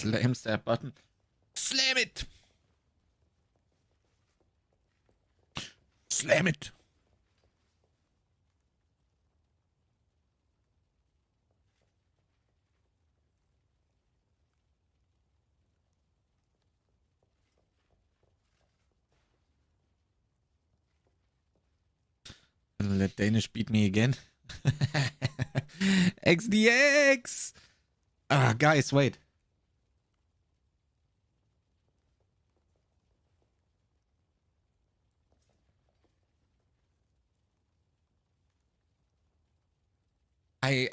slams that button. Slam it! Slam it! Gonna let Danish beat me again. XDX! Ah, guys, wait.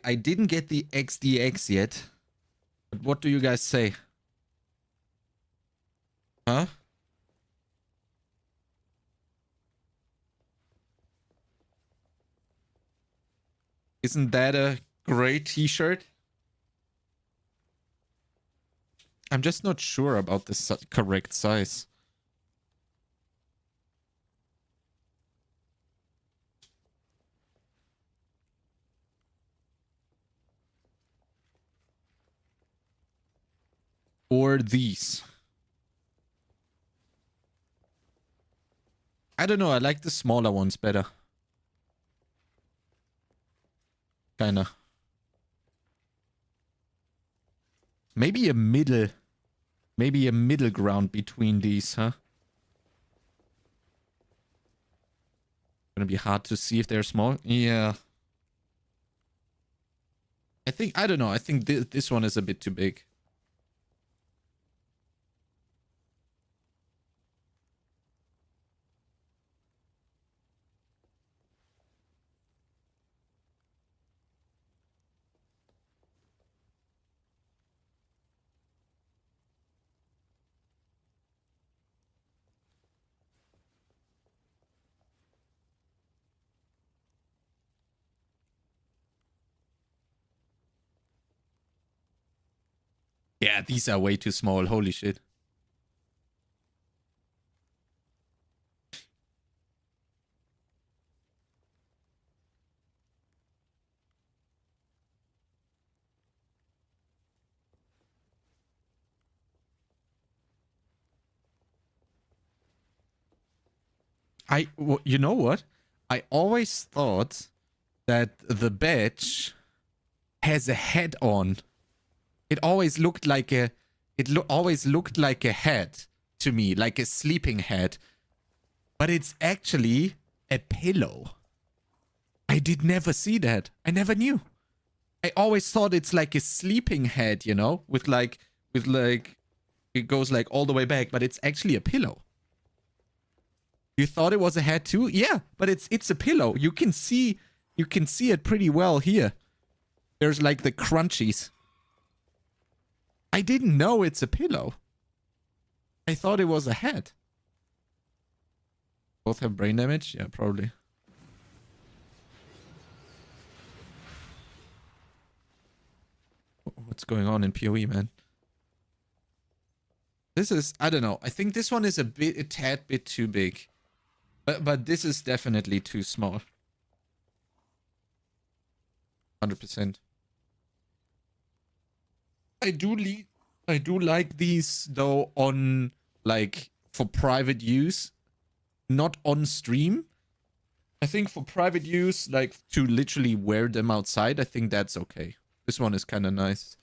I didn't get the XDX yet. But what do you guys say? Huh? Isn't that a great t-shirt? I'm just not sure about the correct size. Or these. I don't know, I like the smaller ones better. Kinda. Maybe a middle ground between these, huh? Gonna be hard to see if they're small. Yeah. I don't know, I think this one is a bit too big. Yeah, these are way too small. Holy shit. You know what? I always thought that the badge has a head on. It always looked like a head to me, like a sleeping head. But it's actually a pillow. I did never see that. I never knew. I always thought it's like a sleeping head, you know, with like it goes like all the way back, but it's actually a pillow. You thought it was a head too? Yeah, but it's a pillow. You can see it pretty well here. There's like the crunchies. I didn't know it's a pillow. I thought it was a head. Both have brain damage? Yeah, probably. What's going on in PoE, man? This is, I don't know. I think this one is a tad bit too big. But this is definitely too small. 100%. I do like these though on like for private use, not on stream. I think for private use, like to literally wear them outside, I think that's okay. This one is kind of nice.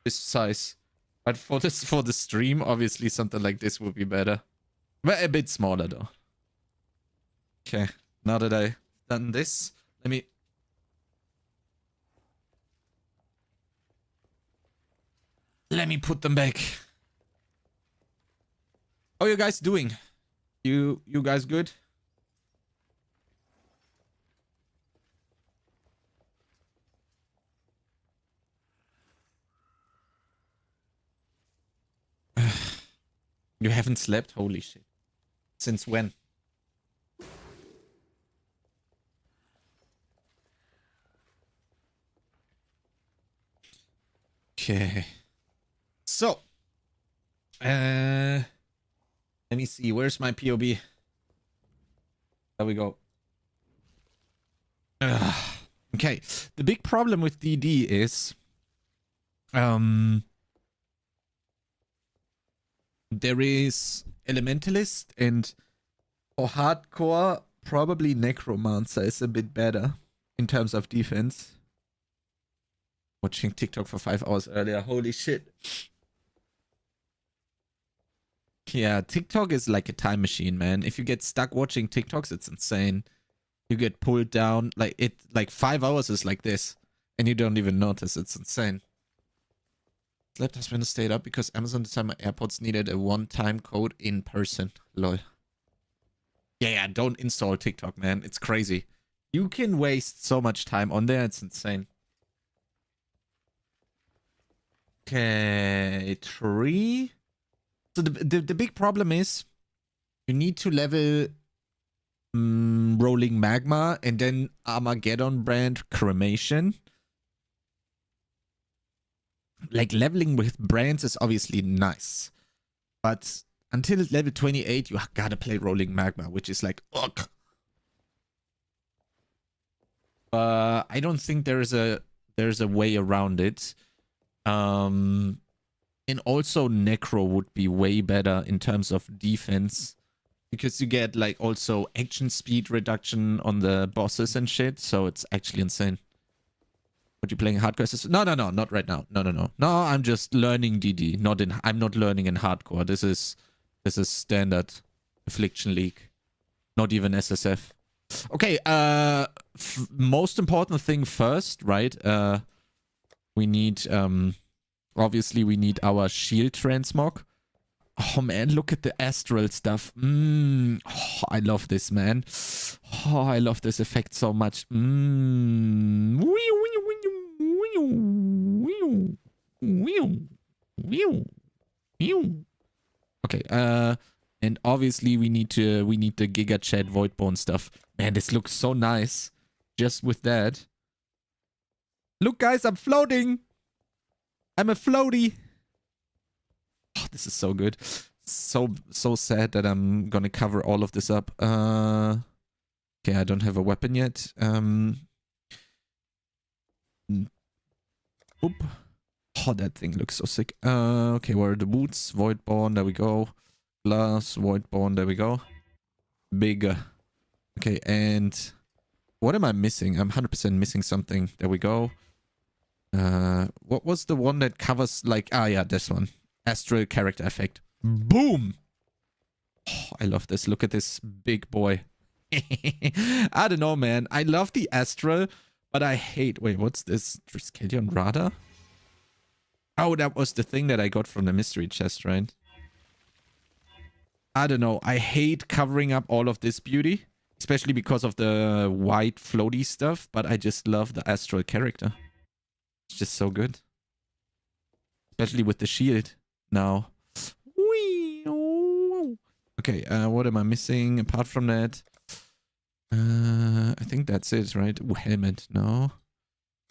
This size. But for the stream, obviously something like this would be better. But a bit smaller though. Okay, now that I've done this, let me put them back. How are you guys doing? You guys good? You haven't slept? Holy shit. Since when? Okay. So, let me see. Where's my POB? There we go. Okay. The big problem with DD is, There is Elementalist, and for hardcore, probably Necromancer is a bit better in terms of defense. Watching TikTok for 5 hours earlier. Holy shit. Yeah, TikTok is like a time machine, man. If you get stuck watching TikToks, it's insane. You get pulled down. Like 5 hours is like this. And you don't even notice. It's insane. Let us win stayed up because Amazon decided my AirPods needed a one-time code in person. Lol. Yeah, don't install TikTok, man. It's crazy. You can waste so much time on there. It's insane. Okay, 3. So the big problem is you need to level Rolling Magma and then Armageddon brand Cremation. Like leveling with brands is obviously nice, but until level 28 you gotta play Rolling Magma, which is like ugh. I don't think there's a way around it. And also Necro would be way better in terms of defense, because you get like also action speed reduction on the bosses and shit, so it's actually insane. What, you playing hardcore? No, not right now. No, I'm just learning DD. I'm not learning in hardcore. This is standard Affliction League. Not even SSF. Okay, most important thing first, right? We need obviously we need our shield transmog. Oh man, look at the astral stuff. Oh, I love this, man. Oh, I love this effect so much. Okay, and obviously we need the Giga Chat Voidborn stuff. Man, this looks so nice. Just with that. Look, guys, I'm floating. I'm a floaty. Oh, this is so good. So sad that I'm gonna cover all of this up. Okay, I don't have a weapon yet. Oop. Oh, that thing looks so sick. Okay, where are the boots? Voidborn, there we go. Glass, Voidborn, there we go. Bigger. Okay, and what am I missing? I'm 100% missing something. There we go. What was the one that covers like... Ah, yeah, this one. Astral character effect. Boom! Oh, I love this. Look at this big boy. I don't know, man. I love the Astral, but I hate... Wait, what's this? Triskelion Radar? Oh, that was the thing that I got from the mystery chest, right? I don't know. I hate covering up all of this beauty, especially because of the white floaty stuff, but I just love the Astral character. It's just so good. Especially with the shield now. Whee! Okay, what am I missing apart from that? I think that's it, right? Ooh, helmet, no.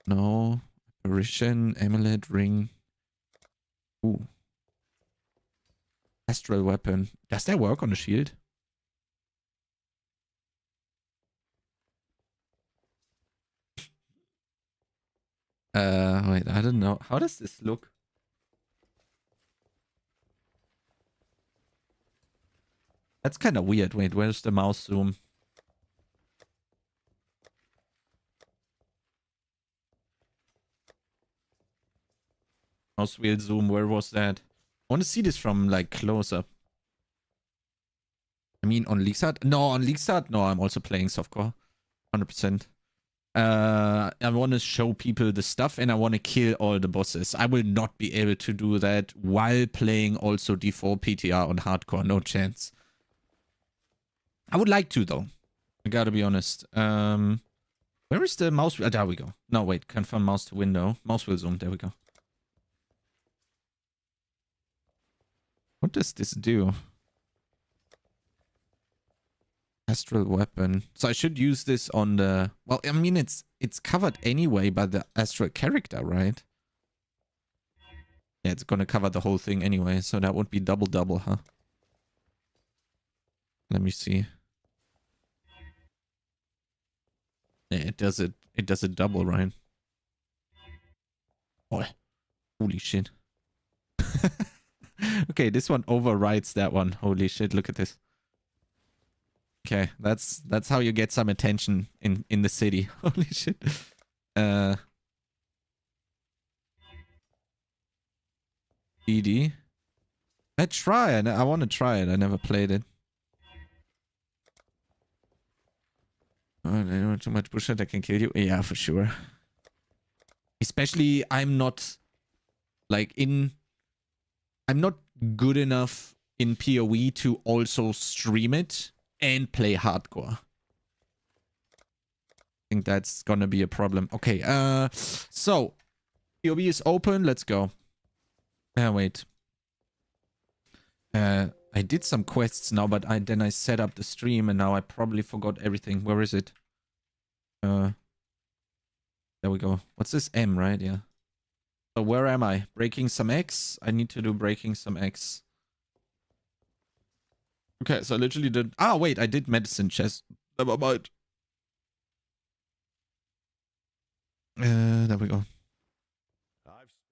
No. Apparition, amulet, ring. Ooh. Astral weapon. Does that work on the shield? Wait, I don't know. How does this look? That's kind of weird. Wait, where's the mouse zoom? Mouse wheel zoom, where was that? I want to see this from like close up. I mean, on Leaksart? No, on Leaksart? No, I'm also playing softcore. 100%. I want to show people the stuff and I want to kill all the bosses. I will not be able to do that while playing also D4 PTR on hardcore. No chance. I would like to, though. I gotta be honest. Where is the mouse wheel? There we go. No, wait. Confirm mouse to window. Mouse wheel zoom. There we go. What does this do? Astral weapon. So I should use this on the... Well, I mean, it's covered anyway by the astral character, right? Yeah, it's gonna cover the whole thing anyway, so that would be double, huh? Let me see. Yeah, it does it double, right? Oh, holy shit. Okay, this one overrides that one. Holy shit, look at this. Okay, that's how you get some attention in the city. Holy shit. ED. I try it. I want to try it. I never played it. Oh, too much bullshit. I can kill you. Yeah, for sure. Especially, I'm not like I'm not good enough in PoE to also stream it and play hardcore. I think that's gonna be a problem. Okay, so PoE is open. Let's go. Wait. I did some quests now, but then I set up the stream and now I probably forgot everything. Where is it? There we go. What's this? M, right? Yeah. So where am I? Breaking some eggs? I need to do breaking some eggs. Okay, so I literally did... Ah, wait, I did medicine chest. Never mind. There we go.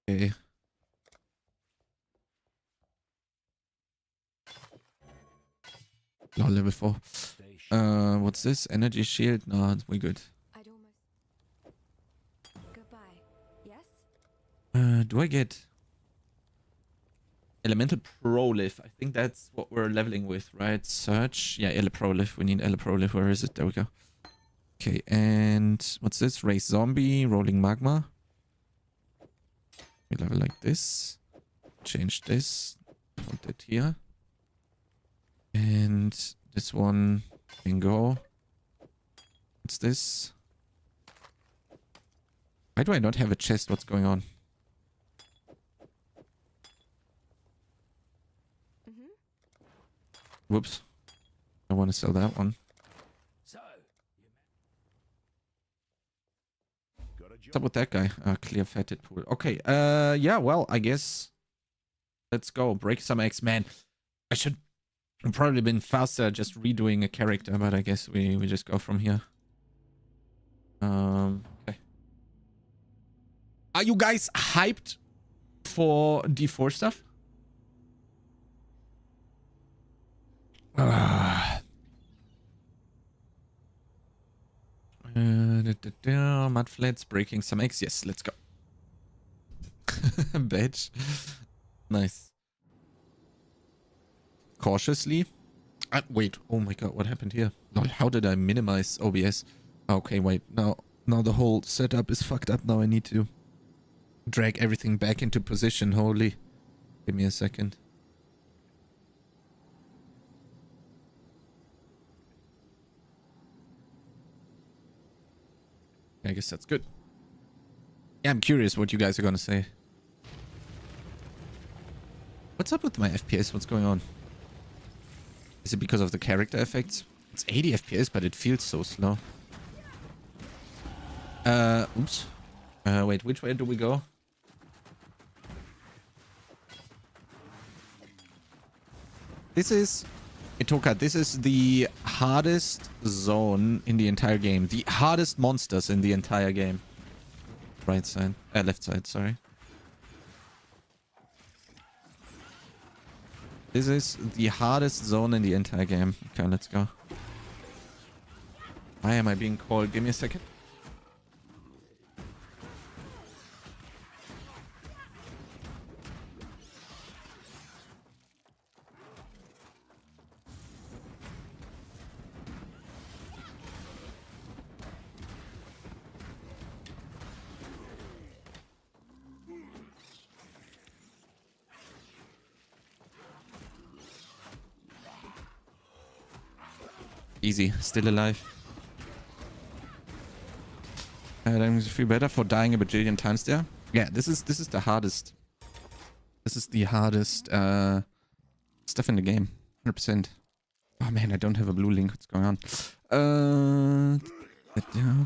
Okay. Oh, level 4. What's this? Energy shield? No, we good. Goodbye. Yes? Do I get elemental prolif? I think that's what we're leveling with, right? Search. Yeah, prolif. We need prolif. Where is it? There we go. Okay, and what's this? Race zombie, rolling magma. We level like this. Change this. Put it here. And this one can go. What's this? Why do I not have a chest? What's going on? Whoops. I want to sell that one. What's up with that guy? Clear fatted pool. Okay. Yeah, well, I guess let's go. Break some eggs. Man, I should have probably been faster just redoing a character, but I guess we just go from here. Okay. Are you guys hyped for D4 stuff? Mud flats, breaking some eggs. Yes, let's go. Badge. Nice. Cautiously. Wait. Oh my god, what happened here? Lol, how did I minimize OBS? Okay, wait. Now the whole setup is fucked up. Now I need to drag everything back into position. Holy. Give me a second. I guess that's good. Yeah, I'm curious what you guys are gonna say. What's up with my FPS? What's going on? Is it because of the character effects? It's 80 FPS, but it feels so slow. Oops. Wait, which way do we go? This is... Itoka, this is the hardest zone in the entire game. The hardest monsters in the entire game. Right side. Left side, sorry. This is the hardest zone in the entire game. Okay, let's go. Why am I being called? Give me a second. Easy, still alive. That makes you feel better for dying a bajillion times there. Yeah, this is the hardest. This is the hardest stuff in the game. 100%. Oh man, I don't have a blue link. What's going on? Yeah.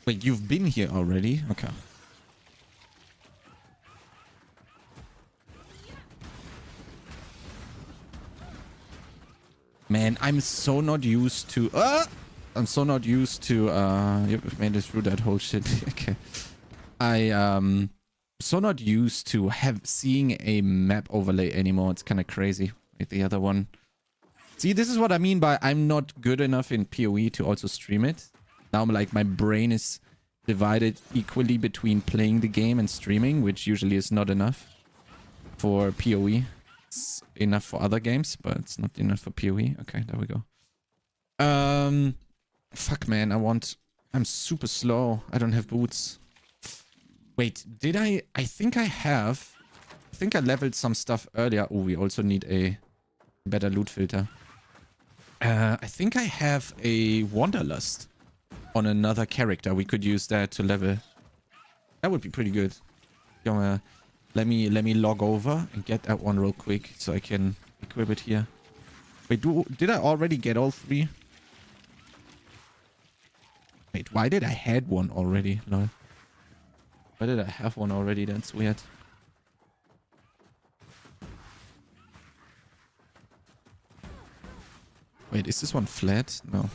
Wait, you've been here already? Okay. Man, I'm so not used to... I'm so not used to... You've made it through that whole shit. Okay. I so not used to seeing a map overlay anymore. It's kind of crazy. Like the other one. See, this is what I mean by I'm not good enough in PoE to also stream it. Now I'm like, my brain is divided equally between playing the game and streaming, which usually is not enough for PoE. It's enough for other games, but it's not enough for PoE. Okay, there we go. Fuck, man. I'm super slow. I don't have boots. Wait, did I think I have. I think I leveled some stuff earlier. Oh, we also need a better loot filter. I think I have a Wanderlust on another character. We could use that to level. That would be pretty good. Let me log over and get that one real quick so I can equip it here. Wait, did I already get all three? Wait, why did I had one already? No. Why did I have one already? That's weird. Wait, is this one flat? No.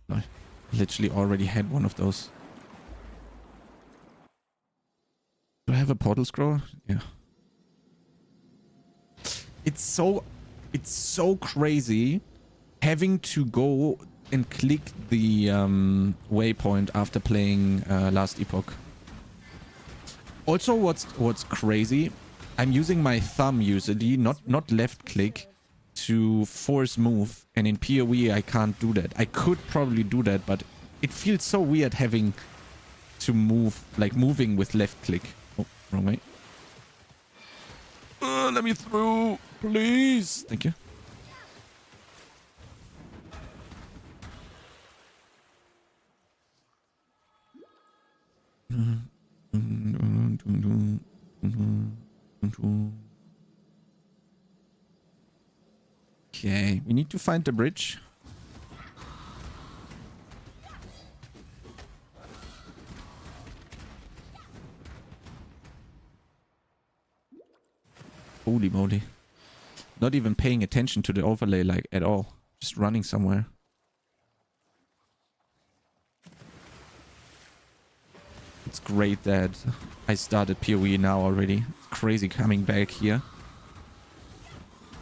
No. I literally already had one of those. Do I have a portal scroll? Yeah. It's so crazy having to go and click the waypoint after playing Last Epoch. Also, what's crazy, I'm using my thumb usually, not left click, to force move, and in PoE I can't do that. I could probably do that, but it feels so weird having to move, like moving with left click. Oh, wrong way. Let me through, please. Thank you. Okay, we need to find the bridge. Holy moly. Not even paying attention to the overlay like at all. Just running somewhere. It's great that I started PoE now already. It's crazy coming back here.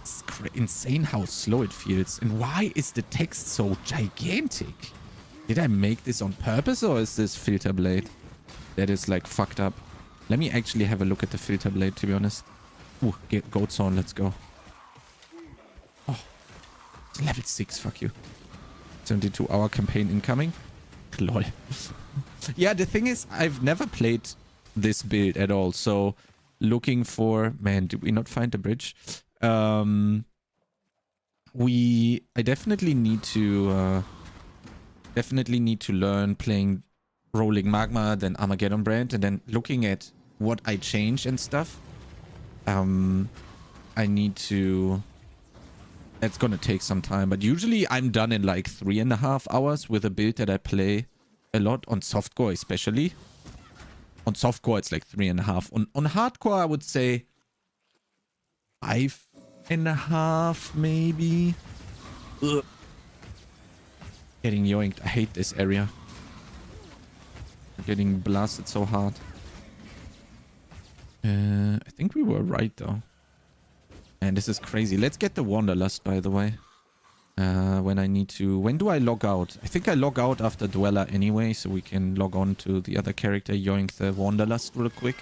It's insane how slow it feels. And why is the text so gigantic? Did I make this on purpose, or is this filter blade that is like fucked up? Let me actually have a look at the filter blade, to be honest. Ooh, get goat zone, let's go. Oh, it's level 6, fuck you. 72-hour campaign incoming. Lol. Yeah, the thing is, I've never played this build at all, so looking for... Man, did we not find the bridge? I definitely need to learn playing Rolling Magma, then Armageddon Brand, and then looking at what I change and stuff. I need to... That's gonna take some time, but usually I'm done in like 3.5 hours with a build that I play a lot on softcore, especially. On softcore, it's like 3.5. On hardcore, I would say 5.5, maybe. Ugh. Getting yoinked. I hate this area. Getting blasted so hard. I think we were right, though. And this is crazy. Let's get the Wanderlust, by the way. When I need to... When do I log out? I think I log out after Dweller anyway, so we can log on to the other character, yoink the Wanderlust real quick.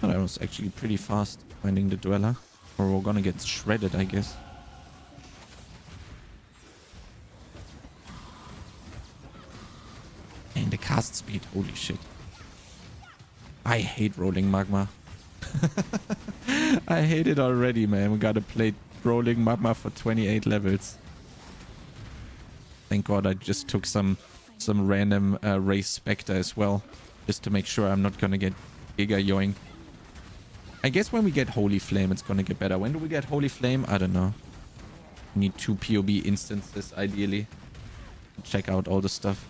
Oh, that was actually pretty fast, finding the Dweller. Or we're gonna get shredded, I guess. And the cast speed, holy shit. I hate Rolling Magma. I hate it already, man. We gotta play Rolling Magma for 28 levels. Thank God I just took some random race Spectre as well. Just to make sure I'm not gonna get Giga yoing. I guess when we get Holy Flame, it's gonna get better. When do we get Holy Flame? I don't know. We need 2 POB instances, ideally. Check out all the stuff.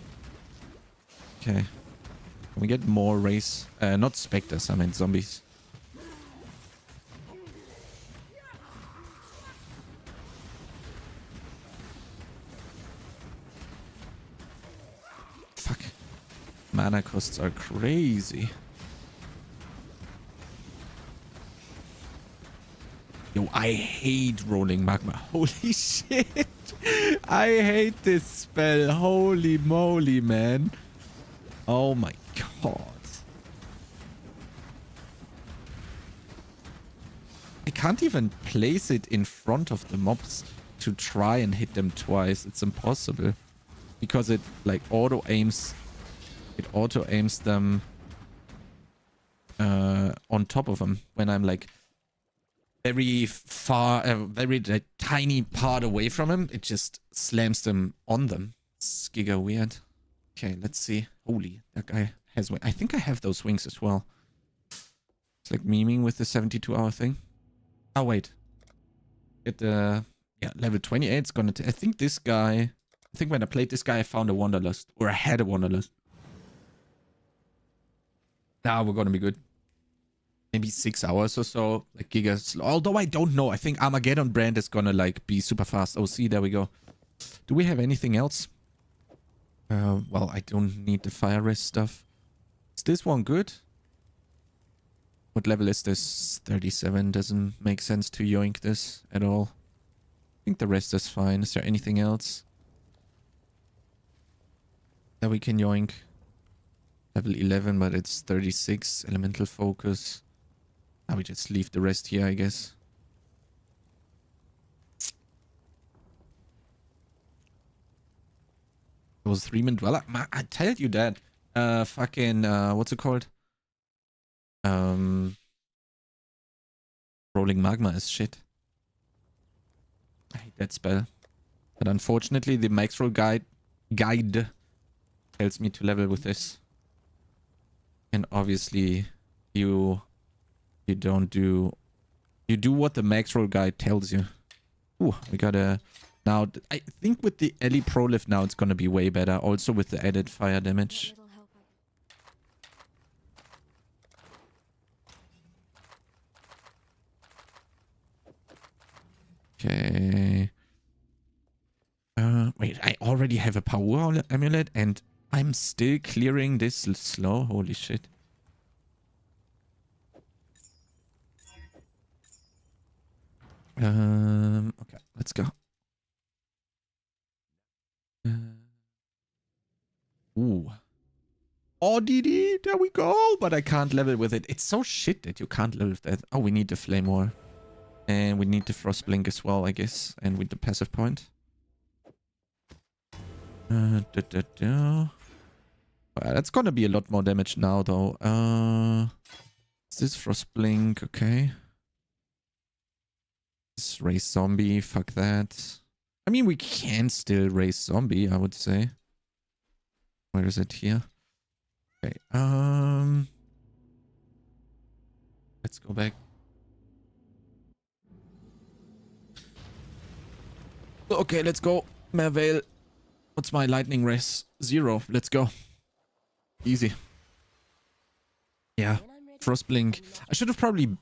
Okay. Can we get more race? Not Spectres, I meant zombies. mana costs are crazy. Yo, I hate rolling magma. Holy shit. I hate this spell. Holy moly, man. Oh my god. I can't even place it in front of the mobs to try and hit them twice. It's impossible. Because it like auto aims them on top of them when I'm like very far, very tiny part away from him. It just slams them on them. It's giga weird. Okay, let's see. Holy, that guy has wings. I think I have those wings as well. It's like memeing with the 72-hour thing. Oh, wait. Get the... Yeah, level 28 is gonna... I think this guy... I think when I played this guy, I found a Wanderlust. Or I had a Wanderlust. Now we're gonna be good. Maybe 6 hours or so. Like Giga slow. Although I don't know. I think Armageddon brand is gonna like be super fast. Oh, see, there we go. Do we have anything else? Well, I don't need the fire rest stuff. Is this one good? What level is this? 37. Doesn't make sense to yoink this at all. I think the rest is fine. Is there anything else that we can yoink? Level 11, but it's 36. Elemental focus. Now we just leave the rest here, I guess. It was 3-man dweller. I tell you that. Fucking, what's it called? Rolling magma is shit. I hate that spell. But unfortunately, the Maxroll guide tells me to level with this. And obviously, you don't do... You do what the Maxroll guide tells you. Ooh, we got a... Now, I think with the Ellie Pro Lift now, it's gonna be way better. Also with the added fire damage. Okay. Wait, I already have a power amulet and I'm still clearing this slow. Holy shit. Okay, let's go. Ooh. ODD, there we go. But I can't level with it. It's so shit that you can't level with that. Oh, we need the flame wall. And we need the frost blink as well, I guess. And with the passive point. That's gonna be a lot more damage now, though. Is this frost blink? Okay. This raise zombie. Fuck that. I mean, we can still raise zombie, I would say. Where is it here? Okay. Let's go back. Okay, let's go. Mervale. What's my lightning race? 0. Let's go. Easy. Yeah. Frostblink. I should have probably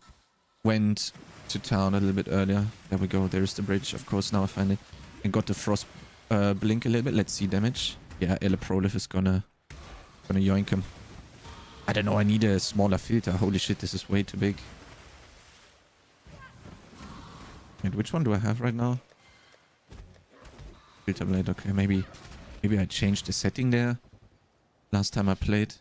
went to town a little bit earlier. There we go. There's the bridge. Of course, now I find it. And got the frost blink a little bit. Let's see damage. Yeah, Prolif is gonna yoink him. I don't know. I need a smaller filter. Holy shit, this is way too big. Wait, which one do I have right now? Filter blade. Okay, maybe I changed the setting there last time I played.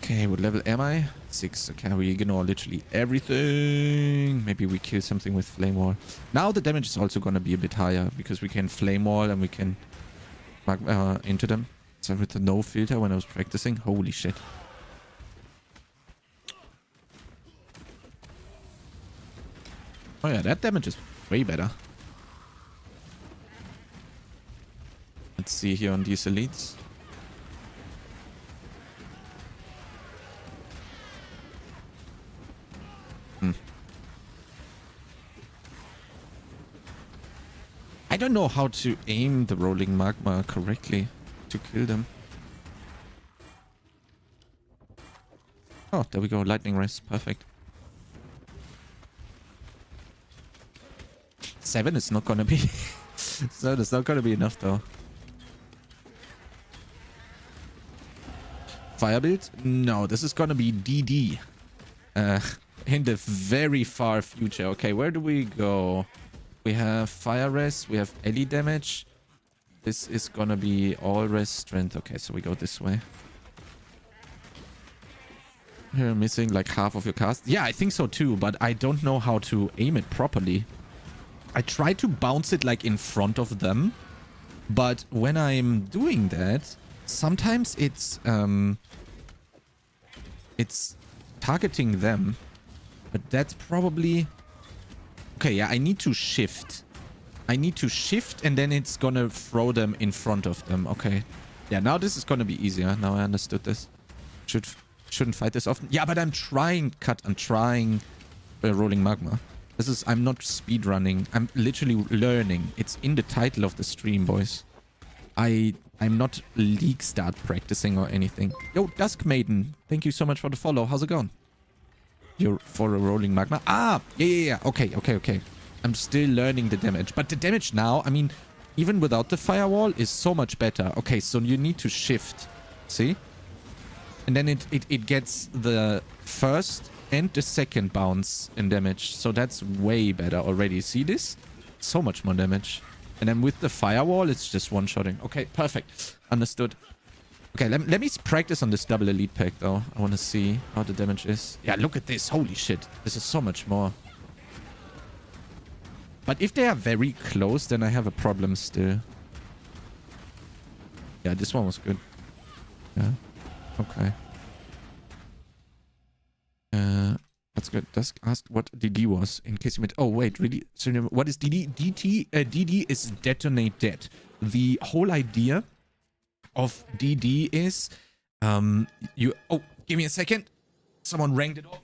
Okay, what level am I? 6. Okay, we ignore literally everything. Maybe we kill something with flame wall. Now the damage is also gonna be a bit higher because we can flame wall and we can into them. So with the no filter when I was practicing, holy shit. Oh yeah, that damage is way better. Let's see here on these elites. I don't know how to aim the rolling magma correctly to kill them. Oh, there we go. Lightning race. Perfect. 7 is not gonna be... 7 is not gonna be enough though. Fire build? No, this is gonna be DD. In the very far future. Okay, where do we go? We have fire res, we have ele damage. This is gonna be all res strength. Okay, so we go this way. You're missing like half of your cast. Yeah, I think so too, but I don't know how to aim it properly. I try to bounce it like in front of them, but when I'm doing that, sometimes it's targeting them. But that's probably... Okay, yeah, I need to shift. I need to shift and then it's gonna throw them in front of them. Okay. Yeah, now this is gonna be easier. Now I understood this. Shouldn't fight this often. Yeah, but I'm trying, I'm trying rolling magma. This is... I'm not speed running. I'm literally learning. It's in the title of the stream, boys. I'm not league start practicing or anything. Yo, Dusk Maiden. Thank you so much for the follow. How's it going? You're for a rolling magma. Ah, yeah. Okay. I'm still learning the damage. But the damage now, I mean, even without the firewall, is so much better. Okay, so you need to shift. See? And then it gets the first and the second bounce in damage. So that's way better already. See this? So much more damage. And then with the firewall, it's just one-shotting. Okay, perfect. Understood. Okay, let me practice on this double elite pack, though. I want to see how the damage is. Yeah, look at this. Holy shit. This is so much more. But if they are very close, then I have a problem still. Yeah, this one was good. Yeah. Okay. That's good. Dusk asked what DD was, in case you meant... Oh, wait, really? So, what is DD? DD is detonate dead. The whole idea of DD is... you... Oh, give me a second. Someone rang the door.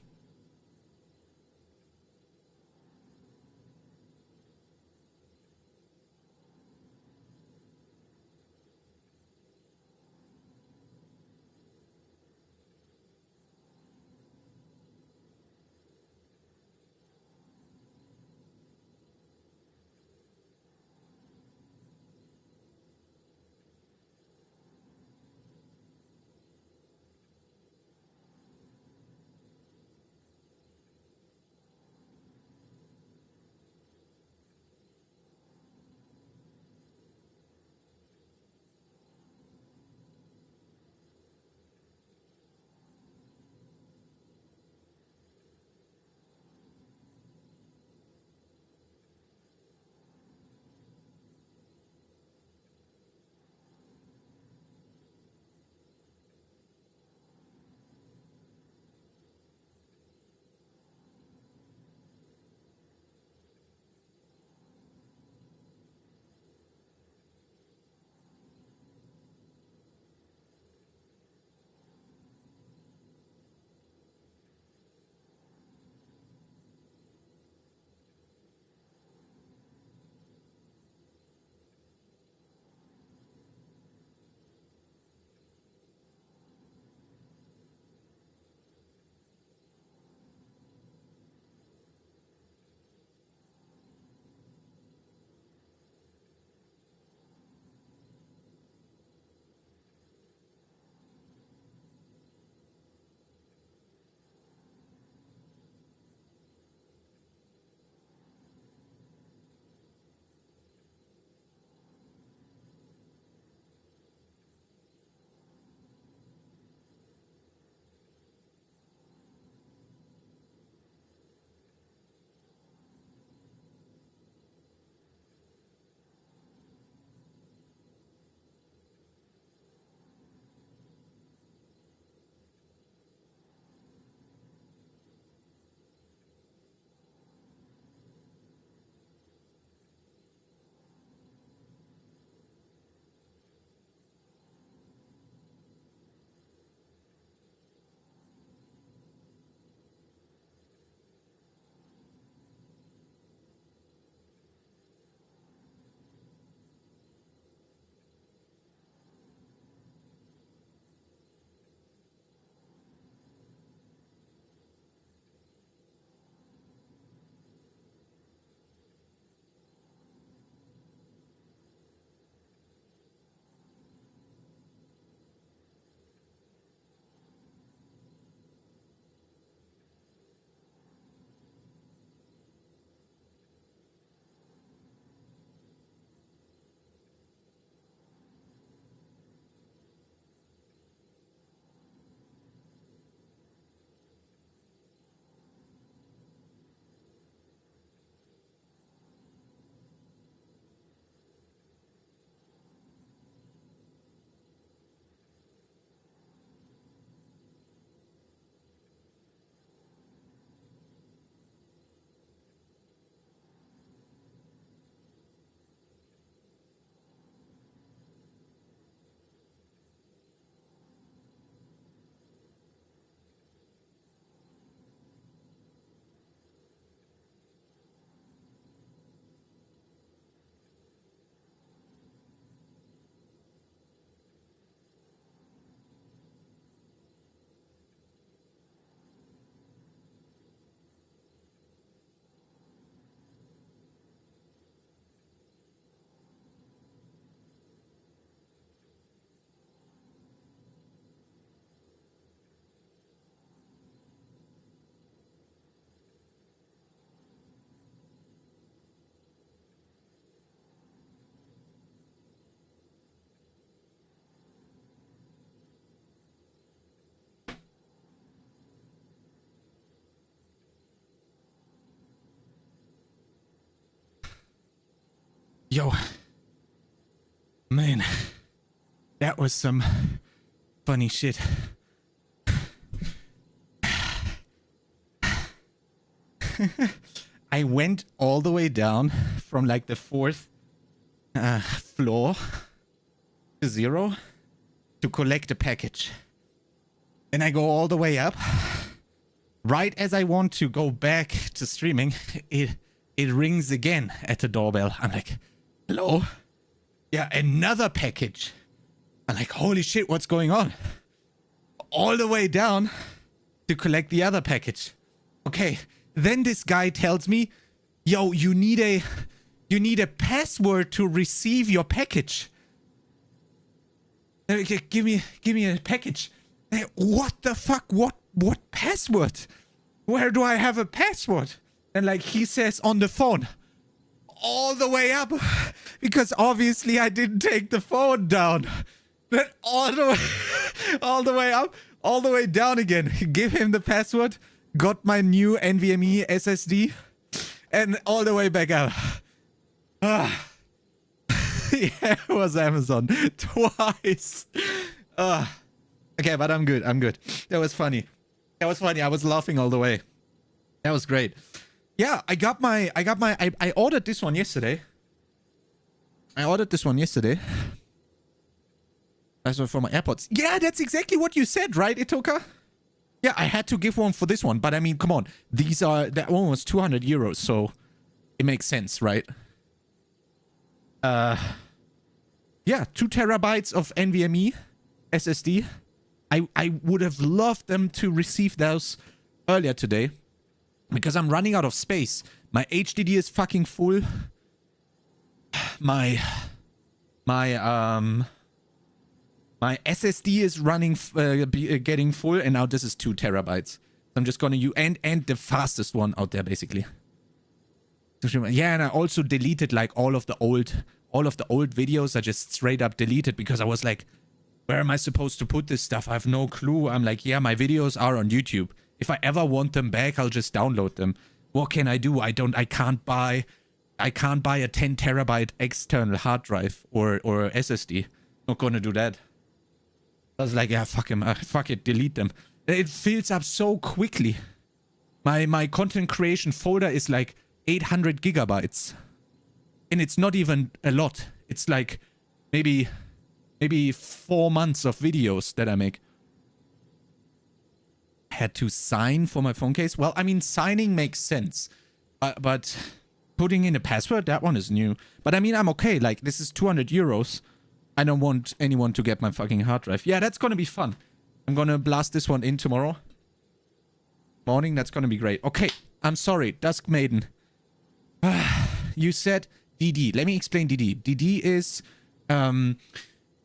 Yo. Man. That was some funny shit. I went all the way down from like the 4th floor to 0 to collect a package. And I go all the way up. Right as I want to go back to streaming, it rings again at the doorbell. I'm like, hello? Yeah, another package. I'm like, holy shit, what's going on? All the way down to collect the other package. Okay, then this guy tells me, yo, you need a password to receive your package. Give me a package. What the fuck? What password? Where do I have a password? And like he says on the phone, all the way up, because obviously I didn't take the phone down. Then all the way up, all the way down again. Give him the password. Got my new NVMe SSD, and all the way back up. Yeah, it was Amazon twice. Okay, but I'm good. That was funny. I was laughing all the way. That was great. Yeah, I ordered this one yesterday. That's for my AirPods. Yeah, that's exactly what you said, right, Itoka? Yeah, I had to give one for this one, but I mean, come on. That one was 200 euros, so it makes sense, right? Yeah, 2 terabytes of NVMe SSD. I would have loved them to receive those earlier today, because I'm running out of space. My HDD is fucking full. My SSD is running, getting full, and now this is 2 terabytes. So I'm just gonna use and the fastest one out there, basically. Yeah, and I also deleted like all of the old videos. I just straight up deleted because I was like, where am I supposed to put this stuff? I have no clue. I'm like, yeah, my videos are on YouTube. If I ever want them back, I'll just download them. What can I do? I can't buy a 10 terabyte external hard drive or SSD. Not gonna do that. I was like, yeah, fuck him. Fuck it, delete them. It fills up so quickly. My content creation folder is like 800 gigabytes. And it's not even a lot. It's like maybe 4 months of videos that I make. Had to sign for my phone case. Well, I mean, signing makes sense. But putting in a password, that one is new. But I mean, I'm okay. Like, this is 200 euros. I don't want anyone to get my fucking hard drive. Yeah, that's gonna be fun. I'm gonna blast this one in tomorrow morning. That's gonna be great. Okay, I'm sorry. Dusk Maiden. You said DD. Let me explain DD. DD is a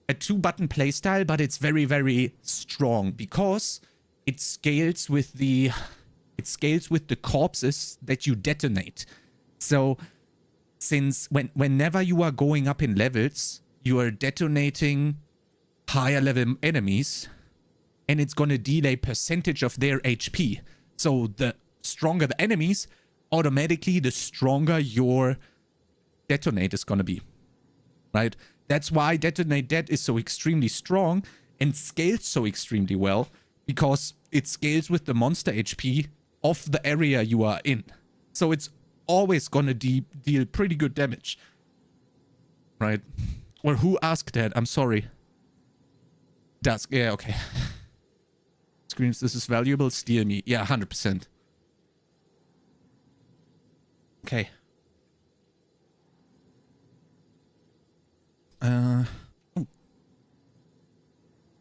2-button playstyle, but it's very, very strong because it scales with the corpses that you detonate. So since whenever you are going up in levels, you are detonating higher level enemies, and it's going to deal a percentage of their HP. So the stronger the enemies, automatically the stronger your detonate is going to be. Right? That's why Detonate Dead is so extremely strong and scales so extremely well, because it scales with the monster HP of the area you are in. So it's always going to deal pretty good damage. Right? Or who asked that? I'm sorry. Dusk. Yeah, okay. Screams, this is valuable. Steal me. Yeah, 100%. Okay.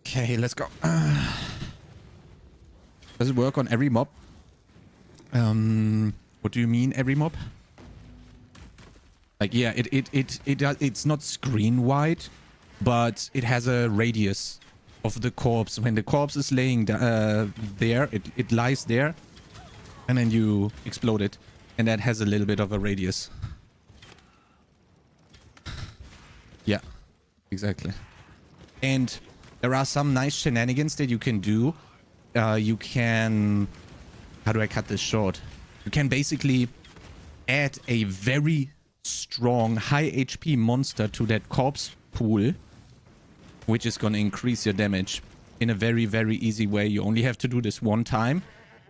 Okay, let's go. Does it work on every mob? What do you mean, every mob? Like, yeah, it's not screen wide, but it has a radius of the corpse. When the corpse is laying there, it lies there, and then you explode it, and that has a little bit of a radius. Yeah, exactly. And there are some nice shenanigans that you can do. You can... How do I cut this short? You can basically add a very strong, high HP monster to that corpse pool, which is gonna increase your damage in a very, very easy way. You only have to do this one time.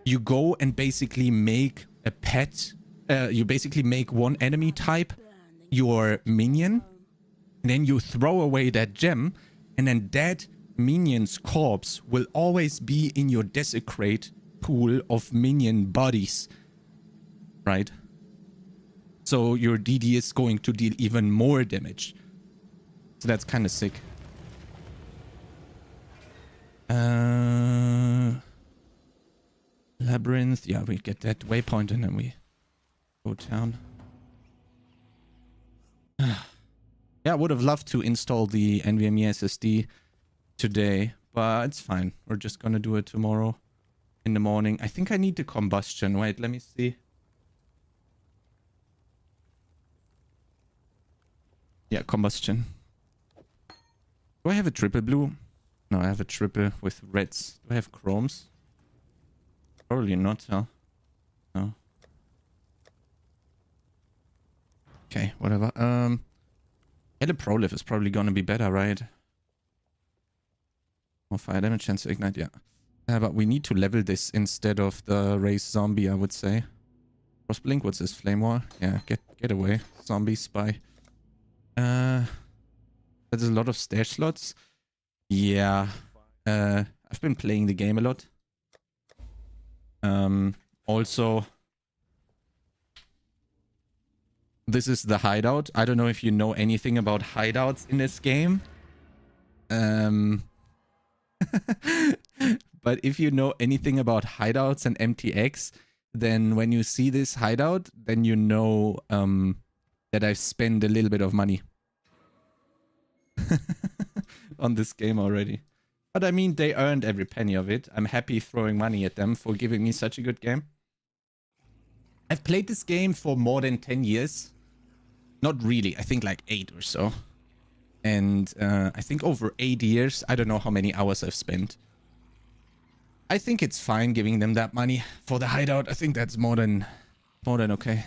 You go and basically make a pet. You basically make one enemy type your minion, and then you throw away that gem, and then that minion's corpse will always be in your desecrate pool of minion bodies, right? So your DD is going to deal even more damage. So that's kind of sick. Labyrinth. Yeah, we get that waypoint and then we go down. Yeah, I would have loved to install the NVMe SSD today, but it's fine. We're just gonna do it tomorrow in the morning. I think I need the combustion. Wait, let me see. Yeah, combustion. Do I have a triple blue? No, I have a triple with reds. Do I have chromes? Probably not, huh? No. Okay, whatever. Yeah, the prolif is probably gonna be better, right? More fire damage, chance to ignite, yeah. But we need to level this instead of the race zombie, I would say. Crossblink, what's this? Flame war? Yeah, get away. Zombie spy. There's a lot of stash slots. Yeah. I've been playing the game a lot. Also, this is the hideout. I don't know if you know anything about hideouts in this game. But if you know anything about hideouts and MTX, then when you see this hideout, then you know that I've spent a little bit of money on this game already. But I mean, they earned every penny of it. I'm happy throwing money at them for giving me such a good game. I've played this game for more than 10 years. Not really, I think like 8 or so. And I think over 8 years, I don't know how many hours I've spent. I think it's fine giving them that money for the hideout. I think that's more than okay.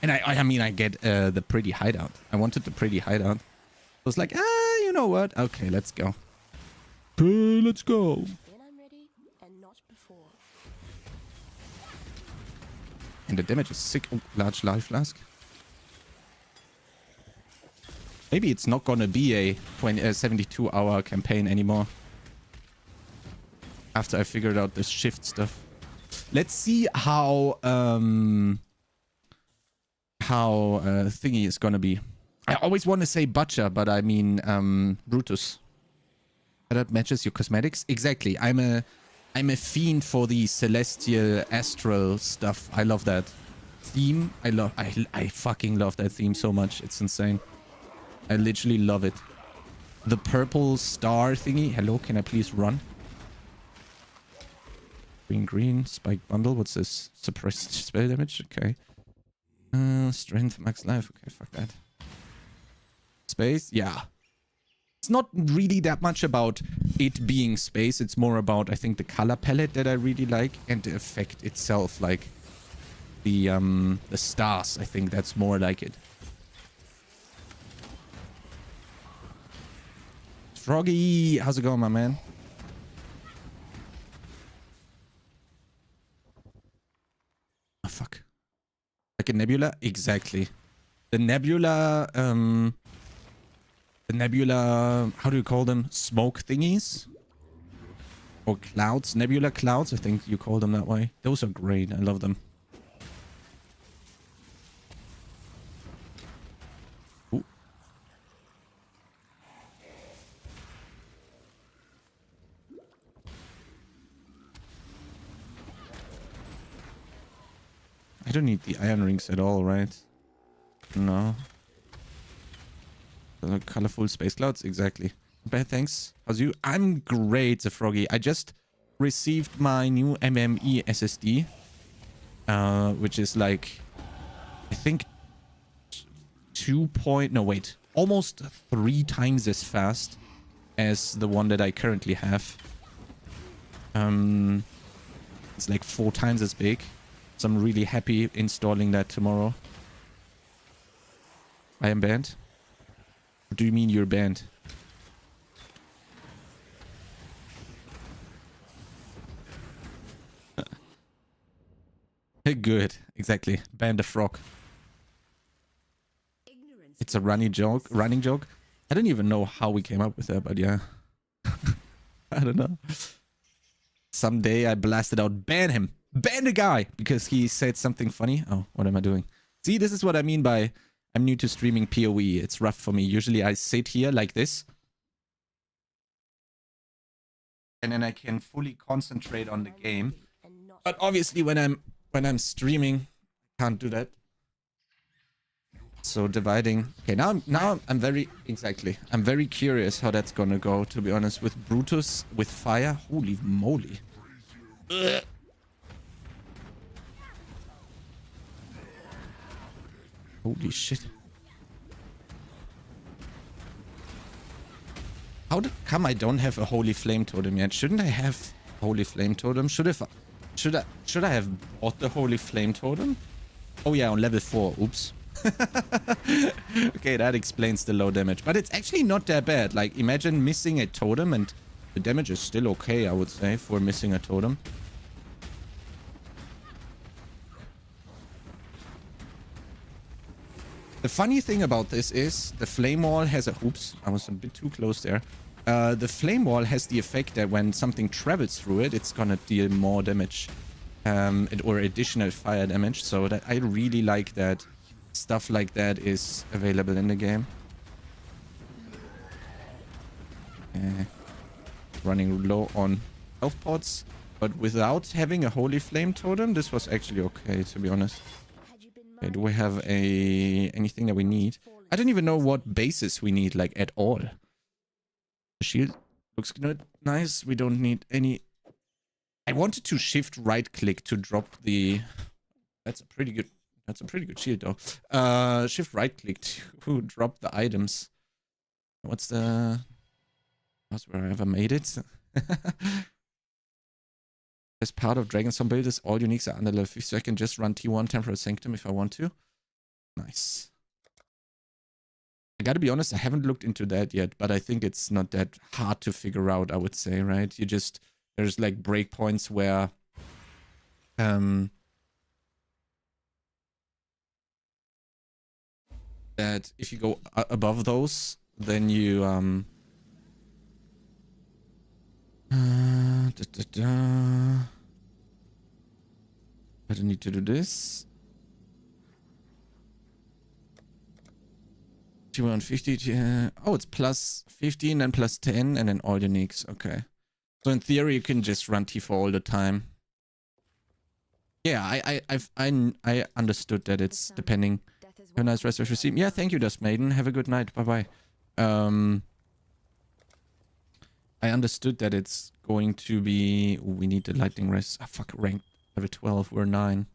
And I mean, I get the pretty hideout. I wanted the pretty hideout. I was like, you know what? Okay, let's go. Okay, let's go. Then I'm ready, and not before. And the damage is sick. Oh, large life flask. Maybe it's not gonna be a 72-hour campaign anymore. After I figured out this shift stuff. Let's see how thingy is gonna be. I always want to say Butcher, but I mean Brutus. That matches your cosmetics. Exactly. I'm a fiend for the celestial astral stuff. I love that theme. I fucking love that theme so much. It's insane. I literally love it. The purple star thingy. Hello, can I please run? Green, spike bundle. What's this? Suppressed spell damage. Okay. Strength, max life. Okay, fuck that. Space. Yeah. It's not really that much about it being space. It's more about, I think, the color palette that I really like and the effect itself, like the stars. I think that's more like it. Froggy, how's it going, my man? Oh, fuck. Like a nebula? Exactly. The nebula, how do you call them? Smoke thingies? Or clouds? Nebula clouds, I think you call them that way. Those are great. I love them. Ooh. I don't need the iron rings at all, right? No. The colorful space clouds, exactly. Bad, thanks. How's you? I'm great, the Froggy. I just received my new MME SSD, which is like, I think, almost 3 times as fast as the one that I currently have. It's like 4 times as big. So I'm really happy installing that tomorrow. I am banned? Or do you mean you're banned? Good, exactly. Ban the frog. It's a running joke. I don't even know how we came up with that, but yeah. I don't know. Someday I blasted out, ban him. Ban the guy! Because he said something funny. Oh, what am I doing? See, this is what I mean by I'm new to streaming PoE. It's rough for me. Usually I sit here like this. And then I can fully concentrate on the game. But obviously when I'm streaming, I can't do that. So dividing. Okay, now I'm very I'm very curious how that's gonna go, to be honest, with Brutus, with fire. Holy moly. Ugh. Holy shit. How come I don't have a holy flame totem yet? Shouldn't I have holy flame totem? Should I have bought the holy flame totem? Oh yeah, on level 4. Oops. Okay, that explains the low damage. But it's actually not that bad. Like, imagine missing a totem and the damage is still okay, I would say, for missing a totem. The funny thing about this is the flame wall has a... Oops, I was a bit too close there. The flame wall has the effect that when something travels through it, it's gonna deal more damage. Or additional fire damage. So that I really like that stuff like that is available in the game. Running low on health pots. But without having a holy flame totem, this was actually okay, to be honest. Okay, do we have anything that we need? I don't even know what bases we need, like, at all. The shield looks good. Nice. We don't need any... I wanted to shift right click to drop the... That's a pretty good shield, though. Shift right click to drop the items. What's the... That's where I ever made it. As part of Dragonstorm builders, all uniques are under level 50, so I can just run T1 Temporal Sanctum if I want to. Nice. I gotta be honest, I haven't looked into that yet, but I think it's not that hard to figure out, I would say, right? You just... There's like breakpoints where... that if you go above those, then you... I don't need to do this. 250. Oh, it's plus 15 and plus 10 and then all uniques. Okay. So in theory, you can just run T4 all the time. Yeah, I understood that it's depending. Have a nice rest of your stream. Yeah, thank you, Dust Maiden. Have a good night. Bye-bye. I understood that it's going to be... Ooh, we need the lightning rest. Ah, fuck, rank level 12. We're 9.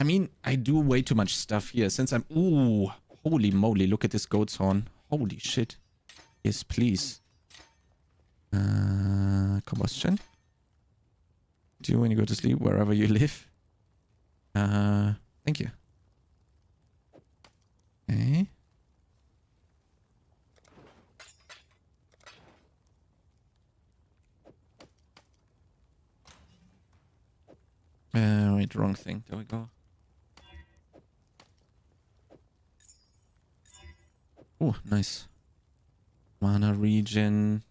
I mean, I do way too much stuff here since I'm... Ooh, holy moly. Look at this goat's horn. Holy shit. Yes, please. Combustion. Do when you go to sleep, wherever you live. Thank you. Okay. Wait, wrong thing. There we go. Oh, nice. Mana regen.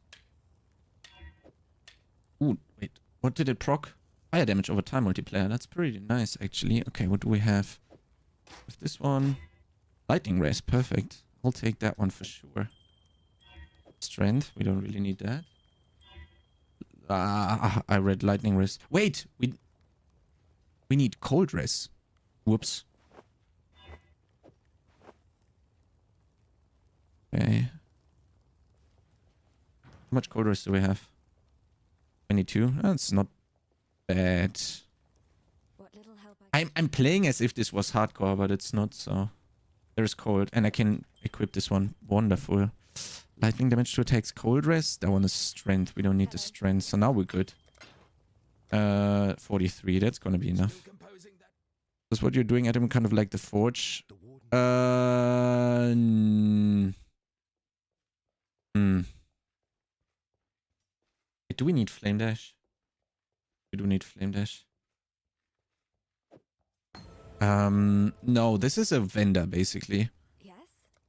Ooh, wait. What did it proc? Fire damage over time multiplayer. That's pretty nice, actually. Okay, what do we have with this one? Lightning Race. Perfect. I'll take that one for sure. Strength. We don't really need that. I read Lightning Race. Wait! We need Cold Race. Whoops. Okay. How much Cold Race do we have? 22. That's not bad. I'm playing as if this was hardcore, but it's not, so... There's cold, and I can equip this one. Wonderful. Lightning damage to attacks, cold rest. That one is strength. We don't need the strength, so now we're good. 43. That's gonna be enough. That's what you're doing, Adam. Kind of like the forge. Do we need flame dash? We do need flame dash. No, this is a vendor basically. Yes?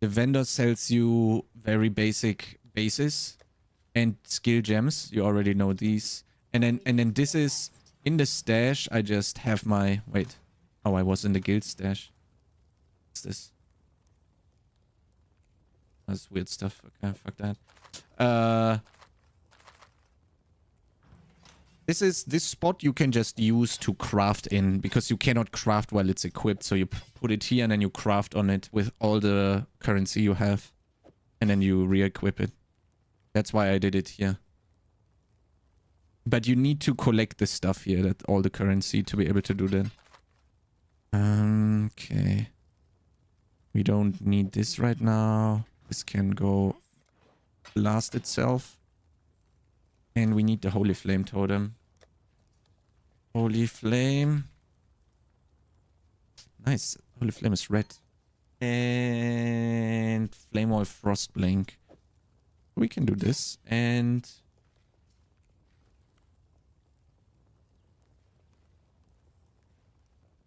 The vendor sells you very basic bases and skill gems. You already know these. And then this is in the stash. I just have my wait. Oh, I was in the guild stash. What's this? That's weird stuff. Okay, fuck that. This spot you can just use to craft in because you cannot craft while it's equipped. So you put it here and then you craft on it with all the currency you have. And then you re-equip it. That's why I did it here. But you need to collect this stuff here, that all the currency to be able to do that. Okay. We don't need this right now. This can go blast itself. And we need the Holy Flame Totem. Holy Flame. Nice. Holy Flame is red. And Flame Wall Frost Blink. We can do this. And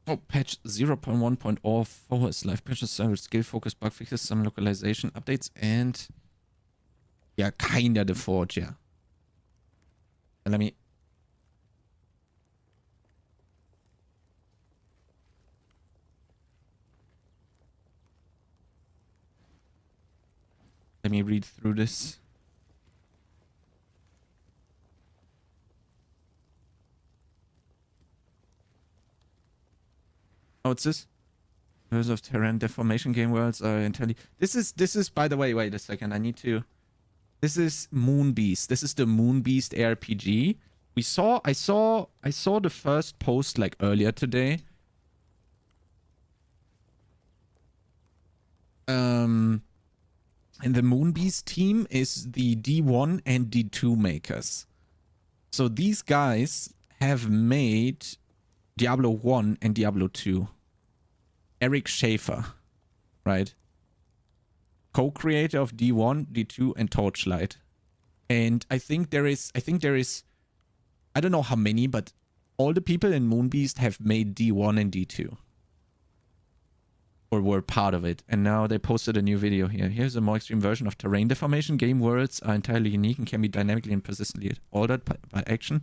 oh, patch 0.1.04 is live patches, several skill focus, bug fixes, some localization updates, and yeah, kinda the forge, yeah. And let me read through this. Oh, it's this. Curse of Terran Deformation game worlds are entirely. This is by the way. Wait a second. I need to. This is Moon Beast. This is the Moon Beast RPG. I saw the first post like earlier today. And the Moon Beast team is the D1 and D2 makers. So these guys have made Diablo 1 and Diablo 2. Eric Schaefer, right? Co-creator of D1, D2, and Torchlight. And I think there is, I don't know how many, but all the people in Moonbeast have made D1 and D2. Or were part of it. And now they posted a new video here. Here's a more extreme version of terrain deformation. Game worlds are entirely unique and can be dynamically and persistently altered by action.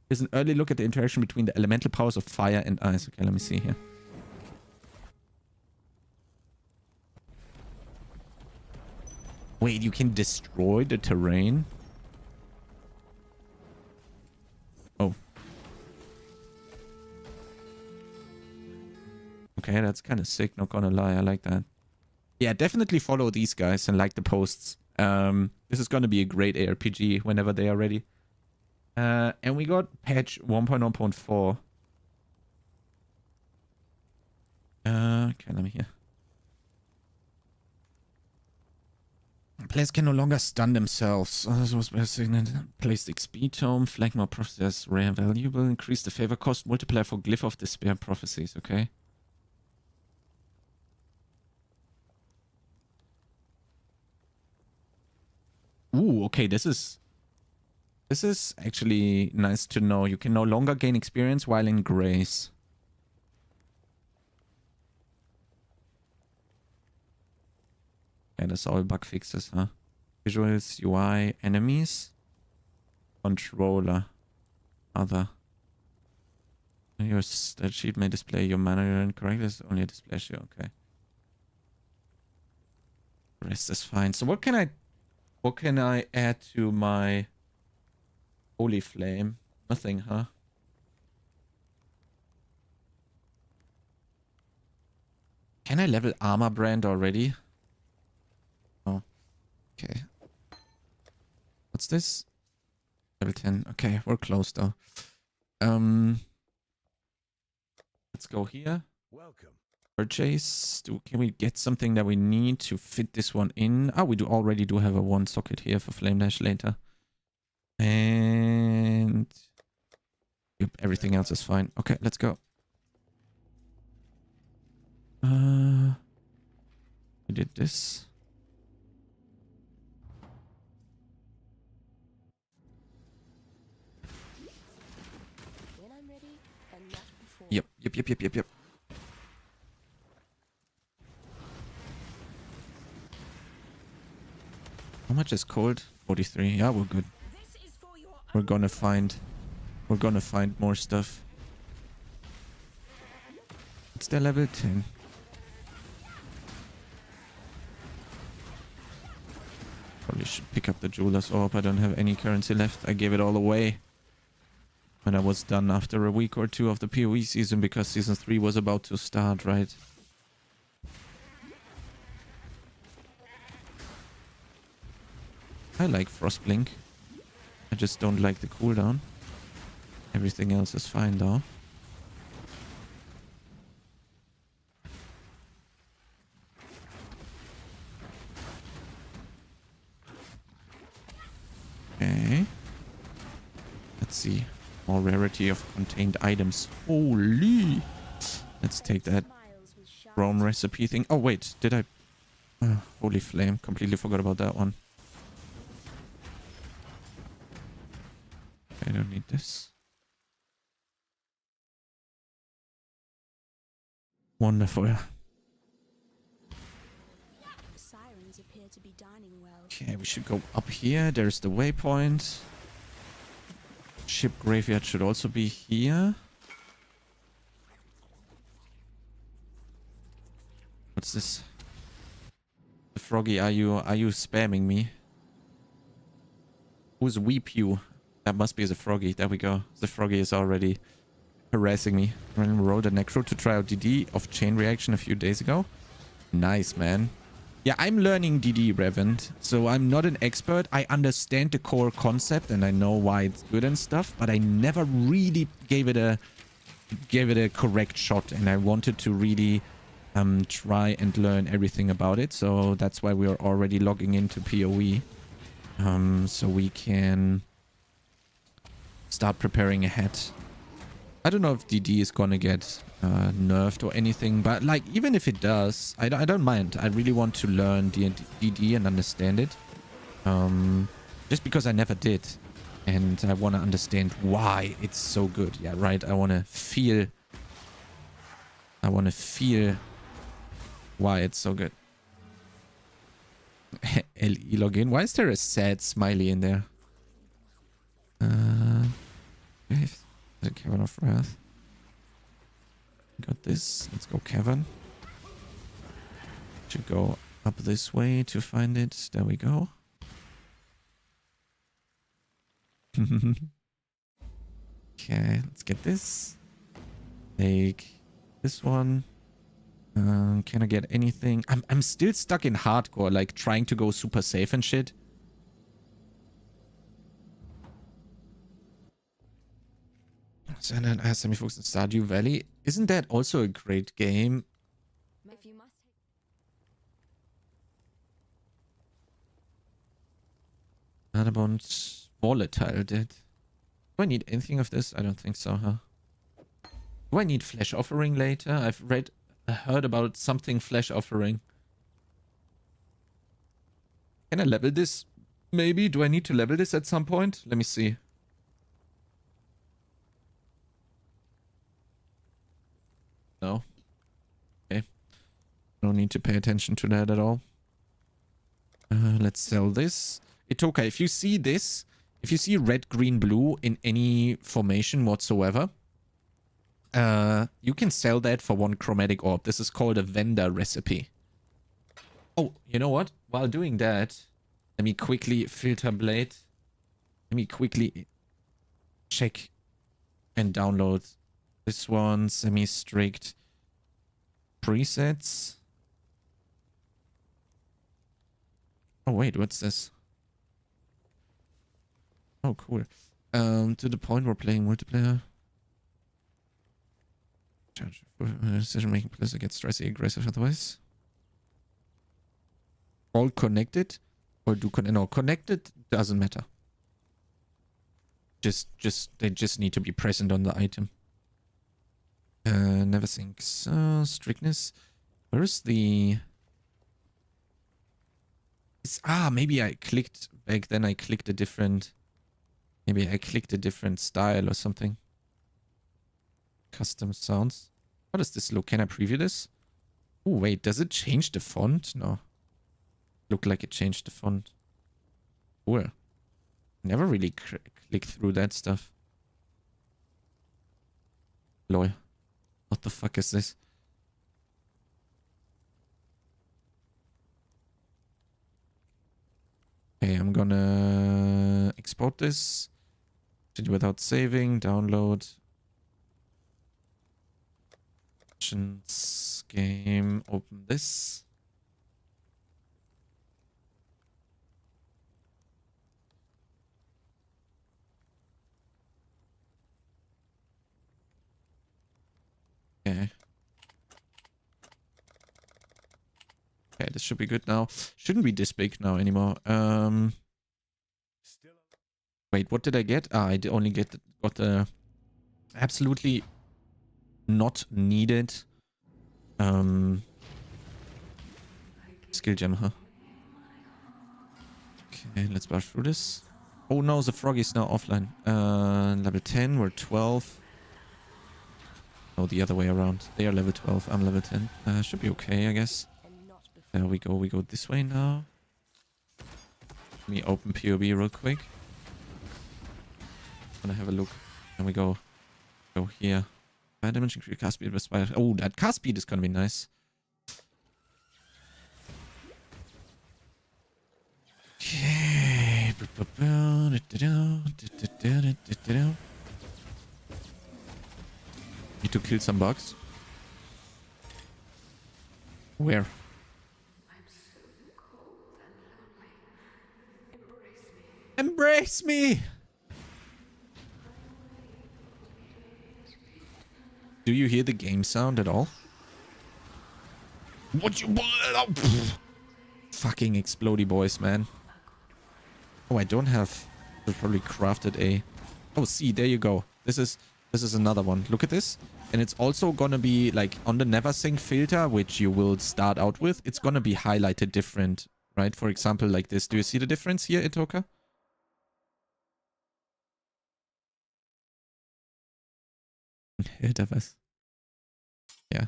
Here's an early look at the interaction between the elemental powers of fire and ice. Okay, let me see here. Wait, you can destroy the terrain? Oh. Okay, that's kind of sick, not gonna lie. I like that. Yeah, definitely follow these guys and like the posts. This is gonna be a great ARPG whenever they are ready. And we got patch 1.1.4. Okay, let me hear. Players can no longer stun themselves. This was placed XP tome, flag more prophecies rare valuable, increase the favor cost multiplier for glyph of despair prophecies, okay? Ooh, okay, this is actually nice to know. You can no longer gain experience while in grace. Yeah, that's all bug fixes, huh? Visuals, UI, enemies, controller, other. Your stat sheet may display your mana incorrect. It's only a display sheet, okay. Rest is fine. So what can I add to my Holy Flame? Nothing, huh? Can I level Armor Brand already? Oh. Okay. What's this? Level 10. Okay, we're close though. Let's go here. Welcome. Purchase. Can we get something that we need to fit this one in? Oh, we already do have a one socket here for Flame Dash later. And Yep, everything else is fine. Okay, let's go. We did this. When I'm ready and not before. Yep. How much is cold? 43. Yeah, we're good. We're gonna find more stuff. It's their level 10. Probably should pick up the jeweler's orb. I don't have any currency left. I gave it all away when I was done after a week or two of the PoE season because season 3 was about to start, right? I like Frostblink. I just don't like the cooldown. Everything else is fine though. Okay. Let's see. More rarity of contained items. Holy! Let's take that Rome recipe thing. Oh wait, did I... holy flame. Completely forgot about that one. I don't need this. Wonderful. Sirens appear to be dining well. Okay, we should go up here. There's the waypoint. Ship graveyard should also be here. What's this? The Froggy, are you spamming me? Who's Weep You? That must be the Froggy. There we go. The Froggy is already harassing me. I rolled a Necro to try out DD of Chain Reaction a few days ago. Nice, man. Yeah, I'm learning DD, Revent. So I'm not an expert. I understand the core concept and I know why it's good and stuff, but I never really gave it a correct shot, and I wanted to really try and learn everything about it. So that's why we are already logging into PoE. So we can start preparing ahead. I don't know if DD is gonna get nerfed or anything, but like even if it does, I don't mind. I really want to learn DD and understand it, just because I never did, and I want to understand why it's so good. Yeah, right. I want to feel why it's so good. LE login. Why is there a sad smiley in there? The Cavern of Wrath. Got this. Let's go Cavern. Should go up this way to find it. There we go. Okay, let's get this. Take this one. Can I get anything? I'm still stuck in hardcore, like trying to go super safe and shit. So then I have Semi-Focus in Stardew Valley. Isn't that also a great game? If you must. Adabond Volatile did. Do I need anything of this? I don't think so, huh? Do I need Flesh Offering later? I've heard about something Flesh Offering. Can I level this? Maybe. Do I need to level this at some point? Let me see. No. Okay. No need to pay attention to that at all. Let's sell this. Itoka, if you see this, if you see red, green, blue in any formation whatsoever, you can sell that for 1 chromatic orb. This is called a vendor recipe. Oh, you know what? While doing that, let me quickly filter blade. Let me quickly check and download this one. Semi-strict presets. Oh wait, what's this? Oh cool. To the point we're playing multiplayer. Decision making player gets stressy, aggressive otherwise. All connected or do no, connected doesn't matter. They just need to be present on the item. Never think so. Strictness. Where is the... maybe I clicked... Back then I clicked a different... Maybe I clicked a different style or something. Custom sounds. How does this look? Can I preview this? Oh, wait. Does it change the font? No. Looked like it changed the font. Cool. Never really clicked through that stuff. Lol. What the fuck is this? Okay, I'm gonna export this. Without saving. Download. Options. Game. Open this. Okay. Okay, this should be good now. Shouldn't be this big now anymore. Wait, what did I get? I only got the absolutely not needed skill gem, huh? Okay, let's brush through this. Oh no, the frog is now offline. Level 10, we're 12. Oh, the other way around. They are level 12, I'm level 10. Should be okay, I guess. There we go. We go this way now. Let me open POB real quick. Gonna have a look. And we go here. Fire damage, increase cast speed with fire. Oh, that cast speed is gonna be nice. Okay. Need to kill some bugs. Where? Embrace me! Do you hear the game sound at all? What you... Fucking explodey boys, man. Oh, I don't have... I probably crafted a... Oh, see, there you go. This is another one. Look at this. And it's also gonna be, like, on the never sync filter, which you will start out with, it's gonna be highlighted different, right? For example, like this. Do you see the difference here, Itoka? Yeah.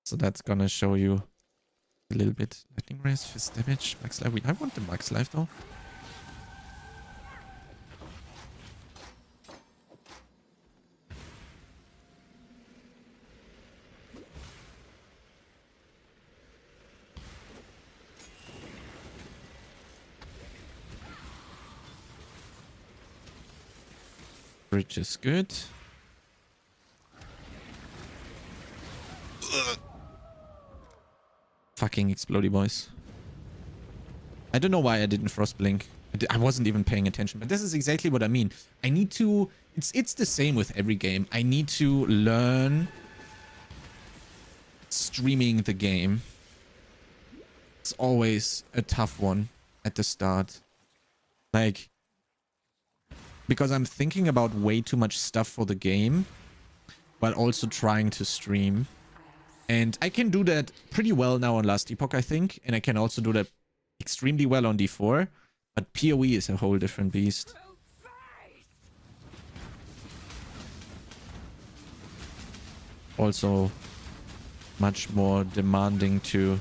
So that's gonna show you a little bit. Lightning race, fist damage, max life. I want the max life though. Bridge is good. Fucking explodey boys. I don't know why I didn't frost blink. I wasn't even paying attention, but this is exactly what I mean. I need to... It's the same with every game. I need to learn streaming the game. It's always a tough one at the start. Like... Because I'm thinking about way too much stuff for the game, while also trying to stream. And I can do that pretty well now on Last Epoch, I think. And I can also do that extremely well on D4. But PoE is a whole different beast. Also much more demanding to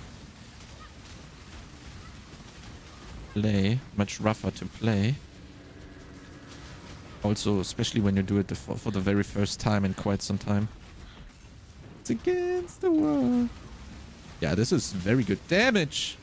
play. Much rougher to play. Also, especially when you do it for the very first time in quite some time. It's against the wall. Yeah, this is very good damage.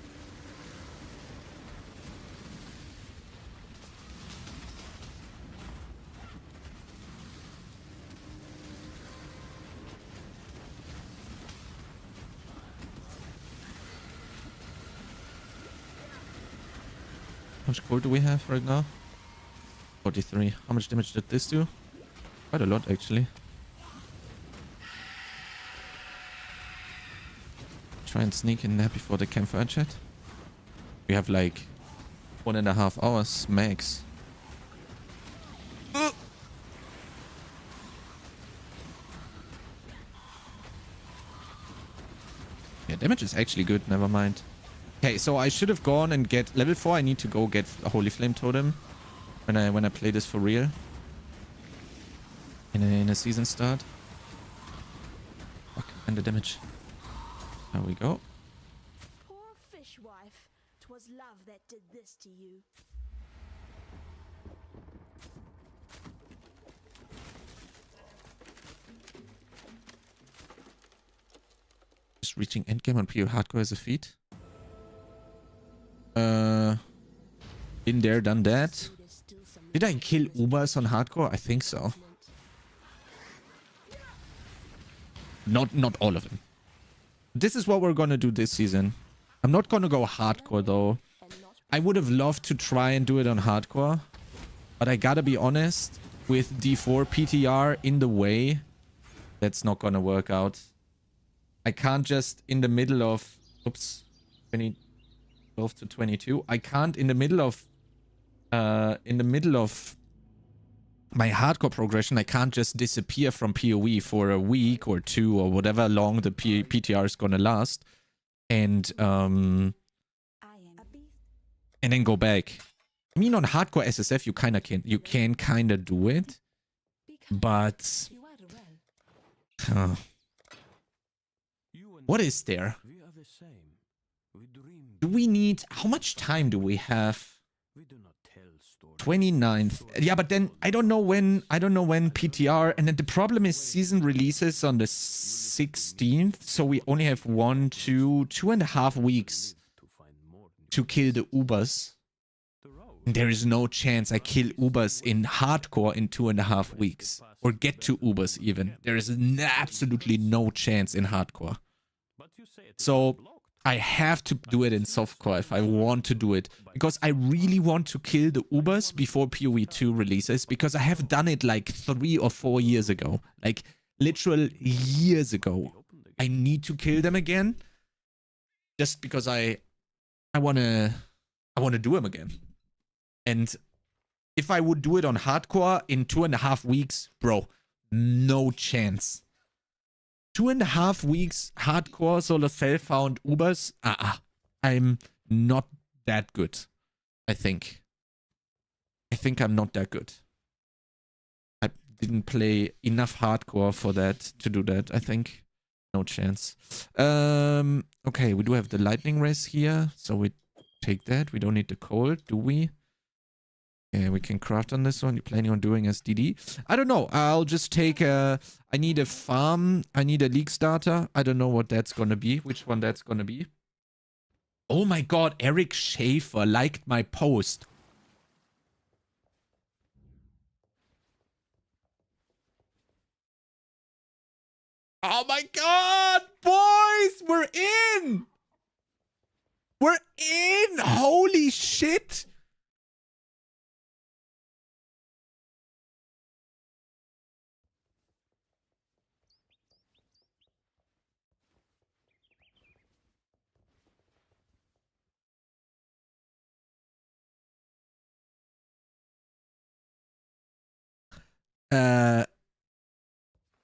How much gold do we have right now? 43. How much damage did this do? Quite a lot, actually. Try and sneak in there before the campfire chat. We have like 1.5 hours max. Yeah, damage is actually good. Never mind. Okay, so I should have gone and get level 4. I need to go get a Holy Flame Totem when I play this for real. In a season start. Fuck, and the damage. There we go. Poor fishwife. 'Twas love that did this to you. Just reaching endgame on PO hardcore is a feat. Been there, done that. Did I kill Ubers on hardcore? I think so. Not all of them. This is what we're gonna do this season. I'm not gonna go hardcore though. I would have loved to try and do it on hardcore, but I gotta be honest, with D4 PTR in the way, that's not gonna work out. I can't just in the middle of 12 to 22. I can't in the middle of my hardcore progression, I can't just disappear from PoE for a week or 2 or whatever long the PTR is gonna last, and then go back. I mean, on hardcore SSF, you can kind of do it, but what is there? Do we need? How much time do we have? 29th. Yeah, but then I don't know when PTR, and then the problem is season releases on the 16th, so we only have 2.5 weeks to kill the Ubers. There is no chance I kill Ubers in hardcore in 2.5 weeks, or get to Ubers even. There is absolutely no chance in hardcore. So I have to do it in softcore if I want to do it, because I really want to kill the Ubers before PoE 2 releases, because I have done it like 3 or 4 years ago, like literal years ago. I need to kill them again, just because I want to do them again. And if I would do it on hardcore in 2.5 weeks, bro, no chance. 2.5 weeks hardcore solo self-found Ubers. I'm not that good. I think I'm not that good. I didn't play enough hardcore for that to do that. I think no chance. Okay, we do have the lightning res here, so we take that. We don't need the cold, do we? Yeah, we can craft on this one. You're planning on doing as DD? I don't know. I'll just take a... I need a farm. I need a league starter. I don't know what that's going to be. Which one that's going to be. Oh my god. Eric Schaefer liked my post. Oh my god. Boys, we're in. We're in. Holy shit.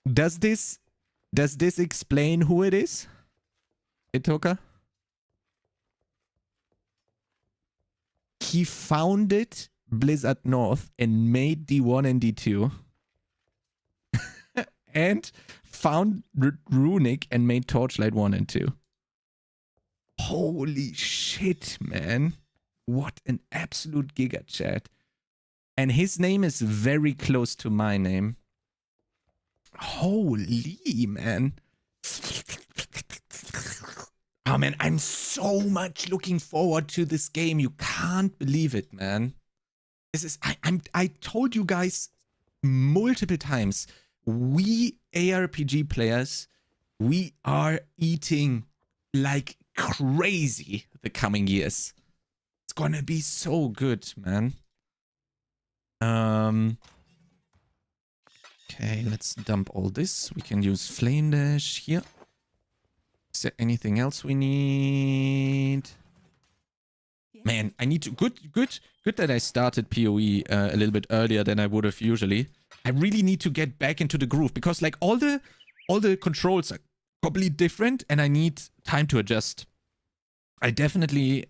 Does this explain who it is? Itoka? He founded Blizzard North and made D1 and D2. And found Runic and made Torchlight 1 and 2. Holy shit, man. What an absolute giga chat. And his name is very close to my name. Holy, man. Oh, man, I'm so much looking forward to this game. You can't believe it, man. This is... I told you guys multiple times, we ARPG players, we are eating like crazy the coming years. It's gonna be so good, man. Okay, let's dump all this. We can use Flame Dash here. Is there anything else we need? Man, I need to... Good that I started PoE a little bit earlier than I would have usually. I really need to get back into the groove, because like all the controls are completely different, and I need time to adjust. I'm definitely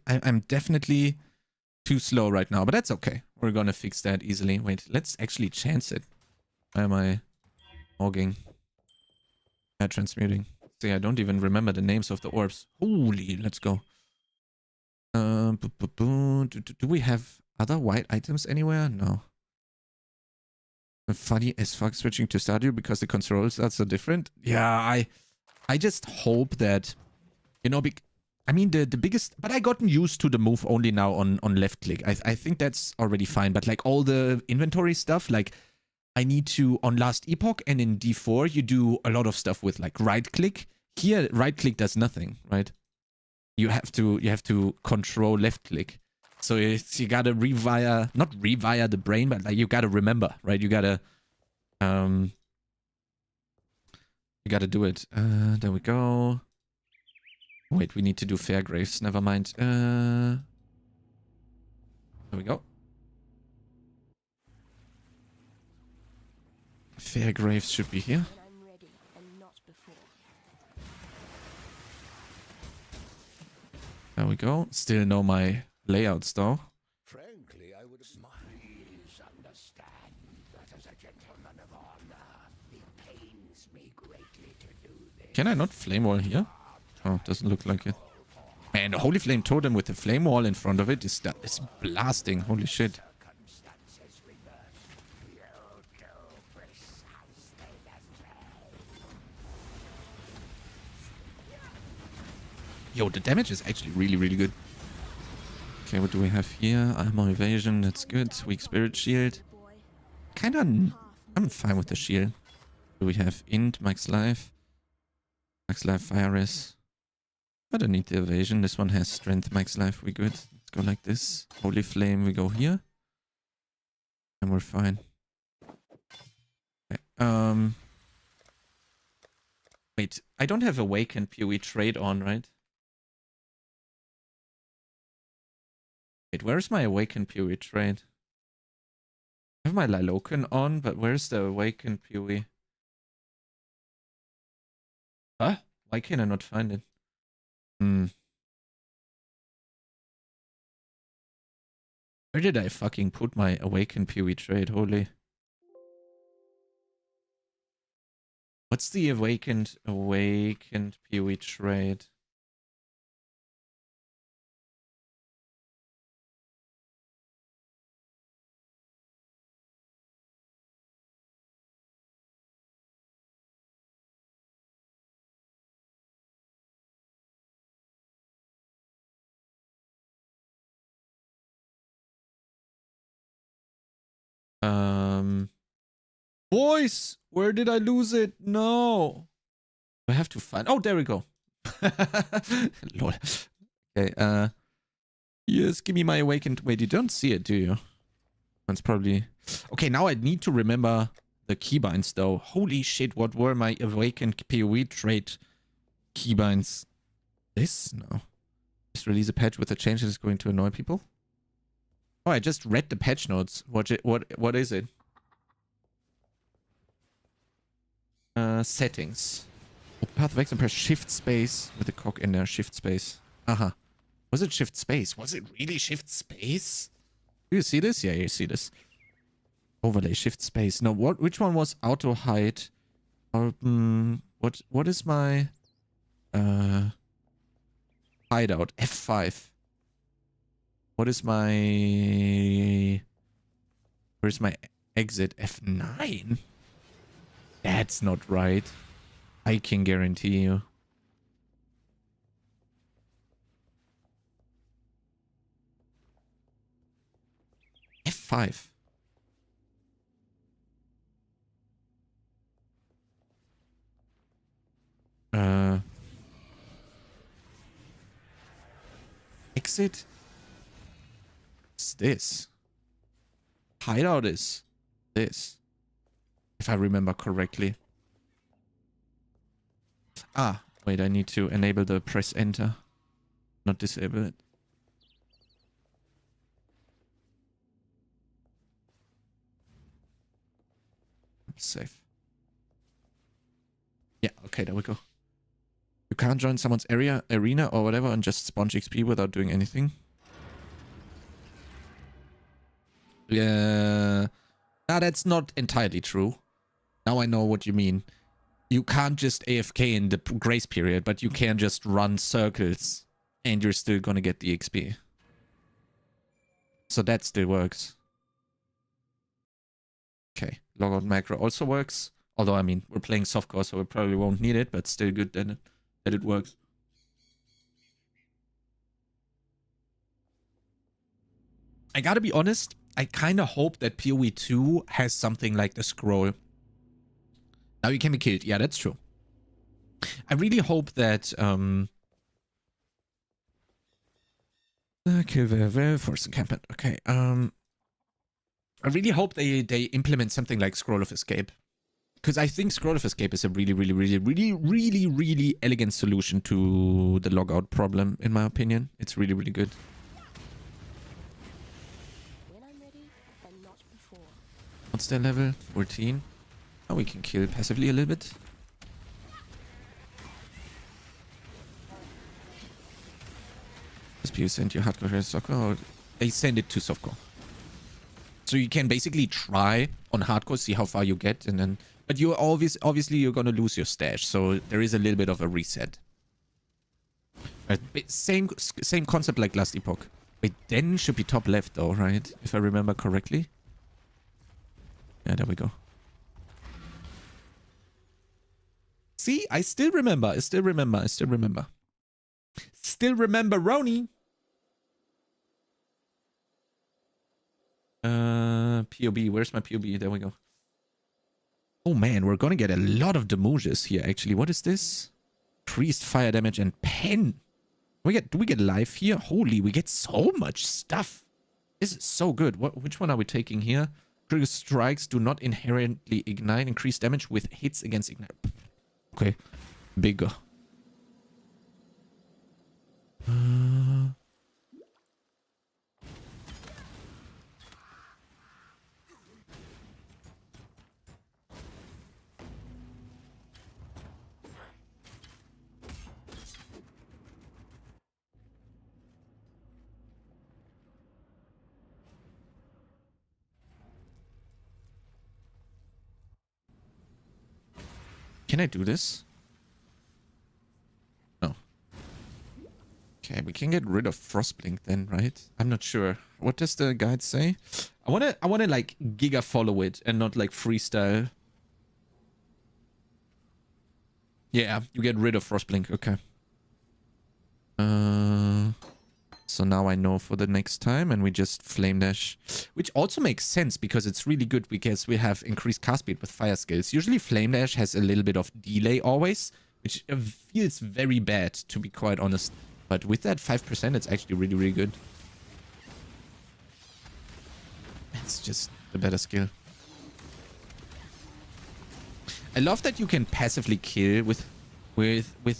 too slow right now, but that's okay. We're gonna fix that easily. Wait, let's actually chance it. Why am I hogging? Transmuting. See, I don't even remember the names of the orbs. Holy, let's go. Do we have other white items anywhere? No. Funny as fuck switching to Stardew because the controls are so different. Yeah, I just hope that, you know, I mean the biggest, but I gotten used to the move only now on left click. I think that's already fine, but like all the inventory stuff, like I need to, on Last Epoch and in D4, you do a lot of stuff with like right click. Here, right click does nothing, right? You have to control left click. So you gotta not rewire the brain, but like you gotta remember, right? You gotta do it. There we go. Wait, we need to do Fairgraves. Never mind. There we go. Fairgraves should be here. There we go. Still know my layouts though. Frankly, I would please understand that as a gentleman of honor, it pains me greatly to do this. Can I not flame wall here? Oh, doesn't look like it. Man, the Holy Flame Totem with the flame wall in front of it is blasting. Holy shit. Yo, the damage is actually really, really good. Okay, what do we have here? Armor evasion, that's good. Weak spirit shield. Kinda, I'm fine with the shield. Do we have int, max life? Max life, fire res. I don't need the evasion. This one has strength, max life. We good. Let's go like this. Holy flame, we go here. And we're fine. Okay, wait, I don't have awakened PoE trade on, right? Wait, where's my awakened PoE trade? I have my Lilocan on, but where's the awakened PoE? Huh? Why can I not find it? Where did I fucking put my awakened PoE trade? Holy. What's the awakened PoE trade? Boys, where did I lose it? No. I have to find. Oh, there we go. Lol. Okay, yes, give me my awakened. Wait, you don't see it, do you? That's probably. Okay, now I need to remember the keybinds though. Holy shit, what were my awakened PoE trait keybinds? This? No. Just release a patch with a change that is going to annoy people. Oh, I just read the patch notes. What is it? Settings. Path of X and press shift space with the cock in there. Shift space. Aha. Was it shift space? Was it really shift space? Do you see this? Yeah, you see this. Overlay shift space. No, which one was auto hide? Or what is my hideout? F5. What is my where's my exit? F9? That's not right. I can guarantee you. F5. Exit? What's this? Hideout is this. If I remember correctly. Ah, wait, I need to enable the press enter. Not disable it. Save. Yeah, okay, there we go. You can't join someone's arena or whatever and just sponge XP without doing anything. Yeah. Nah, that's not entirely true. Now I know what you mean. You can't just AFK in the grace period, but you can just run circles and you're still gonna get the XP. So that still works. Okay, logout macro also works. Although, I mean, we're playing softcore, so we probably won't need it, but still good that it works. I gotta be honest, I kind of hope that PoE 2 has something like the scroll. Now you can be killed. Yeah, that's true. I really hope that... Okay, force encampment. Okay, I really hope they implement something like Scroll of Escape. Because I think Scroll of Escape is a really elegant solution to the logout problem, in my opinion. It's really good. When I'm ready, and not before. What's their level? 14. Now we can kill passively a little bit. Does PU send you hardcore to soccer? Or they send it to softcore. So you can basically try on hardcore, see how far you get, and then... But you're obviously you're gonna lose your stash, so there is a little bit of a reset. Same concept like last epoch. Wait, Den should be top left though, right? If I remember correctly. Yeah, there we go. See, I still remember. Still remember Roni. POB, where's my POB? There we go. Oh man, we're gonna get a lot of demoges here actually. What is this? Increased fire damage and pen. Do we get life here? Holy, we get so much stuff. This is so good. Which one are we taking here? Critical strikes do not inherently ignite. Increased damage with hits against ignite. Okay, bigger. Can I do this? No. Okay, we can get rid of Frostblink then, right? I'm not sure. What does the guide say? I wanna like Giga follow it and not like freestyle. Yeah, you get rid of Frostblink. Okay. So now I know for the next time, and we just Flame Dash. Which also makes sense, because it's really good because we have increased cast speed with fire skills. Usually Flame Dash has a little bit of delay always, which feels very bad, to be quite honest. But with that 5%, it's actually really good. It's just a better skill. I love that you can passively kill with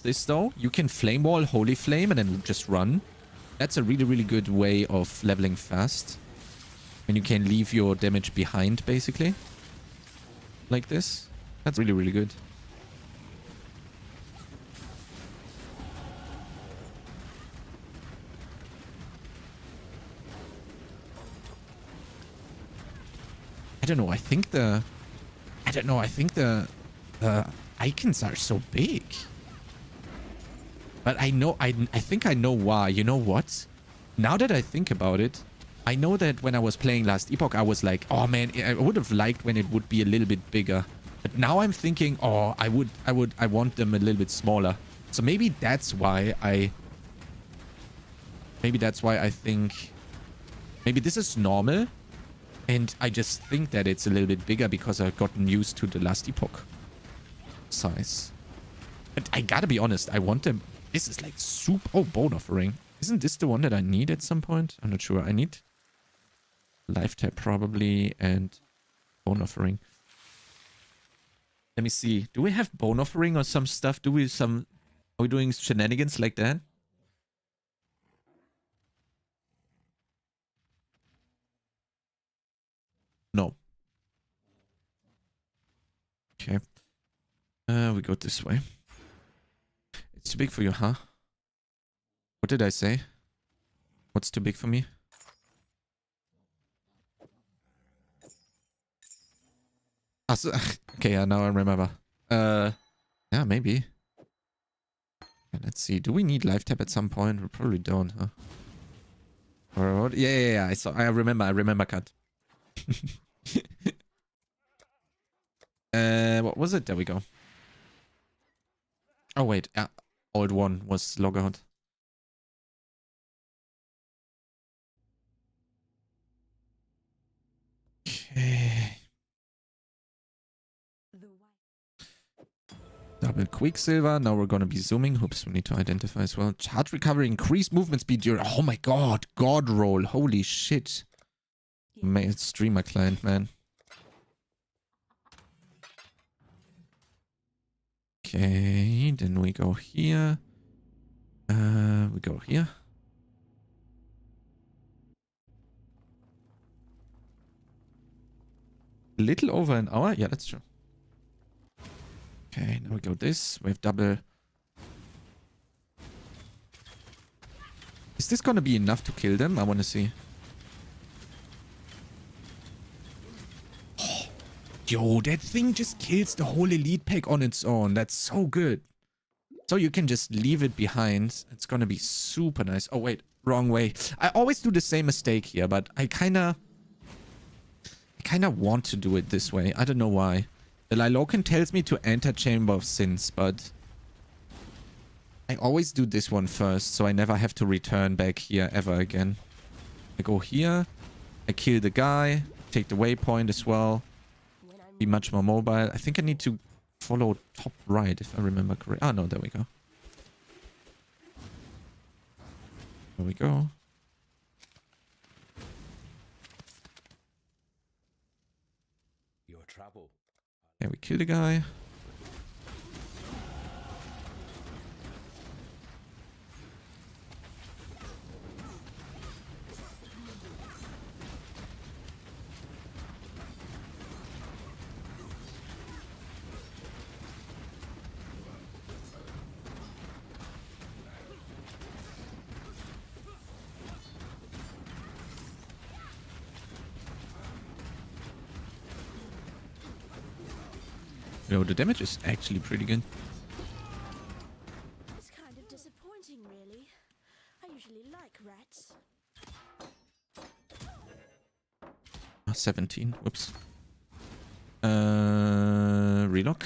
this though. You can Flame Wall, Holy Flame, and then just run. That's a really good way of leveling fast. And you can leave your damage behind, basically. Like this. That's really good. I don't know, I think the icons are so big. But I think I know why. You know what? Now that I think about it, I know that when I was playing last epoch, I was like, oh man, I would have liked when it would be a little bit bigger. But now I'm thinking, oh, I want them a little bit smaller. So maybe that's why I think, maybe this is normal. And I just think that it's a little bit bigger because I've gotten used to the last epoch size. But I gotta be honest, I want them. This is like soup. Oh, Bone Offering. Isn't this the one that I need at some point? I'm not sure. I need Life Tap probably and Bone Offering. Let me see. Do we have Bone Offering or some stuff? Are we doing shenanigans like that? No. Okay. We go this way. It's too big for you, huh? What did I say? What's too big for me? Ah, so, okay, yeah, now I remember. Yeah, maybe. Yeah, let's see. Do we need live tap at some point? We probably don't, huh? Or what? Yeah. I remember cut. What was it? There we go. Oh wait, old one was log out. Okay. Double Quicksilver. Now we're gonna be zooming. Oops, we need to identify as well. Charge recovery, increased movement speed during. Oh my god, God roll. Holy shit. Man, streamer client, man. Okay, then we go here. We go here. A little over an hour. Yeah, that's true. Okay, now we go this. We have double. Is this gonna be enough to kill them? I want to see. Oh, yo, that thing just kills the whole elite pack on its own. That's so good. So you can just leave it behind. It's gonna be super nice. Oh, wait. Wrong way. I always do the same mistake here, but I kind of want to do it this way. I don't know why. The Lilocan tells me to enter Chamber of Sins, but I always do this one first, so I never have to return back here ever again. I go here, I kill the guy, take the waypoint as well, be much more mobile. I think I need to follow top right, if I remember correctly. Ah, no, there we go. There we go. Your trouble. Yeah, we kill the guy. Yo, the damage is actually pretty good. It's kind of disappointing, really. I usually like rats. 17. Whoops. Relock.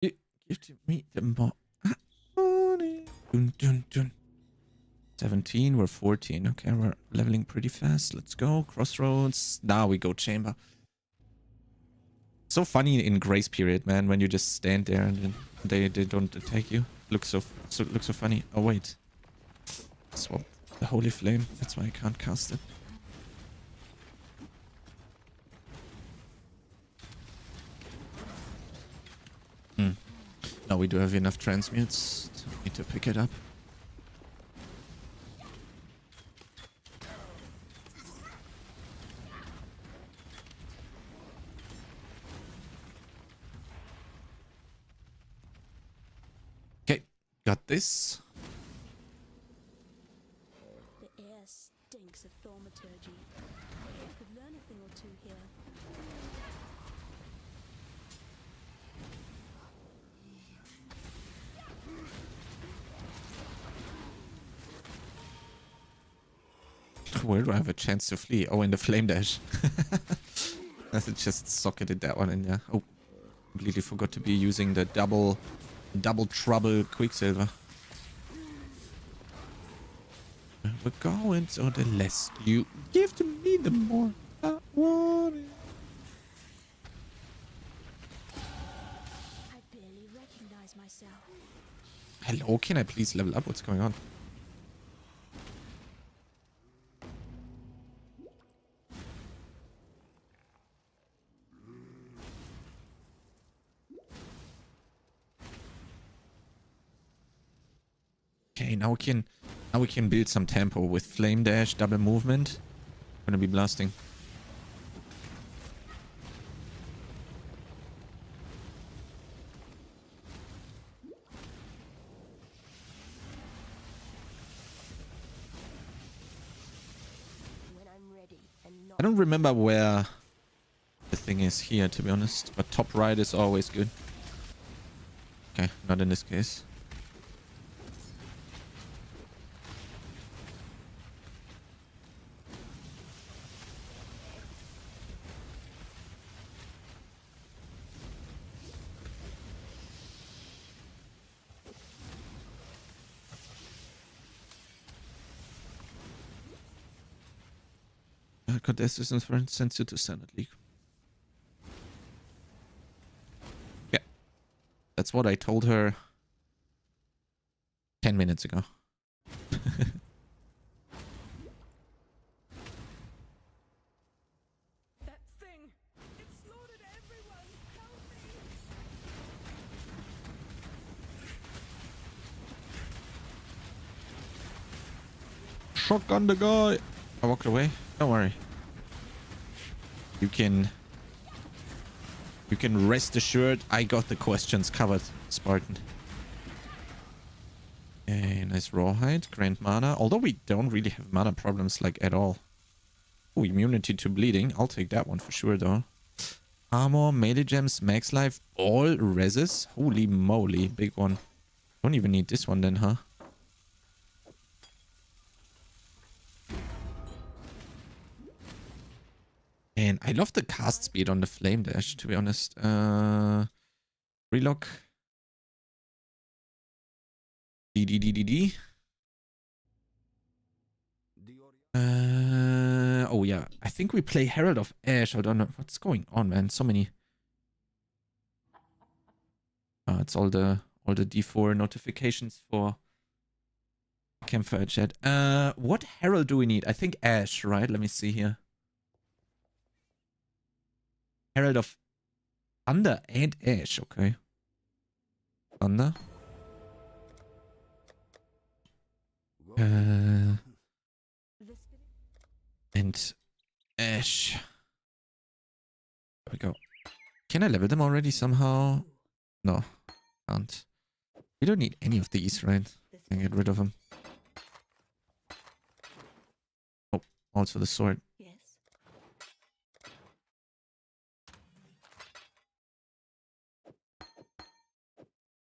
Give me the more. Dun, dun, dun. 17, we're 14. Okay, we're leveling pretty fast. Let's go. Crossroads. Now we go chamber. So funny in grace period, man, when you just stand there and then they don't attack you. Looks so funny. Oh wait. Swap the holy flame. That's why I can't cast it. Now we do have enough transmutes. Need to pick it up. Okay, got this. The air stinks of thaumaturgy. I could learn a thing or two here. Where do I have a chance to flee? Oh, in the flame dash. I just socketed that one in there. Oh, completely forgot to be using the double trouble Quicksilver. Where we're going, so the less you give to me, the more I want it. I barely recognize myself. Hello, can I please level up? What's going on? Okay, now we can build some tempo with flame dash, double movement. Gonna be blasting. I don't remember where the thing is here, to be honest. But top right is always good. Okay, not in this case. Contestants friend sends you to Standard League. Yeah. That's what I told her 10 minutes ago. That thing! It slaughtered everyone! Help me! Shotgun the guy. I walked away. Don't worry. You can rest assured I got the questions covered, Spartan. Okay, nice rawhide, grand mana. Although we don't really have mana problems like at all. Oh, immunity to bleeding. I'll take that one for sure though. Armor, melee gems, max life, all reses. Holy moly, big one. Don't even need this one then, huh? And I love the cast speed on the Flame Dash, to be honest. Relock. D. Oh yeah. I think we play Herald of Ash. I don't know what's going on, man. So many. It's all the D4 notifications for Campfire chat. What Herald do we need? I think Ash, right? Let me see here. Herald of Thunder and Ash, okay. Thunder. And Ash. There we go. Can I level them already somehow? No, can't. We don't need any of these, right? Can get rid of them. Oh, also the sword. Yes.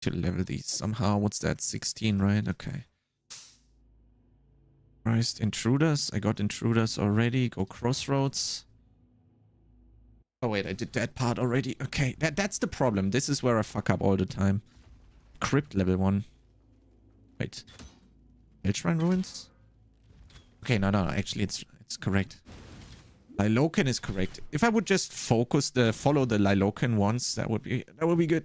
To level these somehow. What's that? 16, right? Okay. Christ, intruders. I got intruders already. Go crossroads. Oh wait, I did that part already. Okay, that's the problem. This is where I fuck up all the time. Crypt level 1. Wait. Hellshrine ruins? Okay, no, actually it's correct. Lilocan is correct. If I would just follow the Lilocan ones, that would be good.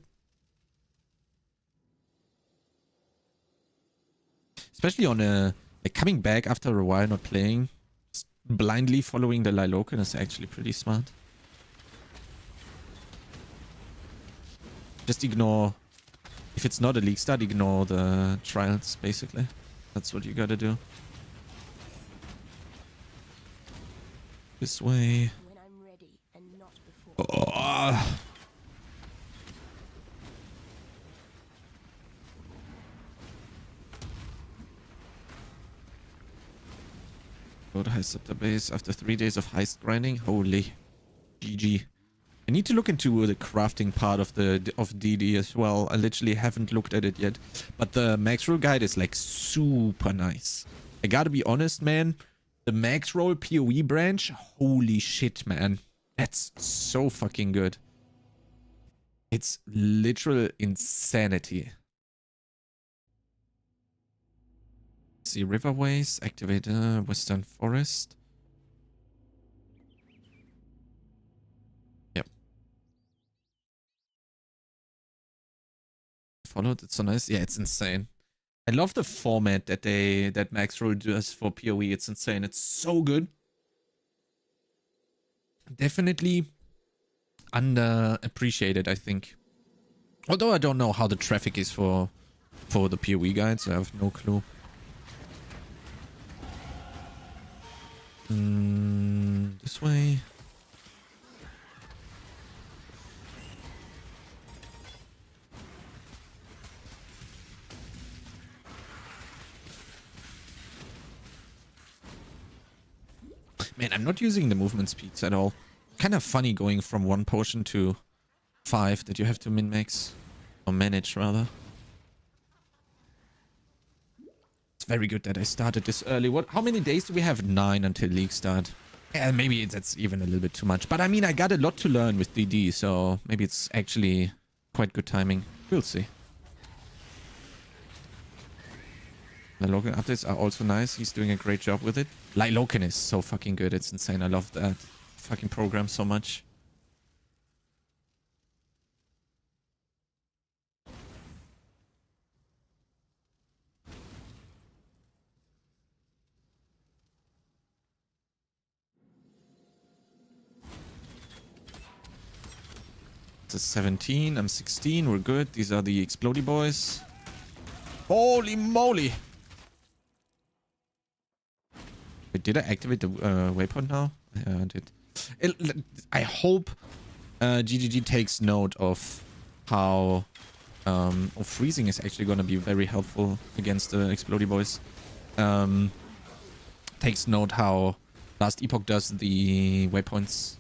Especially on like coming back after a while not playing, just blindly following the Lilocan is actually pretty smart. Just ignore, if it's not a league start, ignore the trials, basically. That's what you gotta do. This way. When I'm ready and not before. Oh. Go to Heist up the base after 3 days of heist grinding. Holy GG. I need to look into the crafting part of DD as well. I literally haven't looked at it yet. But the Maxroll guide is like super nice. I gotta be honest, man. The Maxroll PoE branch, holy shit, man. That's so fucking good. It's literal insanity. See, riverways, activate Western Forest. Yep. Followed, it's so nice. Yeah, it's insane. I love the format that Maxroll does for PoE. It's insane. It's so good. Definitely underappreciated, I think. Although I don't know how the traffic is for the PoE guides. I have no clue. This way. Man, I'm not using the movement speeds at all. Kind of funny going from 1 potion to 5 that you have to min-max. Or manage, rather. It's very good that I started this early. How many days do we have? 9 until league start. Yeah, maybe that's even a little bit too much. But I mean, I got a lot to learn with DD, so maybe it's actually quite good timing. We'll see. The Logan updates are also nice. He's doing a great job with it. Logan is so fucking good. It's insane. I love that fucking program so much. It's a 17. I'm 16. We're good. These are the explodey boys. Holy moly! Wait, did I activate the waypoint now? Yeah, I did. I hope GGG takes note of how freezing is actually going to be very helpful against the explodey boys. Takes note how Last Epoch does the waypoints.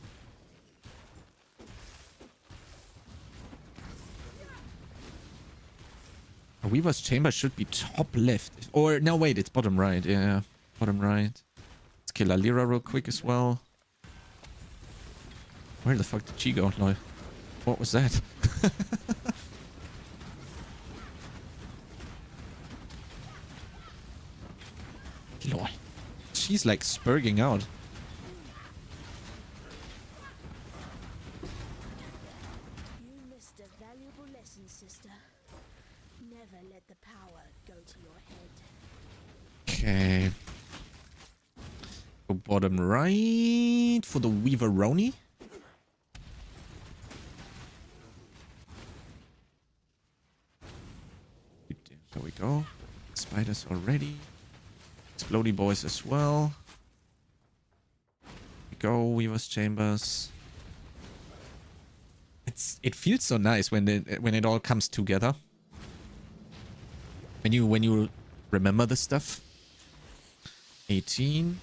A Weaver's Chamber should be top left. Or, no, wait, it's bottom right. Yeah, bottom right. Let's kill Alira real quick as well. Where the fuck did she go, Lol? What was that? Lol. She's like spurging out. You missed a valuable lesson, sister. Never let the power go to your head. Okay. Go bottom right for the Weaveroni. There we go. Spiders already. Explodey boys as well. Here we go, Weaver's Chambers. It feels so nice when it all comes together. When you remember this stuff. 18.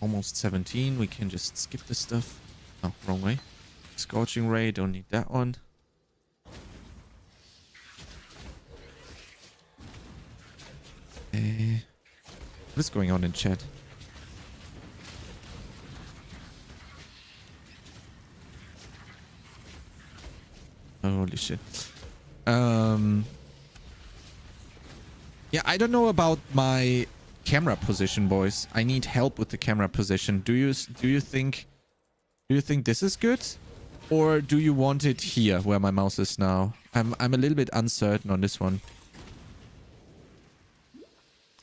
Almost 17. We can just skip this stuff. Oh, wrong way. Scorching Ray, don't need that one. What is going on in chat? Holy shit. Yeah, I don't know about my camera position, boys. I need help with the camera position. Do you think this is good? Or do you want it here where my mouse is now? I'm a little bit uncertain on this one.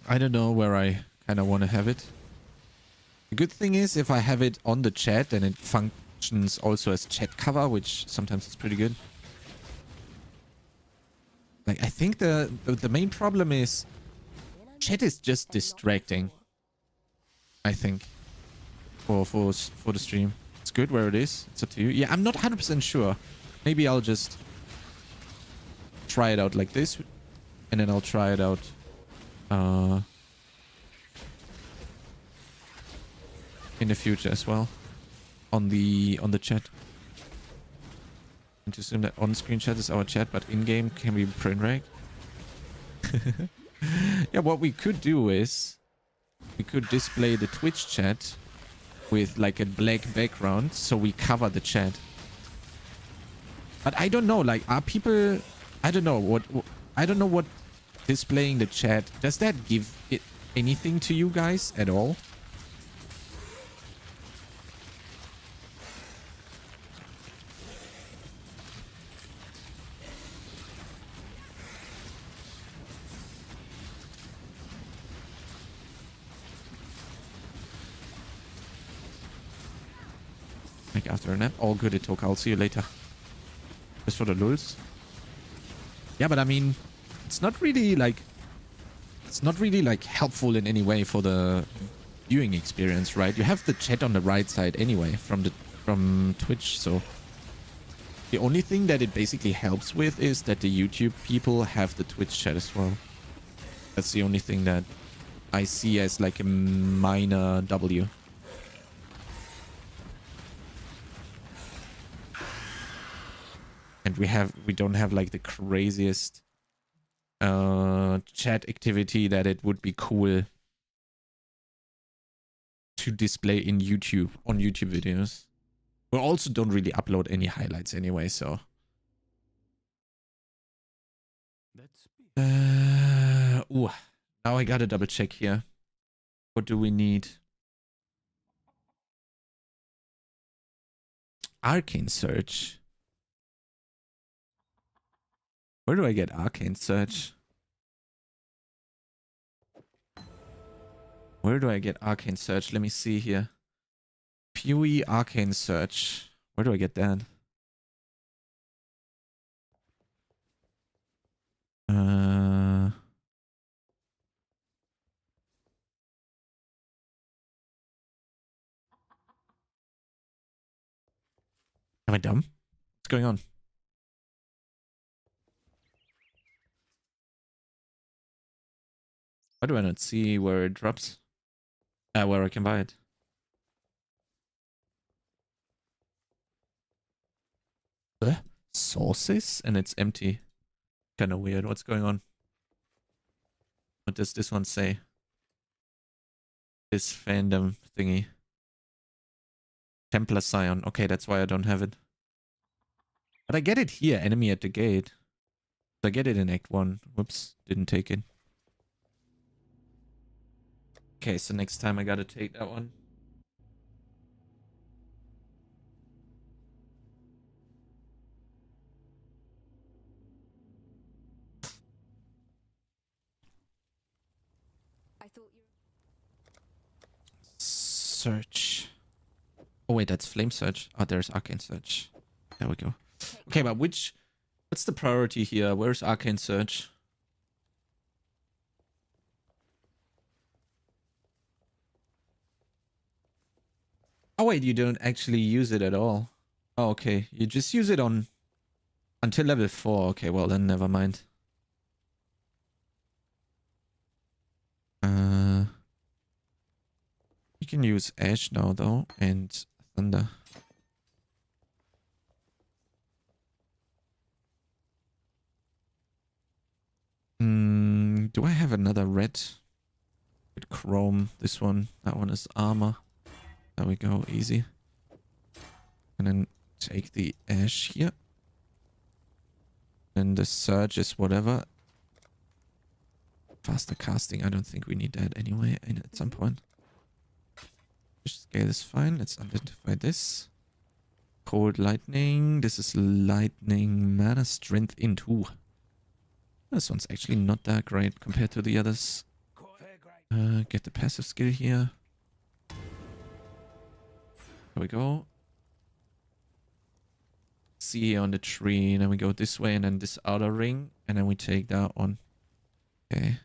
I don't know where I kind of want to have it. The good thing is if I have it on the chat, then it functions also as chat cover, which sometimes is pretty good. Like, I think the main problem is chat is just distracting. I think for the stream. It's good where it is. It's up to you. Yeah, I'm not 100% sure. Maybe I'll just try it out like this, and then I'll try it out in the future as well on the chat. And to assume that on-screen chat is our chat, but in-game can be print rag. Yeah, what we could do is we could display the Twitch chat with like a black background so we cover the chat. But I don't know, like, are people, I don't know what displaying the chat, does that give it anything to you guys at all? Like after a nap? All good, it took. I'll see you later. Just for the lulz. Yeah, but I mean, it's not really like helpful in any way for the viewing experience, right? You have the chat on the right side anyway from Twitch, so the only thing that it basically helps with is that the YouTube people have the Twitch chat as well. That's the only thing that I see as like a minor W. and we don't have like the craziest chat activity that it would be cool to display in YouTube on YouTube videos. We also don't really upload any highlights anyway, so ooh, now I gotta double check here. What do we need? Arcane Search. Where do I get Arcane Search? Where do I get Arcane Search? Let me see here. PoE Arcane Search. Where do I get that? Am I dumb? What's going on? Why do I not see where it drops? Where I can buy it. Sources? And it's empty. Kind of weird. What's going on? What does this one say? This fandom thingy. Templar Scion. Okay, that's why I don't have it. But I get it here. Enemy at the gate. I get it in Act 1. Whoops. Didn't take it. Okay, so next time I gotta take that one. I thought you. Search. Oh wait, that's Flame Search. Oh, there's Arcane Search. There we go. Okay, but what's the priority here? Where's Arcane Search? Oh wait, you don't actually use it at all. Oh, okay. You just use it on until level 4. Okay, well then never mind. You can use Ash now though, and Thunder. Do I have another red? With Chrome. This one. That one is armor. There we go. Easy. And then take the Ash here. And the Surge is whatever. Faster casting. I don't think we need that anyway at some point. Scale is fine. Let's identify this. Cold Lightning. This is Lightning Mana. Strength in 2. This one's actually not that great compared to the others. Get the passive skill here. There we go. See on the tree. And then we go this way and then this outer ring. And then we take that one. Okay.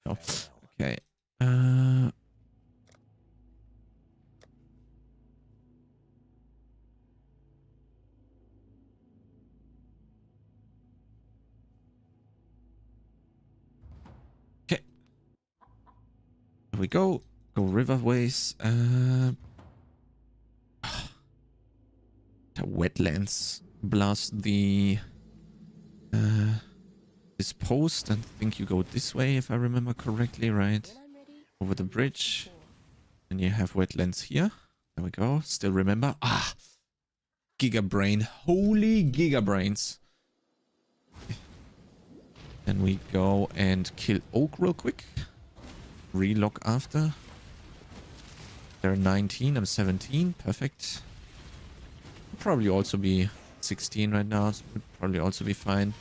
Oh, okay. Okay. There we go. Go riverways. The wetlands. Blast the this post. I think you go this way if I remember correctly, right? Over the bridge. And you have wetlands here. There we go. Still remember. Ah! Giga Brain. Holy Giga Brains. Then we go and kill Oak real quick. Relock after. They're 19. I'm 17. Perfect. Probably also be 16 right now. So would probably also be fine.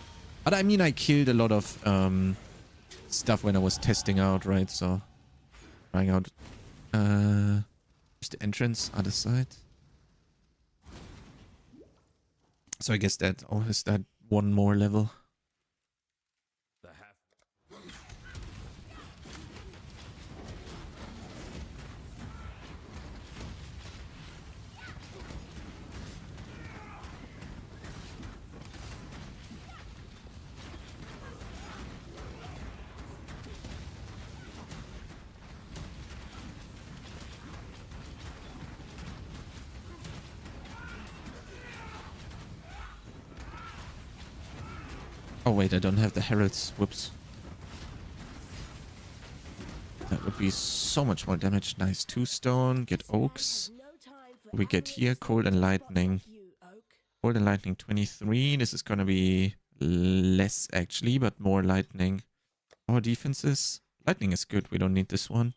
But I mean, I killed a lot of stuff when I was testing out, right? So trying out just the entrance, other side. So I guess that is that one more level. Oh wait, I don't have the heralds. Whoops. That would be so much more damage. Nice. 2 stone. Get oaks. We get here cold and lightning. Cold and lightning 23. This is gonna be less actually, but more lightning. Our defenses. Lightning is good. We don't need this one.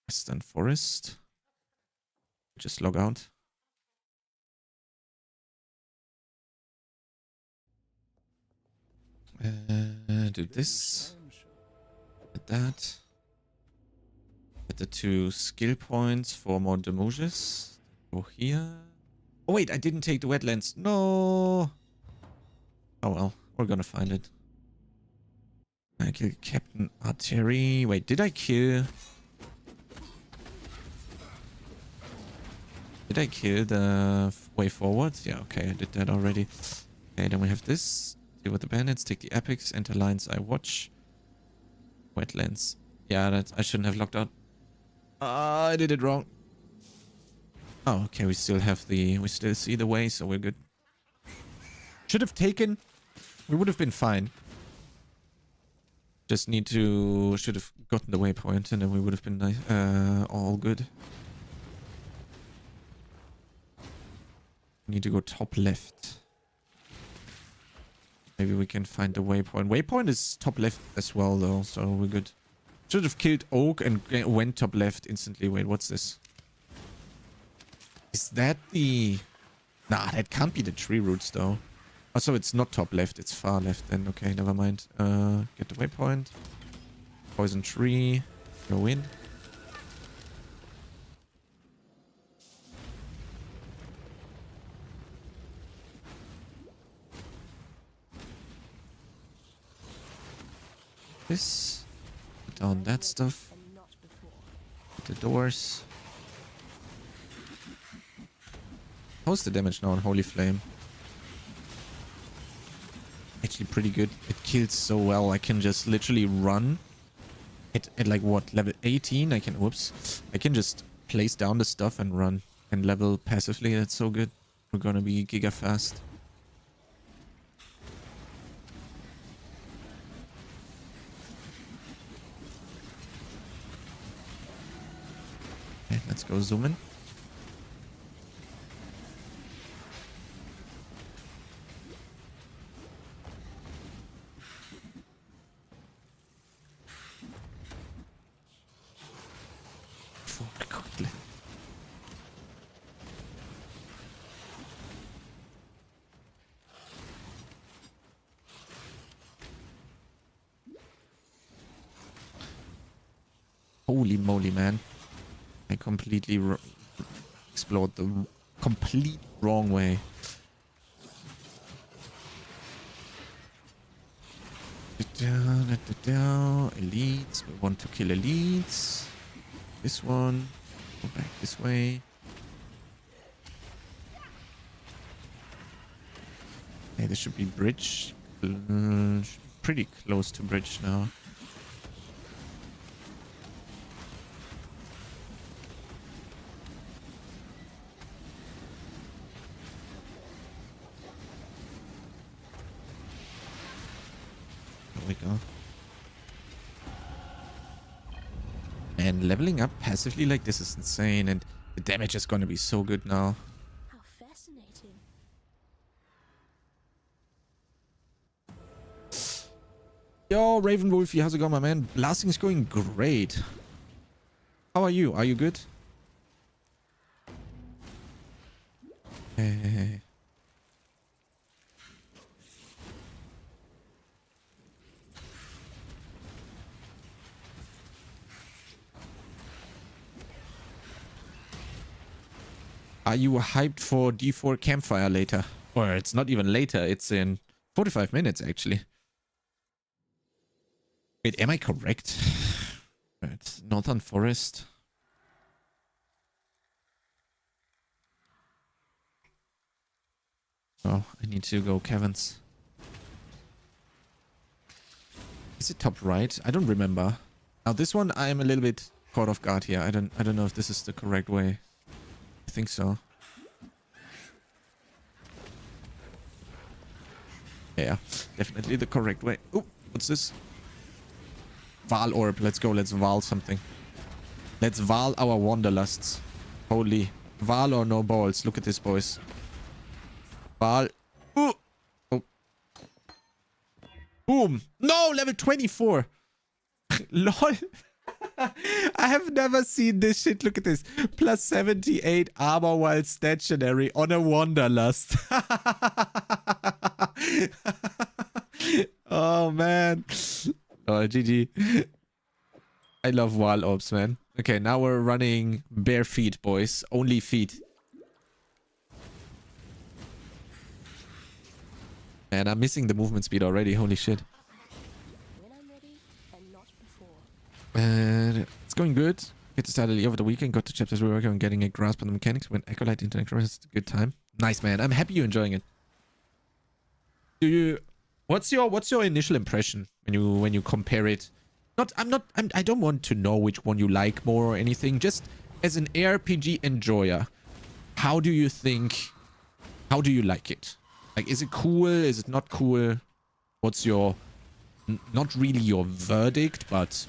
Western Forest. Just log out. Do this. Get that. Get the 2 skill points for more demoges. Go here. Oh wait, I didn't take the wetlands. No. Oh well, we're gonna find it. I killed Captain Artillery. Wait, did I kill? Did I kill the way forward? Yeah, okay, I did that already. Okay, then we have this. Deal with the bandits, take the epics, enter lines I watch. Wetlands. Yeah, that I shouldn't have locked out. I did it wrong. Oh, okay, we still see the way, so we're good. Should have taken. We would have been fine. Just should have gotten the waypoint and then we would have been nice, all good. Need to go top left. Maybe we can find the waypoint. Waypoint is top left as well though, so we're good. Should have killed Oak and went top left instantly. Wait, what's this? Is that the... Nah, that can't be the tree roots though. Oh, so it's not top left, it's far left then. Okay, never mind. Get the waypoint. Poison tree. Go in. This. Put down that stuff. Put the doors. How's the damage now on Holy Flame? Actually pretty good. It kills so well. I can just literally run at like what, level 18? I can, whoops. I can just place down the stuff and run and level passively. That's so good. We're gonna be giga fast. Okay, let's go zoom in. Holy moly, man. I completely explored the complete wrong way. Elites. We want to kill elites. This one. Go back this way. Okay, this should be bridge. Pretty close to bridge now. We go. And leveling up passively like this is insane, and the damage is gonna be so good now. How fascinating. Yo, Raven Wolfie, how's it going, my man? Blasting is going great. How are you? Are you good? Hey. Are you hyped for D4 Campfire later? Or it's not even later, it's in 45 minutes actually. Wait, am I correct? It's Northern Forest. Oh, I need to go caverns. Is it top right? I don't remember. Now this one I am a little bit caught off guard here. I don't know if this is the correct way. I think so. Yeah, definitely the correct way. Oh, what's this? Val Orb. Let's go. Let's Val something. Let's Val our Wanderlusts. Holy. Val or no balls. Look at this, boys. Val. Ooh. Oh. Boom. No, level 24. Lol. I have never seen this shit. Look at this. Plus 78 armor while stationary on a Wanderlust. Oh, man. Oh, GG. I love wall orbs, man. Okay, now we're running bare feet, boys. Only feet. Man, I'm missing the movement speed already. Holy shit. When I'm ready and not before. And it's going good. Get started over the weekend. Got to chapters. We're working on getting a grasp on the mechanics. When Acolyte into Necrosis, it's a good time. Nice, man. I'm happy you're enjoying it. Do you? What's your initial impression when you compare it? I don't want to know which one you like more or anything. Just as an ARPG enjoyer, how do you like it? Like, is it cool? Is it not cool? What's your, not really your verdict, but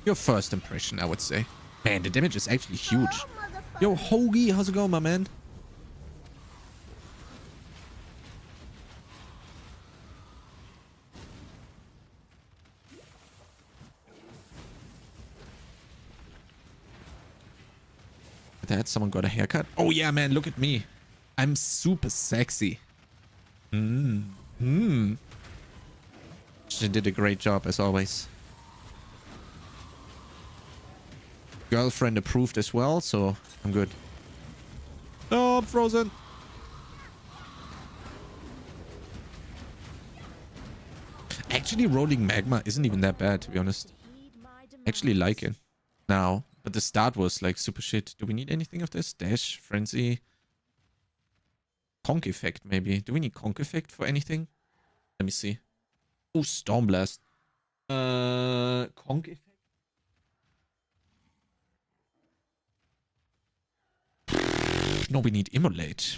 your first impression, I would say. Man, the damage is actually huge. Yo, Hoagie, how's it going, my man? That someone got a haircut. Oh yeah, man, look at me. I'm super sexy. She did a great job as always. Girlfriend approved as well, so I'm good. Oh, I'm frozen. Actually, rolling magma isn't even that bad, to be honest. I actually like it now. But the start was like super shit. Do we need anything of this? Dash, frenzy, conk effect maybe. Do we need conk effect for anything? Let me see. Oh, storm blast. Conk effect. No, we need immolate.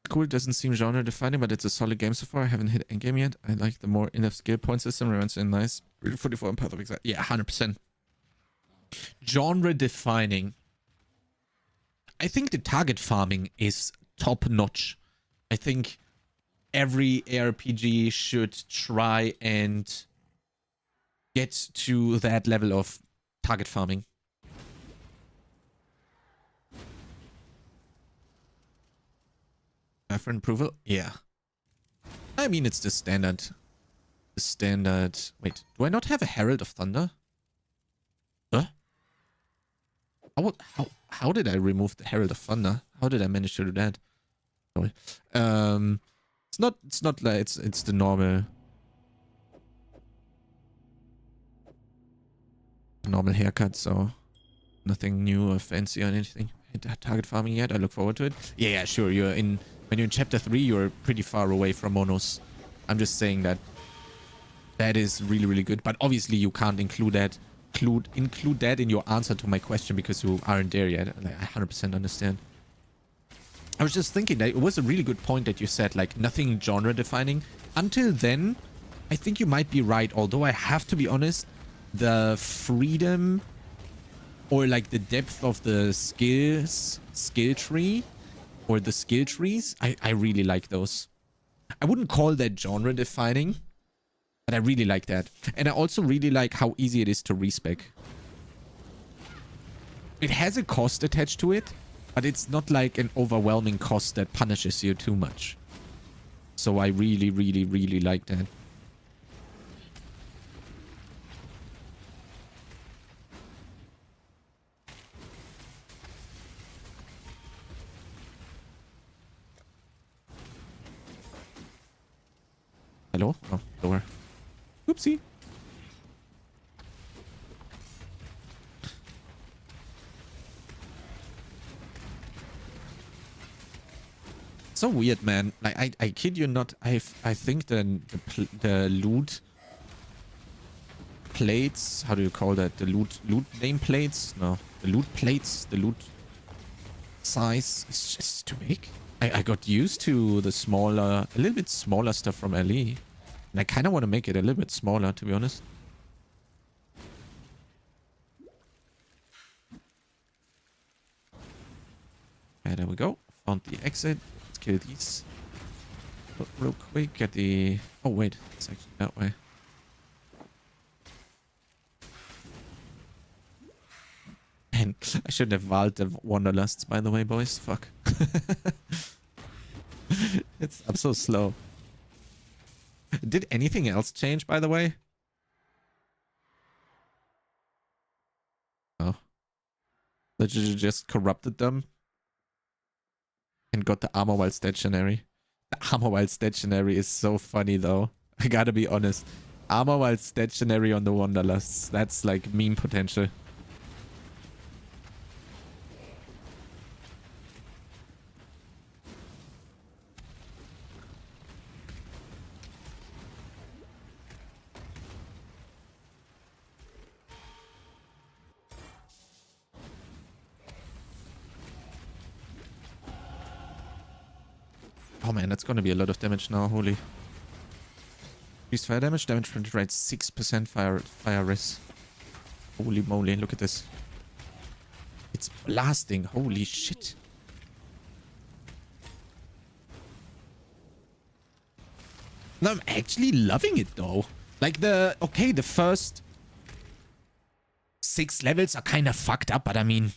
Cool, doesn't seem genre defining, but it's a solid game so far. I haven't hit endgame yet. I like the more in-depth skill point system. Reminds me nice. 44 and Path of Exile. Yeah, 100%. Genre defining. I think the target farming is top notch. I think every ARPG should try and get to that level of target farming. For approval? Yeah. I mean, it's the standard. The standard. Wait, do I not have a Herald of Thunder? Huh? How did I remove the Herald of Thunder? How did I manage to do that? Sorry. It's not like it's the normal haircut, so nothing new or fancy or anything. Target farming yet? I look forward to it. Yeah, sure. When you're in chapter 3, you're pretty far away from monos. I'm just saying that is really, really good. But obviously you can't include that in your answer to my question because you aren't there yet. Like, I 100% understand. I was just thinking that it was a really good point that you said, like, nothing genre defining. Until then, I think you might be right. Although I have to be honest, the freedom or like the depth of the skill tree or the skill trees, I really like those. I wouldn't call that genre defining, but I really like that. And I also really like how easy it is to respec. It has a cost attached to it, but it's not like an overwhelming cost that punishes you too much. So I really, really, really like that. Hello? Oh, door. Oopsie. So weird, man. Like, I kid you not. I think the loot plates. How do you call that? The loot name plates? No, the loot plates. The loot size is just too big. I got used to the smaller, a little bit smaller stuff from LE. And I kind of want to make it a little bit smaller, to be honest. Okay, there we go. Found the exit. Let's kill these real quick. Get the... Oh, wait. It's actually that way. And I shouldn't have vaulted the Wanderlusts, by the way, boys. Fuck. I'm so slow. Did anything else change, by the way? Oh. Literally just corrupted them. And got the armor while stationary. The armor while stationary is so funny, though. I gotta be honest. Armor while stationary on the Wanderlusts. That's like meme potential. Oh man, that's gonna be a lot of damage now, holy. Increased fire damage, damage rate 6% fire res. Holy moly, look at this. It's blasting, holy shit. No, I'm actually loving it though. Like the first 6 levels are kind of fucked up, but I mean,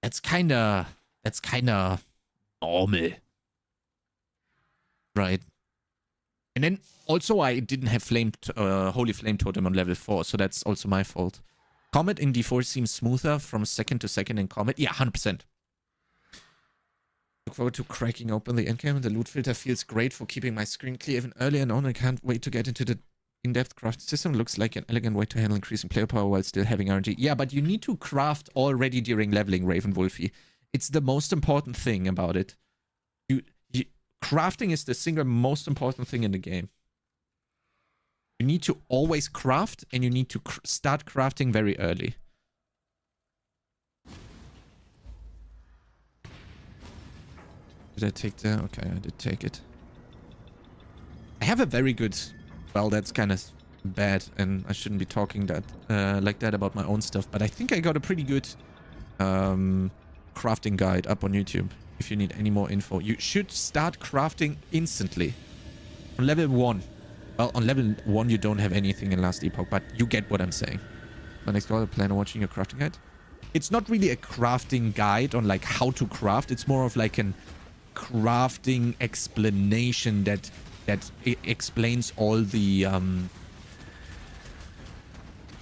that's kind of normal. Right. And then also I didn't have Holy Flame Totem on level 4, so that's also my fault. Comet in D4 seems smoother from second to second in Comet. Yeah, 100%. Look forward to cracking open the endgame. The loot filter feels great for keeping my screen clear even earlier and on. I can't wait to get into the in-depth craft system. Looks like an elegant way to handle increasing player power while still having RNG. Yeah, but you need to craft already during leveling, Raven Wolfie. It's the most important thing about it. Crafting is the single most important thing in the game. You need to always craft, and you need to start crafting very early. Did I take the... Okay, I did take it. I have a very good... Well, that's kind of bad, and I shouldn't be talking that like that about my own stuff, but I think I got a pretty good crafting guide up on YouTube. If you need any more info, you should start crafting instantly. On level 1. Well, on level 1 you don't have anything in Last Epoch, but you get what I'm saying. My next call, I plan on watching your crafting guide. It's not really a crafting guide on like how to craft. It's more of like an crafting explanation that explains all the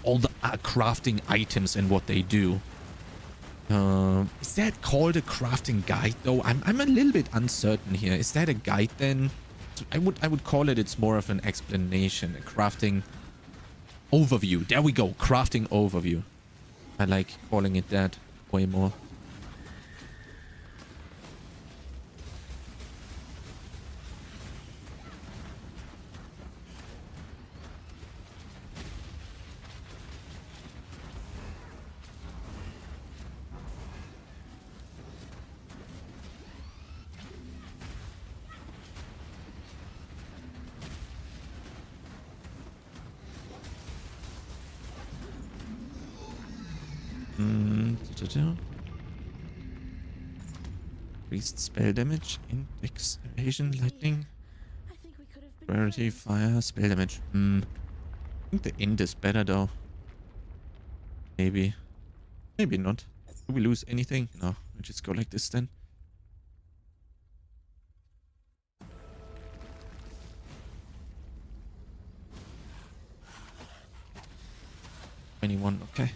crafting items and what they do. Is that called a crafting guide though? I'm a little bit uncertain here. Is that a guide then? I would call it, it's more of an explanation, a crafting overview. There we go, crafting overview. I like calling it that way more. Increased spell damage, index, evasion, lightning, priority, fire, spell damage. I think the int is better though. Maybe. Maybe not. Do we lose anything? No, we just go like this then. Okay.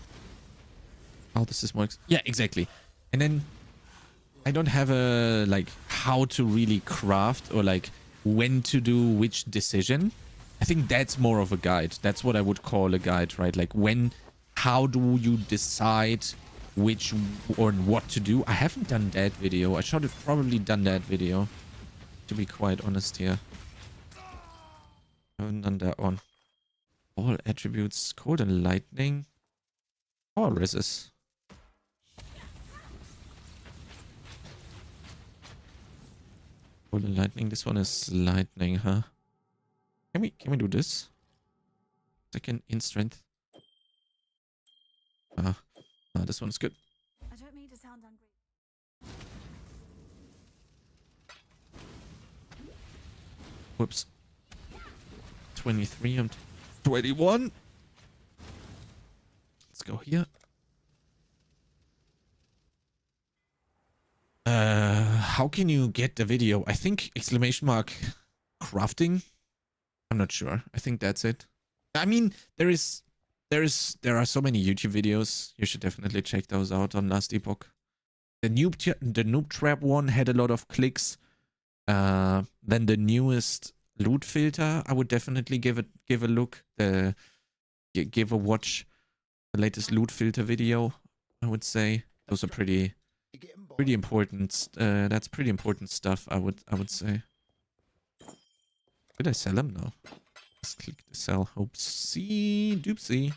Oh, this is more... Yeah, exactly. And then I don't have a, like, how to really craft or, like, when to do which decision. I think that's more of a guide. That's what I would call a guide, right? Like, how do you decide which or what to do? I haven't done that video. I should have probably done that video, to be quite honest here. I haven't done that one. All attributes, cold and lightning. Power resist. Oh, the lightning. This one is lightning, huh? Can we do this? Second in strength. This one's good. I don't mean to sound ungrateful. Whoops. 23 and 21. Let's go here. How can you get the video? I think exclamation mark crafting. I'm not sure. I think that's it. I mean, there are so many YouTube videos. You should definitely check those out on Last Epoch. The noob trap one had a lot of clicks. Then the newest loot filter, I would definitely give a look. Give a watch. The latest loot filter video, I would say. Those are pretty important. That's pretty important stuff, I would say. Did I sell them? No. Let's click the sell. Oopsie doopsie.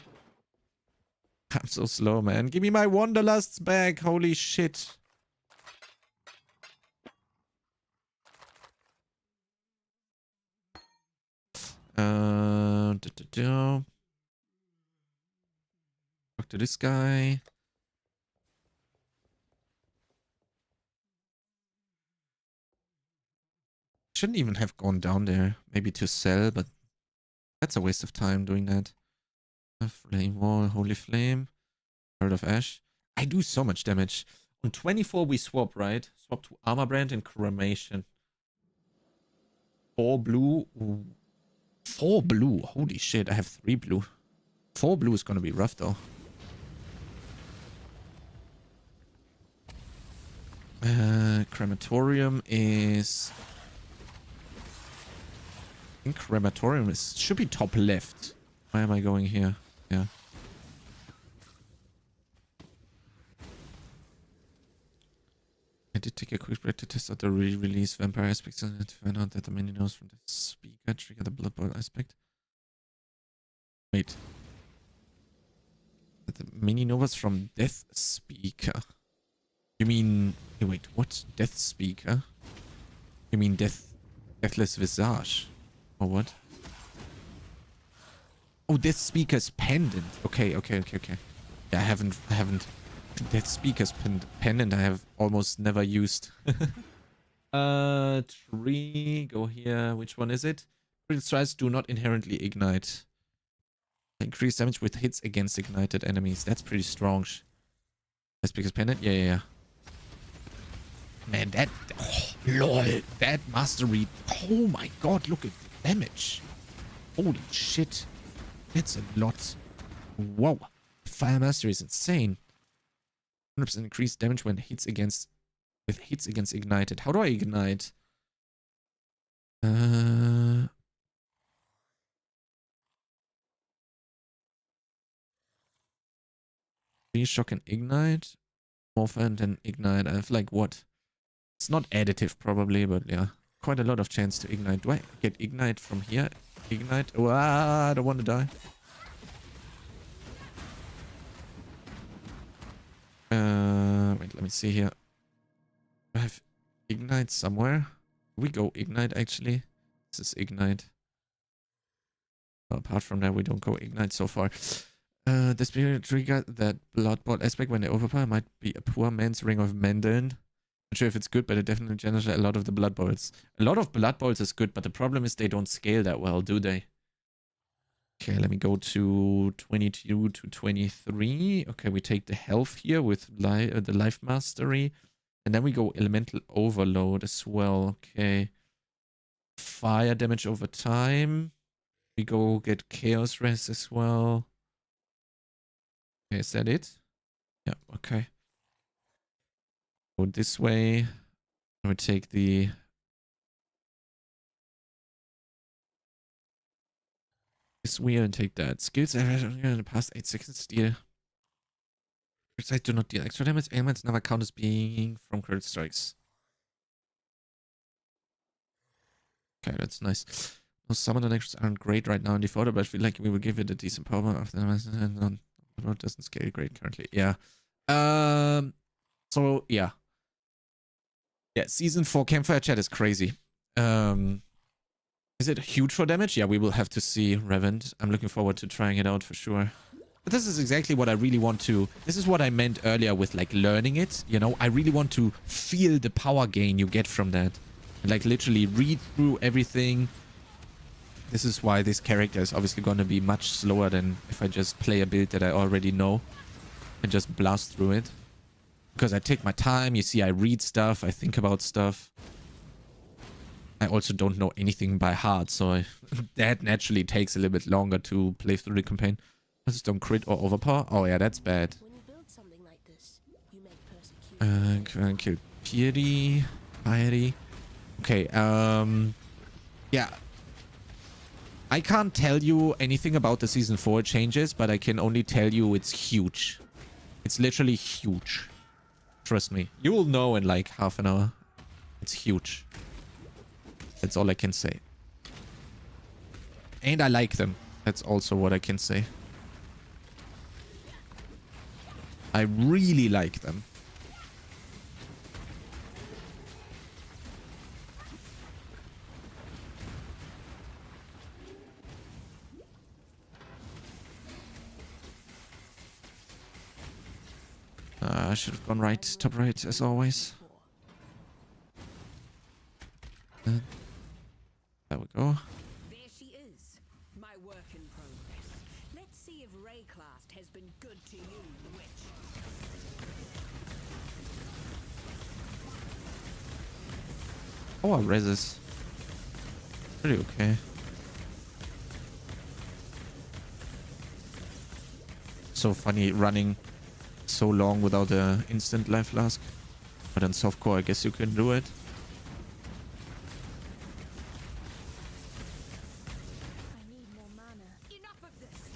I'm so slow, man. Give me my wanderlusts back. Holy shit. Talk to this guy. Shouldn't even have gone down there. Maybe to sell, but that's a waste of time doing that. Flame wall, holy flame. Heart of ash. I do so much damage. On 24 we swap, right? Swap to armor brand and cremation. 4 blue. Ooh. 4 blue. Holy shit, I have 3 blue. 4 blue is gonna be rough though. Crematorium is... I think crematorium should be top left. Why am I going here? Yeah. I did take a quick break to test out the re-release vampire aspects and to find out that the mini notes from the speaker trigger the blood boil aspect. Wait. That the mini novas from Death Speaker. You mean... Hey, wait, what? Death Speaker? You mean Deathless Visage? Or what? Oh, Death Speaker's pendant. Okay. Yeah, I haven't Death Speaker's pendant I have almost never used. 3, go here. Which one is it? Critical strikes do not inherently ignite. Increase damage with hits against ignited enemies. That's pretty strong. Death Speaker's pendant? Yeah. Man, that... Oh, lol. That mastery... Oh my god, look at the damage. Holy shit. That's a lot. Whoa. Fire mastery is insane. 100% increased damage when hits against ignited. How do I ignite? Shock and ignite. Morpher and then ignite. I have like what? It's not additive probably, but yeah. Quite a lot of chance to ignite. Do I get ignite from here? Ignite? Oh, I don't want to die. Wait, let me see here. Do I have ignite somewhere? We go ignite actually. This is ignite. Well, apart from that, we don't go ignite so far. The spirit trigger that blood boil aspect when they overpower might be a poor man's ring of Mandarin. Not sure if it's good, but it definitely generates a lot of the blood boils. A lot of blood boils is good, but the problem is they don't scale that well, do they? Okay, let me go to 22 to 23. Okay, we take the health here with the life mastery. And then we go elemental overload as well. Okay. Fire damage over time. We go get chaos rest as well. Okay, is that it? Yeah, okay. Go this way. I would take the... This wheel and take that. Skills in the past 8 seconds deal. Crit strikes do not deal extra damage. Ailments never count as being from crit strikes. Okay, that's nice. Those summon connections aren't great right now in default, but I feel like we will give it a decent power after the road doesn't scale great currently. Yeah. So yeah. Yeah, season 4 Campfire chat is crazy. Is it huge for damage? Yeah, we will have to see, Revent. I'm looking forward to trying it out for sure. But this is exactly what I really want to... This is what I meant earlier with, like, learning it. You know, I really want to feel the power gain you get from that. And, like, literally read through everything. This is why this character is obviously going to be much slower than if I just play a build that I already know. And just blast through it. Because I take my time. You see, I read stuff. I think about stuff. I also don't know anything by heart, so that naturally takes a little bit longer to play through the campaign. I just don't crit or overpower. Oh yeah, that's bad. When you build something like this, you make persecution. Kill Piety. Okay, yeah. I can't tell you anything about the Season 4 changes, but I can only tell you it's huge. It's literally huge. Trust me. You will know in like half an hour. It's huge. That's all I can say. And I like them. That's also what I can say. I really like them. I should have gone right, top right, as always. There we go. There she is, my work in progress. Let's see if Rayclast has been good to you, witch. Oh, our res is pretty okay. So funny running so long without an instant life flask. But on softcore, I guess you can do it. I need more mana. Enough of this!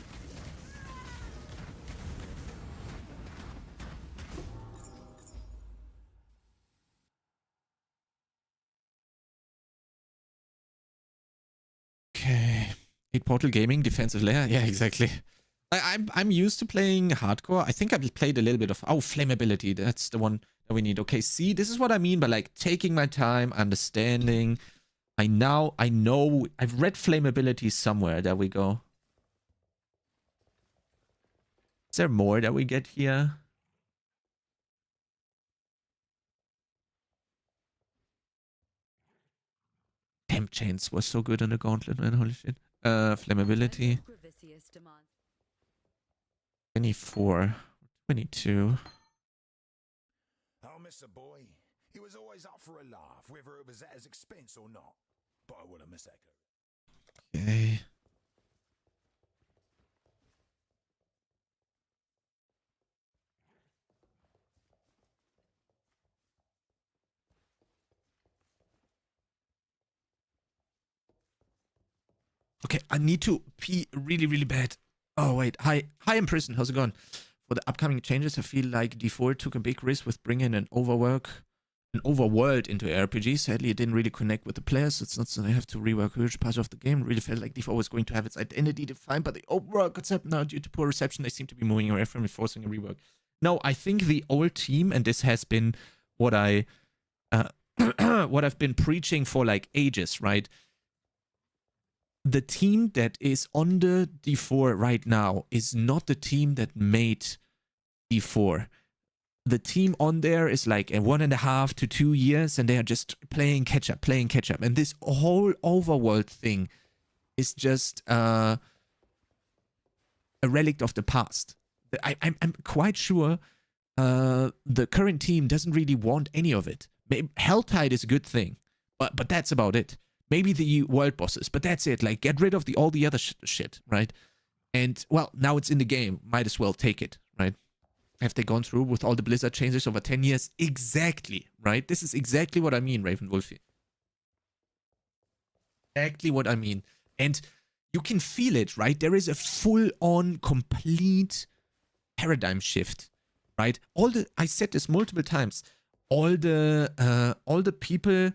Okay. 8 Portal Gaming, defensive layer. Yeah, exactly. I'm used to playing hardcore. I think I've played a little bit of... Oh, flammability. That's the one that we need. Okay, see, this is what I mean by like taking my time, understanding. I know. I've read flammability somewhere. There we go. Is there more that we get here? Temp chains was so good on the gauntlet, man. Holy shit. Flammability. 24. 22. I'll miss a boy. He was always up for a laugh, whether it was at his expense or not. But I wouldn't miss Echo. Okay. Okay, I need to pee really, really bad. Oh, wait. Hi, in prison. How's it going? For the upcoming changes, I feel like D4 took a big risk with bringing an overworld into RPG. Sadly, it didn't really connect with the players. It's not that I have to rework a huge part of the game. It really felt like D4 was going to have its identity defined by the overworld concept. Now, due to poor reception, they seem to be moving away from it, forcing a rework. No, I think the old team, and this has been what I what I've been preaching for like ages, right? The team that is on the D4 right now is not the team that made D4. The team on there is like a 1.5 to 2 years, and they are just playing catch up. And this whole overworld thing is just a relic of the past. I'm quite sure the current team doesn't really want any of it. Helltide is a good thing, but that's about it. Maybe the world bosses, but that's it. Like, get rid of all the other shit, right? And, well, now it's in the game. Might as well take it, right? Have they gone through with all the Blizzard changes over 10 years? Exactly, right? This is exactly what I mean, Raven Wolfie. Exactly what I mean. And you can feel it, right? There is a full-on, complete paradigm shift, right? I said this multiple times. All the people...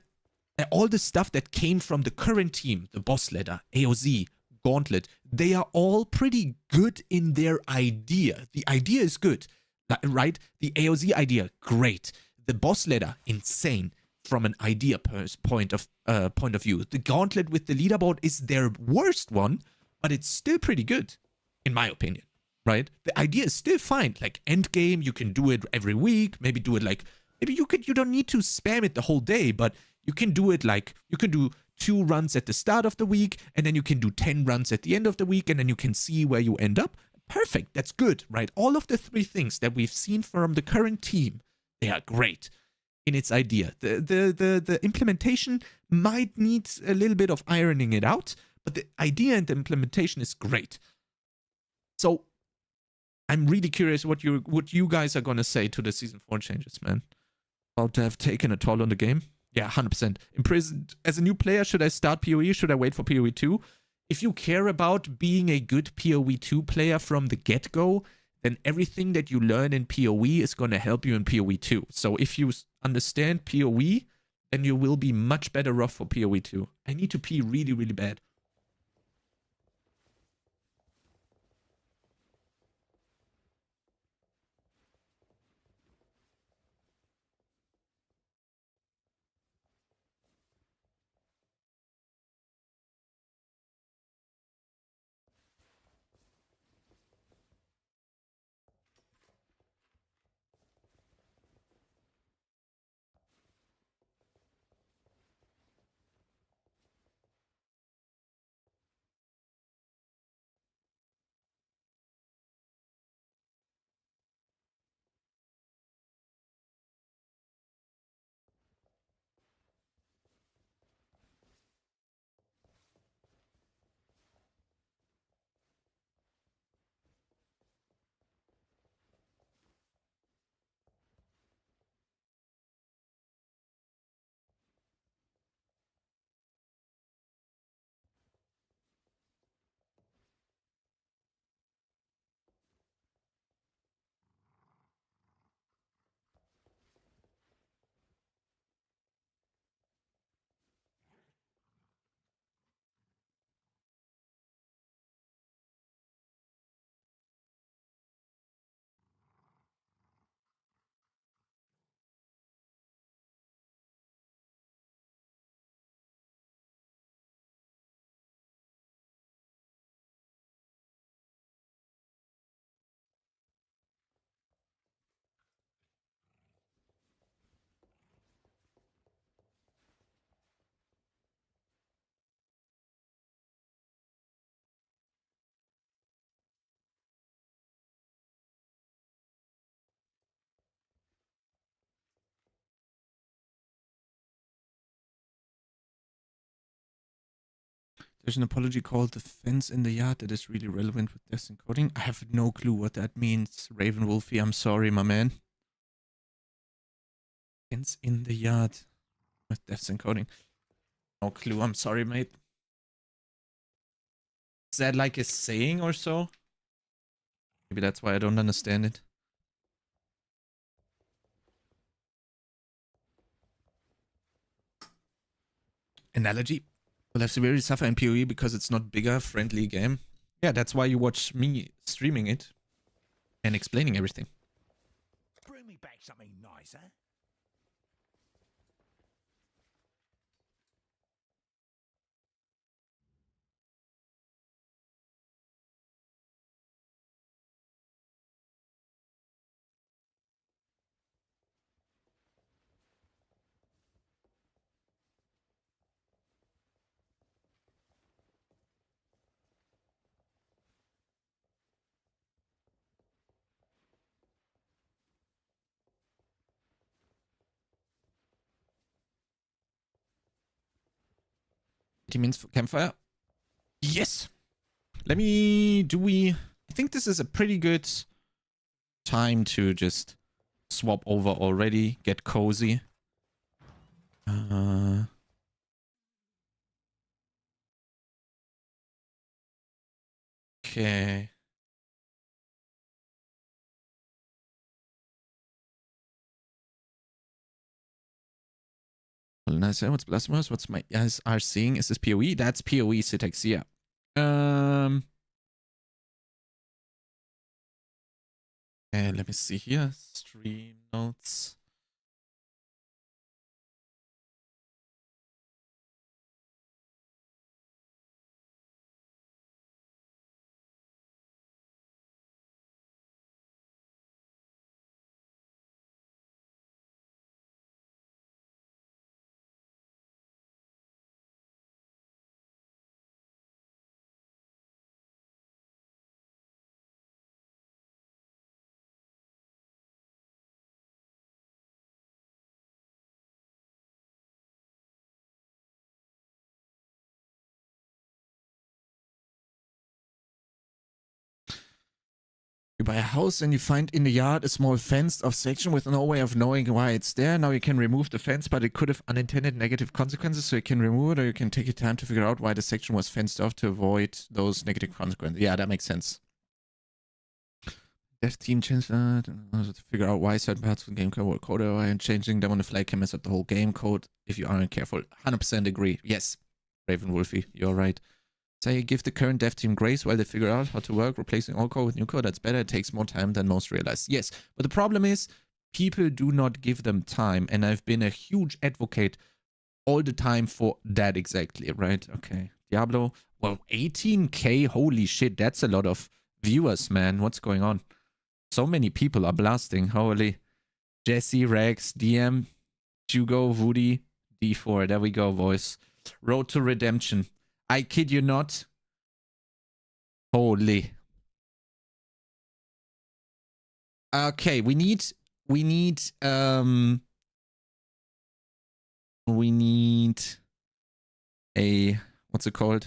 all the stuff that came from the current team, the boss ladder, AOZ, Gauntlet, they are all pretty good in their idea. The idea is good, right? The AOZ idea, great. The boss ladder, insane. from an idea point of view. The gauntlet with the leaderboard is their worst one, but it's still pretty good, in my opinion. Right? The idea is still fine. Like end game, you can do it every week. Maybe do it like maybe you don't need to spam it the whole day, but you can do it like you can do 2 runs at the start of the week, and then you can do 10 runs at the end of the week, and then you can see where you end up. Perfect. That's good, right? All of the 3 things that we've seen from the current team, they are great in its idea. The implementation might need a little bit of ironing it out, but the idea and the implementation is great. So I'm really curious what you guys are gonna say to the season 4 changes, man. About to have taken a toll on the game. Yeah, 100%. Imprisoned as a new player, should I start PoE? Should I wait for PoE 2? If you care about being a good PoE 2 player from the get-go, then everything that you learn in PoE is gonna help you in PoE 2. So if you understand PoE, then you will be much better off for PoE 2. I need to pee really, really bad. There's an apology called the fence in the yard that is really relevant with death encoding. I have no clue what that means, Raven Wolfie. I'm sorry, my man. Fence in the yard with death encoding. No clue. I'm sorry, mate. Is that like a saying or so? Maybe that's why I don't understand it. Analogy. Will have severely suffer in PoE because it's not bigger, friendly game. Yeah, that's why you watch me streaming it and explaining everything. Bring me back something nice, huh? Means for Campfire. Yes. I think this is a pretty good time to just swap over already, get cozy. Okay. Nice. What's Blasphemous? What's my eyes are seeing? Is this PoE? That's PoE Citex, yeah. Okay, let me see here. Stream notes. buy a house and you find in the yard a small fenced-off section with no way of knowing why it's there. Now you can remove the fence, but it could have unintended negative consequences, so you can remove it, or you can take your time to figure out why the section was fenced off to avoid those negative consequences. Yeah, that makes sense. Dev team changed that to figure out why certain parts of the game code were coded, and changing them on the fly can mess up the whole game code if you aren't careful. 100% agree. Yes, Raven Wolfie, you're right. Say give the current dev team grace while they figure out how to work, replacing old code with new code. That's better. It takes more time than most realize. Yes, but the problem is people do not give them time, and I've been a huge advocate all the time for that exactly, right? Okay, Diablo. Well, 18k, holy shit, that's a lot of viewers, man. What's going on? So many people are blasting. Holy. Jesse, Rex, DM, Hugo, Woody, D4. There we go, boys. Road to redemption. I kid you not. Holy. Okay, we need a, what's it called?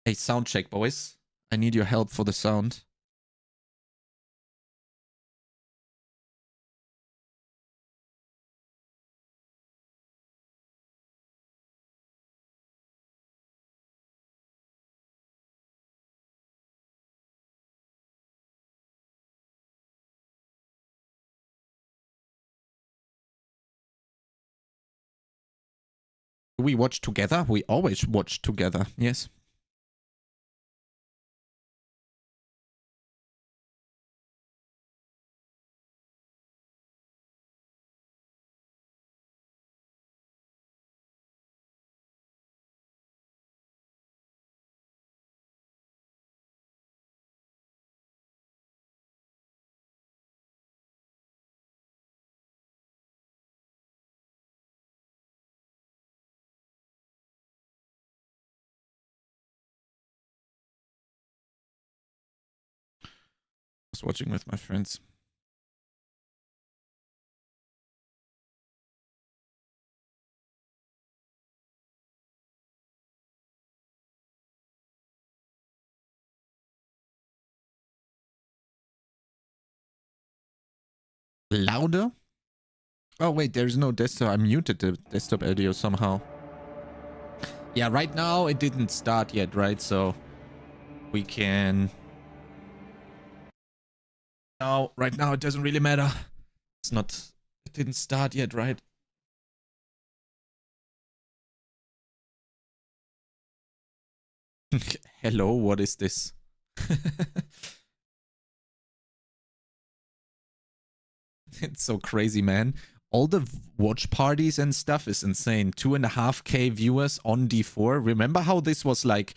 A sound check, boys. I need your help for the sound. Do we watch together? We always watch together. Yes. I was watching with my friends. Louder? Oh wait, there's no desktop. I muted the desktop audio somehow. Yeah, right now it didn't start yet, right? So we can... No, right now it doesn't really matter. It's not... It didn't start yet, right? Hello, what is this? It's so crazy, man. All the watch parties and stuff is insane. 2.5k viewers on D4. Remember how this was like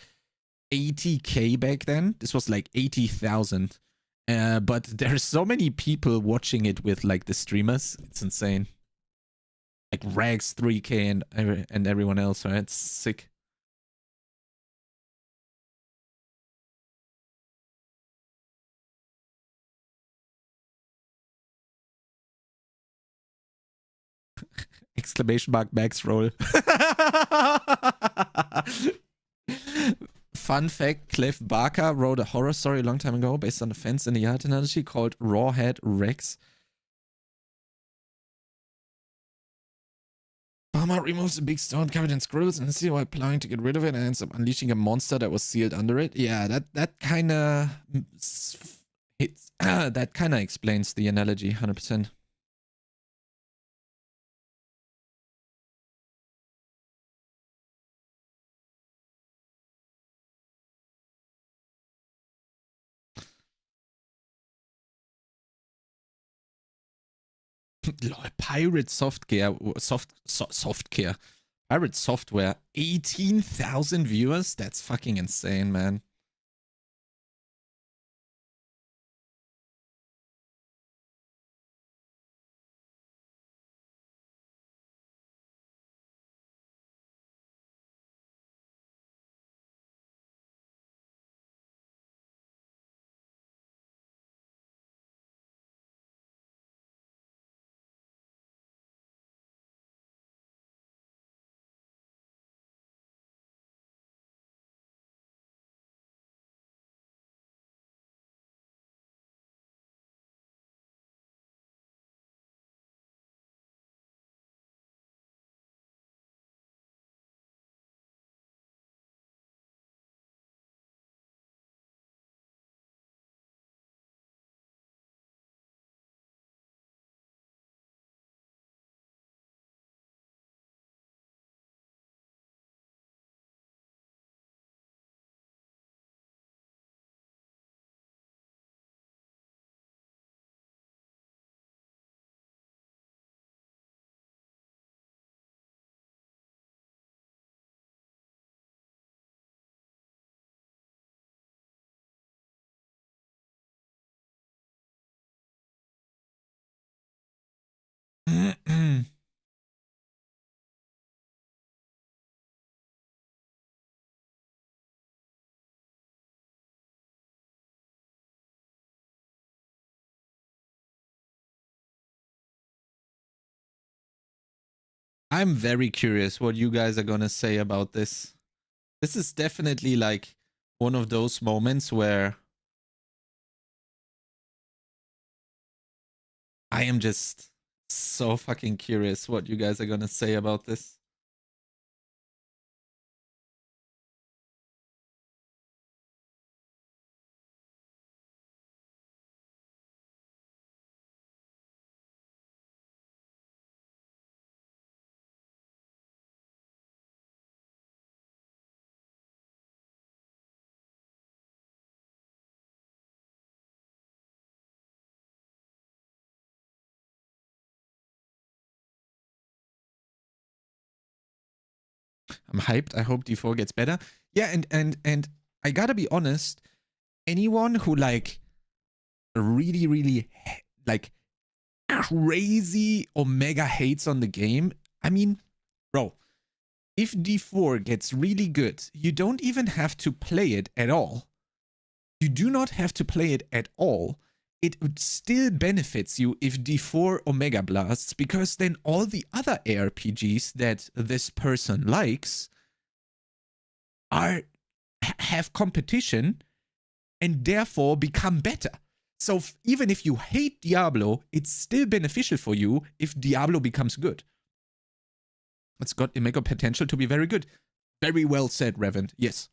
80k back then? This was like 80,000. But there's so many people watching it with like the streamers. It's insane. Like Rags 3k and everyone else, right? It's sick. Exclamation mark Maxroll. Fun fact, Cliff Barker wrote a horror story a long time ago based on a fence in the yard analogy called Rawhead Rex. Farmer removes a big stone covered in squirrels and see while plowing to get rid of it and ends up unleashing a monster that was sealed under it. Yeah, that kind of hits. That kind of explains the analogy 100%. Pirate software, software. Pirate software, 18,000 viewers? That's fucking insane, man. I'm very curious what you guys are gonna say about this. This is definitely like one of those moments where I am just so fucking curious what you guys are gonna say about this. I'm hyped. I hope D4 gets better. Yeah, and I gotta be honest, anyone who like really like crazy Omega hates on the game, I mean, bro, if D4 gets really good, you don't even have to play it at all. You do not have to play it at all. It still benefits you if D4 Omega blasts, because then all the other ARPGs that this person likes have competition and therefore become better. So even if you hate Diablo, it's still beneficial for you if Diablo becomes good. It's got Omega potential to be very good. Very well said, Revan. Yes.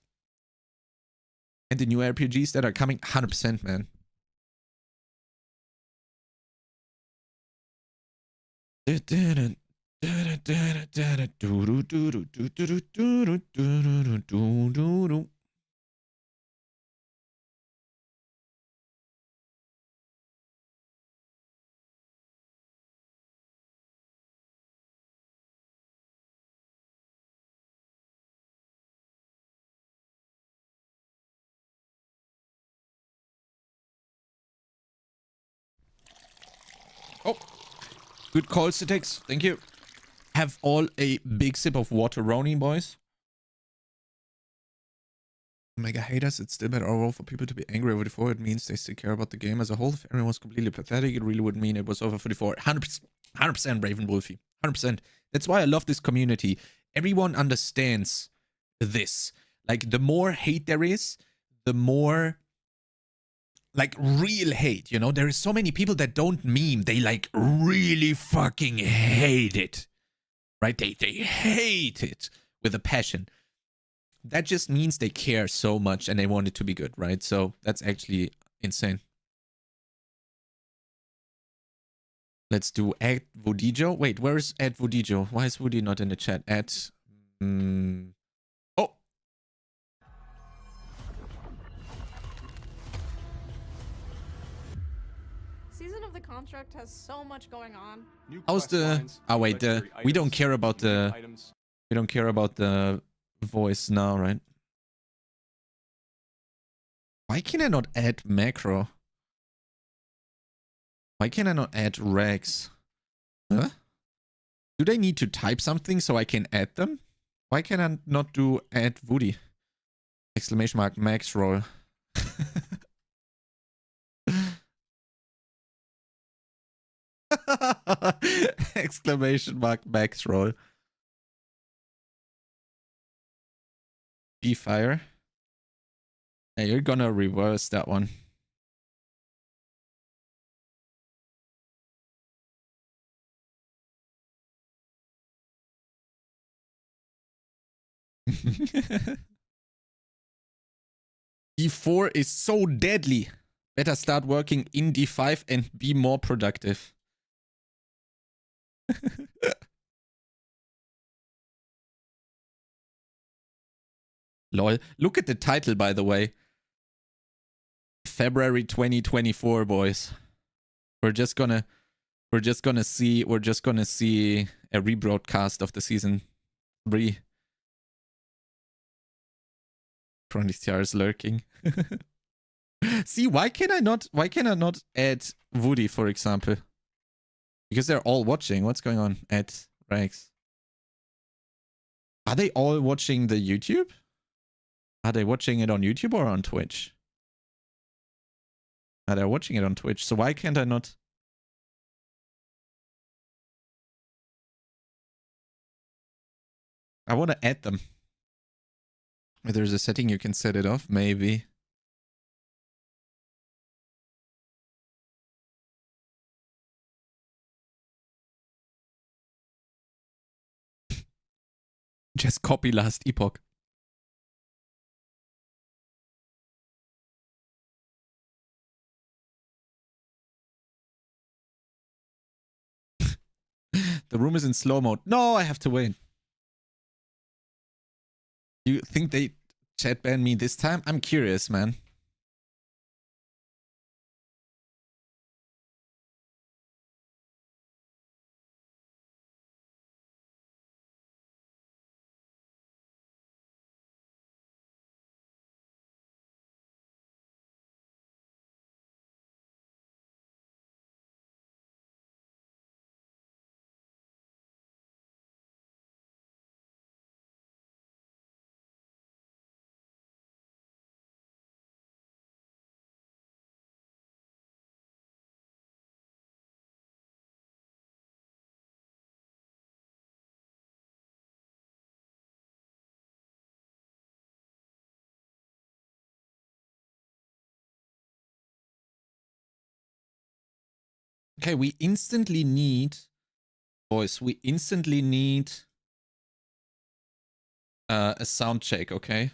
And the new RPGs that are coming, 100%, man. Oh, good call, Citix. Thank you. Have all a big sip of water-roni, boys. Mega haters, it's still better overall for people to be angry over D4. It means they still care about the game as a whole. If everyone was completely pathetic, it really would mean it was over for D4. 100% Raven Wolfie. 100%. That's why I love this community. Everyone understands this. Like, the more hate there is, the more like real hate, you know? There is so many people that don't meme. They like really fucking hate it. Right? They hate it with a passion. That just means they care so much and they want it to be good, right? So that's actually insane. Let's do at Vodijo. Wait, where is at Vodijo? Why is Woody not in the chat? At oh. Season of the Construct has so much going on. How's the wait, we don't care about the voice now, right? Why can I not add macro? Why can I not add regs? Huh? Do they need to type something so I can add them? Why can I not do add Woody? Exclamation mark Maxroll. Exclamation mark Maxroll. Fire. Hey, you're gonna reverse that one. D4 is so deadly. Better start working in D5 and be more productive. Lol. Look at the title, by the way. February 2024, boys. We're just gonna see a rebroadcast of the season 3. Chronistar is lurking. See, why can I not add Woody, for example? Because they're all watching. What's going on at Rex? Are they all watching the YouTube? Are they watching it on YouTube or on Twitch? They're watching it on Twitch. So why can't I not? I want to add them. If there's a setting you can set it off, maybe. Just copy last epoch. The room is in slow mode. No, I have to wait. You think they chat ban me this time? I'm curious, man. Okay, we instantly need, boys, we instantly need a sound check, okay?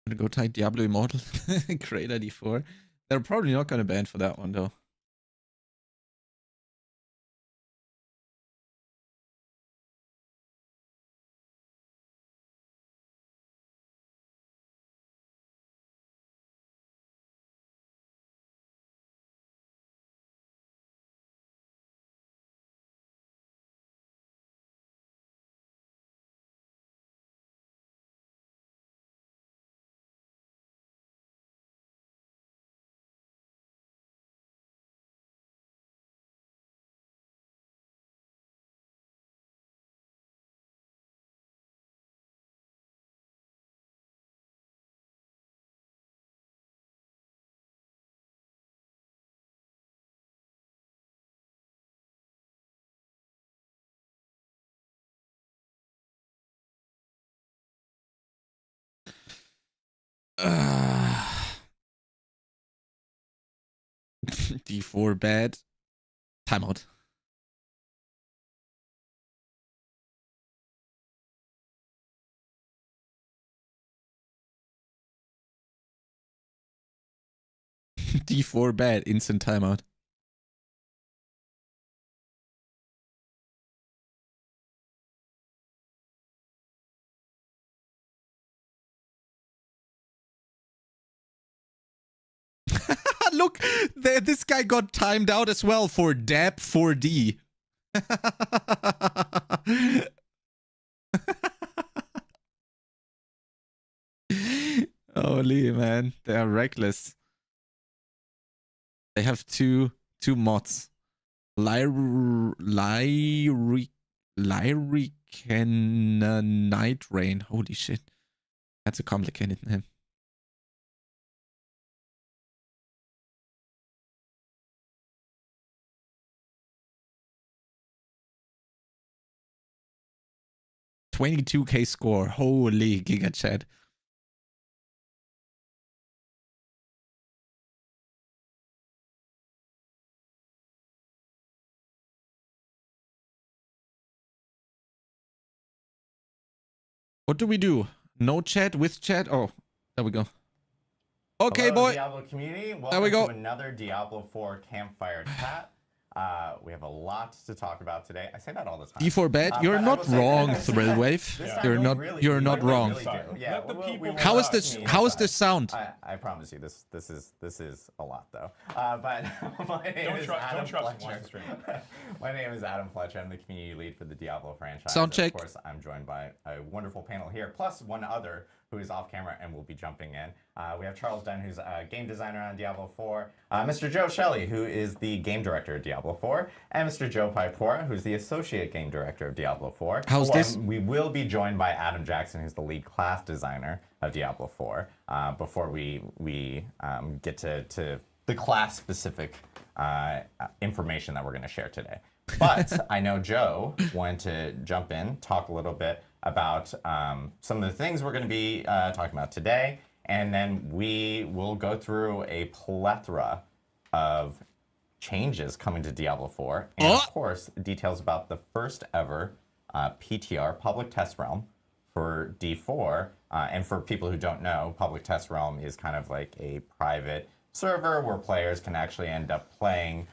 I'm gonna go type Diablo Immortal. Great ID 4. They're probably not gonna ban for that one though. D4 bad. Timeout. D4 bad. Instant timeout. Look, this guy got timed out as well for DAP 4D. Holy man, they are reckless. They have two mods. Lyric Night Rain. Holy shit. That's a complicated name. $22K score. Holy Giga chat. What do we do? No chat, with chat? Oh, there we go. Okay, Hello, boy. Diablo community. Welcome There we go. to another Diablo 4 Campfire chat. We have a lot to talk about today. I say that all the time. D4 bad. You're but I not will say- wrong, Thrillwave. This time You're we not. really- You're we not really, wrong. really do. Yeah, Let the we people will How is talk this? to me How is inside. this sound? I promise you, this is a lot though. But my name is Adam Don't trust Fletcher. the stream. My name is Adam Fletcher. I'm the community lead for the Diablo franchise. Sound check. Of course, I'm joined by a wonderful panel here, plus one other who is off camera and will be jumping in. We have Charles Dunn, who's a game designer on Diablo 4, Mr. Joe Shelley, who is the game director of Diablo 4, and Mr. Joe Paipora, who's the associate game director of Diablo 4. How's this? We will be joined by Adam Jackson, who's the lead class designer of Diablo 4, before we get to the class-specific information that we're going to share today. But I know Joe wanted to jump in, talk a little bit about some of the things we're going to be talking about today, and then we will go through a plethora of changes coming to Diablo 4, and of course, details about the first ever PTR, Public Test Realm, for D4. And for people who don't know, Public Test Realm is kind of like a private server where players can actually end up playing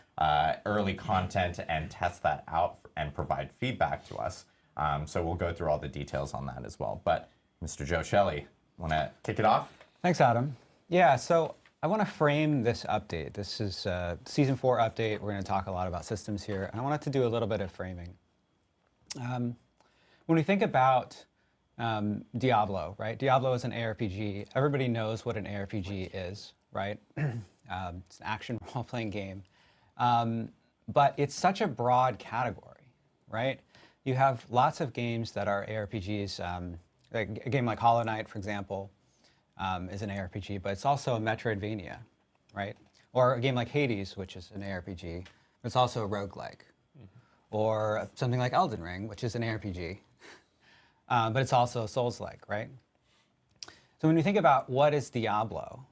early content and test that out and provide feedback to us. So we'll go through all the details on that as well. But Mr. Joe Shelley, want to kick it off? Thanks, Adam. Yeah, so I want to frame this update. This is a Season 4 update. We're going to talk a lot about systems here. And I wanted to do a little bit of framing. When we think about Diablo, right? Diablo is an ARPG. Everybody knows what an ARPG is, right? It's an action role-playing game. But it's such a broad category, right? You have lots of games that are ARPGs. A game like Hollow Knight, for example, is an ARPG, but it's also a Metroidvania, right? Or a game like Hades, which is an ARPG, but it's also a roguelike. Or something like Elden Ring, which is an ARPG, but it's also a Souls-like, right? So when you think about what is Diablo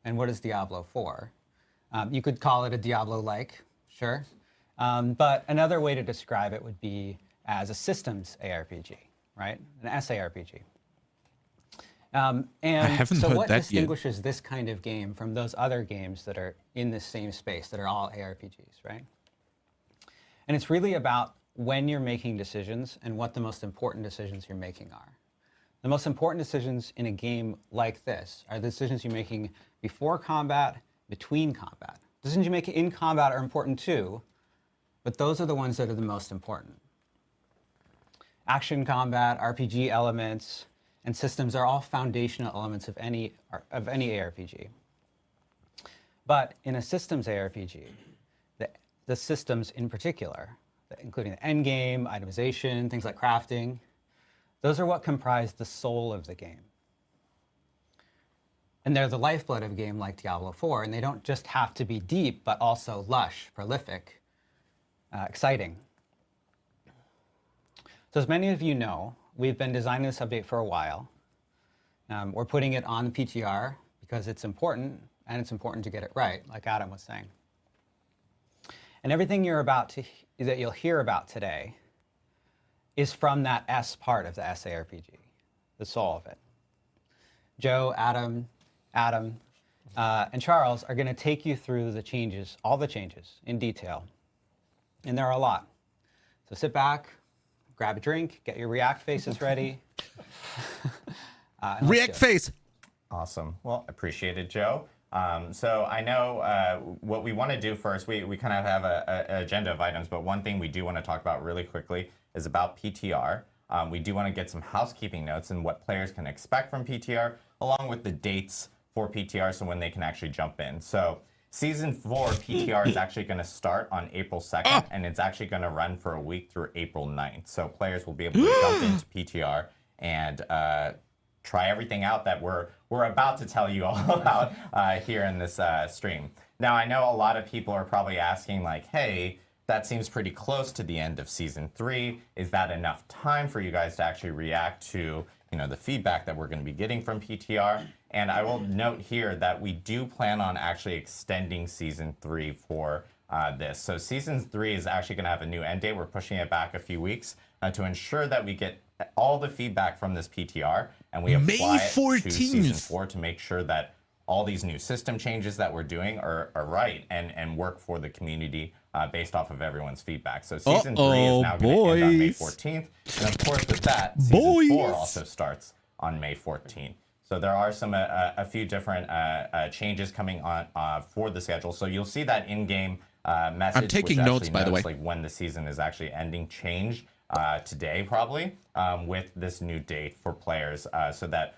and what is Diablo 4, you could call it a Diablo-like, sure. But another way to describe it would be as a systems ARPG, right? An SARPG. And haven't so heard what that yet. distinguishes this kind of game from those other games that are in the same space, that are all ARPGs, right? And it's really about when you're making decisions and what the most important decisions you're making are. The most important decisions in a game like this are the decisions you're making before combat, between combat. Decisions you make in combat are important too, but those are the ones that are the most important. Action combat, RPG elements, and systems are all foundational elements of any ARPG. But in a systems ARPG, the systems in particular, including the end game, itemization, things like crafting, those are what comprise the soul of the game. And they're the lifeblood of a game like Diablo 4, and they don't just have to be deep, but also lush, prolific, exciting. So as many of you know, we've been designing this update for a while. We're putting it on the PTR because it's important, and it's important to get it right, like Adam was saying. And everything that you'll hear about today is from that S part of the SARPG, the soul of it. Joe, Adam, and Charles are going to take you through the changes, all the changes, in detail. And there are a lot. So sit back, grab a drink, get your React faces ready. React face. Awesome. Well, appreciate it, Joe. So I know what we want to do first, we kind of have an agenda of items, but one thing we do want to talk about really quickly is about PTR. We do want to get some housekeeping notes and what players can expect from PTR, along with the dates for PTR, so when they can actually jump in. So Season 4 PTR is actually going to start on April 2nd, and it's actually going to run for a week through April 9th. So players will be able to jump into PTR and try everything out that we're about to tell you all about here in this stream. Now, I know a lot of people are probably asking, like, hey, that seems pretty close to the end of Season 3. Is that enough time for you guys to actually react to, the feedback that we're going to be getting from PTR? And I will note here that we do plan on actually extending Season 3 for this. So Season 3 is actually going to have a new end date. We're pushing it back a few weeks to ensure that we get all the feedback from this PTR and we May apply it to 14th. Season 4 to make sure that all these new system changes that we're doing are right and work for the community based off of everyone's feedback. So Season 3 is now going to end on May 14th. And of course, with that, Season 4 also starts on May 14th. So there are some a few different changes coming on for the schedule. So you'll see that in-game message. I'm taking which notes, actually by the way. notes, like when the season is actually ending, change today probably with this new date for players, so that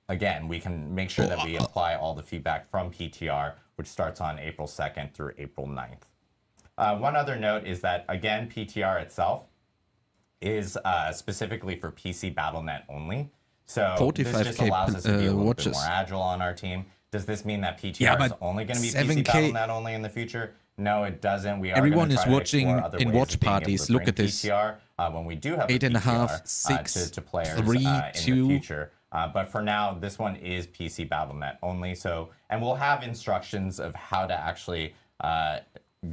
again we can make sure that we apply all the feedback from PTR, which starts on April 2nd through April 9th. One other note is that again PTR itself is specifically for PC BattleNet only. So this just allows us to be a little bit more agile on our team. Does this mean that PTR is only going to be PC BattleNet only in the future? No, it doesn't. We are Everyone is watching in watch parties. Look at this. PTR, when we do have 8.5, 6, to players 3, in 2. the future. But for now, this one is PC BattleNet only. So, and we'll have instructions of how to actually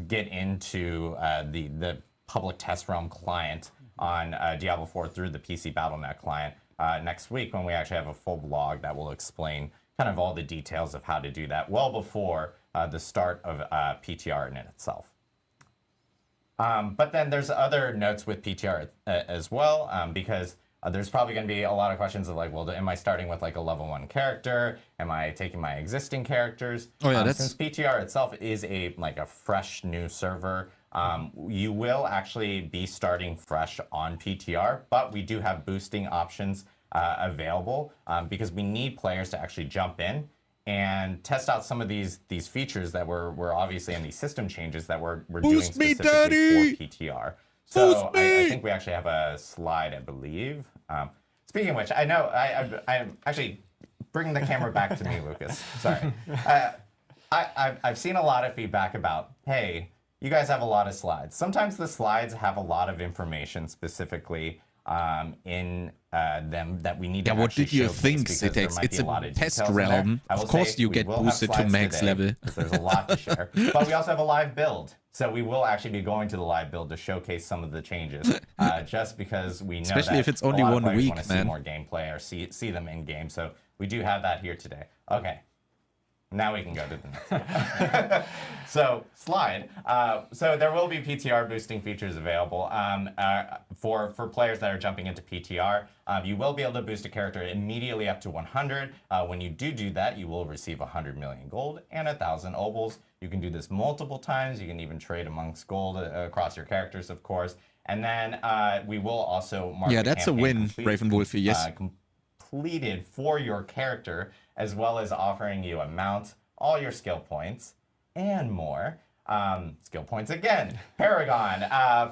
get into the public test realm client on Diablo 4 through the PC BattleNet client next week, when we actually have a full blog that will explain kind of all the details of how to do that well before the start of PTR in itself. But then there's other notes with PTR as well, because there's probably going to be a lot of questions of like, well, am I starting with like a level 1 character? Am I taking my existing characters? Oh yeah, since PTR itself is a fresh new server, you will actually be starting fresh on PTR, but we do have boosting options available because we need players to actually jump in and test out some of these features that we're obviously in these system changes that we're doing specifically for PTR. So I think we actually have a slide, I believe. Speaking of which, I know I'm actually bringing the camera back to me, Lucas. Sorry. I've seen a lot of feedback about, hey, you guys have a lot of slides. Sometimes the slides have a lot of information specifically in them that we need to what did you showcase think, because Citex? there might It's be a a lot of test details in there. realm. I will Of course say you we get will have boosted to slides max today, level. because there's a lot to share. But we also have a live build. So we will actually be going to the live build to showcase some of the changes, just because we know Especially that if it's only a lot of one players week, want to see man. more gameplay or see them in game. So we do have that here today. Okay. Now we can go to the next one. So slide. So there will be PTR boosting features available for players that are jumping into PTR. You will be able to boost a character immediately up to 100. When you do that, you will receive 100 million gold and 1,000 obols. You can do this multiple times. You can even trade amongst gold across your characters, of course. And then we will also mark the that's a campaign win, complete, Raven Wolfie, yes. completed for your character, as well as offering you a mount, all your skill points, and more. Skill points again. Paragon.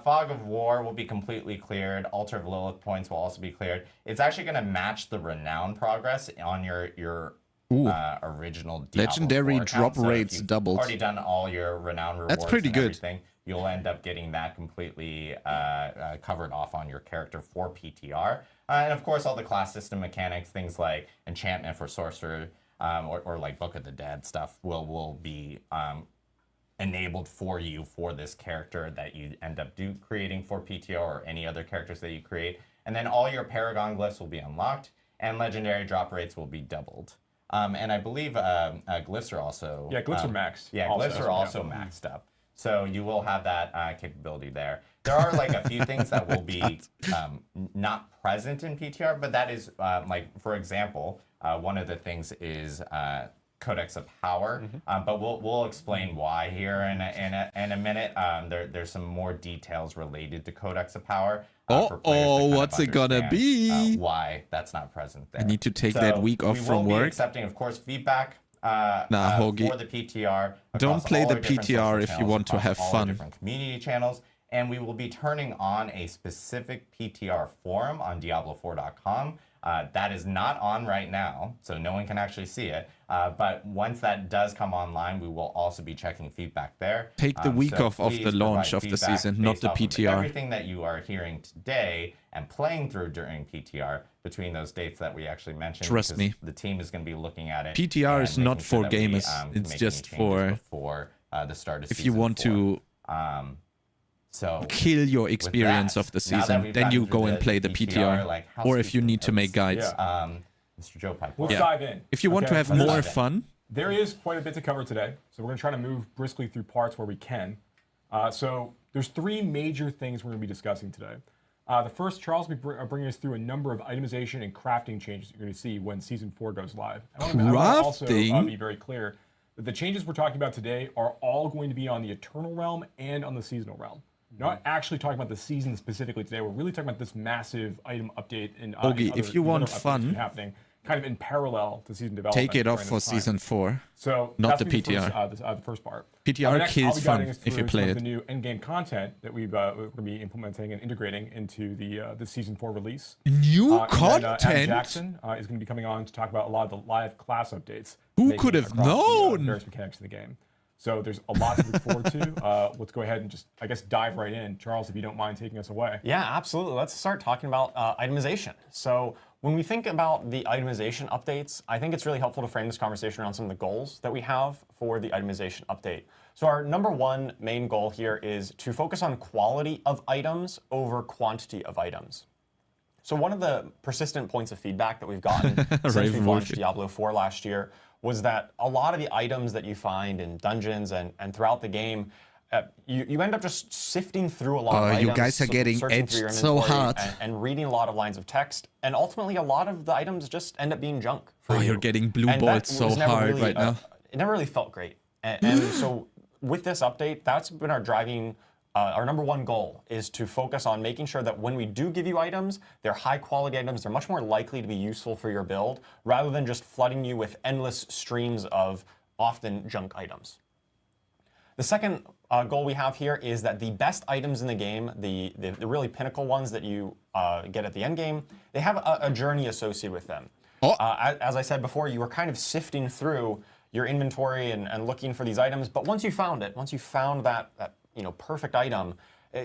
Fog of War will be completely cleared. Altar of Lilith points will also be cleared. It's actually going to match the renown progress on your original Diablo Legendary 4 account. drop So if rates you've doubled. already done all your renown rewards. That's pretty and good. Everything, you'll end up getting that completely covered off on your character for PTR. And of course, all the class system mechanics, things like enchantment for sorcerer, or like Book of the Dead stuff will be enabled for you for this character that you end up creating for PTR or any other characters that you create. And then all your Paragon glyphs will be unlocked, and legendary drop rates will be doubled. And I believe glyphs are also... Yeah, glyphs are maxed. Yeah, glyphs are also maxed up. So you will have that capability there. There are like a few things that will be not present in PTR, but that is like, for example, one of the things is Codex of Power, but we'll explain why here in a minute. There's some more details related to Codex of Power. For players to kind of what's it gonna understand, be? Why that's not present there. I need to take So that week off we from will work. be accepting, of course, feedback Hoagie. for the PTR. Don't across play all the our different PTR social if you channels, want to across have all our fun. different community channels, and we will be turning on a specific PTR forum on Diablo4.com. That is not on right now, so no one can actually see it. But once that does come online, we will also be checking feedback there. Take the week So off of please the launch provide of the feedback season, not based the off of PTR. Everything that you are hearing today and playing through during PTR between those dates that we actually mentioned. Trust because me. The team is going to be looking at it. PTR and is not making sure for that we, gamers. can It's make just any changes for before the start of if you season want 4. to So kill your experience that, of the now that season. we've Then you gotten go through and play the PTR, like, or if you housekeeping need to make notes, guides. Yeah. Mr. Joe Pipe. Let's Yeah. dive in. If you want to Okay, have let's more dive in. fun, There is quite a bit to cover today, so we're going to try to move briskly through parts where we can. So there's 3 major things we're going to be discussing today. The first, Charles will be bringing us through a number of itemization and crafting changes you're going to see when Season 4 goes live. I want to also Crafting? be very clear that the changes we're talking about today are all going to be on the Eternal Realm and on the Seasonal Realm. Not actually talking about the season specifically today. We're really talking about this massive item update and Ogie, if you want fun, happening kind of in parallel to season development. take it off during for this time. Season 4. So not that's the gonna be PTR. The first part. PTR Next, kills I'll be fun guiding us if you through play some of it. the new in-game content that we're going to be implementing and integrating into the Season 4 release. New And then, Adam content? Jackson is going to be coming on to talk about a lot of the live class updates. Who making could it have across the, known? various mechanics of the game. So there's a lot to look forward to. Let's go ahead and just, I guess, dive right in. Charles, if you don't mind taking us away. Yeah, absolutely. Let's start talking about itemization. So when we think about the itemization updates, I think it's really helpful to frame this conversation around some of the goals that we have for the itemization update. So our number 1 main goal here is to focus on quality of items over quantity of items. So one of the persistent points of feedback that we've gotten since we launched Diablo 4 last year was that a lot of the items that you find in dungeons and throughout the game, you end up just sifting through a lot of items. You guys are getting searching through your edged so inventory hard. and reading a lot of lines of text. And ultimately, a lot of the items just end up being junk for Oh, you. you're getting blue And balls that so was never hard really, right now. It never really felt great. And so with this update, that's been our driving our number 1 goal is to focus on making sure that when we do give you items, they're high quality items, they're much more likely to be useful for your build, rather than just flooding you with endless streams of often junk items. The second goal we have here is that the best items in the game, the really pinnacle ones that you get at the end game, they have a journey associated with them. As I said before, you were kind of sifting through your inventory and looking for these items, but once you found that perfect item,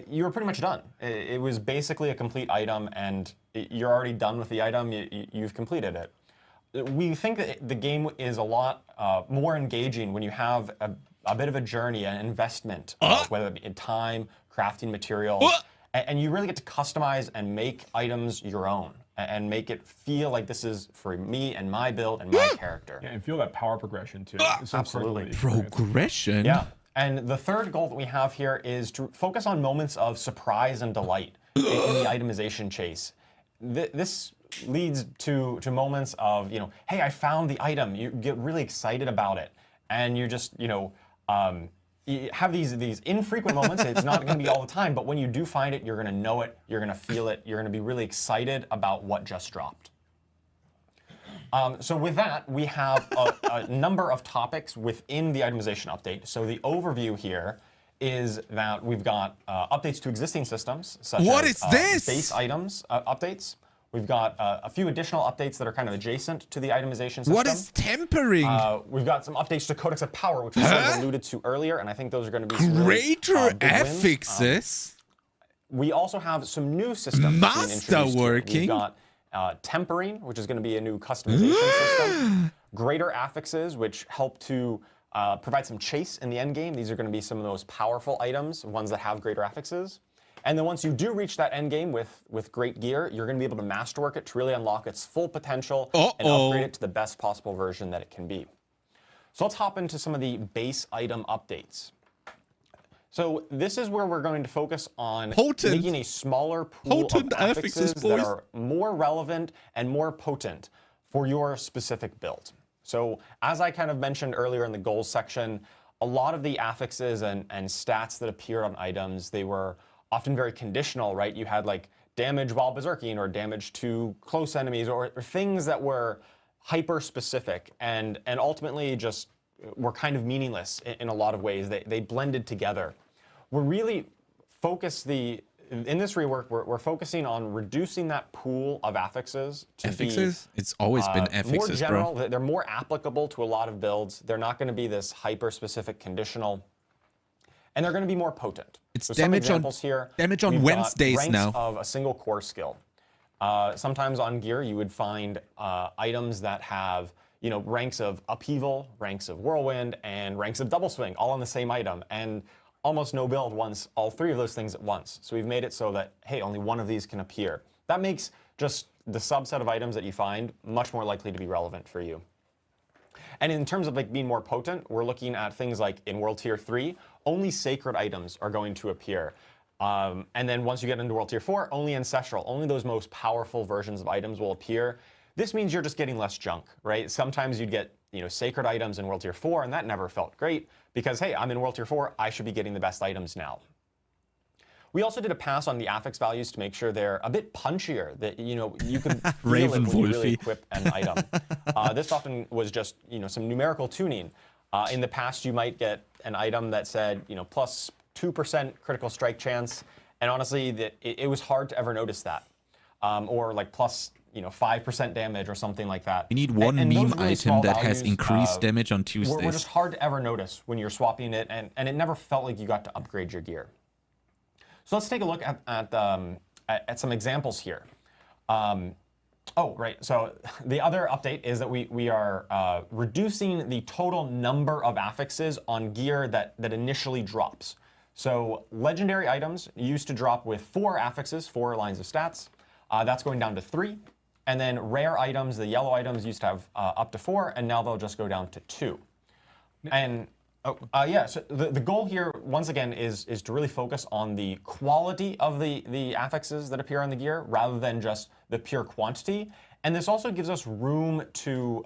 you were pretty much done. It was basically a complete item, and you're already done with the item. You've completed it. We think that the game is a lot more engaging when you have a bit of a journey, an investment, whether it be in time, crafting materials, and you really get to customize and make items your own and make it feel like this is for me and my build and my character. Yeah, and feel that power progression too. It's so Absolutely. critical. Progression? Yeah. And the third goal that we have here is to focus on moments of surprise and delight in the itemization chase. This leads to moments of, hey, I found the item. You get really excited about it. And you just, you have these infrequent moments. It's not going to be all the time, but when you do find it, you're going to know it. You're going to feel it. You're going to be really excited about what just dropped. So with that, we have a number of topics within the itemization update. So the overview here is that we've got updates to existing systems, such as base items updates. We've got a few additional updates that are kind of adjacent to the itemization system. What is tempering? We've got some updates to Codex of Power, which we sort of alluded to earlier, and I think those are going to be some really, Greater big wins. affixes? We also have some new systems being introduced here. Masterworking? We've got tempering, which is going to be a new customization system. Greater affixes, which help to provide some chase in the end game. These are going to be some of those powerful items, ones that have greater affixes. And then once you do reach that end game with great gear, you're going to be able to masterwork it to really unlock its full potential and upgrade it to the best possible version that it can be. So let's hop into some of the base item updates. So this is where we're going to focus on making a smaller pool of affixes that are more relevant and more potent for your specific build. So as I kind of mentioned earlier in the goals section, a lot of the affixes and stats that appeared on items, they were often very conditional, right? You had like damage while berserking or damage to close enemies or things that were hyper specific and ultimately just were kind of meaningless in a lot of ways. They blended together. We're really focused in this rework, we're focusing on reducing that pool of affixes to affixes? It's always been affixes, more general. bro. They're more applicable to a lot of builds. They're not going to be this hyper-specific conditional, and they're going to be more potent. It's so damage some examples here. damage on We've got Wednesdays ranks now. of a single core skill. Sometimes on gear, you would find items that have ranks of upheaval, ranks of whirlwind, and ranks of double swing, all on the same item. And almost no build wants all 3 of those things at once. So we've made it so that, hey, only one of these can appear. That makes just the subset of items that you find much more likely to be relevant for you. And in terms of like being more potent, we're looking at things like in World Tier 3, only sacred items are going to appear. And then once you get into World Tier 4, only ancestral, only those most powerful versions of items will appear. This means you're just getting less junk, right? Sometimes you'd get, sacred items in World Tier 4, and that never felt great because, hey, I'm in World Tier 4, I should be getting the best items now. We also did a pass on the affix values to make sure they're a bit punchier, that, you can feel it when you really equip an item. This often was just, some numerical tuning. In the past, you might get an item that said, plus 2% critical strike chance, and honestly, it was hard to ever notice that. Or like plus 5% damage or something like that. You need one meme really item that values, has increased damage on Tuesdays. Were just hard to ever notice when you're swapping it, and it never felt like you got to upgrade your gear. So let's take a look at some examples here. Oh, right. So the other update is that we are reducing the total number of affixes on gear that initially drops. So legendary items used to drop with 4 affixes, 4 lines of stats. That's going down to 3. And then rare items, the yellow items, used to have up to 4, and now they'll just go down to 2. And yeah, so the goal here, once again, is to really focus on the quality of the affixes that appear on the gear rather than just the pure quantity. And this also gives us room to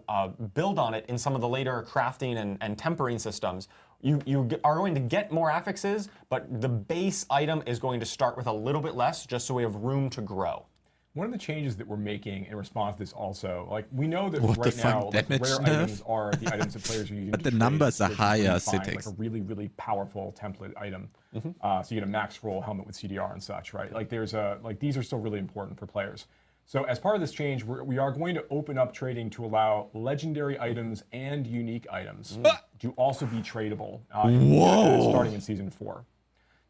build on it in some of the later crafting and tempering systems. You are going to get more affixes, but the base item is going to start with a little bit less just so we have room to grow. One of the changes that we're making in response to this also, like we know that What right now, like, rare nerf? items are the items that players are using. But to the trade, numbers are so higher, you find, Citix. like a really, really powerful template item. So you get a Maxroll helmet with CDR and such, right? Like these are still really important for players. So as part of this change, we are going to open up trading to allow legendary items and unique items to also be tradable starting in Season 4.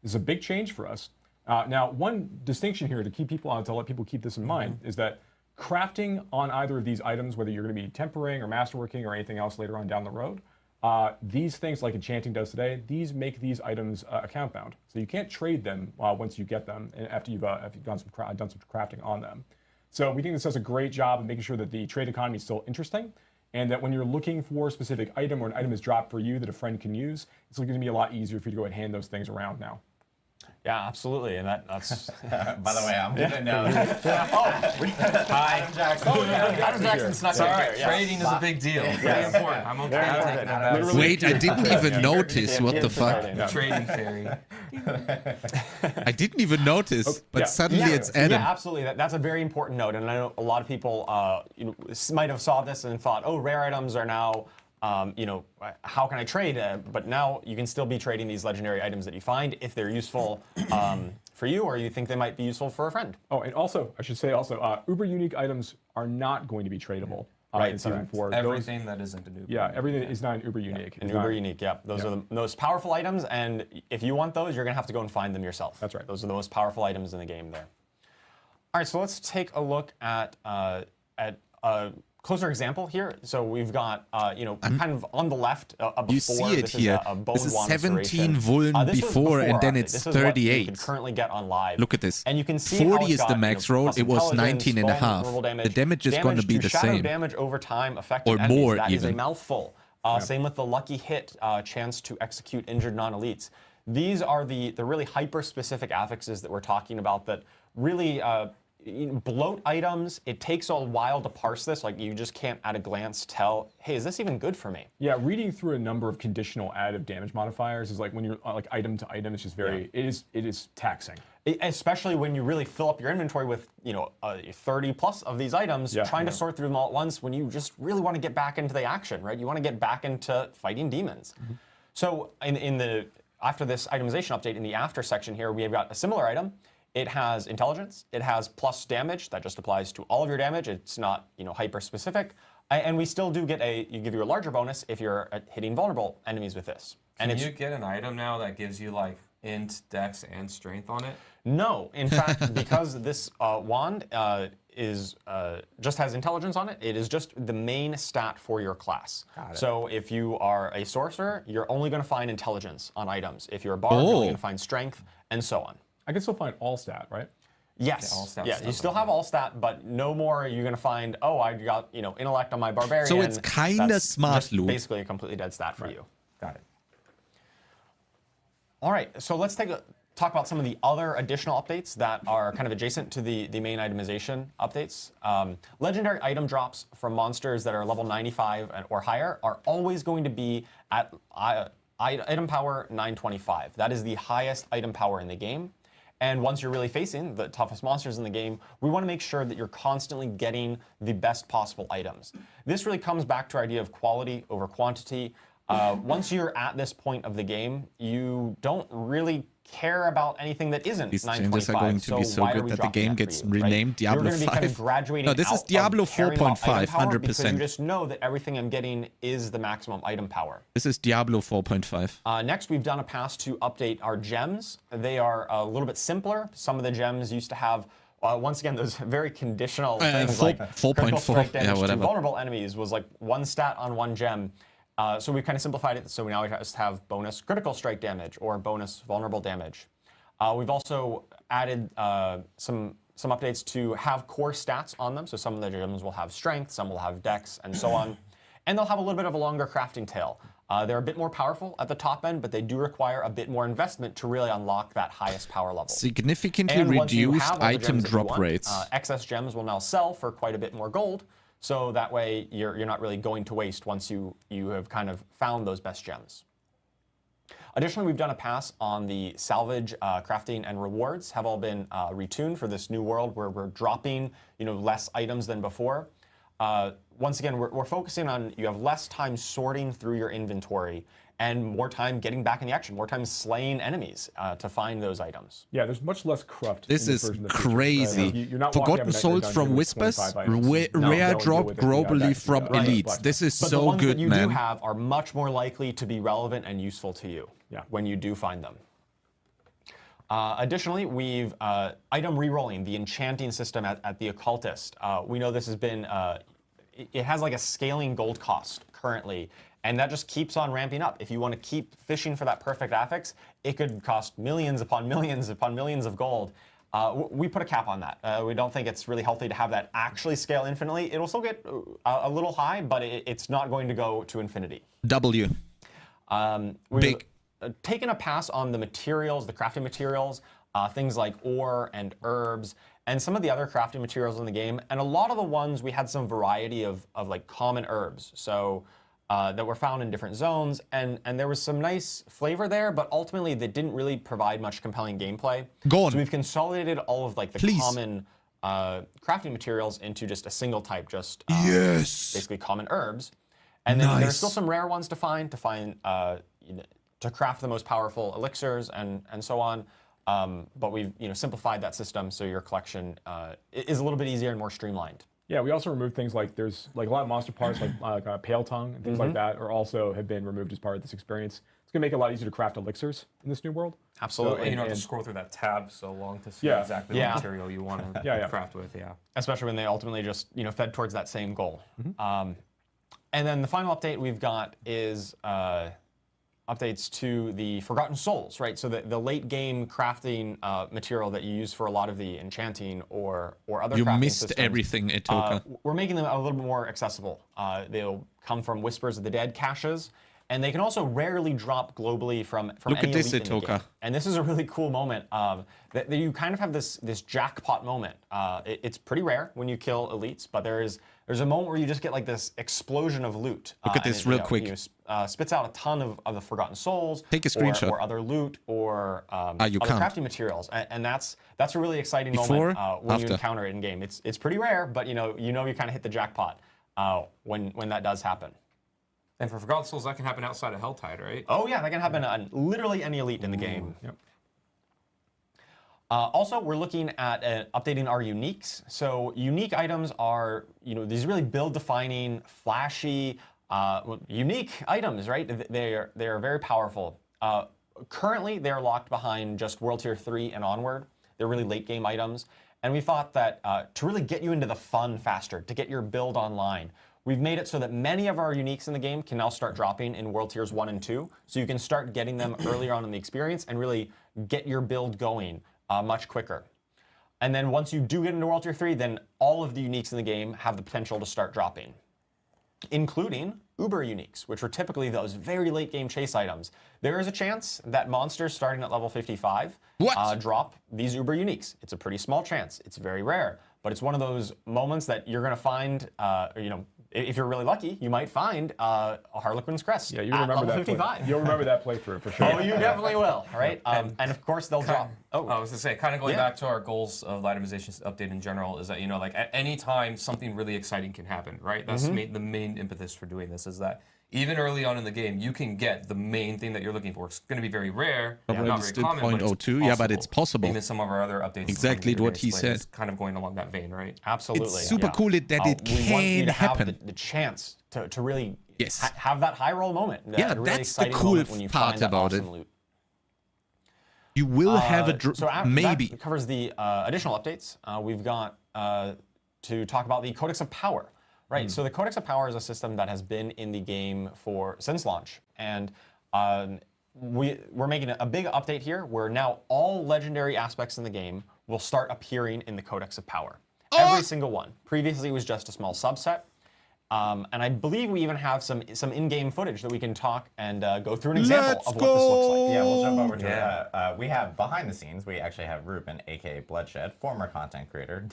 This is a big change for us. Now, one distinction here to let people keep this in mind is that crafting on either of these items, whether you're going to be tempering or masterworking or anything else later on down the road, these things like enchanting does today, these make these items account bound. So you can't trade them once you get them after you've done some crafting on them. So we think this does a great job of making sure that the trade economy is still interesting, and that when you're looking for a specific item or an item is dropped for you that a friend can use, it's going to be a lot easier for you to go ahead and hand those things around now. Yeah, absolutely, and that's. By the way, I'm gonna know. Hi, Adam Jackson. Oh, yeah, Adam Jackson's not Sorry, here. Yeah. trading is a big deal. Very important. I'm okay taking that out. Wait, I didn't even notice. What the fuck? The trading fairy. I didn't even notice, but suddenly it's added. Yeah, absolutely. That's a very important note, and I know a lot of people might have saw this and thought, oh, rare items are now. How can I trade? But now you can still be trading these legendary items that you find if they're useful for you, or you think they might be useful for a friend. Oh, and also, I should say also, uber unique items are not going to be tradable in Season 4. Everything that isn't an uber. Yeah, everything that is not an uber unique. An uber unique, yeah. Those are the most powerful items, and if you want those, you're going to have to go and find them yourself. That's right. Those are the most powerful items in the game there. All right, so let's take a look at a closer example here. So we've got, kind of on the left, before. You see it this here. Is a bone this is wand 17 restoration. vuln This was before, and then update. it's This is what 38. you can currently get on live. Look at this. And you can see 40 how it's is the got, max roll. plus It was intelligence, 19 and a bone, half. verbal The damage is going to be the shadow same. damage over time affecting Or enemies. more, That is a even. mouthful. Same with the lucky hit, chance to execute injured non-elites. These are the really hyper-specific affixes that we're talking about that really bloat items. It takes a while to parse this. Like, you just can't at a glance tell, hey, is this even good for me? Yeah, reading through a number of conditional additive damage modifiers is like when you're like item to item, it's just very, it is taxing. Especially when you really fill up your inventory with 30 plus of these items, trying to sort through them all at once when you just really want to get back into the action, right? You want to get back into fighting demons. So after this itemization update in the after section here, we have got a similar item. It has intelligence. It has plus damage. That just applies to all of your damage. It's not hyper specific. And we still do get give you a larger bonus if you're hitting vulnerable enemies with this. Can you get an item now that gives you like int, dex, and strength on it? No, in fact, because this wand just has intelligence on it, it is just the main stat for your class. So if you are a sorcerer, you're only going to find intelligence on items. If you're a bard, you're only going to find strength, and so on. I can still find all stat, right? Yes. all stat Yeah, stuff you still on have it. all stat, but no more are you going to find, oh, I got, intellect on my barbarian. So it's kinda That's smart just loot. basically a completely dead stat for you. Got it. All right, so let's talk about some of the other additional updates that are kind of adjacent to the main itemization updates. Legendary item drops from monsters that are level 95 or higher are always going to be at item power 925. That is the highest item power in the game. And once you're really facing the toughest monsters in the game, we want to make sure that you're constantly getting the best possible items. This really comes back to our idea of quality over quantity. Once you're at this point of the game, you don't really care about anything that isn't These 925. changes are going to be so why are good we that the dropping game that for gets you, right? renamed Diablo You're going to be kind of 5. graduating No, this is out Diablo of caring about 4.5, item power because 100%. you just know that everything I'm getting is the maximum item power. This is Diablo 4.5. Next, we've done a pass to update our gems. They are a little bit simpler. Some of the gems used to have, once again, those very conditional things like 4.4, critical strike yeah, damage to whatever. vulnerable enemies was like one stat on one gem. So we've kind of simplified it. So now we just have bonus critical strike damage or bonus vulnerable damage. We've also added some updates to have core stats on them. So some of the gems will have strength, some will have dex, and so on. And they'll have a little bit of a longer crafting tail. They're a bit more powerful at the top end, but they do require a bit more investment to really unlock that highest power level. Significantly And once you reduced have all the item gems that you drop want, rates. Excess gems will now sell for quite a bit more gold. So that way you're not really going to waste once you have kind of found those best gems. Additionally, we've done a pass on the salvage crafting and rewards have all been retuned for this new world where we're dropping less items than before. Once again, we're focusing on you have less time sorting through your inventory and more time getting back in the action, more time slaying enemies to find those items. Yeah, there's much less cruft. This in is version of the feature, crazy. right? You're not walking Forgotten up a Souls dungeon from with Whispers, 25 items. rare Don't drop deal with it, globally that's from the elites. blessing. This is But the so ones good, that you man. do have are much more likely to be relevant and useful to you when you do find them. Additionally, we've item rerolling, the enchanting system at the Occultist. We know this has been, it has like a scaling gold cost currently, and that just keeps on ramping up. If you want to keep fishing for that perfect affix, it could cost millions upon millions upon millions of gold. We put a cap on that. We don't think it's really healthy to have that actually scale infinitely. It'll still get a little high, but it's not going to go to infinity. W. We've taken a pass on the materials, the crafting materials, things like ore and herbs, and some of the other crafting materials in the game. And a lot of the ones we had some variety of like common herbs, so that were found in different zones, and there was some nice flavor there, but ultimately they didn't really provide much compelling gameplay. Go on. So we've consolidated all of like the Please. common crafting materials into just a single type, just Yes. basically common herbs. And then Nice. there's still some rare ones to find to craft the most powerful elixirs and so on. But we've simplified that system so your collection is a little bit easier and more streamlined. Yeah, we also removed things like there's like a lot of monster parts like Pale Tongue and things like that have been removed as part of this experience. It's gonna make it a lot easier to craft elixirs in this new world. Absolutely. And you don't have to scroll through that tab so long to see Yeah. exactly what material you want to craft with. Yeah. Especially when they ultimately just fed towards that same goal. And then the final update we've got is updates to the Forgotten Souls, right? So the late game crafting material that you use for a lot of the enchanting or other You crafting missed systems, everything, Itoka. we're making them a little bit more accessible. They'll come from Whispers of the Dead caches, and they can also rarely drop globally from Look any at this, elite in the Itoka. game. And this is a really cool moment that you kind of have this jackpot moment. It's pretty rare when you kill elites, but there's a moment where you just get like this explosion of loot. Look at this real quick. Spits out a ton of the Forgotten Souls. Take a screenshot. Or other loot or you other can't. crafting materials, and that's a really exciting Before, moment when after. you encounter it in game. It's pretty rare, but you kind of hit the jackpot when that does happen. And for Forgotten Souls, that can happen outside of Helltide, right? Oh yeah, that can happen on literally any elite in the game. Yep. Also, we're looking at updating our uniques. So unique items are, these really build-defining, flashy, unique items, right? They are very powerful. currently they're locked behind just World Tier 3 and onward. They're really late game items. And we thought that to really get you into the fun faster, to get your build online, we've made it so that many of our uniques in the game can now start dropping in World Tiers 1 and 2. So you can start getting them earlier on in the experience and really get your build going much quicker. And then once you do get into World Tier 3, then all of the uniques in the game have the potential to start dropping, including Uber uniques, which are typically those very late game chase items. There is a chance that monsters starting at level 55 drop these Uber uniques. It's a pretty small chance. It's very rare, but it's one of those moments that you're going to find, if you're really lucky, you might find a Harlequin's Crest Yeah, you at remember level that 55. You'll remember that playthrough for sure. Oh, you definitely will, right? And of course, they'll drop. Oh, I was gonna say, kind of going back to our goals of the itemization update in general, is that like at any time something really exciting can happen, right? That's the main impetus for doing this. Is that even early on in the game, you can get the main thing that you're looking for. It's going to be very rare, not very still common, but it's 0.02. Yeah, but it's possible. Even some of our other updates. Exactly what he said. Is kind of going along that vein, right? absolutely. It's super cool that it we want you can to happen. have the chance to really Yes. have that high roll moment. Yeah, really that's the exciting cool moment when you part find that about it. awesome loot. You will have a So after maybe. that covers the additional updates. We've got to talk about the Codex of Power. Right, so the Codex of Power is a system that has been in the game since launch, and we're making a big update here where now all legendary aspects in the game will start appearing in the Codex of Power. Every single one. Previously, it was just a small subset. And I believe we even have some in-game footage that we can talk and go through an example of what this looks like. Yeah, we'll jump over to it. We have behind the scenes, we actually have Ruben, aka Bloodshed, former content creator,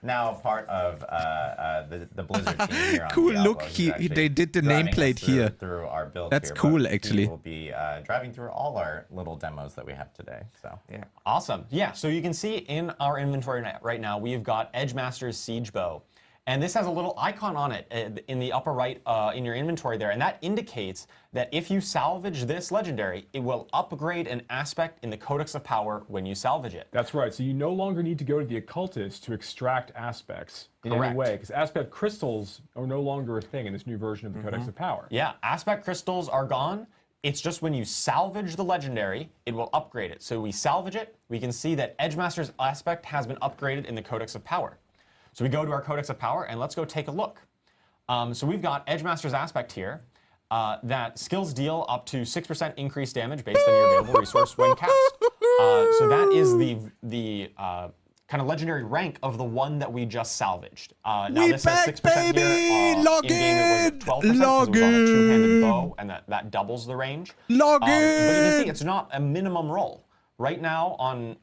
now part of the Blizzard team here on Cool, Diablo. look, He's actually they did the driving us nameplate here. through our build That's here, cool, but actually. He will be driving through all our little demos that we have today. So Yeah. Awesome. Yeah, so you can see in our inventory right now, we've got Edgemaster's Siege Bow. And this has a little icon on it in the upper right in your inventory there. And that indicates that if you salvage this legendary, it will upgrade an aspect in the Codex of Power when you salvage it. That's right. So you no longer need to go to the occultist to extract aspects in any Correct. way, because aspect crystals are no longer a thing in this new version of the Codex of Power. Yeah, aspect crystals are gone. It's just when you salvage the legendary, it will upgrade it. So we salvage it, we can see that Edgemaster's aspect has been upgraded in the Codex of Power. So we go to our Codex of Power, and let's go take a look. So we've got Edgemaster's Aspect here that skills deal up to 6% increased damage based on your available resource when cast. So that is the kind of legendary rank of the one that we just salvaged. Now this has 6% here. Log in-game it was at 12% Log because it was on a two-handed in. bow, and that doubles the range. Log But you can in. see it's not a minimum roll. Right now on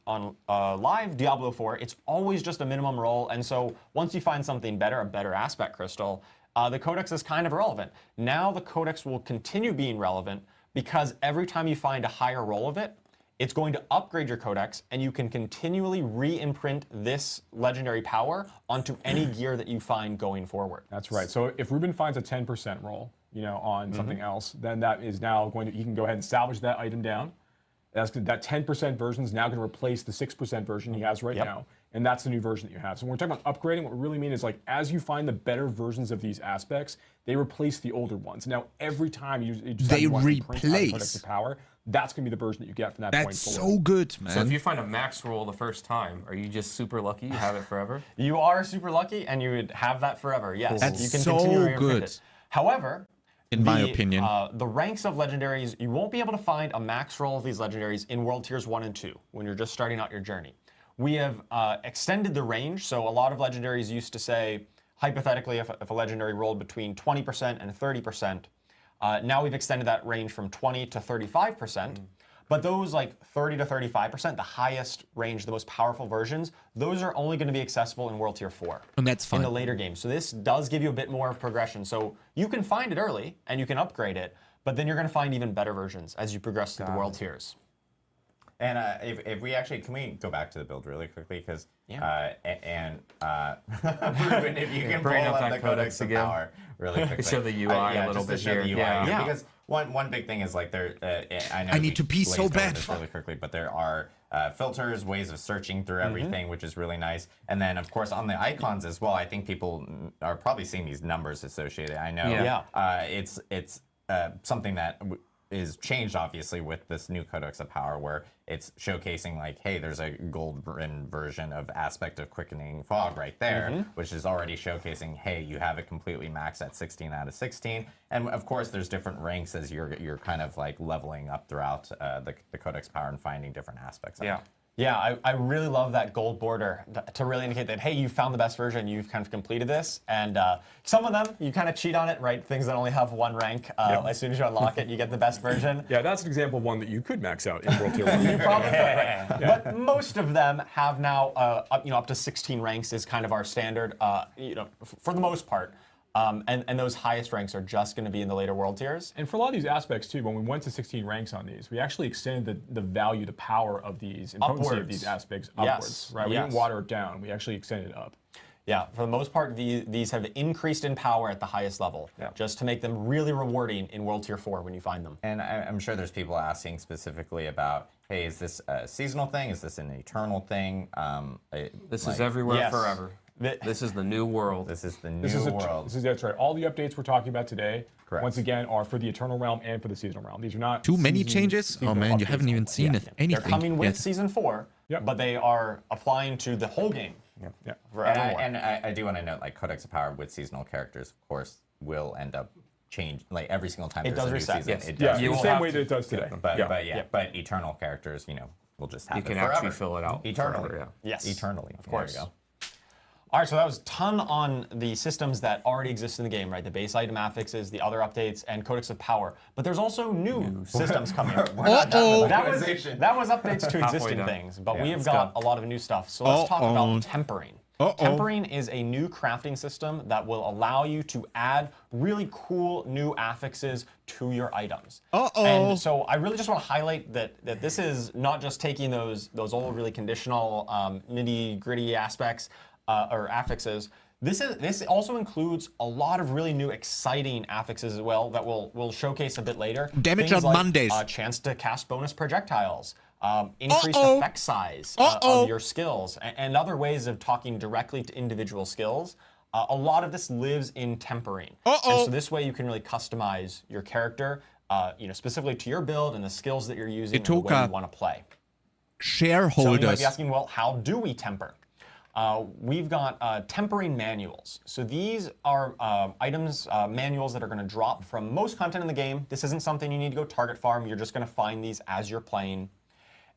live Diablo 4, it's always just a minimum roll, and so once you find something better, a better aspect crystal, the Codex is kind of irrelevant. Now the Codex will continue being relevant because every time you find a higher roll of it, it's going to upgrade your Codex, and you can continually re-imprint this legendary power onto any gear that you find going forward. That's right. So if Ruben finds a 10% roll, on something else, then that is now he can go ahead and salvage that item down. That 10% version is now going to replace the 6% version he has right now, and that's the new version that you have. So when we're talking about upgrading, what we really mean is as you find the better versions of these aspects, they replace the older ones. Now every time you just They Codex replace. of Power, that's going to be the version that you get from that point That's forward. so good, man. So if you find a max roll the first time, are you just super lucky? You have it forever? You are super lucky, and you would have that forever. Yes, That's you can so continue to re-imprint good. it. However, in my opinion, the ranks of legendaries, you won't be able to find a max roll of these legendaries in World Tiers 1 and 2 when you're just starting out your journey. We have extended the range, so a lot of legendaries used to say, hypothetically, if a legendary rolled between 20% and 30%, now we've extended that range from 20 to 35%. But those 30 to 35%, the highest range, the most powerful versions, those are only going to be accessible in World Tier 4. And that's fine. In the later games. So this does give you a bit more of progression. So you can find it early and you can upgrade it, but then you're going to find even better versions as you progress through the World Tiers. And if we actually, can we go back to the build really quickly? Because, Ruben, if you can pull bring up up that the Codex Codex of again. Power really quickly. Show the UI a little just bit to show here. the UI. Yeah. Because one big thing is I know I need we to pee so glazed over bad. this really quickly, but there are filters, ways of searching through everything, which is really nice. And then, of course, on the icons as well, I think people are probably seeing these numbers associated. I know it's something that is changed obviously with this new Codex of Power, where it's showcasing like, hey, there's a golden version of Aspect of Quickening Fog right there, which is already showcasing, hey, you have it completely maxed at 16 out of 16. And of course, there's different ranks as you're kind of like leveling up throughout the Codex Power and finding different aspects of it. Yeah, I really love that gold border to really indicate that, hey, you found the best version, you've kind of completed this. And some of them, you kind of cheat on it, right? Things that only have one rank. As soon as you unlock it, you get the best version. Yeah, that's an example of one that you could max out in World Tier 1. You probably could. But most of them have now, up to 16 ranks is kind of our standard, for the most part. And those highest ranks are just going to be in the later world tiers. And for a lot of these aspects too, when we went to 16 ranks on these, we actually extended the value, the power of these, and potency of these aspects upwards. Right? We didn't water it down. We actually extended it up. Yeah, for the most part, these have increased in power at the highest level, just to make them really rewarding in World Tier 4 when you find them. And I'm sure there's people asking specifically about, hey, is this a seasonal thing? Is this an eternal thing? This is everywhere forever. This is the new world. This is the new world. That's right. All the updates we're talking about today, once again, are for the Eternal Realm and for the Seasonal Realm. These are not too many changes. Oh man, you haven't even seen anything. They're coming with Season 4, but they are applying to the whole game. And I do want to note, like, Codex of Power with seasonal characters, of course, will end up change like every single time it there's does a new reset. season. It Yeah, does. the same way that it does today. But eternal characters, will just have you can forever. actually fill it out Eternally. forever, Yes. Eternally. Of course. There you go. All right, so that was a ton on the systems that already exist in the game, right? The base item affixes, the other updates, and Codex of Power. But there's also new systems coming up. We're not done with That optimization. was updates to existing things, but we have got a lot of new stuff. So let's talk about tempering. Tempering is a new crafting system that will allow you to add really cool new affixes to your items. And so I really just want to highlight that this is not just taking those old really conditional nitty-gritty aspects or affixes. This also includes a lot of really new exciting affixes as well that we'll showcase a bit later. Damage Things on like, Mondays. Chance to cast bonus projectiles. Increased effect size of your skills, and other ways of talking directly to individual skills. A lot of this lives in tempering. And so this way you can really customize your character, specifically to your build and the skills that you're using and the way you want to play. Shareholders. So you might be asking, well, how do we temper? We've got tempering manuals. So these are manuals that are going to drop from most content in the game. This isn't something you need to go target farm. You're just going to find these as you're playing.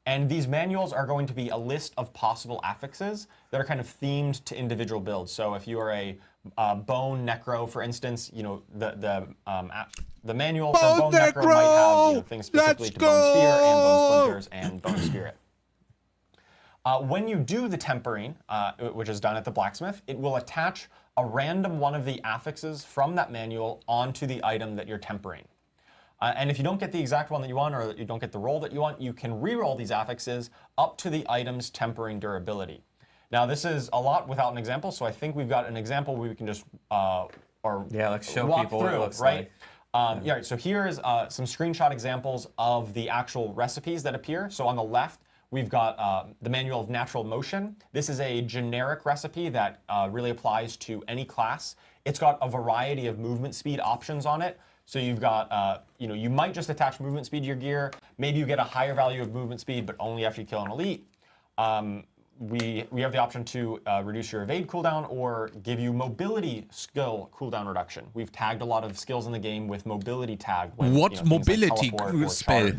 And these manuals are going to be a list of possible affixes that are kind of themed to individual builds. So if you are a bone necro, for instance, the manual for bone necro might have things specifically to bone spear and bone splinters and bone spirit. When you do the tempering, which is done at the blacksmith, it will attach a random one of the affixes from that manual onto the item that you're tempering. And if you don't get the exact one that you want, or you don't get the roll that you want, you can re-roll these affixes up to the item's tempering durability. Now, this is a lot without an example, so I think we've got an example where we can just let's show walk people through, what it looks right? like. Right, so here's some screenshot examples of the actual recipes that appear. So on the left, we've got the Manual of Natural Motion. This is a generic recipe that really applies to any class. It's got a variety of movement speed options on it. So you've got, you might just attach movement speed to your gear. Maybe you get a higher value of movement speed, but only after you kill an elite. We have the option to reduce your evade cooldown or give you mobility skill cooldown reduction. We've tagged a lot of skills in the game with mobility tag. When, what mobility spell?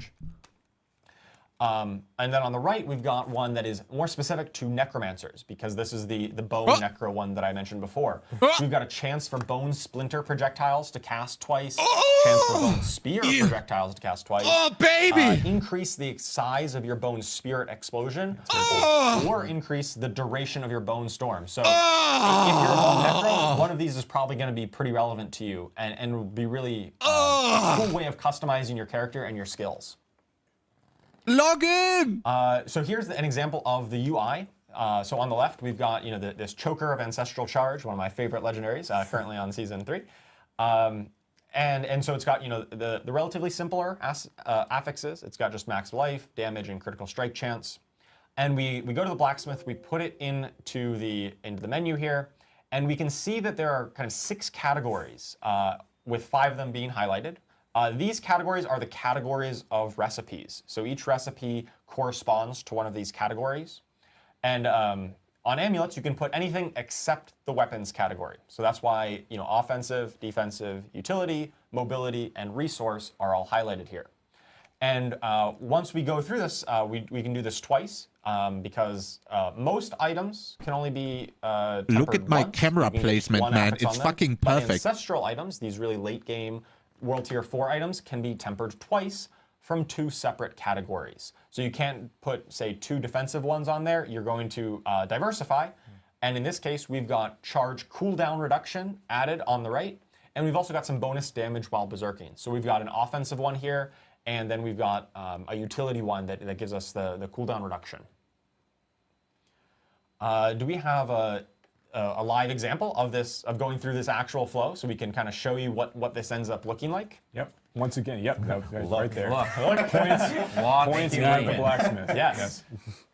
And then on the right, we've got one that is more specific to necromancers, because this is the bone necro one that I mentioned before. We've got a chance for bone splinter projectiles to cast twice, chance for bone spear projectiles to cast twice. Oh, baby! Increase the size of your bone spirit explosion, or increase the duration of your bone storm. So if you're a bone necro, one of these is probably going to be pretty relevant to you and will be really a cool way of customizing your character and your skills. Log in! So here's an example of the UI. So on the left, we've got this Choker of Ancestral Charge, one of my favorite legendaries, currently on Season 3. And so it's got the relatively simpler affixes. It's got just max life, damage, and critical strike chance. And we go to the blacksmith, we put it into the menu here, and we can see that there are kind of 6 categories, with 5 of them being highlighted. These categories are the categories of recipes. So each recipe corresponds to one of these categories. And on amulets, you can put anything except the weapons category. So that's why offensive, defensive, utility, mobility, and resource are all highlighted here. And once we go through this, we can do this twice because most items can only be tempered Look at my once. camera You can get placement, one man. affix on It's them. fucking But perfect. ancestral items, these really late game World Tier 4 items, can be tempered twice from 2 separate categories. So you can't put, say, 2 defensive ones on there. You're going to diversify. And in this case, we've got charge cooldown reduction added on the right. And we've also got some bonus damage while berserking. So we've got an offensive one here. And then we've got a utility one that gives us the cooldown reduction. Do we have a live example of this, of going through this actual flow, so we can kind of show you what this ends up looking like? Yep. Once again, yep, that's right there. Look. Points at the blacksmith. Yes.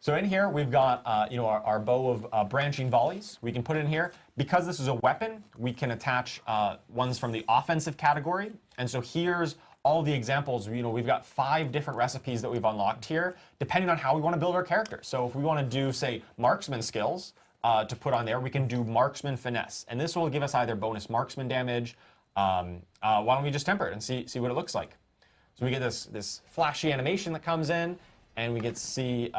So in here we've got our bow of branching volleys. We can put in here because this is a weapon. We can attach ones from the offensive category, and so here's all the examples. We've got 5 different recipes that we've unlocked here, depending on how we want to build our character. So if we want to do, say, marksman skills to put on there, we can do marksman finesse, and this will give us either bonus marksman damage. Why don't we just temper it and see what it looks like? So we get this flashy animation that comes in, and we get to see,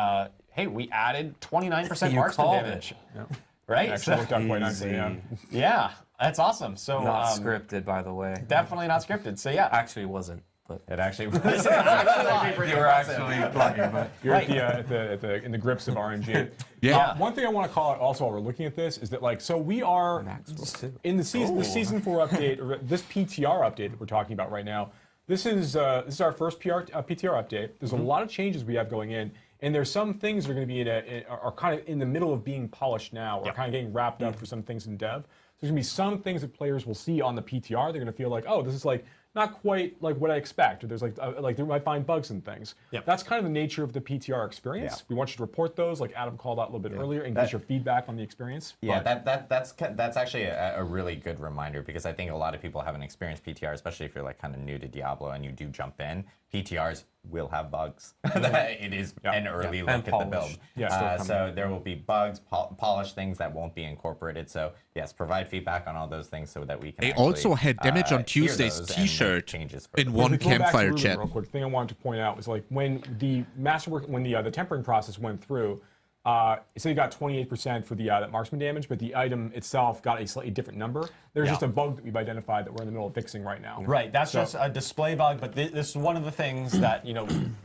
hey, we added 29% You marksman called damage. it. Right? Actually worked out quite nicely, yeah. Yeah, that's awesome. So Not scripted, by the way. definitely not scripted. So yeah, Actually, it wasn't. But It actually was. you were actually lucky, but You're in the grips of RNG. Yeah. One thing I want to call out also while we're looking at this is that so we are Maxroll too. in the season 4 update, or this PTR update that we're talking about right now. This is our first PTR update. There's a lot of changes we have going in, and there's some things that are going to be are kind of in the middle of being polished now, or kind of getting wrapped up for some things in dev. So there's going to be some things that players will see on the PTR. They're going to feel like, oh, this is not quite like what I expect, or there's they might find bugs and things. Yep. That's kind of the nature of the PTR experience. Yeah. We want you to report those, like Adam called out a little bit earlier, and get your feedback on the experience. Yeah, But- that's actually a really good reminder, because I think a lot of people haven't experienced PTR, especially if you're kind of new to Diablo and you do jump in. PTRs will have bugs. It is an early look And at the build. polish. Yeah, So there will be bugs, polished things that won't be incorporated. So yes, provide feedback on all those things so that we can. They actually, also had damage on hear Tuesday's those and make T-shirt changes for in them. one If we go back to Campfire Ruben chat. Real quick, the thing I wanted to point out was when the masterwork, when the tempering process went through, so you got 28% for the that marksman damage, but the item itself got a slightly different number. There's just a bug that we've identified that we're in the middle of fixing right now. right. That's just a display bug, but this is one of the things that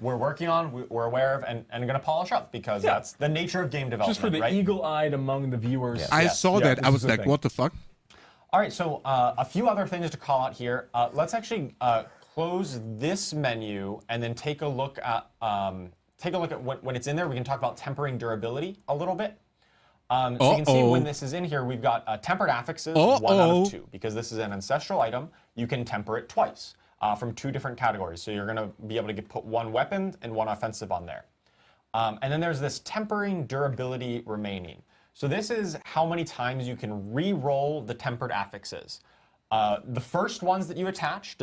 we're working on, we're aware of, and going to polish up, because that's the nature of game development. Just for the right? eagle-eyed among the viewers. I saw Yeah, that. this I is was the like, thing. what the fuck? All right, so a few other things to call out here. Let's actually close this menu and then take a look at when it's in there. We can talk about tempering durability a little bit. So you can see when this is in here, we've got tempered affixes, 1 out of 2. Because this is an ancestral item, you can temper it twice from 2 different categories. So you're going to be able to put 1 weapon and 1 offensive on there. And then there's this tempering durability remaining. So this is how many times you can re-roll the tempered affixes. The first ones that you attach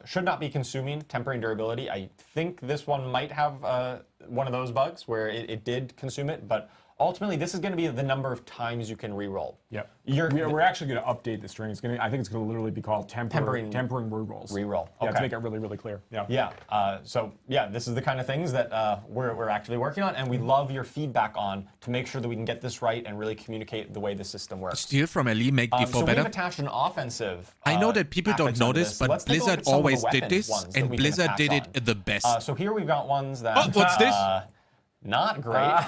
should not be consuming tempering durability. I think this one might have one of those bugs where it did consume it, but ultimately this is going to be the number of times you can re-roll. Yep. We're actually going to update the string. I think it's going to literally be called tempering re-rolls. Re-roll. Yeah, Okay. to make it really, really clear. Yeah. Yeah. So yeah, this is the kind of things that we're actively working on, and we love your feedback on to make sure that we can get this right and really communicate the way the system works. Steal from Ellie, make D4 So better. we've attached an offensive. I know that people don't affix know onto this, So but let's take a look Blizzard at some of the always did weapon this, ones that and we can Blizzard attach did on. it the best. So here we've got ones that. Oh, what's this? Not great.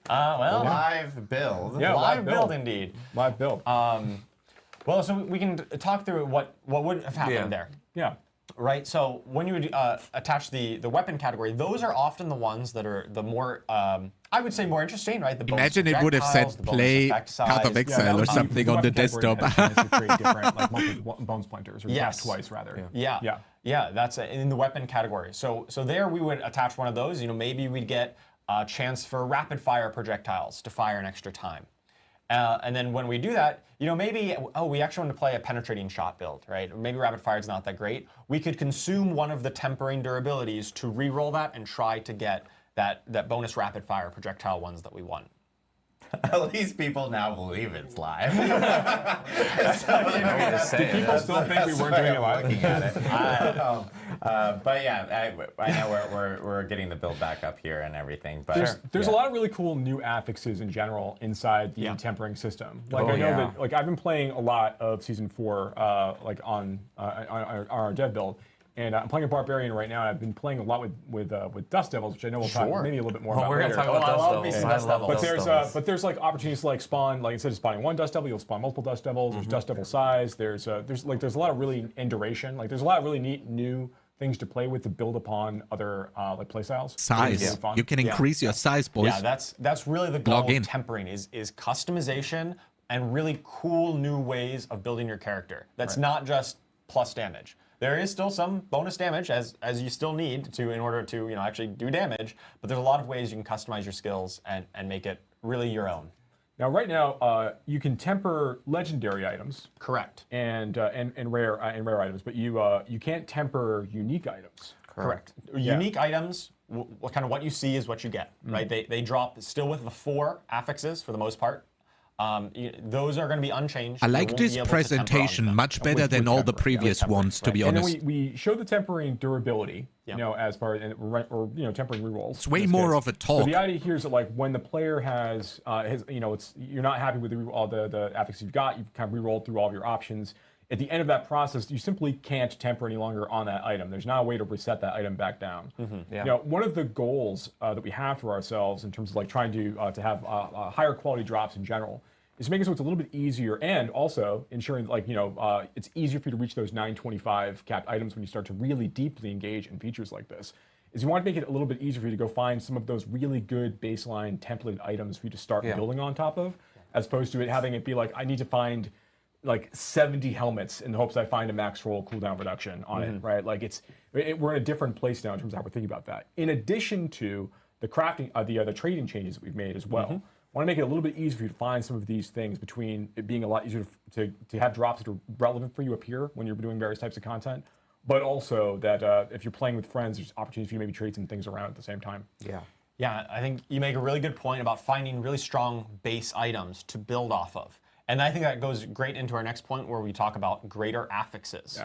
Well, Live build. Yeah, live build indeed. Live build. Well, so we can talk through what would have happened there. Yeah. Right, so when you would attach the weapon category, those are often the ones that are the more, I would say, more interesting, right? The bonus Imagine it would have said projectiles, the bonus play effect Path of size. Exile or something on the desktop. create different, like multiple bone splinters, or Yes. twice rather. Yeah, that's in the weapon category. So there we would attach one of those. Maybe we'd get a chance for rapid fire projectiles to fire an extra time. And then when we do that, maybe, we actually want to play a penetrating shot build, right? Or maybe rapid fire is not that great. We could consume one of the tempering durabilities to re-roll that and try to get that bonus rapid fire projectile ones that we want. At least people now believe it's live. Do people still think we weren't doing it live? Looking at it. I don't know. But yeah, I know we're getting the build back up here and everything. But there's a lot of really cool new affixes in general inside the tempering system. Like I know that I've been playing a lot of Season 4 on our dev build. And I'm playing a Barbarian right now, and I've been playing a lot with Dust Devils, which I know we'll talk maybe a little bit more about we're later. Gonna talk about Dust Devils. But there's like opportunities to like spawn, like instead of spawning one Dust Devil, you'll spawn multiple Dust Devils. There's Dust Devil size. There's a lot of really and duration. Like there's a lot of really neat new things to play with to build upon other like playstyles. Size. You can increase your size, boys. Yeah, that's really the goal of tempering is customization and really cool new ways of building your character. That's not just plus damage. There is still some bonus damage as you still need in order to actually do damage, but there's a lot of ways you can customize your skills and make it really your own. Now, right now, you can temper legendary items. Correct. And rare items, but you can't temper unique items. Correct. Unique items, kind of what you see is what you get, right? They drop still with the 4 affixes for the most part. Those are going to be unchanged. I like this presentation much better than all the previous ones, to be honest. And then we show the tempering durability, as part of, or tempering rerolls. It's way more of a talk. So the idea here is that like when the player has you're not happy with all the affixes you've got, you've kind of rerolled through all of your options. At the end of that process, you simply can't temper any longer on that item. There's not a way to reset that item back down. One of the goals that we have for ourselves in terms of like trying to have higher quality drops in general is to make it so it's a little bit easier, and also ensuring it's easier for you to reach those 925 capped items when you start to really deeply engage in features like this. Is you want to make it a little bit easier for you to go find some of those really good baseline templated items for you to start building on top of, as opposed to having it be like, I need to find like 70 helmets in the hopes I find a Maxroll cooldown reduction on it, right? Like we're in a different place now in terms of how we're thinking about that. In addition to the crafting, the trading changes that we've made as well. I want to make it a little bit easier for you to find some of these things, between it being a lot easier to have drops that are relevant for you appear when you're doing various types of content, but also that if you're playing with friends, there's opportunities for you to maybe trade some things around at the same time. Yeah, I think you make a really good point about finding really strong base items to build off of. And I think that goes great into our next point where we talk about greater affixes.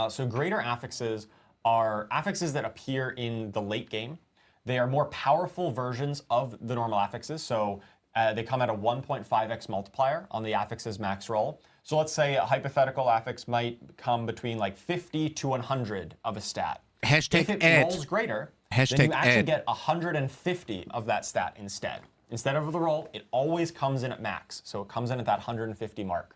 So greater affixes are affixes that appear in the late game. They are more powerful versions of the normal affixes. So they come at a 1.5x multiplier on the affixes max roll. So let's say a hypothetical affix might come between like 50 to 100 of a stat. Hashtag if it add. rolls greater, Hashtag then you actually add. get 150 of that stat instead. Instead of the roll, it always comes in at max. So it comes in at that 150 mark.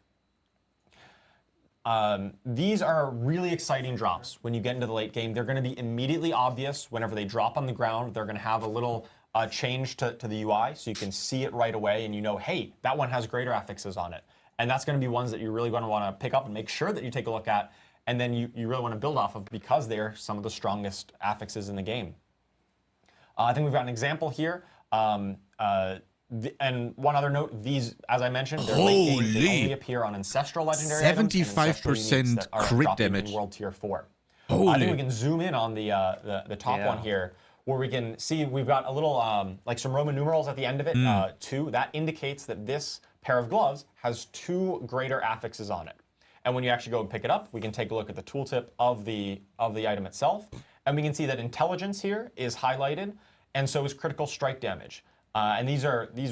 These are really exciting drops when you get into the late game. They're going to be immediately obvious whenever they drop on the ground. They're going to have a little change to the UI, so you can see it right away and hey, that one has greater affixes on it. And that's going to be ones that you're really going to want to pick up and make sure that you take a look at, and then you really want to build off of, because they're some of the strongest affixes in the game. I think we've got an example here. And one other note, these, as I mentioned, they're late game. They only appear on Ancestral Legendary 75% crit damage. In World Tier 4. Holy. I think we can zoom in on the top one here, where we can see we've got a little, like some Roman numerals at the end of it, 2. That indicates that this pair of gloves has 2 greater affixes on it. And when you actually go and pick it up, we can take a look at the tooltip of the item itself. And we can see that intelligence here is highlighted, and so is critical strike damage. And these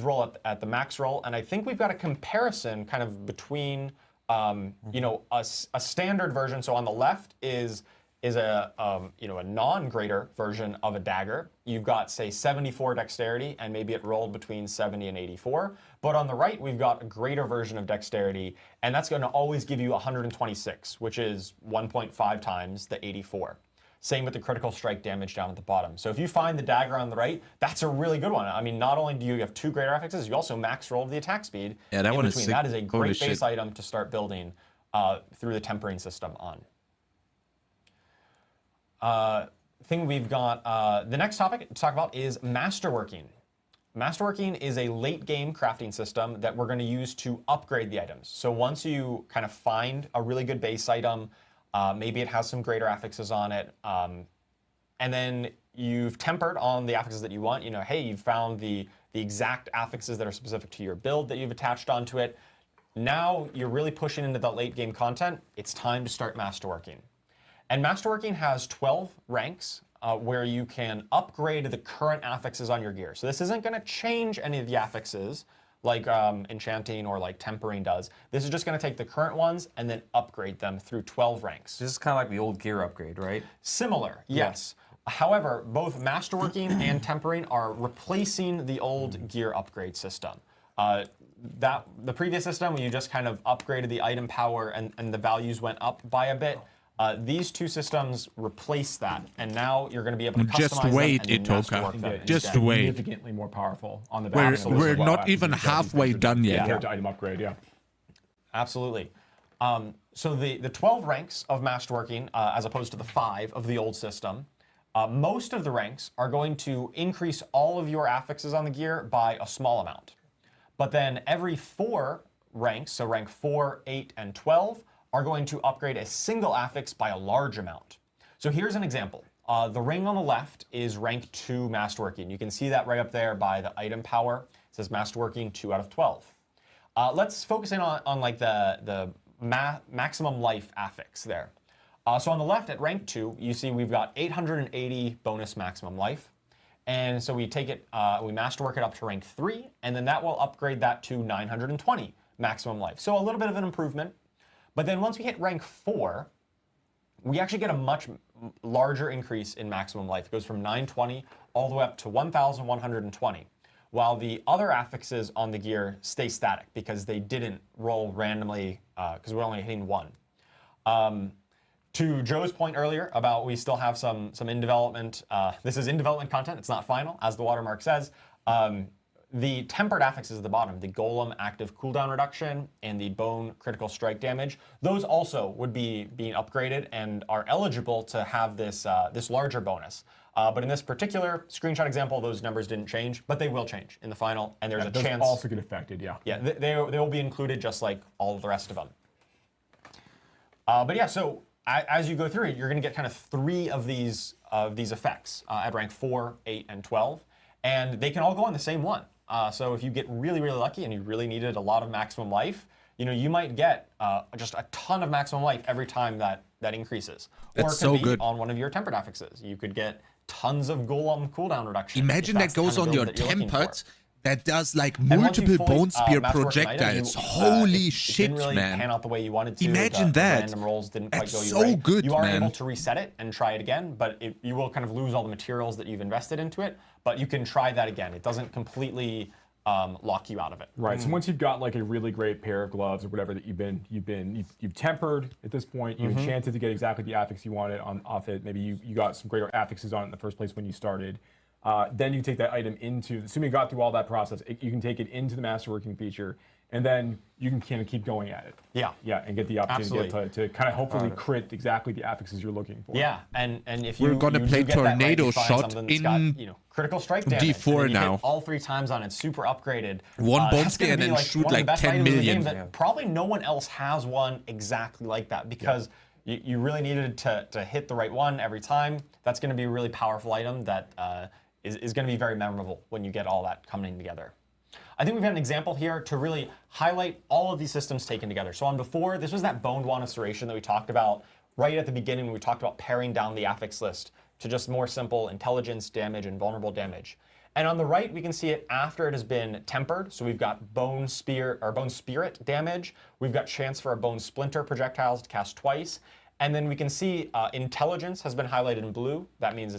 roll at the max roll, and I think we've got a comparison kind of between a standard version. So on the left is a non-greater version of a dagger. You've got, say, 74 dexterity, and maybe it rolled between 70 and 84. But on the right, we've got a greater version of dexterity, and that's going to always give you 126, which is 1.5 times the 84. Same with the critical strike damage down at the bottom. So if you find the dagger on the right, that's a really good one. I mean, not only do you have 2 greater affixes, you also max roll the attack speed. Yeah, that one is sick. That is a great base item to start building through the tempering system on. Thing we've got, the next topic to talk about is masterworking. Masterworking is a late game crafting system that we're going to use to upgrade the items. So once you kind of find a really good base item, maybe it has some greater affixes on it, and then you've tempered on the affixes that you want. You know, hey, you've found the exact affixes that are specific to your build that you've attached onto it. Now you're really pushing into the late game content. It's time to start Masterworking. And Masterworking has 12 ranks where you can upgrade the current affixes on your gear. So this isn't going to change any of the affixes like enchanting or like tempering does. This is just going to take the current ones and then upgrade them through 12 ranks. This is kind of like the old gear upgrade, right? Similar, yes. However, both Masterworking and tempering are replacing the old gear upgrade system. The previous system, you just kind of upgraded the item power and the values went up by a bit. These two systems replace that, and now you're going to be able to customize Just wait, them and masterwork them Itoka. Just instead. wait. Significantly more powerful on the back end. We're not even halfway done yet. Compared to item upgrade, yeah. Absolutely. So the 12 ranks of Masterworking, as opposed to the 5 of the old system, most of the ranks are going to increase all of your affixes on the gear by a small amount. But then every 4 ranks, so rank 4, 8, and 12, are going to upgrade a single affix by a large amount. So here's an example. The ring on the left is rank 2 Masterworking. You can see that right up there by the item power. It says Masterworking 2 out of 12. Let's focus in on like the maximum life affix there. So on the left at rank 2, you see we've got 880 bonus maximum life. And so we take it, we masterwork it up to rank 3, and then that will upgrade that to 920 maximum life. So a little bit of an improvement. But then once we hit rank 4, we actually get a much larger increase in maximum life. It goes from 920 all the way up to 1,120, while the other affixes on the gear stay static because they didn't roll randomly because we're only hitting 1. To Joe's point earlier about we still have some in development, this is in development content, it's not final, as the watermark says. The tempered affixes at the bottom, the Golem active cooldown reduction and the Bone critical strike damage, those also would be being upgraded and are eligible to have this, this larger bonus. But in this particular screenshot example, those numbers didn't change, but they will change in the final, and there's a chance. Also get affected, yeah. Yeah, they will be included just like all of the rest of them. But yeah, so as you go through it, you're going to get kind of 3 of these effects at rank 4, 8, and 12, and they can all go on the same one. So if you get really, really lucky and you really needed a lot of maximum life, you know, you might get just a ton of maximum life every time that increases. That's or it could so be good. on one of your tempered affixes. You could get tons of Golem cooldown reduction. Imagine that goes on your tempered. That does like And once multiple you fully, bone spear masterwork an item, projectiles. you, Holy it shit, didn't really man. pan out the way you wanted to. Imagine the that. Random rolls didn't quite That's go your so way. good, You are man. able to reset it and try it again, but you will kind of lose all the materials that you've invested into it. But you can try that again. It doesn't completely lock you out of it. Right. So once you've got like a really great pair of gloves or whatever that you've tempered at this point, you've enchanted to get exactly the affix you wanted off it. Maybe you got some greater affixes on it in the first place when you started. Then you take that item into, assuming you got through all that process, you can take it into the masterworking feature, and then you can kind of keep going at it. Yeah. Yeah, and get the opportunity to kind of hopefully crit exactly the affixes you're looking for. Yeah, and if you We're gonna you play do get that right, tornado you find shot something that's in got, you know, critical strike damage, D4 and then you now. hit all 3 times on it, super upgraded. One bone that's gonna spear and be, then like, shoot one of the like best 10 items in the million. game that probably no one else has one exactly like that because you really needed to hit the right one every time. That's going to be a really powerful item that is going to be very memorable when you get all that coming together. I think we've got an example here to really highlight all of these systems taken together. So on before, this was that boned one restoration that we talked about right at the beginning when we talked about paring down the affix list to just more simple intelligence, damage, and vulnerable damage. And on the right, we can see it after it has been tempered. So we've got bone spear or bone spirit damage. We've got chance for a bone splinter projectiles to cast twice. And then we can see intelligence has been highlighted in blue. That means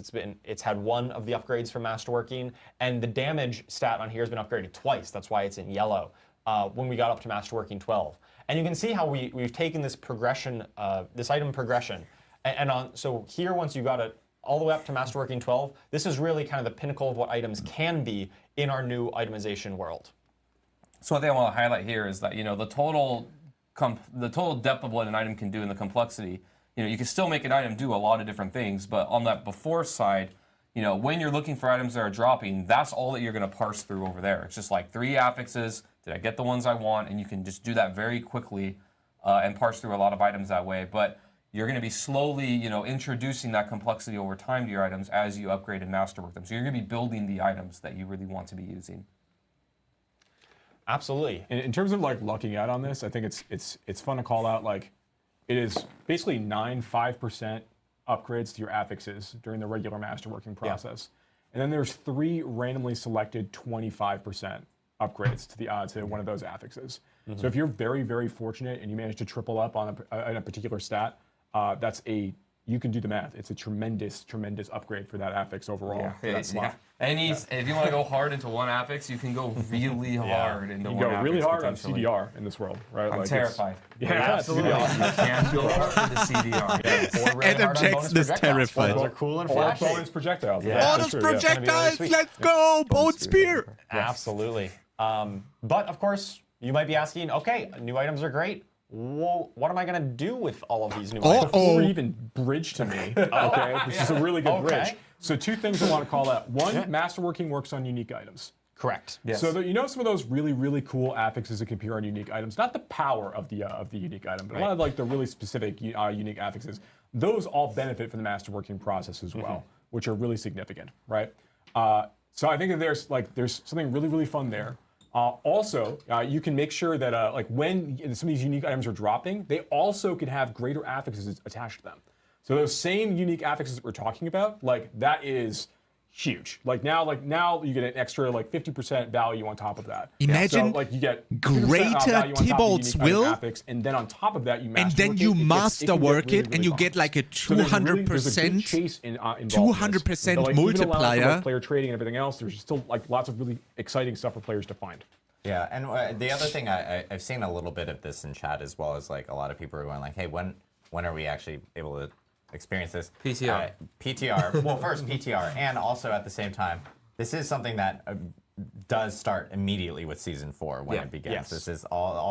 it's had 1 of the upgrades from Masterworking. And the damage stat on here has been upgraded twice. That's why it's in yellow when we got up to Masterworking 12. And you can see how we've taken this progression, this item progression. So here, once you got it all the way up to Masterworking 12, this is really kind of the pinnacle of what items can be in our new itemization world. So what I want to highlight here is that, you know, the total depth of what an item can do and the complexity, you know, you can still make an item do a lot of different things, but on that before side, you know, when you're looking for items that are dropping, that's all that you're going to parse through over there. It's just like 3 affixes. Did I get the ones I want? And you can just do that very quickly and parse through a lot of items that way. But you're going to be slowly, you know, introducing that complexity over time to your items as you upgrade and masterwork them. So you're going to be building the items that you really want to be using. Absolutely. In terms of like lucking out on this, I think it's fun to call out, like, it is basically 5% upgrades to your affixes during the regular masterworking process. And then there's 3 randomly selected 25% upgrades to one of those affixes. So if you're very, very fortunate and you manage to triple up on a particular stat, you can do the math. It's a tremendous, tremendous upgrade for that affix overall. For that slot. And if you want to go hard into one affix, you can go really hard into one affix. You can go really hard on CDR in this world, right? I'm terrified. Yeah, absolutely. You can go hard into CDR. Or really Adam Jackson is terrified. Those are cool and flashy. Or bonus projectiles. Yeah. Bonus projectiles, let's go! Bone spear! Absolutely. But of course, you might be asking, okay, new items are great. Well, what am I going to do with all of these new items? Before you even bridge to me, okay, this is a really good bridge. So 2 things I want to call out. One, masterworking works on unique items. Correct. Yes. So you know some of those really, really cool affixes that can appear on unique items. Not the power of the unique item, but a lot of like the really specific unique affixes. Those all benefit from the masterworking process as well, which are really significant, right? So I think that there's something really, really fun there. Also, you can make sure that like when some of these unique items are dropping, they also can have greater affixes attached to them. So those same unique affixes that we're talking about, like that is huge. Like now you get an extra like 50% value on top of that. Imagine so, like you get greater Thibault's will, affix, and then on top of that you masterwork it, and you get like a 200%, 200% multiplier. Player trading and everything else. There's still like lots of really exciting stuff for players to find. Yeah, and the other thing I've seen a little bit of this in chat as well as like a lot of people are going like, hey, when are we actually able to experience this? PTR. PTR. Well, first PTR, and also at the same time, this is something that does start immediately with season 4 when it begins. Yes. This is all the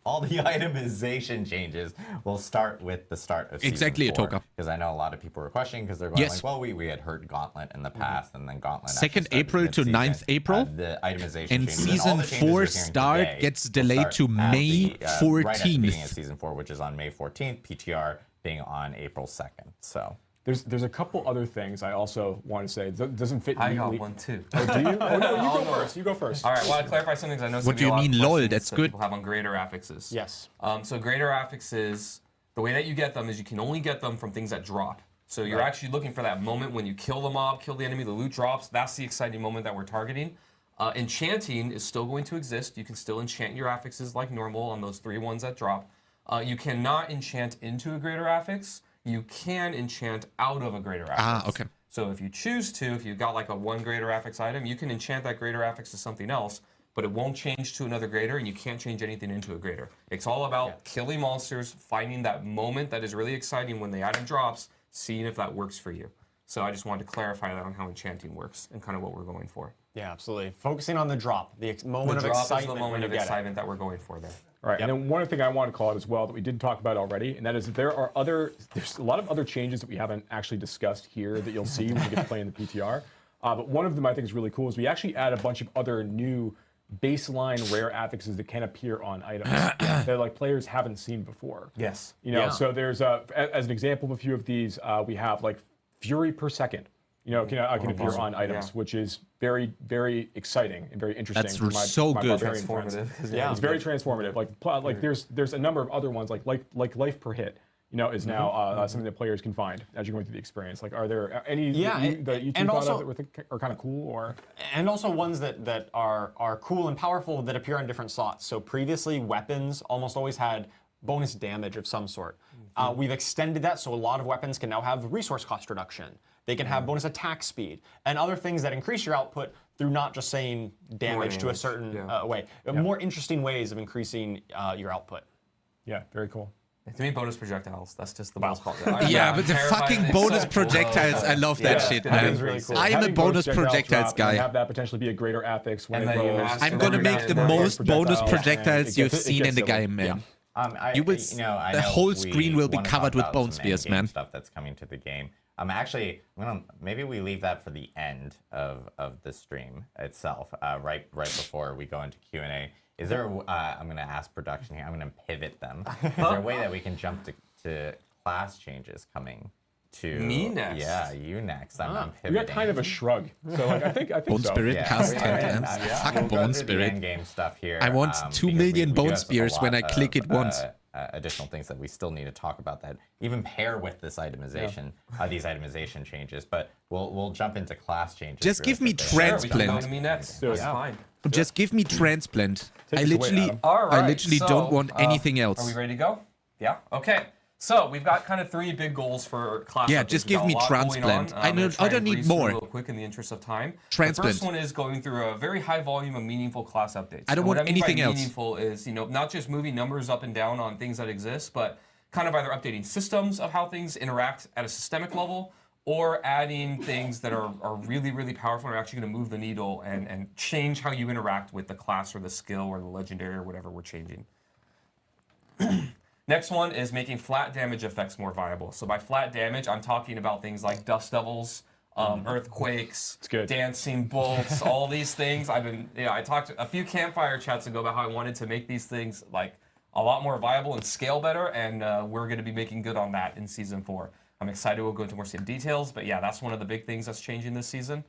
all the itemization changes will start with the start of season 4. Because I know a lot of people were questioning because they're going like, well, we had heard Gauntlet in the past, and then Gauntlet 2nd April to 9th April. The itemization and changes. season 4 start gets delayed to May 14th. Right at the beginning of season 4, which is on May 14th. PTR being on April 2nd. So. There's a couple other things I also want to say. That doesn't fit I neatly. got one too. Oh, do you? Oh, no, you go first. You go first. All right, well, I'll clarify some things I know. What do you mean, lol? That's good. People have on greater affixes. Yes. So greater affixes, the way that you get them is you can only get them from things that drop. So you're actually looking for that moment when you kill the mob, kill the enemy, the loot drops. That's the exciting moment that we're targeting. Enchanting is still going to exist. You can still enchant your affixes like normal on those 3 ones that drop. You cannot enchant into a greater affix. You can enchant out of a greater affix. Ah, okay. So if you choose to, if you've got like a 1 greater affix item, you can enchant that greater affix to something else, but it won't change to another greater, and you can't change anything into a greater. It's all about killing monsters, finding that moment that is really exciting when the item drops, seeing if that works for you. So I just wanted to clarify that on how enchanting works and kind of what we're going for. Yeah, absolutely. Focusing on the drop, the moment of excitement. Is the moment of excitement that we're going for there. All right, and then one other thing I want to call out as well that we did talk about already, and that is that there's a lot of other changes that we haven't actually discussed here that you'll see when you get to play in the PTR. But one of them I think is really cool is we actually add a bunch of other new baseline rare affixes that can appear on items that like players haven't seen before. Yes. You know, so there's as an example of a few of these, we have like Fury per second. You know, can appear on items, which is very, very exciting and very interesting. That's for my good. Transformative. Yeah, it's very transformative. Like there's a number of other ones like life per hit. You know, is now something that players can find as you're going through the experience. Like, are there any that you thought of that are kind of cool, or? And also ones that are cool and powerful that appear on different slots. So previously, weapons almost always had bonus damage of some sort. We've extended that, so a lot of weapons can now have resource cost reduction. They can have bonus attack speed and other things that increase your output through not just saying damage to a certain way. More interesting ways of increasing your output. Yeah, very cool. To me, bonus projectiles. That's just the most popular. Yeah, but the fucking bonus projectiles, I love that shit, man. Really cool. I am a bonus projectiles guy. Have that potentially be a greater affix when it goes. I'm gonna make the most bonus projectiles you've seen in the game, man. I You will. know The whole we screen will be wanna covered talk with about bone some spears, endgame man. Stuff that's coming to the game. Actually, maybe we leave that for the end of the stream itself, right before we go into Q&A. Is there? I'm going to ask production here. I'm going to pivot them. Is there a way that we can jump to class changes coming? To me next. Yeah, you next. I'm pivoting. We got kind of a shrug. So like, I think Bone so. Spirit cast 10 times. Fuck We'll go Bone through the Spirit. in-game stuff here. I want 2 because million we do Bone have a Spears when I lot click it of, once. Additional things that we still need to talk about that even pair with this itemization, these itemization changes. But we'll jump into class changes. Just give me Sure, we can go transplant. to me next. Do it. That's fine. Just give me transplant. Take I us away, literally, Adam. All right, I literally so, don't want anything else. Are we ready to go? Yeah. Okay. So we've got kind of 3 big goals for class. Yeah, updates. just We've got give me a lot going transplant. on. I I'm gonna know- try I don't and need breeze through more. real quick in the interest of time. Transplant. The first one is going through a very high volume of meaningful class updates. I don't And want what I mean by anything else. Meaningful is not just moving numbers up and down on things that exist, but kind of either updating systems of how things interact at a systemic level, or adding things that are really, really powerful and are actually going to move the needle and change how you interact with the class or the skill or the legendary or whatever we're changing. Next one is making flat damage effects more viable. So by flat damage, I'm talking about things like dust devils, earthquakes, dancing bolts, all these things. I talked a few Campfire chats ago about how I wanted to make these things like a lot more viable and scale better, and we're going to be making good on that in Season 4. I'm excited we'll go into more details, but yeah, that's one of the big things that's changing this season.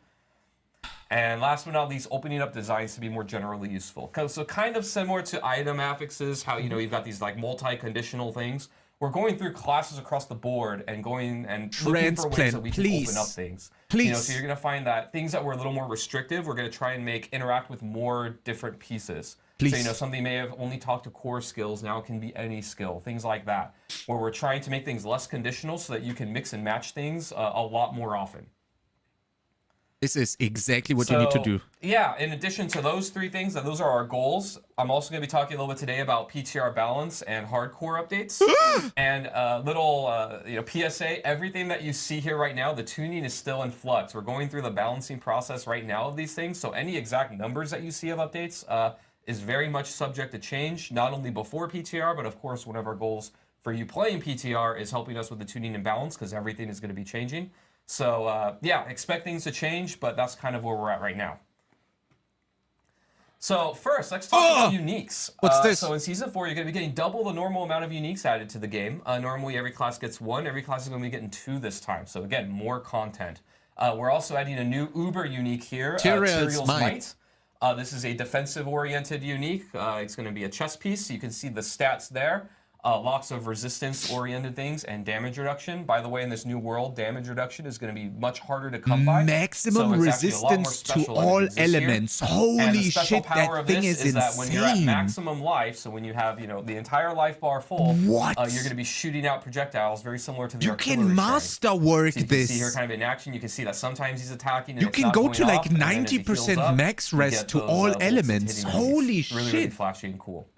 And last but not least, opening up designs to be more generally useful. So kind of similar to item affixes, how you've got these like multi-conditional things. We're going through classes across the board and going and looking for ways that we can open up things. Please. So you're going to find that things that were a little more restrictive, we're going to try and interact with more different pieces. Please. So something may have only talked to core skills, now it can be any skill, things like that. Where we're trying to make things less conditional so that you can mix and match things a lot more often. This is exactly what you need to do. Yeah, in addition to those 3 things, those are our goals. I'm also going to be talking a little bit today about PTR balance and hardcore updates. And little PSA, everything that you see here right now, the tuning is still in flux. We're going through the balancing process right now of these things. So any exact numbers that you see of updates is very much subject to change, not only before PTR, but of course one of our goals for you playing PTR is helping us with the tuning and balance, because everything is going to be changing. So yeah, expect things to change, but that's kind of where we're at right now. So first, let's talk about uniques. What's this? So in Season 4, you're going to be getting double the normal amount of uniques added to the game. Normally, every class gets 1. Every class is going to be getting 2 this time. So again, more content. We're also adding a new Uber unique here, Tyrael's Might. This is a defensive-oriented unique. It's going to be a chess piece. So you can see the stats there. Lots of resistance-oriented things and damage reduction. By the way, in this new world, damage reduction is going to be much harder to come by. Maximum resistance to all elements. Holy shit, that thing is insane. That when you're at maximum life, so when you have the entire life bar full, you're going to be shooting out projectiles very similar to the You can masterwork so you this. Can see here kind of in action. You can see that sometimes he's attacking. And you it's can not go going to like off, and then as he 90% heals up, max you rest get to those, all bolts elements. hitting enemies. Holy really, shit. really flashy and cool.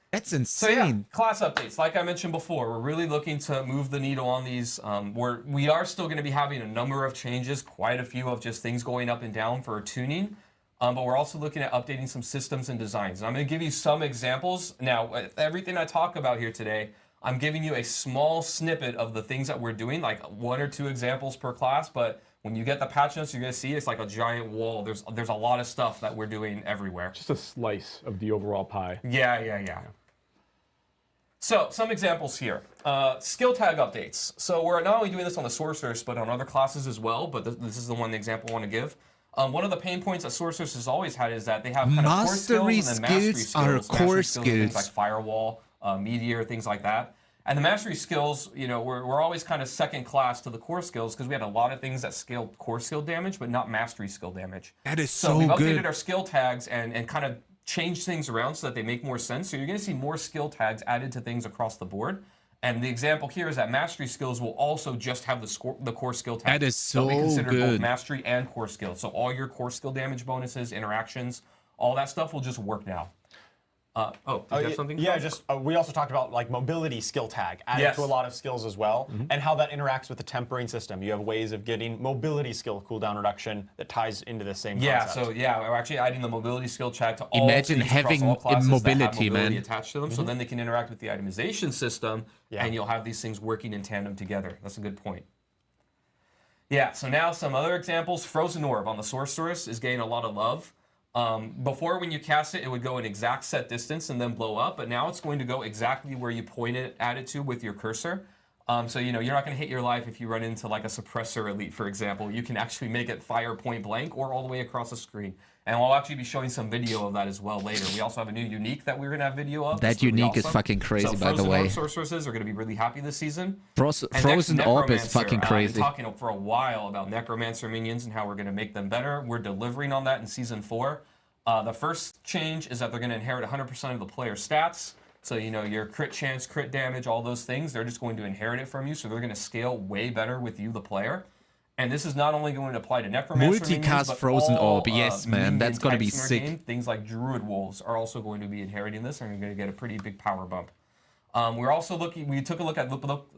That's So insane. yeah, class updates. Like I mentioned before, we're really looking to move the needle on these. We are still going to be having a number of changes, quite a few of just things going up and down for tuning. But we're also looking at updating some systems and designs. And I'm going to give you some examples. Now, everything I talk about here today, I'm giving you a small snippet of the things that we're doing, like 1 or 2 examples per class. But when you get the patch notes, you're going to see it's like a giant wall. There's a lot of stuff that we're doing everywhere. Just a slice of the overall pie. Yeah. So, some examples here. Skill tag updates. So, we're not only doing this on the Sorceress, but on other classes as well, but this is the one example I want to give. One of the pain points that Sorceress has always had is that they have kind of core skills and then mastery skills. Are core mastery skills. Things like Firewall, Meteor, things like that. And the mastery skills, we're always kind of second class to the core skills because we had a lot of things that scaled core skill damage, but not mastery skill damage. That is so we've good. updated our skill tags and kind of change things around so that they make more sense. So you're going to see more skill tags added to things across the board. And the example here is that mastery skills will also just have the core skill tag. That is so They'll be considered good. both mastery and core skills. So all your core skill damage bonuses, interactions, all that stuff will just work now. Did you have something? Yeah, we also talked about like mobility skill tag added to a lot of skills as well, and how that interacts with the tempering system. You have ways of getting mobility skill cooldown reduction that ties into the same concept. We're actually adding the mobility skill tag to all Imagine things across having all classes mobility, that have mobility man. attached to them, so then they can interact with the itemization system, and you'll have these things working in tandem together. That's a good point. Yeah, so now some other examples. Frozen Orb on the Sorceress is getting a lot of love. Before, when you cast it, it would go an exact set distance and then blow up, but now it's going to go exactly where you point it at it to with your cursor. So, you know, you're not going to hit your life if you run into like a suppressor elite, for example. You can actually make it fire point blank or all the way across the screen. And we'll actually be showing some video of that as well later. We also have a new unique that we're going to have video of. That unique is fucking crazy, by the way. Frozen Orb sorceresses are going to be really happy this season. Frozen Orb is fucking crazy. I've been talking for a while about Necromancer minions and how we're going to make them better. We're delivering on that in Season 4. The first change is that they're going to inherit 100% of the player's stats. So, you know, your crit chance, crit damage, all those things, they're just going to inherit it from you. So they're going to scale way better with you, the player. And this is not only going to apply to Necromancer minions, Multicast but Frozen all, Orb, yes, man, that's going to be sick. Game. Things like Druid Wolves are also going to be inheriting this and are going to get a pretty big power bump. We're also looking. We took a look at the Book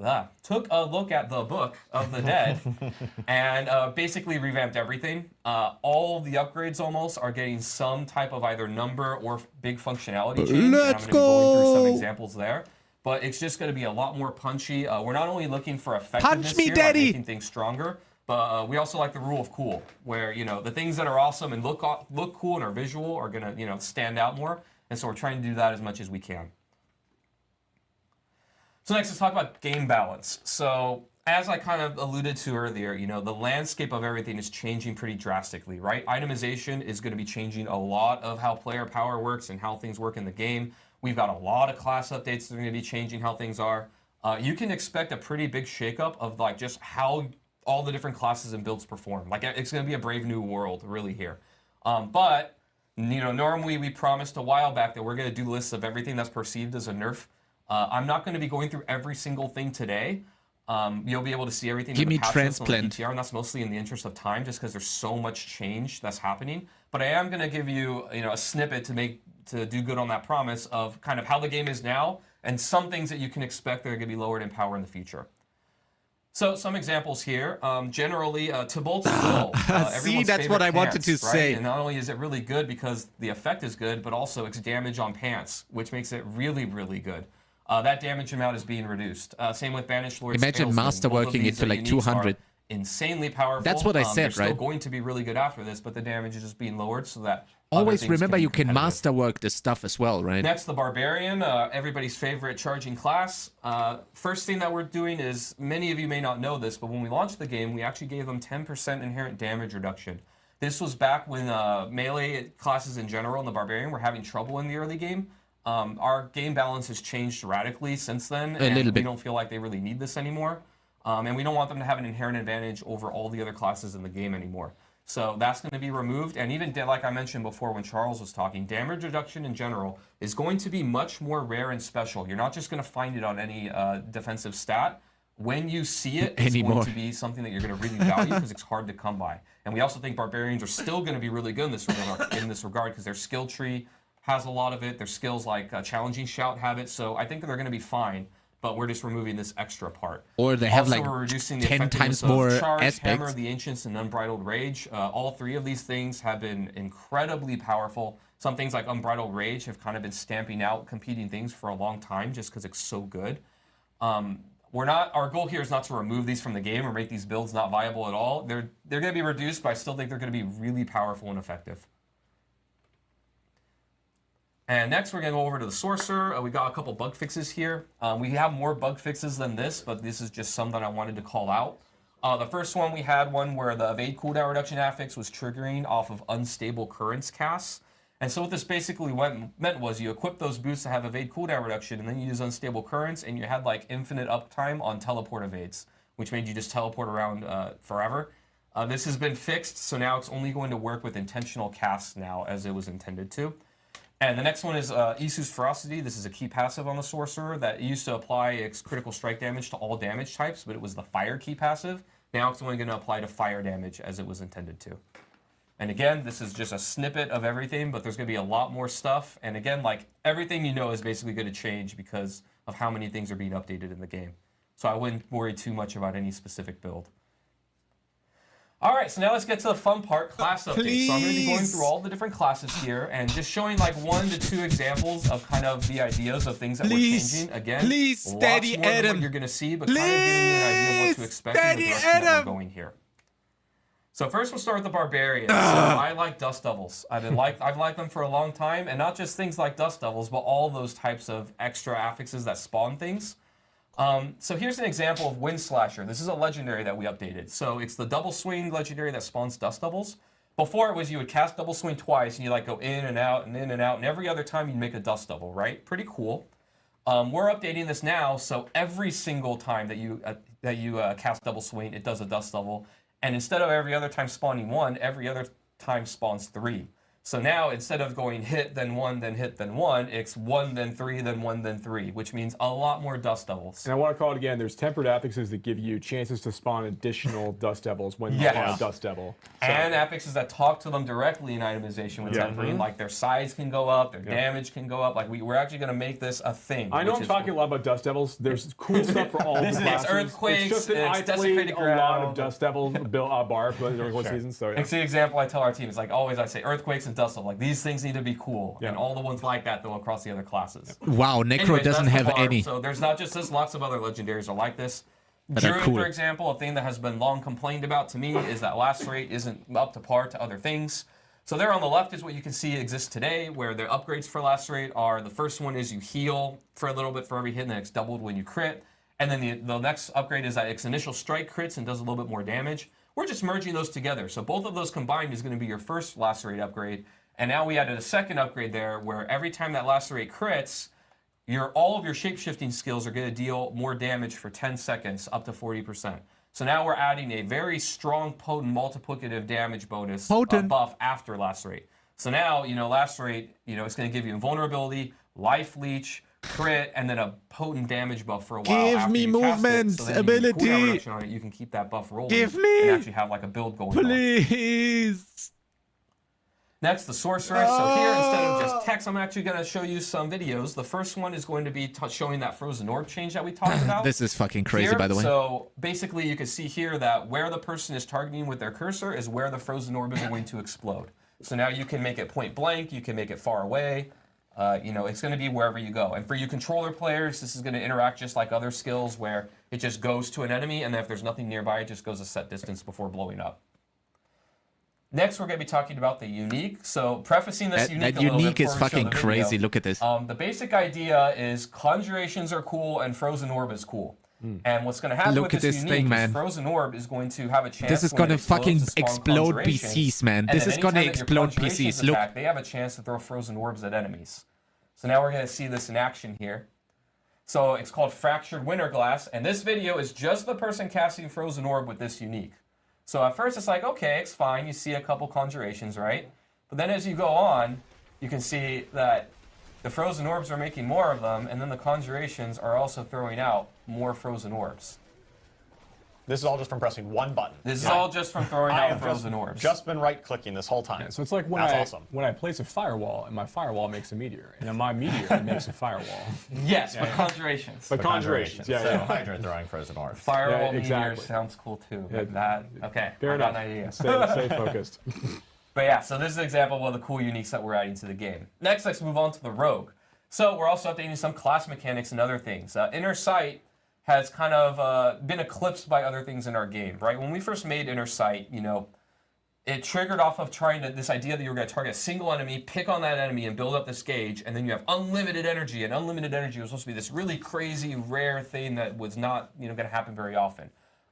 of the Dead, and basically revamped everything. All the upgrades almost are getting some type of either number or big functionality change. Let's I'm go. going through some examples there, but it's just going to be a lot more punchy. We're not only looking for effectiveness Punch me, here, daddy. by making things stronger, but we also like the rule of cool, where you know the things that are awesome and look cool and are visual are going to stand out more. And so we're trying to do that as much as we can. So next, let's talk about game balance. So as I kind of alluded to earlier, you know, the landscape of everything is changing pretty drastically, right? Itemization is going to be changing a lot of how player power works and how things work in the game. We've got a lot of class updates that are going to be changing how things are. You can expect a pretty big shakeup of like just how all the different classes and builds perform. Like it's going to be a brave new world really here. But, you know, normally we promised a while back that we're going to do lists of everything that's perceived as a nerf. I'm not going to be going through every single thing today. You'll be able to see everything. Give in me the patch list on the transplant. PTR, and that's mostly in the interest of time, just because there's so much change that's happening. But I am going to give you, a snippet to do good on that promise of kind of how the game is now and some things that you can expect that are going to be lowered in power in the future. So some examples here. Generally, Tybalt's Will. See, that's what I wanted to say. And not only is it really good because the effect is good, but also it's damage on pants, which makes it really, really good. That damage amount is being reduced. Same with Banished Lord's Imagine masterworking it to like 200. Insanely powerful. That's what I said, they're still right? going to be really good after this, but the damage is just being lowered so that Always other things remember be you can competitive. masterwork the stuff as well, right? Next, the Barbarian, everybody's favorite charging class. First thing that we're doing is, many of you may not know this, but when we launched the game, we actually gave them 10% inherent damage reduction. This was back when melee classes in general and the Barbarian were having trouble in the early game. Our game balance has changed radically since then, and we don't feel like they really need this anymore. And we don't want them to have an inherent advantage over all the other classes in the game anymore. So that's going to be removed. And even like I mentioned before when Charles was talking, damage reduction in general is going to be much more rare and special. You're not just going to find it on any defensive stat. When you see it, it's going to be something that you're going to really value because it's hard to come by. And we also think Barbarians are still going to be really good in this regard because their skill tree has a lot of it. Their skills like Challenging Shout have it. So I think they're going to be fine. But we're just removing this extra part. Or they have also, like we're reducing the 10 times effectiveness of more Charge, aspects. Hammer, the Ancients, and Unbridled Rage. All three of these things have been incredibly powerful. Some things like Unbridled Rage have kind of been stamping out competing things for a long time just because it's so good. Our goal here is not to remove these from the game or make these builds not viable at all. They're going to be reduced, but I still think they're going to be really powerful and effective. And next, we're going to go over to the Sorcerer. We got a couple bug fixes here. We have more bug fixes than this, but this is just some that I wanted to call out. The first one, we had one where the evade cooldown reduction affix was triggering off of unstable currents casts. And so what this basically meant was you equip those boosts to have evade cooldown reduction, and then you use unstable currents, and you had like infinite uptime on teleport evades, which made you just teleport around forever. This has been fixed, so now it's only going to work with intentional casts now, as it was intended to. And the next one is Isu's Ferocity. This is a key passive on the Sorcerer that used to apply its critical strike damage to all damage types, but it was the fire key passive. Now it's only going to apply to fire damage as it was intended to. And again, this is just a snippet of everything, but there's going to be a lot more stuff. And again, like everything you know is basically going to change because of how many things are being updated in the game. So I wouldn't worry too much about any specific build. All right, so now let's get to the fun part, class updates. So I'm going to be going through all the different classes here and just showing like 1 to 2 examples of kind of the ideas of things that we're changing. Again, lots more than what you're going to see, but kind of giving you an idea of what to expect and the direction that we're going here. So first we'll start with the barbarians. So I like dust devils. I've liked them for a long time, and not just things like dust devils, but all those types of extra affixes that spawn things. So here's an example of Wind Slasher. This is a legendary that we updated. So it's the double swing legendary that spawns dust devils. Before it was you would cast double swing twice, and you like go in and out and in and out, and every other time you'd make a dust devil, right? Pretty cool. We're updating this now, so every single time that you cast double swing, it does a dust devil. And instead of every other time spawning 1, every other time spawns 3. So now, instead of going hit, then 1, then hit, then 1, it's 1, then 3, then 1, then 3, which means a lot more dust devils. And I want to call it again, there's tempered affixes that give you chances to spawn additional dust devils when you spawn a dust devil. So. And affixes that talk to them directly in itemization with tempering, like their size can go up, their damage can go up. Like we're actually going to make this a thing. I know I'm talking a lot about dust devils. There's cool stuff for all the classes. It's earthquakes, it's just that I played a lot of dust devils bar during one season. So It's the example I tell our team. It's like always I say earthquakes and dust devils. Like these things need to be cool, and all the ones like that though across the other classes. Wow, Necro doesn't have any. So there's not just this, lots of other legendaries are like this. But Druid, cool. for example, a thing that has been long complained about to me is that lacerate isn't up to par to other things. So there on the left is what you can see exists today, where the upgrades for lacerate are, the first one is you heal for a little bit for every hit, and then it's doubled when you crit. And then the next upgrade is that its initial strike crits and does a little bit more damage. We're just merging those together. So both of those combined is going to be your first lacerate upgrade. And now we added a second upgrade there where every time that lacerate crits, all of your shape-shifting skills are going to deal more damage for 10 seconds, up to 40%. So now we're adding a very strong, potent, multiplicative damage bonus buff after lacerate. So now, lacerate, it's going to give you invulnerability, life leech, crit, and then a potent damage buff for a while. Give me movement ability. You can keep that buff rolling. Give me. And actually have like a build going on. Please. Next, the sorceress. So here, instead of just text, I'm actually going to show you some videos. The first one is going to be showing that frozen orb change that we talked about. This is fucking crazy, here, by the way. So basically, you can see here that where the person is targeting with their cursor is where the frozen orb is going to explode. So now you can make it point blank. You can make it far away. It's going to be wherever you go. And for you controller players, this is going to interact just like other skills where it just goes to an enemy, and then if there's nothing nearby, it just goes a set distance before blowing up. Next, we're going to be talking about the unique. So, prefacing this unique a little bit unique is before we show fucking the crazy. video. Look at this. The basic idea is conjurations are cool and frozen orb is cool. And what's going to happen Look with at this this unique thing, is man. frozen orb is going to have a chance. This is when gonna it explodes fucking to spawn explode conjurations. PCs, man. And This then is gonna anytime that your explode conjurations PCs. Look. attack, they have a chance to throw frozen orbs at enemies. So now we're going to see this in action here. So it's called Fractured Winter Glass, and this video is just the person casting frozen orb with this unique. So at first it's like, okay, it's fine. You see a couple conjurations, right? But then as you go on, you can see that the frozen orbs are making more of them, and then the conjurations are also throwing out more frozen orbs. This is all just from pressing one button. This is all just from throwing out frozen orbs. Just been right-clicking this whole time. Yeah, so it's like when I place a firewall, and my firewall makes a meteor, and then my meteor makes a firewall. Yes, but conjurations. But conjurations, So Hydra throwing frozen orbs. Firewall meteor sounds cool too. Like that. Okay, Fair enough. I got an idea. Stay focused. But yeah, so this is an example of one of the cool uniques that we're adding to the game. Next, let's move on to the rogue. So we're also updating some class mechanics and other things. Inner Sight has kind of been eclipsed by other things in our game, right? When we first made Inner Sight, it triggered off of this idea that you were going to target a single enemy, pick on that enemy, and build up this gauge, and then you have unlimited energy, and unlimited energy was supposed to be this really crazy, rare thing that was not, going to happen very often.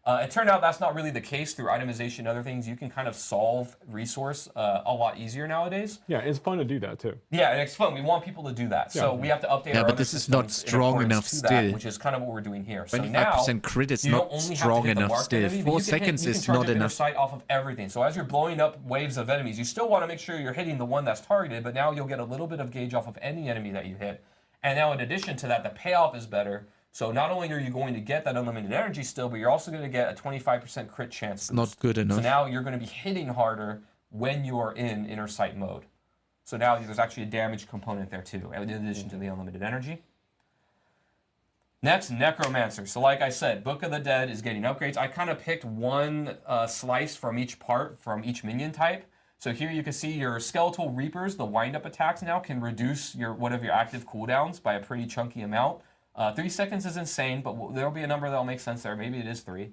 It turned out that's not really the case through itemization and other things. You can kind of solve resource a lot easier nowadays. Yeah, it's fun to do that too. Yeah, and it's fun. We want people to do that. So we have to update our but other this is not systems in strong accordance enough to still. that, which is kind of what we're doing here. So now 25% crit is you not don't only have to strong hit the enough marked still. enemy, but 4 you can seconds you can is charge not up Inner enough. Sight off of everything. So as you're blowing up waves of enemies, you still want to make sure you're hitting the one that's targeted, but now you'll get a little bit of gauge off of any enemy that you hit. And now in addition to that, the payoff is better. So not only are you going to get that unlimited energy still, but you're also going to get a 25% crit chance boost. Not good enough. So now you're going to be hitting harder when you are in Inner Sight mode. So now there's actually a damage component there too, in addition to the unlimited energy. Next, Necromancer. So like I said, Book of the Dead is getting upgrades. I kind of picked one slice from each part, from each minion type. So here you can see your Skeletal Reapers, the wind-up attacks now, can reduce one of your active cooldowns by a pretty chunky amount. 3 seconds is insane, but there'll be a number that'll make sense there. Maybe it is 3.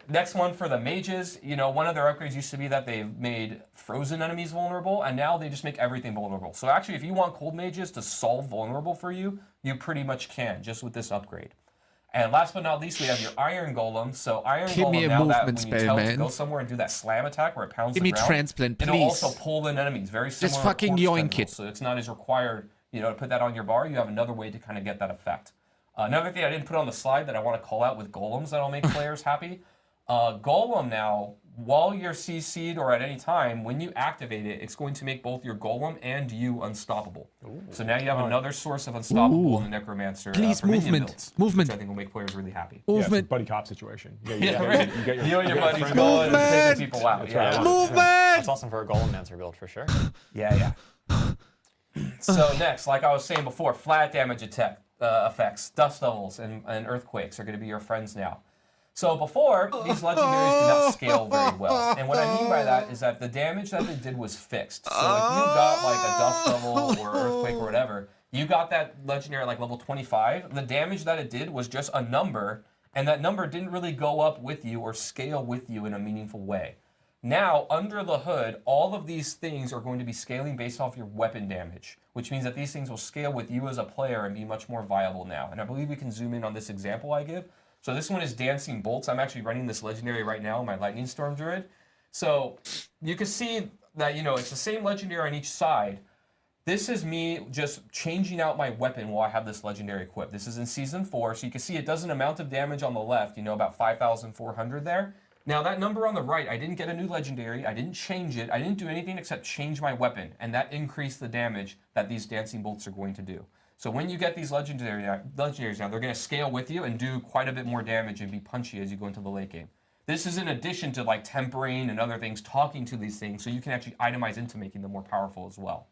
Next one for the mages, one of their upgrades used to be that they've made frozen enemies vulnerable, and now they just make everything vulnerable. So actually, if you want cold mages to solve vulnerable for you, you pretty much can, just with this upgrade. And last but not least, we have your Iron Golem. So Iron Give me Golem, a now that when movement you spell, tell it to man. go somewhere and do that slam attack where it pounds Give the me ground, transplant, it'll please. also pull in enemies, very similar to fucking Corpse yoink Tendrils. it. So it's not as required, to put that on your bar. You have another way to kind of get that effect. Another thing I didn't put on the slide that I want to call out with golems that'll make players happy. Golem now, while you're CC'd or at any time, when you activate it, it's going to make both your golem and you unstoppable. Ooh. So now you have another source of unstoppable in the Necromancer. Please, for minion movement. builds, Movement. which I think will make players really happy. Yeah, it's a Movement. buddy cop situation. You You and your buddies going and taking people out. Yeah. Movement. That's awesome for a Golem Dancer build for sure. Yeah. So next, like I was saying before, flat damage effects, dust levels, and earthquakes are going to be your friends now. So before, these legendaries did not scale very well. And what I mean by that is that the damage that they did was fixed. So if you got like a dust level or earthquake or whatever, you got that legendary at like level 25, the damage that it did was just a number, and that number didn't really go up with you or scale with you in a meaningful way. Now, under the hood, all of these things are going to be scaling based off your weapon damage, which means that these things will scale with you as a player and be much more viable now. And I believe we can zoom in on this example I give. So this one is Dancing Bolts. I'm actually running this legendary right now, my Lightning Storm Druid. So you can see that, it's the same legendary on each side. This is me just changing out my weapon while I have this legendary equipped. This is in Season 4, so you can see it does an amount of damage on the left, about 5,400 there. Now that number on the right, I didn't get a new legendary, I didn't change it, I didn't do anything except change my weapon, and that increased the damage that these Dancing Bolts are going to do. So when you get these legendaries now, they're going to scale with you and do quite a bit more damage and be punchy as you go into the late game. This is in addition to like tempering and other things, talking to these things, so you can actually itemize into making them more powerful as well.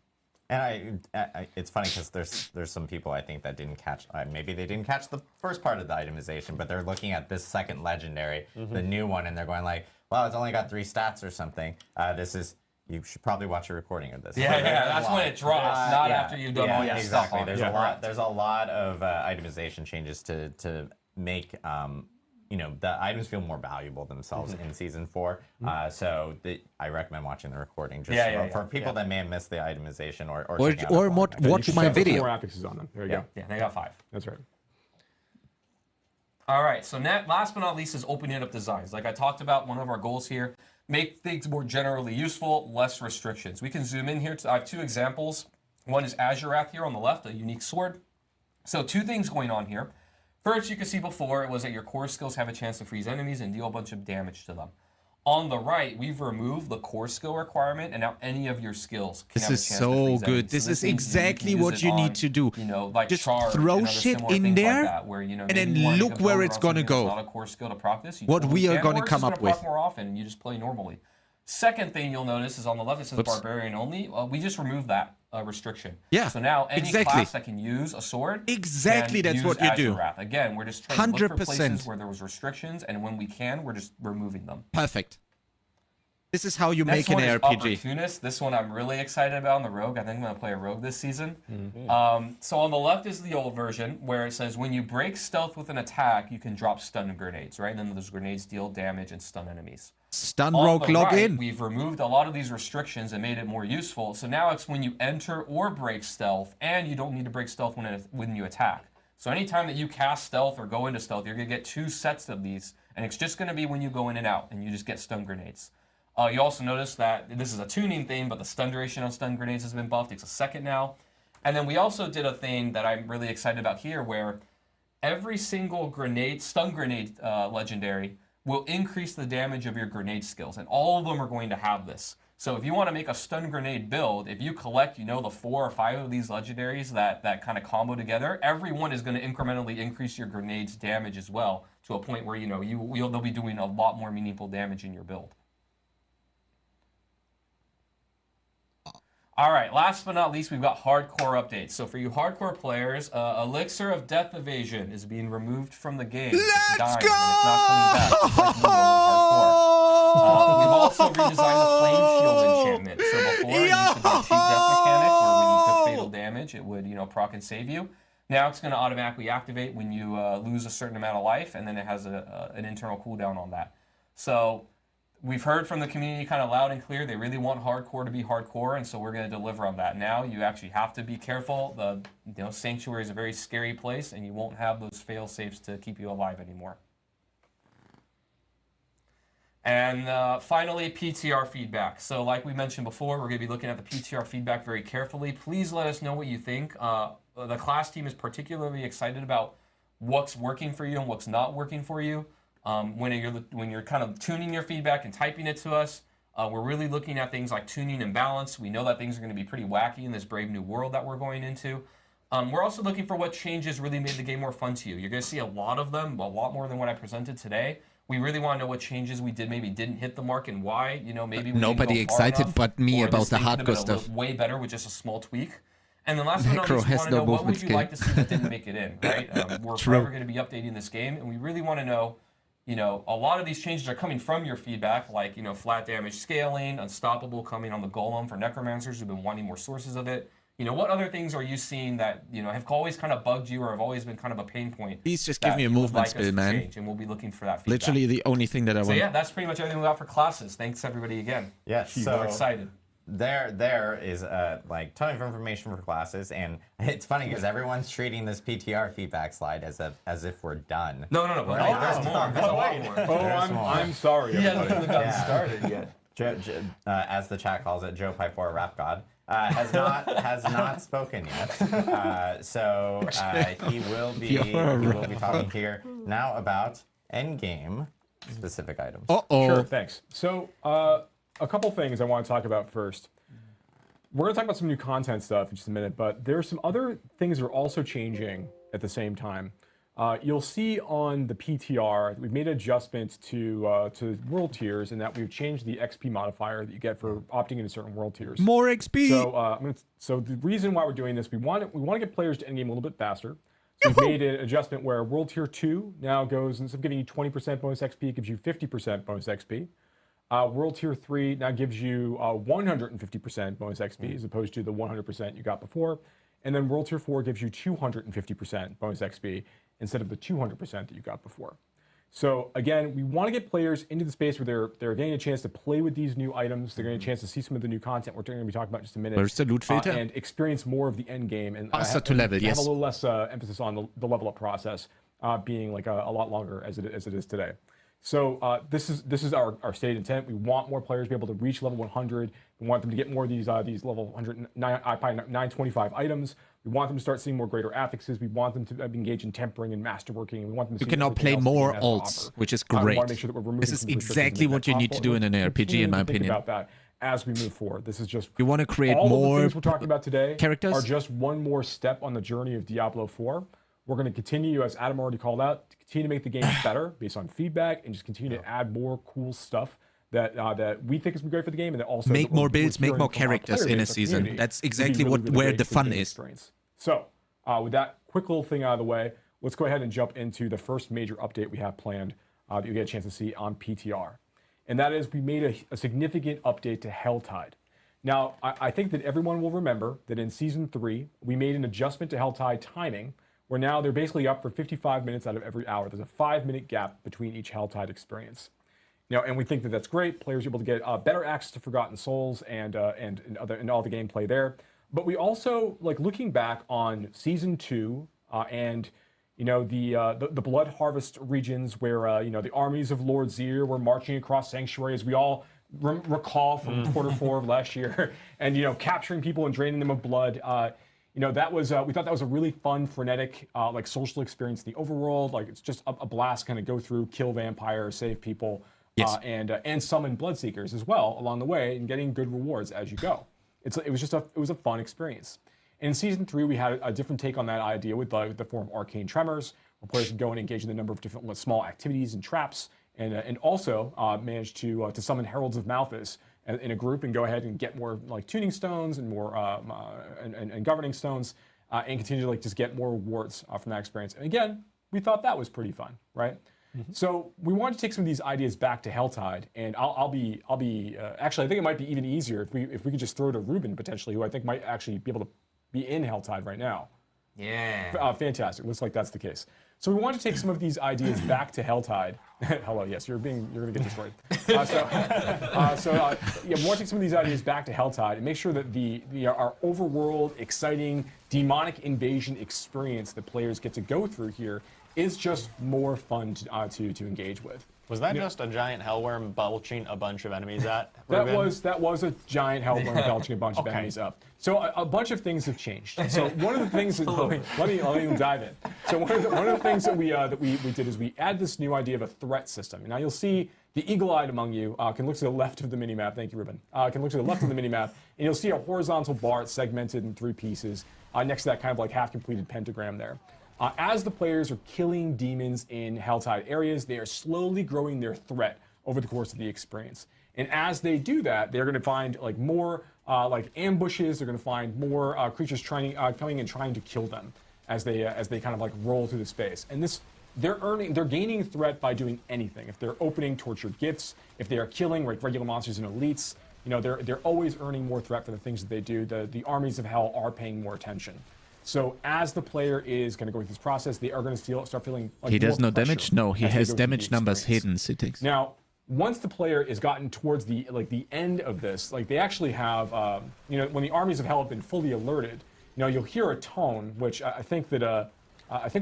And it's funny because there's some people I think that didn't catch, maybe they didn't catch the first part of the itemization, but they're looking at this second legendary, the new one, and they're going like, well, it's only got 3 stats or something. You should probably watch a recording of this. Yeah, that's when it drops, not after you've done all your stuff on it. There's a lot of itemization changes to make the items feel more valuable themselves in Season 4. So I recommend watching the recording just for people that may have missed the itemization or watch my video. More affixes on them. There you go. Yeah, they got 5. That's right. All right, so last but not least is opening up designs. Like I talked about, one of our goals here, make things more generally useful, less restrictions. We can zoom in here. I have 2 examples. One is Azurath here on the left, a unique sword. So 2 things going on here. First, you can see before, it was that your core skills have a chance to freeze enemies and deal a bunch of damage to them. On the right, we've removed the core skill requirement, and now any of your skills can have a chance to freeze enemies. Good. This is exactly what you need to do. Like just charge throw and shit similar in things there, like that, where, and then look where it's gonna go. Not a core skill to proc this. What we are gonna come up with more often, and you just play normally. Second thing you'll notice is on the left it says Barbarian only. We just removed that restriction. Yeah. So now any class that can use a sword. Exactly, can that's use what you do. Azurath. Again, we're just trying to look for 100%. places where there was restrictions, and when we can, we're just removing them. Perfect. This is how you Next make an one is RPG. Opportunist. This one I'm really excited about on the Rogue. I think I'm going to play a Rogue this season. So on the left is the old version where it says when you break stealth with an attack, you can drop stun grenades, right? And then those grenades deal damage and stun enemies. Stun On Rogue the right, login. we've removed a lot of these restrictions and made it more useful. So now it's when you enter or break stealth, and you don't need to break stealth when you attack. So anytime that you cast stealth or go into stealth, you're going to get 2 sets of these, and it's just going to be when you go in and out, and you just get stun grenades. You also notice that this is a tuning thing, but the stun duration on stun grenades has been buffed. It's a second now. And then we also did a thing that I'm really excited about here, where every single stun grenade legendary will increase the damage of your grenade skills, and all of them are going to have this. So if you want to make a stun grenade build, if you collect, the 4 or 5 of these legendaries that kind of combo together, every one is going to incrementally increase your grenade's damage as well, to a point where they'll be doing a lot more meaningful damage in your build. All right, last but not least, we've got hardcore updates. So for you hardcore players, Elixir of Death Evasion is being removed from the game. It's dying, and it's not coming back. It's like hardcore. We've also redesigned the Flame Shield enchantment. So before, it used to be a cheap death mechanic, where when you took fatal damage, it would, proc and save you. Now it's going to automatically activate when you lose a certain amount of life, and then it has an internal cooldown on that. So we've heard from the community kind of loud and clear. They really want hardcore to be hardcore, and so we're going to deliver on that. Now you actually have to be careful. The Sanctuary is a very scary place, and you won't have those fail safes to keep you alive anymore. And finally, PTR feedback. So like we mentioned before, we're going to be looking at the PTR feedback very carefully. Please let us know what you think. The class team is particularly excited about what's working for you and what's not working for you. When you're kind of tuning your feedback and typing it to us, we're really looking at things like tuning and balance. We know that things are going to be pretty wacky in this brave new world that we're going into. We're also looking for what changes really made the game more fun to you. You're going to see a lot of them, a lot more than what I presented today. We really want to know what changes we did, maybe didn't hit the mark, and why. You know, maybe we nobody didn't go far excited enough, but me or about this the thing could have hardcore been stuff. way better with just a small tweak. And then last but not Maxroll least, we has want to no know what movement would you skill. like to see that didn't make it in, right? We're True. forever going to be updating this game, and we really want to know, you know, a lot of these changes are coming from your feedback, like, you know, flat damage scaling, unstoppable coming on the golem for necromancers who've been wanting more sources of it. You know, what other things are you seeing that, you know, have always kind of bugged you or have always been kind of a pain point? Please just give that me a you would movement like us skill, to man. change, and we'll be looking for that feedback. Literally the only thing that I So want. yeah, that's pretty much everything we got for classes. Thanks everybody again. Yes, We're so excited. there is like ton of information for classes, and it's funny because everyone's treating this PTR feedback slide as if we're done. No, there's more. There's a lot more. Oh, I'm sorry. He hasn't everybody. even gotten started yet. As the chat calls it, Joe Piper, Rap God, has not spoken yet. So he will be talking here now about endgame specific items. Sure, thanks. So a couple things I want to talk about first. We're going to talk about some new content stuff in just a minute, but there are some other things that are also changing at the same time. You'll see on the PTR, we've made adjustments to world tiers, and that we've changed the XP modifier that you get for opting into certain world tiers. More XP. So the reason why we're doing this, we want to get players to endgame a little bit faster. So we've made an adjustment where world tier 2 now goes, instead of giving you 20% bonus XP, it gives you 50% bonus XP. World tier 3 now gives you 150% bonus XP as opposed to the 100% you got before. And then world tier 4 gives you 250% bonus XP instead of the 200% that you got before. So again, we want to get players into the space where they're getting a chance to play with these new items. They're getting a chance to see some of the new content we're going to be talking about in just a minute. Where's the loot filter? And experience more of the end game. And Faster to level, have yes. a little less emphasis on the level up process being like a lot longer as it is today. So this is our stated intent. We want more players to be able to reach level 100. We want them to get more of these level 925 items. We want them to start seeing more greater affixes. We want them to engage in tempering and masterworking. And we want them to You see can now everything play else the game more has to alts, offer. which is We great. want to make sure that we're removing This is some restrictions exactly and what you need to do in an RPG, in my continue to think opinion. about that as we move forward. This is just You want to create all more of the things we're talking about today characters? are just one more step on the journey of Diablo 4. We're going to continue, as Adam already called out, to continue to make the game better based on feedback and just continue to add more cool stuff that we think is great for the game, and that also Make that more we're builds, make hearing more from our characters player in a base, our season. community, That's would be exactly really, really where great the for fun game is. experience. So with that quick little thing out of the way, let's go ahead and jump into the first major update we have planned that you get a chance to see on PTR. And that is we made a significant update to Helltide. Now, I think that everyone will remember that in Season 3, we made an adjustment to Helltide timing, where now they're basically up for 55 minutes out of every hour. There's a 5-minute gap between each Helltide experience. And we think that that's great. Players are able to get better access to Forgotten Souls and all the gameplay there. But we also, like, looking back on Season 2 and the Blood Harvest regions where the armies of Lord Zir were marching across Sanctuary, as we all recall from quarter 4 of last year, and capturing people and draining them of blood. That was we thought that was a really fun, frenetic, like social experience in the overworld. Like, it's just a blast, kind of go through, kill vampires, save people. Yes. And summon Bloodseekers as well along the way, and getting good rewards as you go. It was a fun experience. In Season 3, we had a different take on that idea with the form of Arcane Tremors, where players can go and engage in a number of different small activities and traps, and also manage to summon Heralds of Malthus in a group and go ahead and get more like tuning stones and more and governing stones, and continue to just get more rewards from that experience. And again, we thought that was pretty fun, right? So we wanted to take some of these ideas back to Helltide, and I'll be actually, I think it might be even easier if we could just throw to Ruben potentially, who I think might actually be able to be in Helltide right now. Yeah. Fantastic. Looks like that's the case. So we want to take some of these ideas back to Helltide. Hello, yes, you're going to get destroyed. We want to take some of these ideas back to Helltide and make sure that our overworld, exciting, demonic invasion experience that players get to go through here is just more fun to engage with. Was that just a giant hellworm belching a bunch of enemies at? That was a giant hellworm belching a bunch of enemies up. So a bunch of things have changed. So one of the things that, let me dive in. So one of the things that we did is we add this new idea of a threat system. And now you'll see the eagle-eyed among you can look to the left of the minimap. Thank you, Ruben. Can look to the left of the minimap, and you'll see a horizontal bar. It's segmented in 3 pieces next to that kind of like half-completed pentagram there. As the players are killing demons in Helltide areas, they are slowly growing their threat over the course of the experience. And as they do that, they're going to find like more like ambushes. They're going to find more creatures coming and trying to kill them as they kind of like roll through the space. And they're gaining threat by doing anything. If they're opening tortured gifts, if they are killing like regular monsters and elites, they're always earning more threat for the things that they do. The armies of hell are paying more attention. So as the player is going to go through this process, they are going to start feeling like he does more no damage. pressure No, he as they has go through damage the numbers experience. hidden. Settings. Now, once the player is gotten towards the end of this, like they actually have, when the armies of hell have been fully alerted, you'll hear a tone, which I think we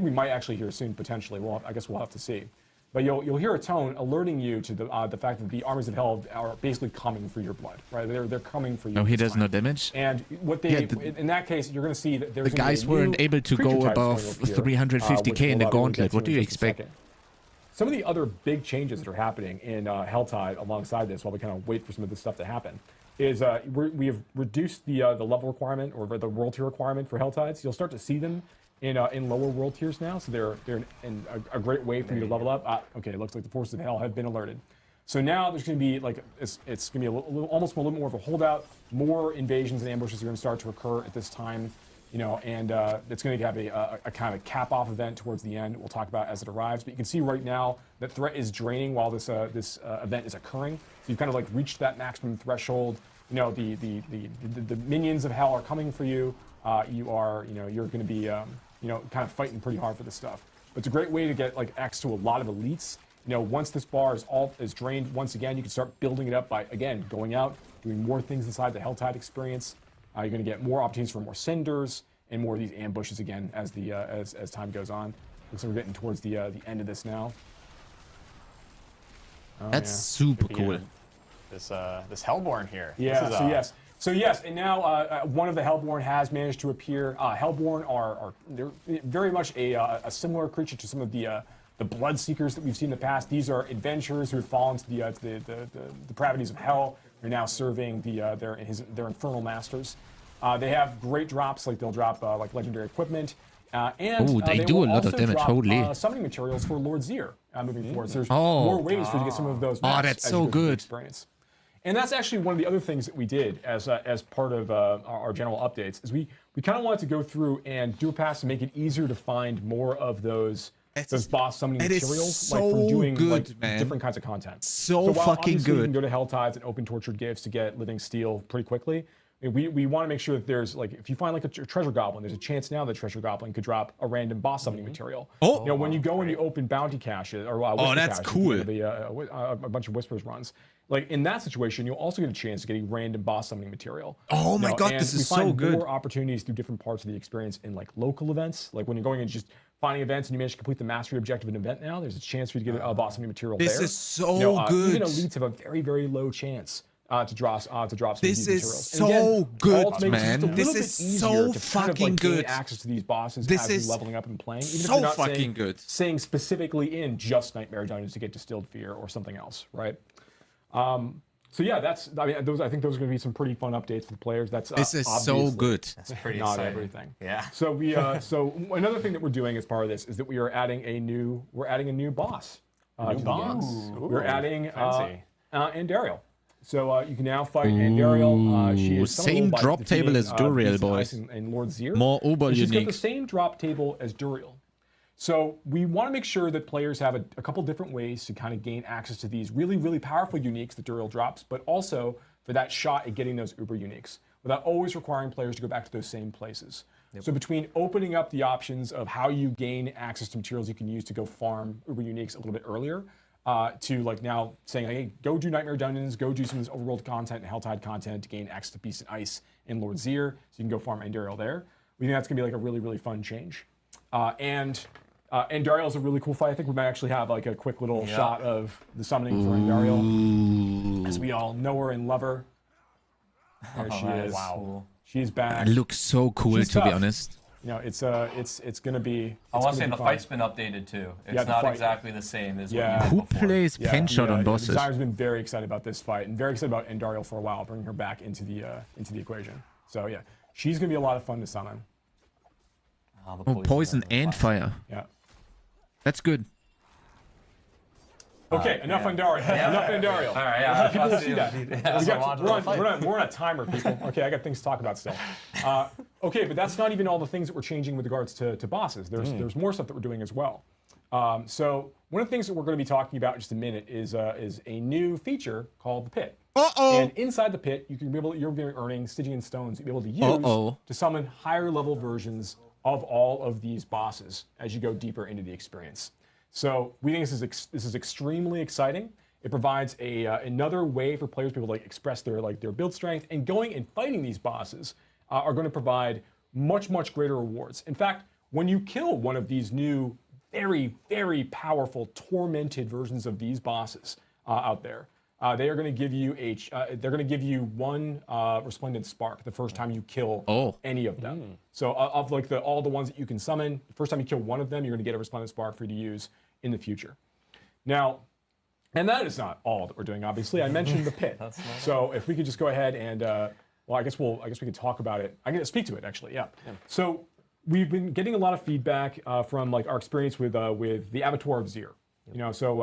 might actually hear soon potentially. I guess we'll have to see. But you'll hear a tone alerting you to the fact that the armies of hell are basically coming for your blood, right? They're coming for you. No, he does no damage. And what they in that case, you're going to see that there's The guys weren't able to go above 350k in the gauntlet. What do you expect? Some of the other big changes that are happening in Helltide alongside this, while we kind of wait for some of this stuff to happen, is we have reduced the level requirement or the world tier requirement for Helltides. You'll start to see them in lower world tiers now, so they're in a great way for you to level up. Okay, it looks like the forces of hell have been alerted. So now there's going to be like it's going to be almost a little more of a holdout. More invasions and ambushes are going to start to occur at this time, and it's going to have a kind of cap-off event towards the end. We'll talk about as it arrives. But you can see right now that threat is draining while this event is occurring. So you've kind of like reached that maximum threshold. The minions of hell are coming for you. You're going to be kind of fighting pretty hard for this stuff. But it's a great way to get like access to a lot of elites. Once this bar is drained once again, you can start building it up by again going out, doing more things inside the Helltide experience. You're going to get more opportunities for more cinders and more of these ambushes again as time goes on. Looks like we're getting towards the end of this now. That's super cool. This Hellborn here. Yeah. So yes, and now one of the Hellborn has managed to appear. Hellborn they're very much a similar creature to some of the Bloodseekers that we've seen in the past. These are adventurers who have fallen to the depravities of hell. They're now serving their infernal masters. They have great drops, like they'll drop like legendary equipment. They do a lot of also damage. drop, Holy. Summoning materials for Lord Zir moving forward. So there's more ways for you to get some of those maps that's as so you go through the good. experience. And that's actually one of the other things that we did as part of our general updates is we kind of wanted to go through and do a pass to make it easier to find more of those boss summoning materials, so like from doing good, man. different kinds of content. So while fucking obviously good. You can go to Helltides and open tortured gifts to get living steel pretty quickly. We want to make sure that there's like if you find like a treasure goblin, there's a chance now that treasure goblin could drop a random boss summoning material. When you go and you open bounty caches or whisper that's caches, cool. A bunch of whispers runs. Like in that situation, you'll also get a chance to get a random boss summoning material. Oh my god, this is so good. More opportunities through different parts of the experience in like local events. Like when you're going and just finding events and you manage to complete the mastery objective of an event now, there's a chance for you to get a boss summoning material This there. is so good. Even elites have a very, very low chance to drop some This of these is materials. so And again, good, all to make it just man. a little This bit is easier so to kind of, fucking like, gain good. access to these bosses This as you're is leveling up and playing. Even if so you're not fucking good. saying specifically in just Nightmare Dungeons to get Distilled Fear or something else, right? So yeah, I think those are going to be some pretty fun updates for the players. This is so good. That's pretty not exciting. everything. Yeah. So so another thing that we're doing as part of this is that we are adding a new boss. New boss. We're adding fancy. Andariel. So you can now fight Andariel. She is same summonable by drop table defeating, as Duriel, Beast boys. Ice and Lord Zir. More uber And she's got unique. the same drop table as Duriel. So we want to make sure that players have a couple different ways to kind of gain access to these really, really powerful uniques that Duriel drops, but also for that shot at getting those uber uniques without always requiring players to go back to those same places. So between opening up the options of how you gain access to materials you can use to go farm Uber Uniques a little bit earlier, to like now saying, hey, go do Nightmare Dungeons, go do some of this overworld content and Helltide content to gain access to Beast and Ice and Lord Zir, so you can go farm Andariel there. We think that's gonna be like a really, really fun change. And Andariel is a really cool fight. I think we might actually have like a quick little shot of the summoning for Andariel, as we all know her and love her. There she is. Wow. She's back. It looks so cool, She's to be tough. honest. You know, it's gonna be. I want to say the the fight's been updated too. It's the not fight. exactly the same as Yeah. what you Who did before. plays pen shot on The bosses? designer's been very excited about this fight and very excited about Andariel for a while, bringing her back into the equation. So yeah, she's gonna be a lot of fun to summon. The Oh, poison and fire. Yeah. That's good. Okay, enough Andariel. Enough Andariel. All right, yeah. People let's will see that. We're on a timer, people. Okay, I got things to talk about still. Okay, but that's not even all the things that we're changing with regards to bosses. There's more stuff that we're doing as well. So one of the things that we're going to be talking about in just a minute is a new feature called the Pit. And inside the Pit, you're going to be earning Stygian stones you'll be able to use to summon higher level versions of all of these bosses as you go deeper into the experience. So we think this is extremely exciting. It provides another way for players to be able to like express their build strength, and going and fighting these bosses are going to provide much greater rewards. In fact, when you kill one of these new very powerful tormented versions of these bosses out there, they are going to give you one resplendent spark the first time you kill any of them. So of like all the ones that you can summon, the first time you kill one of them, you're going to get a resplendent spark for you to use in the future. Now, and that is not all that we're doing. Obviously, I mentioned the Pit. So if we could just go ahead and well, I guess we could talk about it. I'm going to speak to it actually. Yeah. So we've been getting a lot of feedback from like our experience with the Abattoir of Zir. You know, so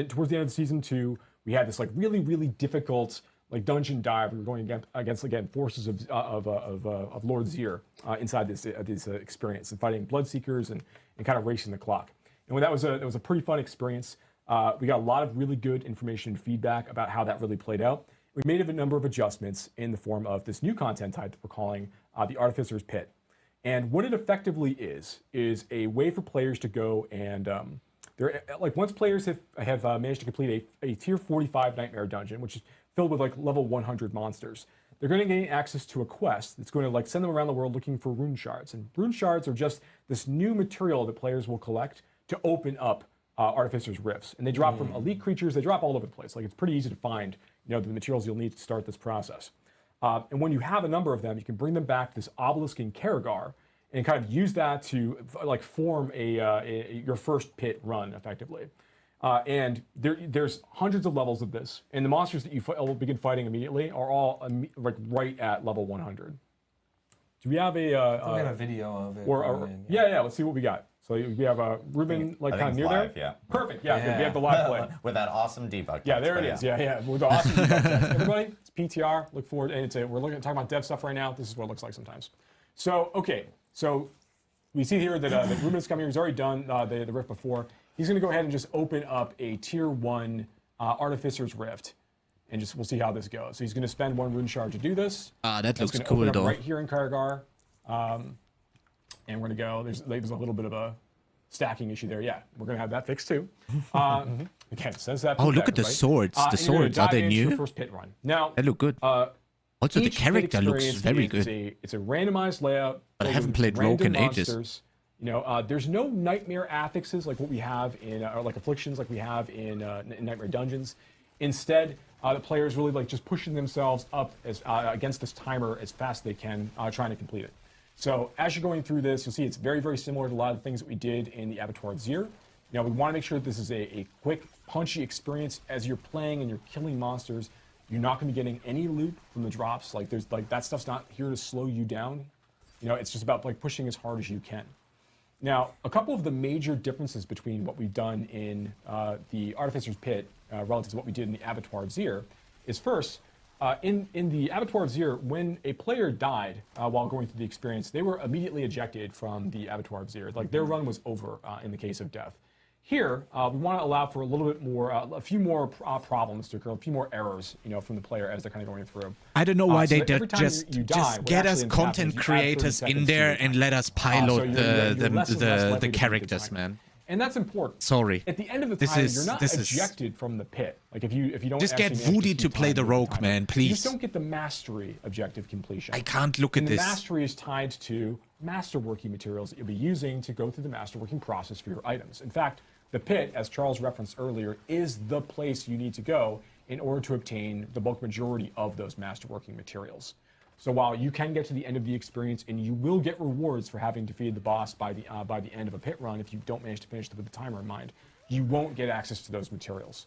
towards the end of season 2. We had this like really difficult like dungeon dive. We were going against again forces of Lord Zir inside this experience and fighting Bloodseekers and kind of racing the clock. And when that was a pretty fun experience. We got a lot of really good information and feedback about how that really played out. We made a number of adjustments in the form of this new content type that we're calling the Artificer's Pit. And what it effectively is a way for players to go and once players have managed to complete a tier 45 Nightmare Dungeon, which is filled with like level 100 monsters, they're going to gain access to a quest that's going to like send them around the world looking for rune shards. And rune shards are just this new material that players will collect to open up Artificer's Rifts. And they drop from elite creatures, they drop all over the place. Like it's pretty easy to find, the materials you'll need to start this process. And when you have a number of them, you can bring them back to this obelisk in Karagar and kind of use that to like form your first pit run effectively. And there's hundreds of levels of this, and the monsters that you will begin fighting immediately are all like right at level 100. Do we have we have a video of it. Yeah, let's see what we got. So we have Ruben like kind of near there. Yeah. Perfect. Yeah, we have the live play with that awesome debug. Yeah, there it is. Yeah, with the awesome debug text. Everybody, it's PTR. Look forward, and we're talking about dev stuff right now. This is what it looks like sometimes. So okay, so we see here that Ruben's coming here. He's already done the rift before. He's going to go ahead and just open up a tier 1 Artificer's Rift, and we'll see how this goes. So he's going to spend 1 rune shard to do this. That looks open cool up though. Right here in Karagar. And we're going to go, there's a little bit of a stacking issue there. Yeah, we're going to have that fixed too. Again, says that. Oh, look at the swords. The swords, are they new? First pit run. Now, they look good. Also, the character looks very good. It's a randomized layout. But I haven't played Rogue in ages. Monsters. There's no nightmare affixes like what we have in, or like afflictions like we have in Nightmare Dungeons. Instead, the players really like just pushing themselves up as against this timer as fast as they can, trying to complete it. So as you're going through this, you'll see it's very, very similar to a lot of the things that we did in the Abattoir of Zir. We want to make sure that this is a quick, punchy experience as you're playing and you're killing monsters. You're not going to be getting any loot from the drops. Like that stuff's not here to slow you down. It's just about like pushing as hard as you can. Now, a couple of the major differences between what we've done in the Artificer's Pit relative to what we did in the Abattoir of Zir is first, in the Abattoir of Zir, when a player died while going through the experience, they were immediately ejected from the Abattoir of Zir. Like their run was over in the case of death. Here, we want to allow for a little bit more, a few more problems to occur, a few more errors, from the player as they're kind of going through. I don't know why so they that every time just you die, what get actually us ends up happening content is you add 30 creators in seconds there to and your let us so pilot you're less and less likely to the beat the characters, timer. man. And that's important. Sorry. At the end of the This time, is- you're not this is- ejected from the pit. Like if you don't Just get actually manage Woody to keep play time the with rogue, timer. man, You please. just don't get the mastery objective completion. I can't look at And this. the mastery is tied to masterworking materials that you'll be using to go through the masterworking process for your items. In fact, the pit, as Charles referenced earlier, is the place you need to go in order to obtain the bulk majority of those masterworking materials. So while you can get to the end of the experience and you will get rewards for having defeated the boss by the end of a pit run if you don't manage to finish it with the timer in mind, you won't get access to those materials.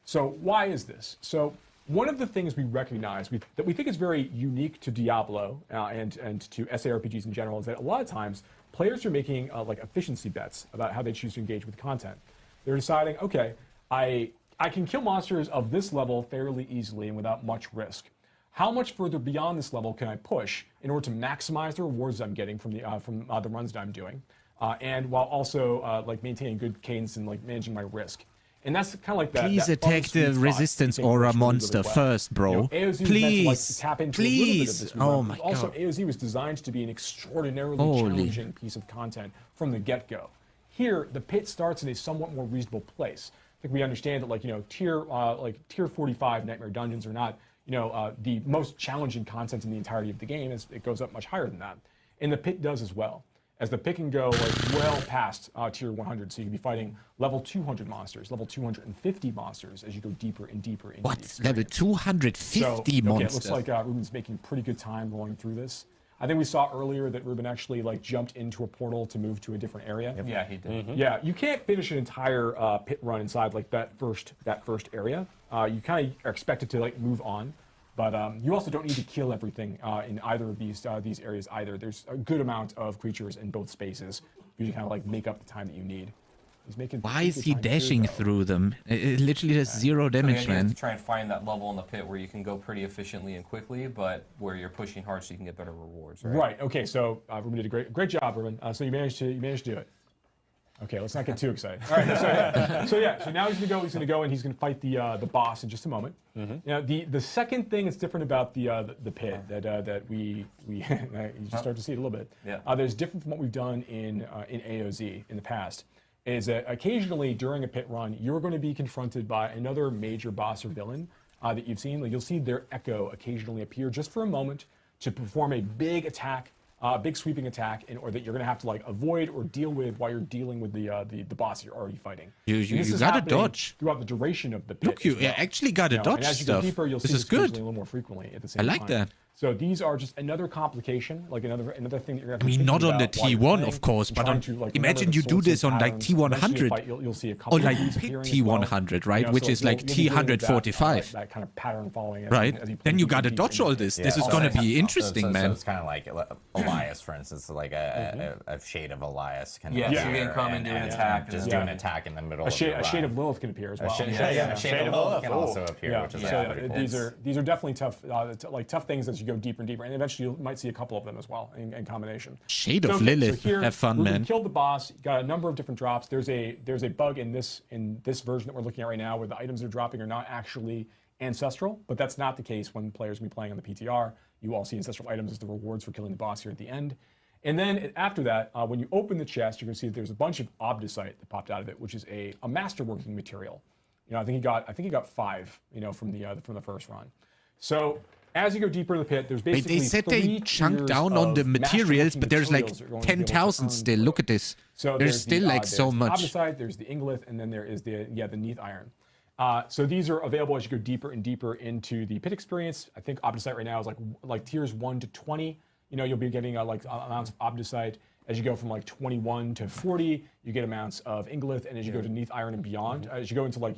So why is this? So one of the things we recognize that we think is very unique to Diablo and to SARPGs in general is that a lot of times players are making like efficiency bets about how they choose to engage with content. They're deciding, okay, I can kill monsters of this level fairly easily and without much risk. How much further beyond this level can I push in order to maximize the rewards I'm getting from the runs that I'm doing, and while also like maintaining good cadence and like managing my risk? And that's kind of like that. Please that attack fun sweet the spot resistance that you think aura works really, monster really well. first, bro. AOZ was meant to, like, Please. tap into a little bit of Please. this Oh reward, my but also, god. AOZ was designed to be an extraordinarily Holy. challenging piece of content from the get-go. Here, the pit starts in a somewhat more reasonable place. I think we understand that, like tier 45 Nightmare Dungeons are not, the most challenging content in the entirety of the game. As it goes up much higher than that, and the pit does as well. As the pit can go like well past tier 100, so you can be fighting level 200 monsters, level 250 monsters as you go deeper and deeper into the What? experience. Level 250 So, okay, monsters? it looks like Ruben's making pretty good time going through this. I think we saw earlier that Ruben actually like jumped into a portal to move to a different area. Yeah, he did. Yeah, you can't finish an entire pit run inside like that first area. You kind of are expected to like move on, but you also don't need to kill everything in either of these areas either. There's a good amount of creatures in both spaces. You kind of like make up the time that you need. He's making. Why pretty is good he time here, dashing though. through them? It literally does zero The damage, idea is man. to try and find that level in the pit where you can go pretty efficiently and quickly, but where you're pushing hard so you can get better rewards. Right. Right. Okay. So Ruben did a great job, Ruben. So you managed to do it. Okay. Let's not get too excited. All right. So now he's gonna go and he's gonna fight the boss in just a moment. Now the second thing that's different about the pit that we you just start to see it a little bit. Yeah. There's different from what we've done in AOZ in the past. Is that occasionally during a pit run you're going to be confronted by another major boss or villain that you've seen. Like you'll see their echo occasionally appear just for a moment to perform a big attack, big sweeping attack, or that you're going to have to like avoid or deal with while you're dealing with the boss you're already fighting. You And this is gotta happening dodge. throughout the duration of the pit. Look, you as well. actually gotta And dodge as you go stuff. deeper, you'll This see is occasionally good. a little more frequently at the same I time. like that. So these are just another complication, like another thing that you're going to have to I mean, be not thinking on the about while you're T1, playing of course, and but trying on, to, like, imagine remember you the do sorts this and on like patterns. Eventually in a T100. fight, you'll see a couple Or like of these pick appearing as well. T100, right? You know, Which so is like you'll be dealing with that, T145. that kind of pattern following. As Right? as you play Then you deeper gotta and dodge deeper all into this. it. This is Yeah, gonna so- be interesting, so man. it's kind of like Elias, for instance, like a shade of Elias can Yeah, appear so you can come and do an attack, just and do then- an attack in the middle A of the shade run. of Lilith can appear as well. A shade, Yeah, a shade of Lilith can also appear, Yeah, which is so pretty cool. these are definitely tough, tough things as you go deeper and deeper, and eventually you might see a couple of them as well in combination. Shade of So, okay, Lilith. So here, Have fun, Ruben man. killed the boss. Got a number of different drops. There's a bug in this version that we're looking at right now where the items they're dropping are not actually ancestral, but that's not the case when players will be playing on the PTR. You all see ancestral items as the rewards for killing the boss here at the end. And then after that, when you open the chest, you're going to see that there's a bunch of obdusite that popped out of it, which is a masterworking material. I think he got 5, from the first run. So as you go deeper in the pit, there's Wait, basically they said 3 they chunk tiers down on the of materials, masterworking but there's like materials that you're going to be able to 10,000 earn still. through. Look at this. So There's still like so there's much. The obdusite, there's the ingolith, and then there is the neath iron. So these are available as you go deeper and deeper into the pit experience. I think obdusite right now is like tiers 1 to 20. You'll be getting like amounts of obdusite. As you go from like 21 to 40, you get amounts of ingolith, and as you go to neath iron and beyond, as you go into like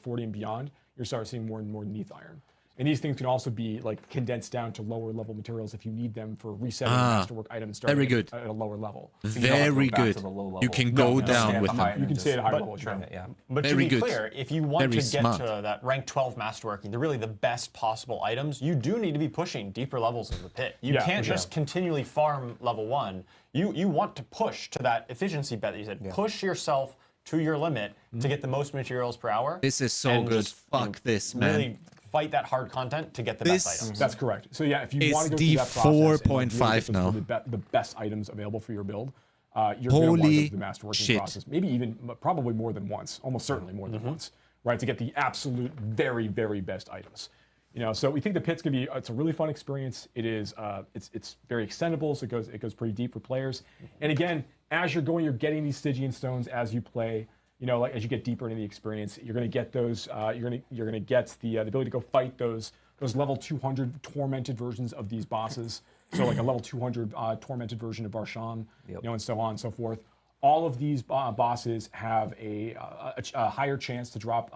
40 and beyond, you're starting seeing more and more neath iron. And these things can also be like condensed down to lower level materials if you need them for resetting masterwork items starting very good. at a lower level. Very go back good. to the low level. You can No, go no, down stay at with the them. high You can and stay at a higher just level as you trim go. it, yeah. But Very to be good. clear, if you want Very to get smart. to that rank 12 masterworking, they're really the best possible items, you do need to be pushing deeper levels of the pit. You Yeah, can't for just continually farm level 1. You want to push to that efficiency bet that you said. Push yourself to your limit to get the most materials per hour. This is so and good. just, Fuck this, man. Really fight that hard content to get the This- best items. That's correct. So yeah, if you It's want to go through that process and like, really get 4.5 those now. really the best items available for your build, you're going to want to go Holy through the master working shit. process, maybe even probably more than once, almost certainly more than once, right, to get the absolute very, very best items. You know, so we think the pit's gonna be it's a really fun experience. It is it's very extendable, so it goes pretty deep for players. And again, as you're going, you're getting these Stygian stones as you play. You know, like as you get deeper into the experience, you're gonna get those. You're gonna get the ability to go fight those level 200 tormented versions of these bosses. So like a level 200 tormented version of Barshan, you know, and so on and so forth. All of these bosses have a higher chance to drop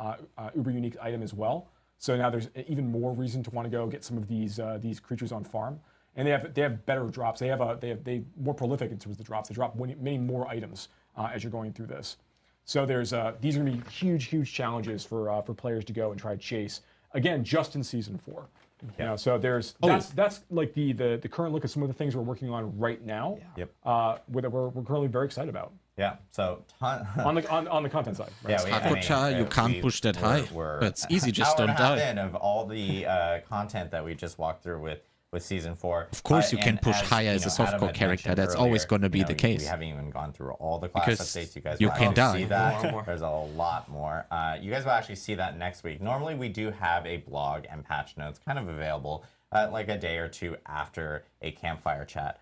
uber unique item as well. So now there's even more reason to want to go get some of these creatures on farm, and they have better drops. They more prolific in terms of the drops. They drop many more items as you're going through this. So there's these are going to be huge challenges for players to go and try to chase. Again, just in season 4. You know, so there's that's like the current look at some of the things we're working on right now. Yep. That we're currently very excited about. Yeah. So on the content side. Right? Yeah, Hardcore you can't push that high. But it's easy, just don't die. In of all the content that we just walked through with Season 4. Of course you can and push higher as a Adam softcore had character. mentioned That's always earlier, going to be you know, the case. We haven't even gone through all the class Because updates. You guys you will can actually die. see that. There's a lot more. You guys will actually see that next week. Normally we do have a blog and patch notes kind of available like a day or two after a Campfire chat.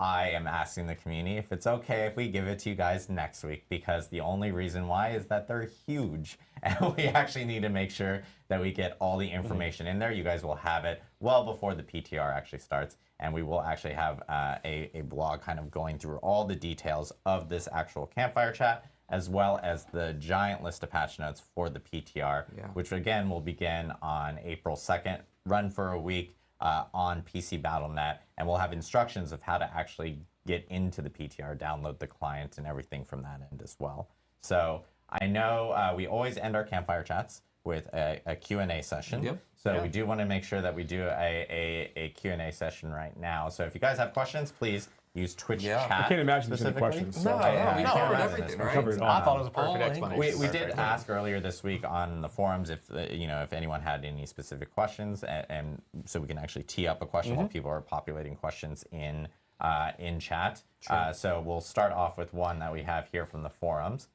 I am asking the community if it's okay if we give it to you guys next week, because the only reason why is that they're huge and we actually need to make sure that we get all the information in there. You guys will have it well before the PTR actually starts, and we will actually have a blog kind of going through all the details of this actual Campfire chat, as well as the giant list of patch notes for the PTR, which again will begin on April 2nd, run for a week. On PC Battle.net, and we'll have instructions of how to actually get into the PTR, download the client, and everything from that end as well. So I know we always end our Campfire chats with a Q&A session. Yep. So we do want to make sure that we do a Q&A session right now. So if you guys have questions, please use Twitch chat. I can't imagine there's any specifically. questions. No, we no, covered no, everything, no, right? covered it all. I thought it was a perfect All explanation. We did ask earlier this week on the forums if if anyone had any specific questions, and so we can actually tee up a question while people are populating questions in chat. So we'll start off with one that we have here from the forums.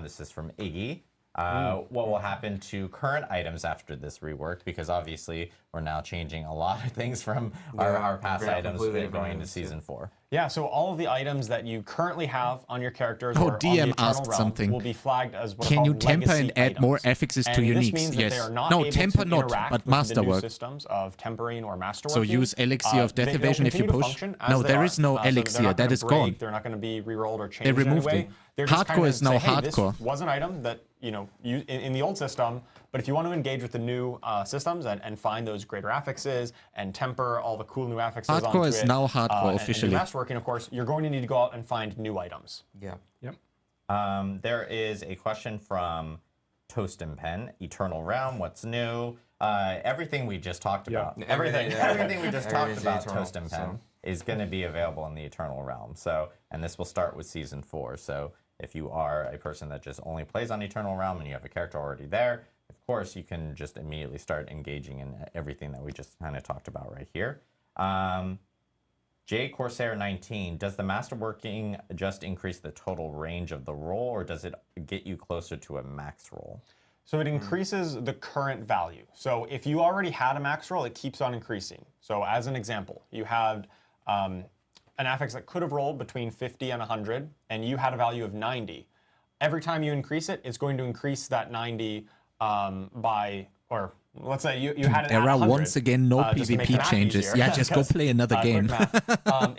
This is from Iggy. What will happen to current items after this rework? Because obviously we're now changing a lot of things from our past items going into Season 4. Yeah, so all of the items that you currently have on your characters Oh, or on the DM Eternal asked Realm something. will be flagged as what are Can you called temper legacy and add more items. affixes to And this uniques? means that Yes. they are not No, able temper to not, interact but with the new masterwork. systems of tempering or masterworking. So use Elixir of Death they'll Evasion if you continue to push. function as No, they there are. is no So they're Elixir. not That gonna is break, gone. They're not going to be rerolled or changed They removed in any it. way. They're just Hardcore kind of is now say, hey, hardcore. This was an item that in the old system, but if you want to engage with the new systems and find those greater affixes and temper all the cool new affixes Hardcore onto is it, now hardcore and officially. do masterworking, of course, you're going to need to go out and find new items. Yeah. Yep. There is a question from Toast and Pen. Eternal Realm, what's new? Everything we just talked about. Everything. Everything we just talked Everything's about, Eternal, Toast and Pen, so. is going to be available in the Eternal Realm. So, and this will start with Season 4. So if you are a person that just only plays on Eternal Realm and you have a character already there, of course you can just immediately start engaging in everything that we just kind of talked about right here. J Corsair 19, does the masterworking just increase the total range of the roll, or does it get you closer to a max roll? So it increases the current value. So if you already had a max roll, it keeps on increasing. So as an example, you had an affix that could have rolled between 50 and 100, and you had a value of 90. Every time you increase it, it's going to increase that 90 by, or let's say you had it at Era 100. once again, no just to make the PvP math changes. easier, Yeah, just go because, play another quick game. math.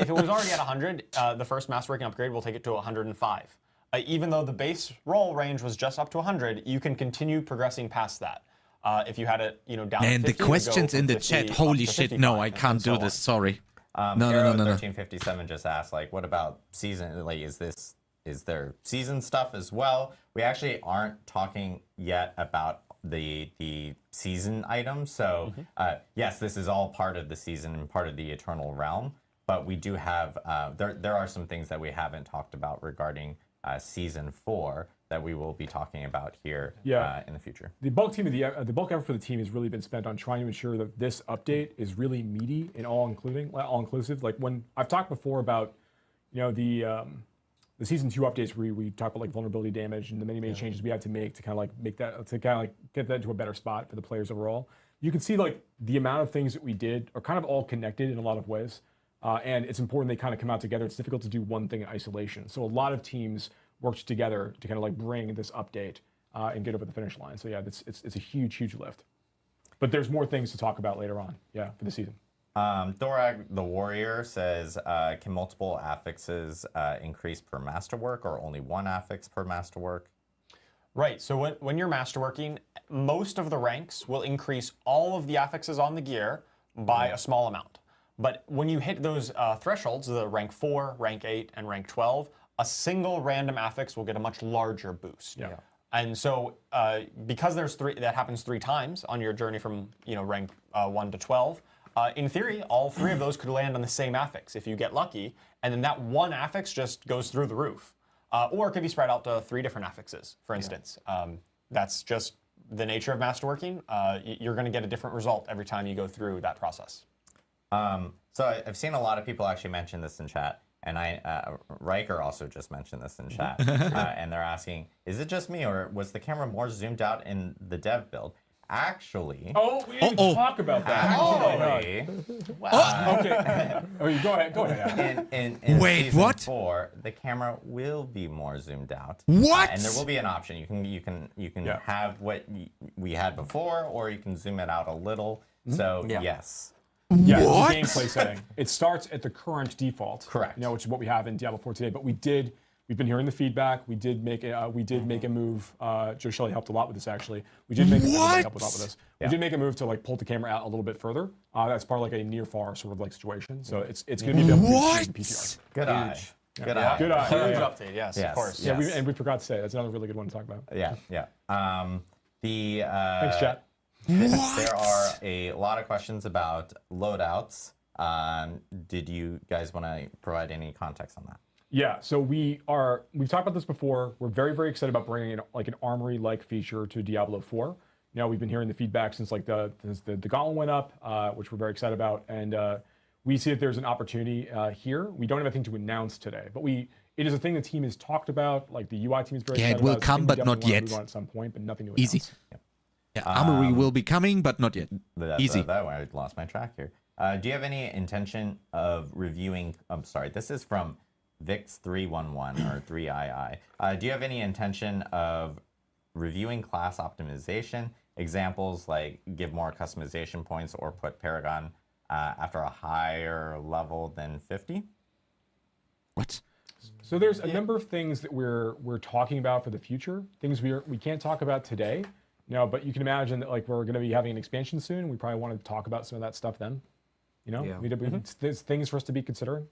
If it was already at 100, the first masterworking upgrade will take it to 105. Even though the base roll range was just up to 100, you can continue progressing past that. If you had it, down And to 50, the questions in the chat, holy shit, no, I can't do this, sorry. No. 1357 just asked, like, what about season? Like, is there season stuff as well? We actually aren't talking yet about the season items. So yes, this is all part of the season and part of the Eternal Realm. But we do have there are some things that we haven't talked about regarding Season 4 that we will be talking about here in the future. The bulk effort for the team has really been spent on trying to ensure that this update is really meaty and all inclusive. Like when I've talked before about, the season 2 updates where we talk about like vulnerability damage and the many changes we have to make to kind of like get that into a better spot for the players overall. You can see like the amount of things that we did are kind of all connected in a lot of ways, and it's important they kind of come out together. It's difficult to do one thing in isolation, so a lot of teams worked together to kind of like bring this update and get over the finish line. So yeah, it's a huge lift. But there's more things to talk about later on, for the season. Thorag the Warrior says, can multiple affixes increase per masterwork or only one affix per masterwork? Right, so when you're masterworking, most of the ranks will increase all of the affixes on the gear by a small amount. But when you hit those thresholds, the rank 4, rank 8, and rank 12, a single random affix will get a much larger boost. Yeah. And so because that happens 3 times on your journey from rank 1 to 12, in theory, all 3 of those could land on the same affix if you get lucky, and then that one affix just goes through the roof. Or it could be spread out to 3 different affixes, for instance. That's just the nature of masterworking. You're going to get a different result every time you go through that process. So I've seen a lot of people actually mention this in chat, and Riker also just mentioned this in chat, and they're asking, is it just me, or was the camera more zoomed out in the dev build? Actually... Oh, we didn't even talk about that. Actually... Okay. Go ahead. In Wait, season what? 4, the camera will be more zoomed out. What? And there will be an option. You can have what we had before, or you can zoom it out a little. So yes. Yeah, What? it's a gameplay setting. It starts at the current default. Correct. Which is what we have in Diablo 4 today. But we've been hearing the feedback. We did make a move. Joe Shelley helped a lot with this, actually. We did make everybody helped a lot with this. We did make a move to like pull the camera out a little bit further. That's part of like a near-far sort of like situation. So it's going to be available in PTR. Good eye. Good eye. Huge update, yes, of course. Yeah, we forgot to say that's another really good one to talk about. Yeah. Thanks, chat. There are a lot of questions about loadouts. Did you guys want to provide any context on that? Yeah, so we've talked about this before. We're very, very excited about bringing in like an armory-like feature to Diablo 4. We've been hearing the feedback since like the gauntlet went up, which we're very excited about, and we see that there's an opportunity here. We don't have anything to announce today, but it is a thing the team has talked about. Like the UI team is very excited it will about. come, but not yet. At some point, but nothing to announce. Easy. Yeah, Armory will be coming, but not yet. Easy. That way I lost my track here. Do you have any intention of reviewing? I'm sorry, this is from Vix311 or 3II. Do you have any intention of reviewing class optimization? Examples like give more customization points or put Paragon after a higher level than 50? What? So there's a number of things that we're talking about for the future. Things we can't talk about today. But you can imagine that like we're going to be having an expansion soon. We probably want to talk about some of that stuff then. There's things for us to be considering.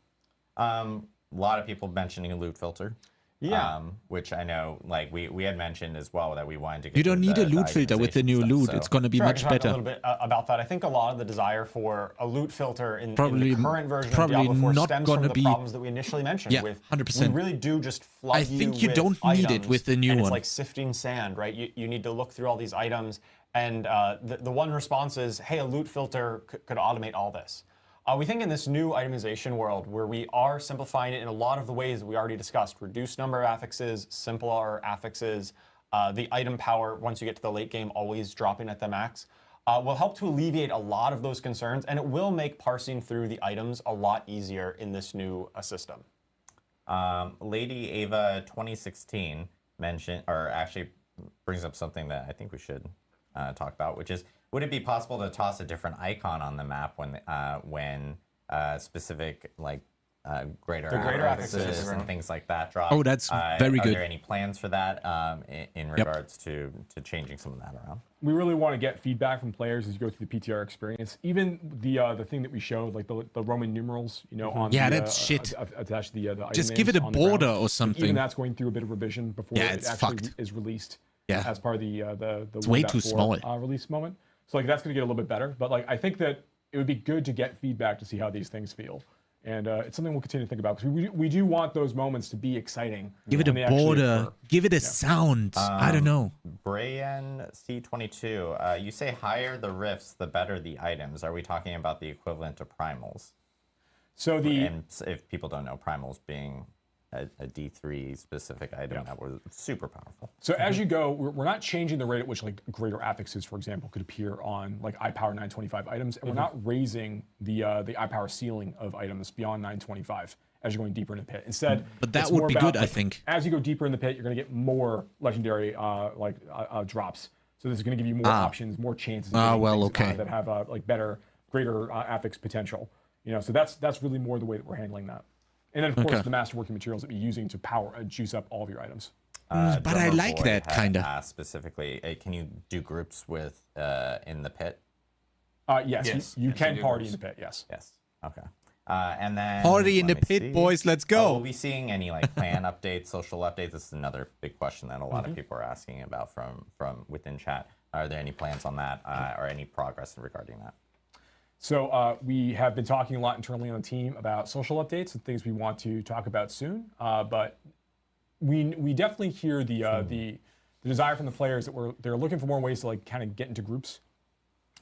A lot of people mentioning a loot filter. Yeah. Which I know, like we had mentioned as well that we wanted to get. You don't need a loot filter with the new loot. It's going to be much I can better. talk a little bit about that. I think a lot of the desire for a loot filter in Probably- the current version of probably Diablo 4 not stems gonna from the be- problems that we initially mentioned. Yeah, with 100%. We really do just flood I think you with don't need it items, with the new and one. It's like sifting sand, right? You need to look through all these items, and the one response is, hey, a loot filter could automate all this. We think in this new itemization world where we are simplifying it in a lot of the ways that we already discussed, reduced number of affixes, simpler affixes, the item power once you get to the late game always dropping at the max, will help to alleviate a lot of those concerns, and it will make parsing through the items a lot easier in this new system. Lady Ava 2016 mentioned, or actually brings up something that I think we should talk about, which is, would it be possible to toss a different icon on the map when specific like greater affixes and things like that drop? Oh, that's very good. Are there any plans for that in regards to changing some of that around? We really want to get feedback from players as you go through the PTR experience. Even the thing that we showed, like the Roman numerals, on that's shit. Attached to the item Just names give it a on the border ground. or something. Even that's going through a bit of revision before it it's actually fucked. is released. Yeah. As part of the It's way 1.4, too small. Release moment. So like that's going to get a little bit better. But like I think that it would be good to get feedback to see how these things feel. And it's something we'll continue to think about because we do want those moments to be exciting. Give it a when they actually border. occur. Give it a sound. I don't know. Brayan C22, you say higher the rifts, the better the items. Are we talking about the equivalent to primals? So And if people don't know, primals being a D3 specific item that was super powerful. So as you go, we're not changing the rate at which like greater affixes, for example, could appear on like iPower 925 items, and we're not raising the iPower ceiling of items beyond 925 as you're going deeper in the pit. Instead, But that it's would more be about, good, I like, think. As you go deeper in the pit, you're going to get more legendary drops. So this is going to give you more options, more chances. Of getting well, things, okay. that have like greater affix potential. So that's really more the way that we're handling that. And then, of course, the master working materials that you're using to juice up all of your items. But I like that kind of. Asked specifically, can you do groups with in the pit? Yes, you can party in the pit, yes. Yes. Okay. And then Party in the let me pit, see. boys. Let's go. Will we be seeing any like plan updates, social updates? This is another big question that a lot of people are asking about from within chat. Are there any plans on that or any progress regarding that? So we have been talking a lot internally on the team about social updates and things we want to talk about soon. But we definitely hear the desire from the players that they're looking for more ways to like kind of get into groups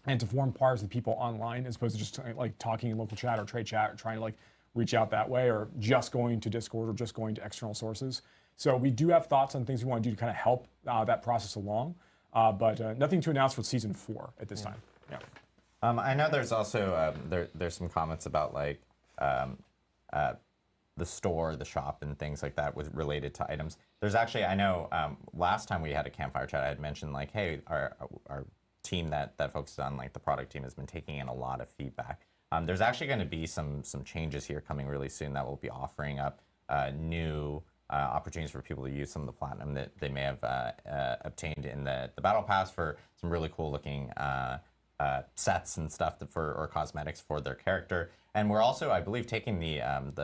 and to form pairs with people online as opposed to just like talking in local chat or trade chat or trying to like reach out that way or just going to Discord or just going to external sources. So we do have thoughts on things we want to do to kind of help that process along, but nothing to announce for season 4 at this time. Yeah. I know there's also there's some comments about like the store, the shop, and things like that with related to items. There's actually, I know last time we had a Campfire chat, I had mentioned like, hey, our team that focuses on like the product team has been taking in a lot of feedback. There's actually going to be some changes here coming really soon that will be offering up new opportunities for people to use some of the platinum that they may have obtained in the battle pass for some really cool looking sets and stuff or cosmetics for their character. And we're also, I believe, taking and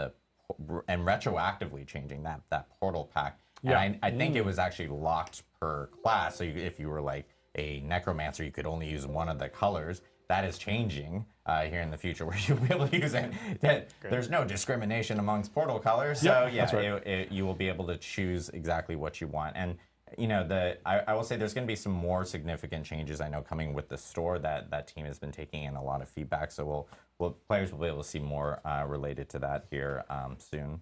retroactively changing that portal pack. Yeah. And I think it was actually locked per class. So if you were like a necromancer, you could only use one of the colors. That is changing here in the future, where you'll be able to use it. There's no discrimination amongst portal colors. So yeah, you will be able to choose exactly what you want. And I will say there's going to be some more significant changes, I know, coming with the store that team has been taking in a lot of feedback. So players will be able to see more related to that here soon.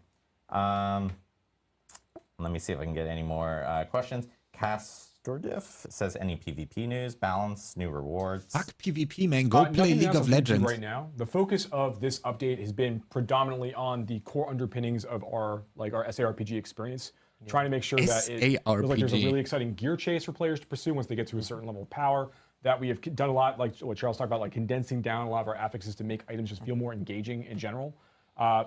Let me see if I can get any more questions. Castordiff says, any PvP news, balance, new rewards? Fuck PvP, man. Go play League of Legends. Right now, the focus of this update has been predominantly on the core underpinnings of our SARPG experience. Trying to make sure that it feels like there's a really exciting gear chase for players to pursue once they get to a certain level of power. That we have done a lot, like what Charles talked about, like condensing down a lot of our affixes to make items just feel more engaging in general.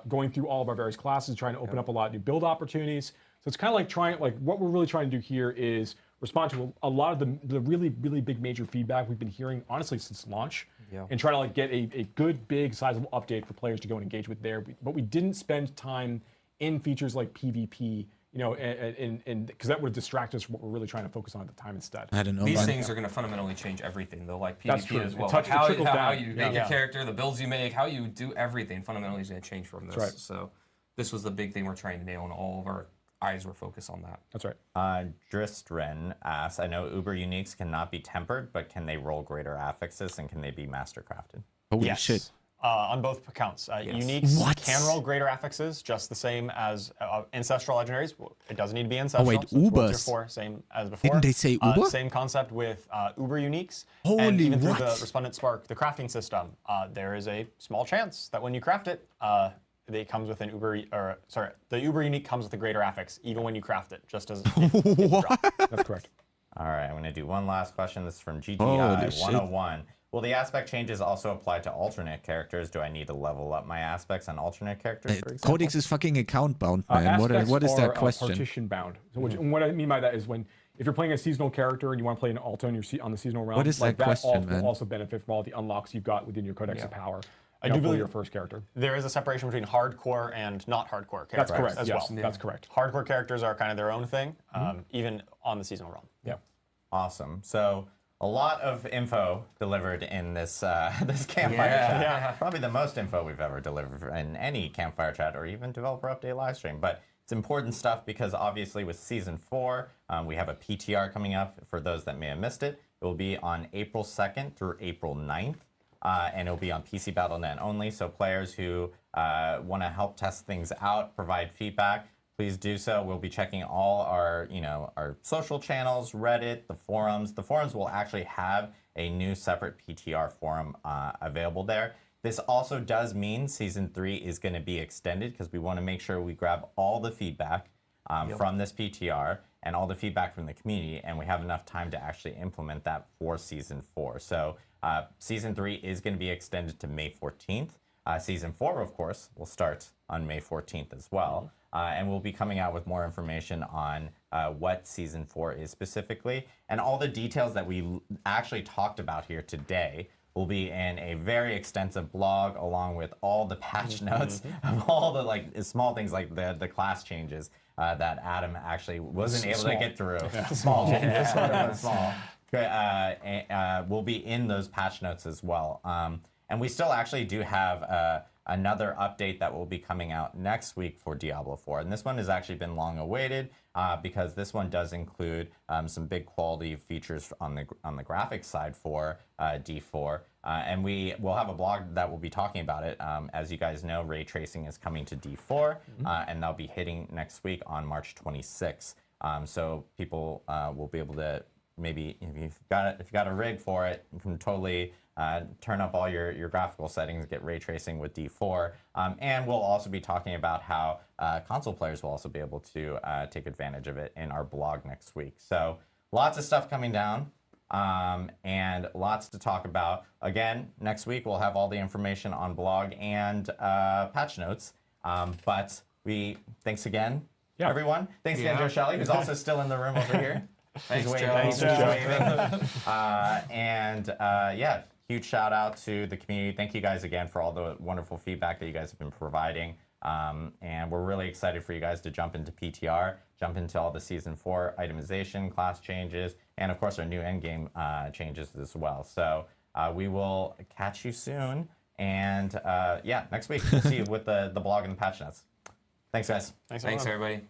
Going through all of our various classes, trying to open up a lot of new build opportunities. So it's kind of like what we're really trying to do here is respond to a lot of the really, really big major feedback we've been hearing, honestly, since launch. And try to like get a good, big, sizable update for players to go and engage with there. But we didn't spend time in features like PvP, and because that would distract us from what we're really trying to focus on at the time instead. I don't know. These things are going to fundamentally change everything, though, like That's true. PvP as well. It Like how down. you make a character, the builds you make, how you do everything fundamentally is going to change from this. That's right. So this was the big thing we're trying to nail, and all of our eyes were focused on that. That's right. Dristren asks, I know Uber Uniques cannot be tempered, but can they roll greater affixes and can they be mastercrafted? Holy shit. On both accounts. Uniques can roll greater affixes, just the same as ancestral legendaries. It doesn't need to be ancestral. Oh wait, Ubers. Same as before. Didn't they say Uber? Same concept with Uber Uniques. Holy and even through what? the Resplendent Spark, the crafting system, there is a small chance that when you craft it, it comes with an the Uber Unique comes with a greater affix, even when you craft it, just as That's correct. All right, I'm going to do one last question. This is from GGI Holy shit. 101. Will the aspect changes also apply to alternate characters? Do I need to level up my aspects on alternate characters, for example? Codex is fucking account bound, man. What is Aspects that are, question? partition bound. So and what I mean by that is if you're playing a seasonal character and you want to play an alto on the seasonal realm, What is that question, man? will also benefit from all the unlocks you've got within your Codex of Power. I do believe your first character. there is a separation between hardcore and not hardcore characters. That's correct. as Yes, well. that's correct. Hardcore characters are kind of their own thing, even on the seasonal realm. Yeah. Awesome. So a lot of info delivered in this this Campfire chat. Yeah. Probably the most info we've ever delivered in any Campfire chat or even developer update live stream. But it's important stuff because obviously with Season 4, we have a PTR coming up. For those that may have missed it, it will be on April 2nd through April 9th. And it'll be on PC Battle.net only. So players who want to help test things out, provide feedback, please do so. We'll be checking all our, our social channels, Reddit, the forums. The forums will actually have a new separate PTR forum available there. This also does mean Season 3 is going to be extended because we want to make sure we grab all the feedback from this PTR and all the feedback from the community, and we have enough time to actually implement that for Season 4. So Season 3 is going to be extended to May 14th. Season 4, of course, will start on May 14th as well. And we'll be coming out with more information on what Season 4 is specifically. And all the details that we actually talked about here today will be in a very extensive blog, along with all the patch notes of all the small things like the class changes that Adam actually wasn't able to get through. Small changes, small. Will be in those patch notes as well. And we still actually do have another update that will be coming out next week for Diablo 4. And this one has actually been long awaited because this one does include some big quality features on the graphics side for D4. And we will have a blog that will be talking about it. As you guys know, ray tracing is coming to D4, and that'll be hitting next week on March 26th. So people will be able to, maybe if you've got a rig for it, you can totally turn up all your graphical settings, get ray tracing with D4, and we'll also be talking about how console players will also be able to take advantage of it in our blog next week. So lots of stuff coming down, and lots to talk about. Again, next week we'll have all the information on blog and patch notes. But thanks again, everyone. Thanks again, Joe Shelley, who's also still in the room over here. Thanks, Joe. Yeah, huge shout out to the community. Thank you guys again for all the wonderful feedback that you guys have been providing. And we're really excited for you guys to jump into PTR, jump into all the Season 4 itemization, class changes, and of course our new endgame changes as well. So we will catch you soon. And yeah, next week we'll see you with the blog and the patch notes. Thanks, guys. Thanks everybody.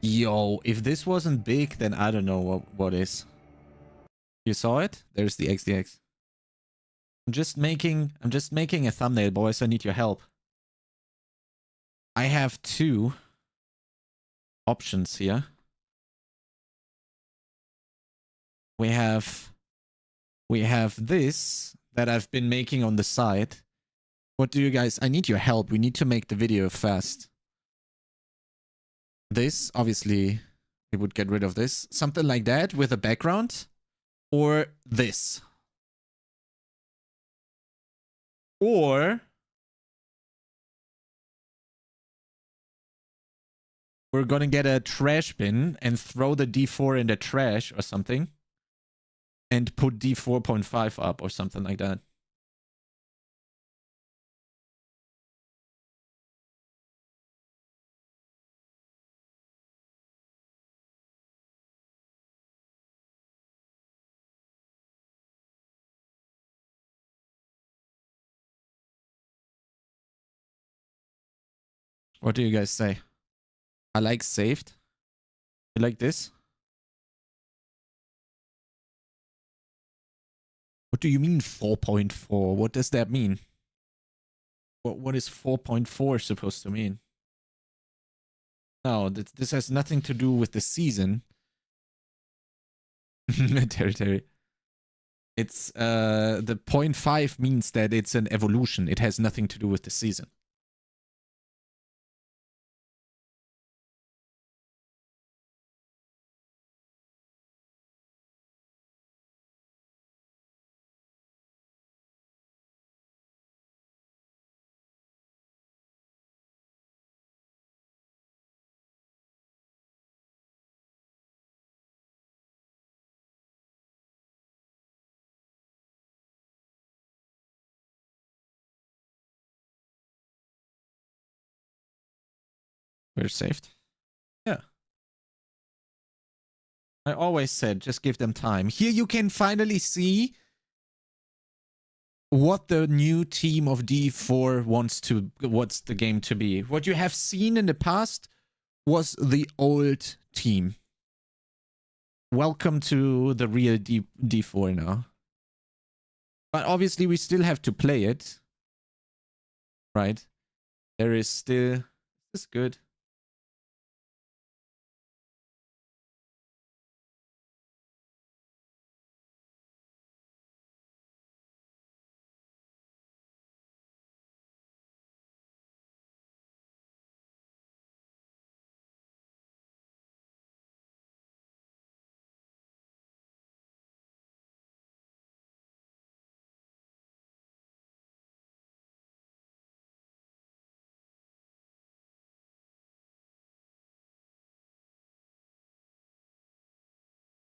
Yo, if this wasn't big, then I don't know what is. You saw it? There's the XDX. I'm just making a thumbnail, boys. I need your help. I have two options here. We have this that I've been making on the side. What do you guys? I need your help. We need to make the video fast. This, obviously, we would get rid of this. Something like that with a background. Or this. Or we're gonna get a trash bin and throw the D4 in the trash or something. And put D4.5 up or something like that. What do you guys say? I like saved. You like this? What do you mean 4.4? What does that mean? What is 4.4 supposed to mean? No, this has nothing to do with the season. Terry. It's the 0.5 means that it's an evolution. It has nothing to do with the season. We're saved. Yeah. I always said, just give them time. Here you can finally see what the new team of D4 wants the game to be. What you have seen in the past was the old team. Welcome to the real D4 now. But obviously we still have to play it. Right? There is still... This is good.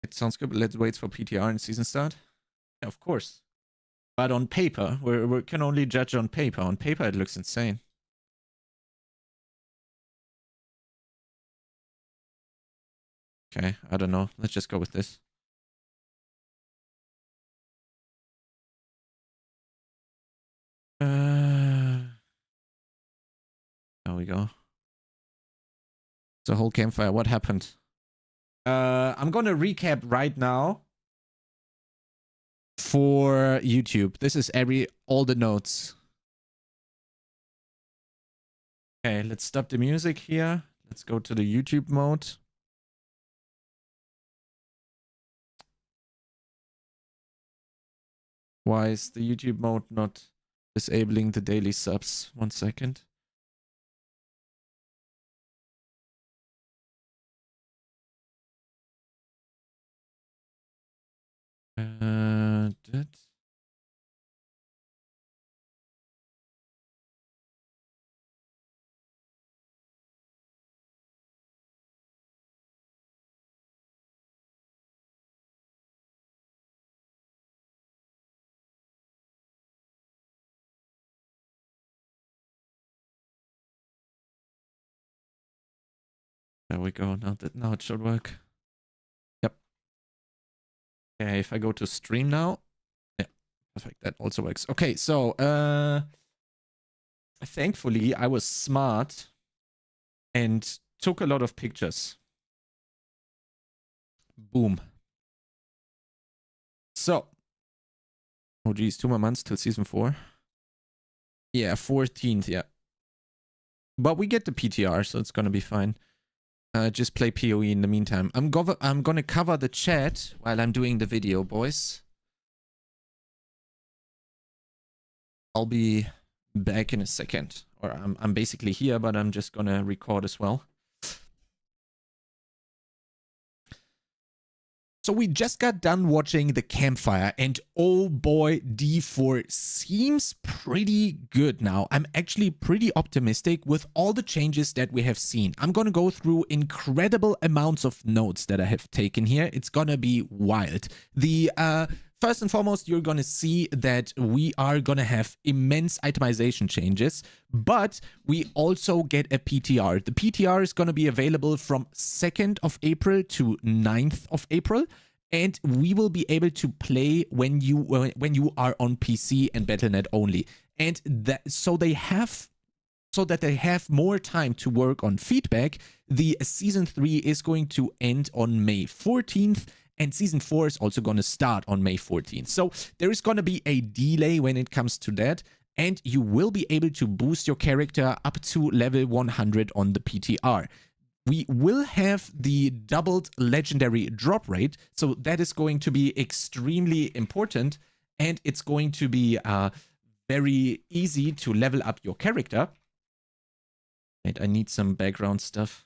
It sounds good, but let's wait for PTR and season start. Yeah, of course. But on paper, we can only judge on paper. On paper, it looks insane. Okay, I don't know. Let's just go with this. There we go. The whole campfire. What happened? I'm gonna recap right now for YouTube. This is all the notes. Okay, let's stop the music here. Let's go to the YouTube mode. Why is the YouTube mode not disabling the daily subs? 1 second. That. There we go. Now it should work. Yep. Okay, if I go to stream now. Yeah, perfect. That also works. Okay, so thankfully I was smart and took a lot of pictures. Boom. So, oh geez, 2 more months till season 4. Yeah, 14th, yeah. But we get the PTR, so it's gonna be fine. Just play PoE in the meantime. I'm gonna cover the chat while I'm doing the video, boys. I'll be back in a second. Or I'm basically here, but I'm just gonna record as well. So we just got done watching the Campfire, and oh boy, D4 seems pretty good now. I'm actually pretty optimistic with all the changes that we have seen. I'm gonna go through incredible amounts of notes that I have taken here. It's gonna be wild. First and foremost, you're gonna see that we are gonna have immense itemization changes, but we also get a PTR. The PTR is gonna be available from 2nd of April to 9th of April, and we will be able to play when you are on PC and Battle.net only. And so that they have more time to work on feedback. The season 3 is going to end on May 14th. And season 4 is also going to start on May 14th. So there is going to be a delay when it comes to that. And you will be able to boost your character up to level 100 on the PTR. We will have the doubled legendary drop rate. So that is going to be extremely important. And it's going to be very easy to level up your character. Wait, I need some background stuff.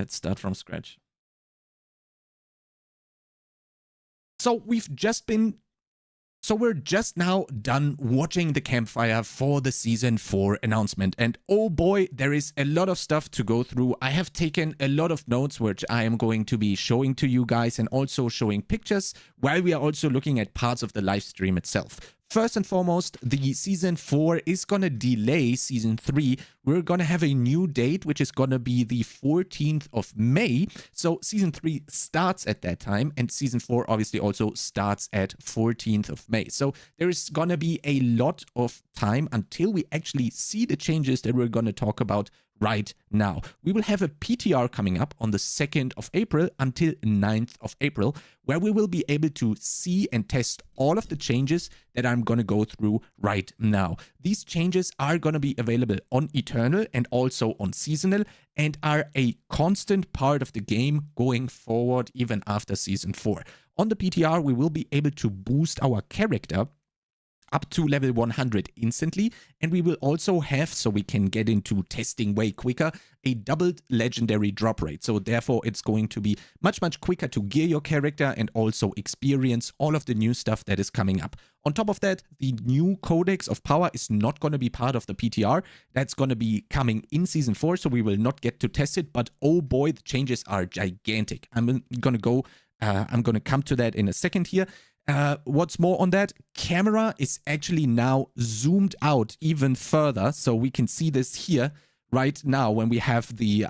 Let's start from scratch. So we're just now done watching the Campfire for the Season 4 announcement. And oh boy, there is a lot of stuff to go through. I have taken a lot of notes, which I am going to be showing to you guys and also showing pictures while we are also looking at parts of the live stream itself. First and foremost, the Season 4 is going to delay Season 3. We're going to have a new date, which is going to be the 14th of May. So Season 3 starts at that time, and Season 4 obviously also starts at 14th of May. So there is going to be a lot of time until we actually see the changes that we're going to talk about right now. We will have a PTR coming up on the 2nd of April until 9th of April, where we will be able to see and test all of the changes that I'm going to go through right now. These changes are going to be available on Eternal and also on Seasonal, and are a constant part of the game going forward even after Season 4. On the PTR, we will be able to boost our character up to level 100 instantly, and we will also have, so we can get into testing way quicker, a doubled legendary drop rate. So therefore it's going to be much quicker to gear your character and also experience all of the new stuff that is coming up. On top of that, the new Codex of Power is not going to be part of the PTR. That's going to be coming in Season 4, so we will not get to test it, but oh boy, the changes are gigantic. I'm going to come to that in a second here. What's more on that, camera is actually now zoomed out even further. So we can see this here right now when we have the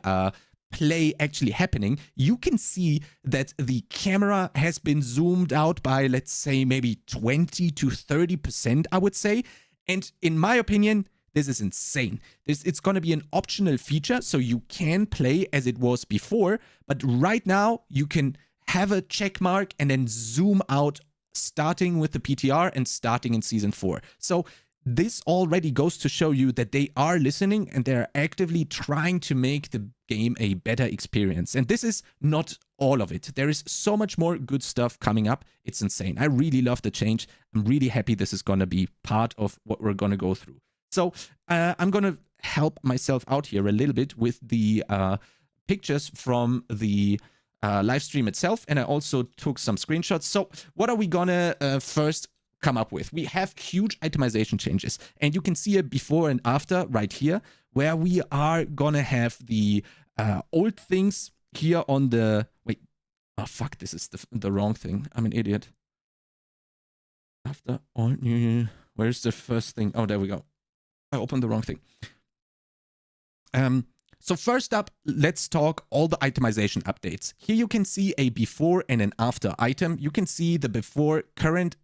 play actually happening. You can see that the camera has been zoomed out by, let's say, maybe 20 to 30%, I would say. And in my opinion, this is insane. It's going to be an optional feature, so you can play as it was before. But right now, you can have a check mark and then zoom out, starting with the PTR and starting in Season 4. So this already goes to show you that they are listening and they're actively trying to make the game a better experience. And this is not all of it. There is so much more good stuff coming up. It's insane. I really love the change. I'm really happy this is going to be part of what we're going to go through. So I'm going to help myself out here a little bit with the pictures from the live stream itself, and I also took some screenshots. So what are we gonna first come up with? We have huge itemization changes, and you can see a before and after right here, where we are gonna have the old things here on the fuck, this is the wrong thing. I'm an idiot. After all new, where's the first thing? Oh, there we go. I opened the wrong thing. So first up, let's talk all the itemization updates. Here you can see a before and an after item. You can see the before current,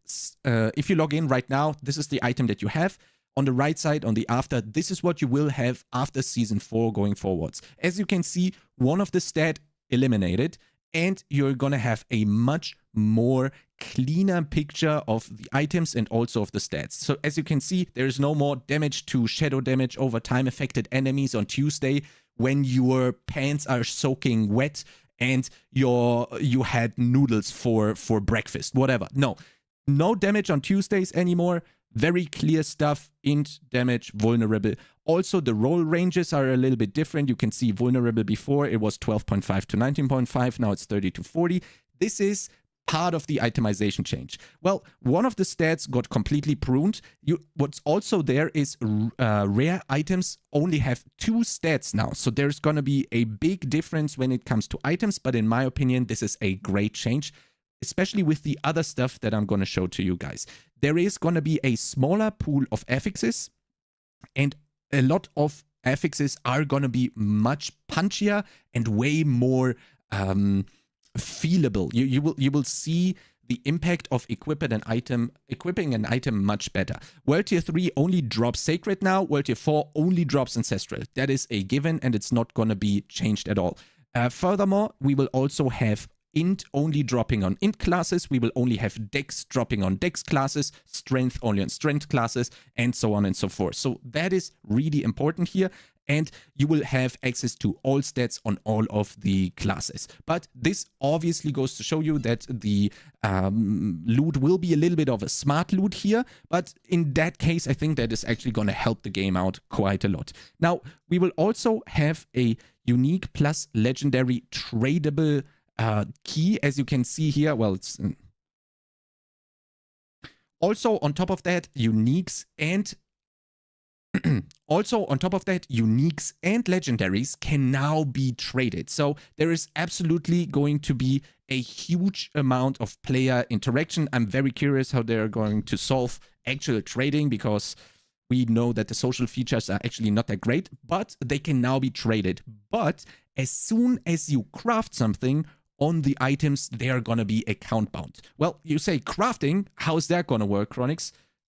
if you log in right now, this is the item that you have. On the right side, on the after, this is what you will have after Season 4 going forwards. As you can see, one of the stat eliminated, and you're gonna have a much more cleaner picture of the items and also of the stats. So as you can see, there is no more damage to shadow damage over time affected enemies on Tuesday when your pants are soaking wet and you had noodles for breakfast, whatever. No damage on Tuesdays anymore. Very clear stuff. Int, damage, vulnerable. Also, the roll ranges are a little bit different. You can see vulnerable before, it was 12.5 to 19.5. Now it's 30 to 40. This is part of the itemization change. Well, one of the stats got completely pruned. What's also there is rare items only have 2 stats now. So there's going to be a big difference when it comes to items. But in my opinion, this is a great change, especially with the other stuff that I'm going to show to you guys. There is going to be a smaller pool of affixes, and a lot of affixes are going to be much punchier and way more feelable. You will see the impact of equipping an item much better. World Tier 3 only drops Sacred now. World Tier 4 only drops Ancestral. That is a given, and it's not going to be changed at all. Furthermore, we will also have Int only dropping on Int classes. We will only have Dex dropping on Dex classes, Strength only on Strength classes, and so on and so forth. So that is really important here. and you will have access to all stats on all of the classes. But this obviously goes to show you that the loot will be a little bit of a smart loot here, but in that case, I think that is actually going to help the game out quite a lot. Now, we will also have a unique plus legendary tradable key, as you can see here. Well, it's also on top of that, uniques and uniques and legendaries can now be traded. So there is absolutely going to be a huge amount of player interaction. I'm very curious how they're going to solve actual trading, because we know that the social features are actually not that great, but they can now be traded. But as soon as you craft something on the items, they are going to be account bound. Well, you say crafting, how's that going to work, Chronix?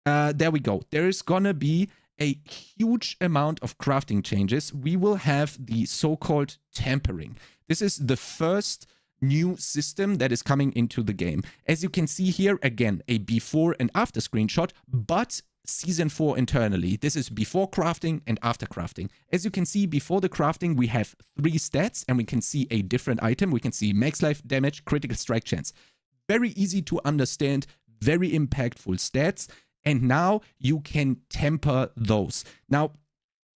There we go. There is going to be a huge amount of crafting changes. We will have the so-called tampering. This is the first new system that is coming into the game. As you can see here, again, a before and after screenshot, but Season 4 internally. This is before crafting and after crafting. As you can see, before the crafting, we have 3 stats, and we can see a different item. We can see max life damage, critical strike chance. Very easy to understand, very impactful stats. And now you can temper those. Now,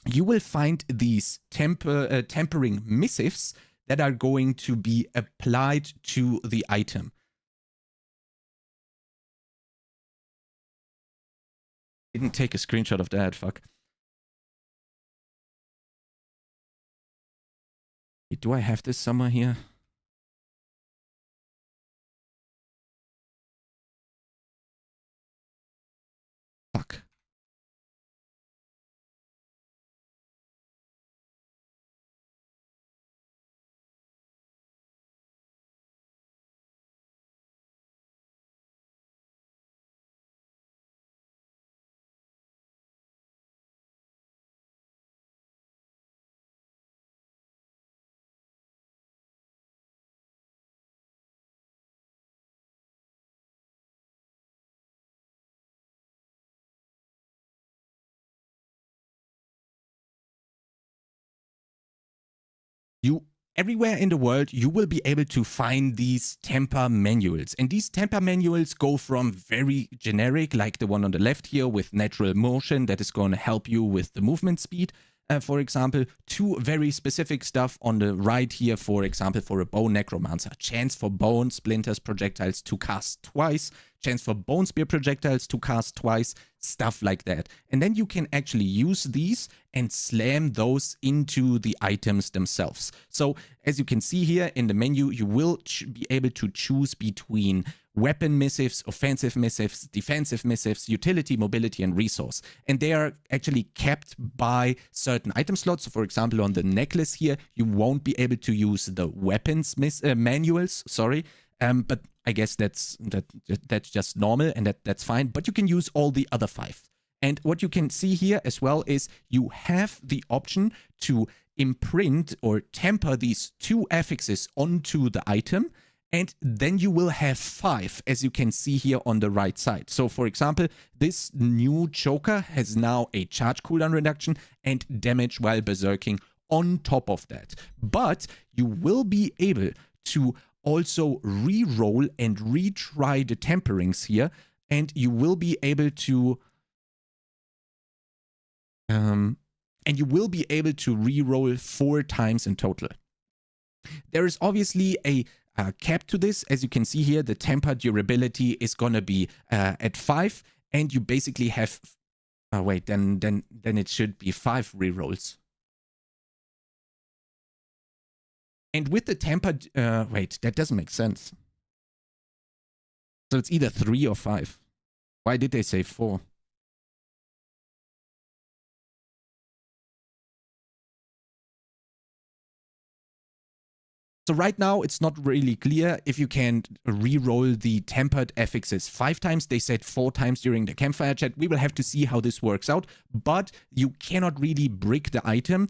you will find these tempering missives that are going to be applied to the item. Didn't take a screenshot of that, fuck. Do I have this somewhere here? Fuck. Everywhere in the world, you will be able to find these temper manuals. And these temper manuals go from very generic, like the one on the left here with natural motion that is going to help you with the movement speed, for example, to very specific stuff on the right here, for example, for a bone necromancer. Chance for bone splinters projectiles to cast twice, chance for bone spear projectiles to cast twice, stuff like that. And then you can actually use these and slam those into the items themselves. So as you can see here in the menu, you will be able to choose between weapon missives, offensive missives, defensive missives, utility, mobility, and resource. And they are actually kept by certain item slots. So for example, on the necklace here, you won't be able to use the weapons manuals, sorry. But I guess that's just normal, and that's fine. But you can use all the other 5. And what you can see here as well is you have the option to imprint or temper these 2 affixes onto the item. And then you will have 5, as you can see here on the right side. So for example, this new choker has now a charge cooldown reduction and damage while berserking on top of that. But you will be able to also re-roll and retry the temperings here, and you will be able to re-roll 4 times in total. There is obviously a cap to this. As you can see here, the temper durability is gonna be at 5, and you basically have wait, then it should be 5 rerolls. And with the temper, wait, that doesn't make sense. So it's either 3 or 5. Why did they say 4? So right now, it's not really clear if you can re-roll the tempered affixes 5 times. They said 4 times during the Campfire chat. We will have to see how this works out. But you cannot really brick the item.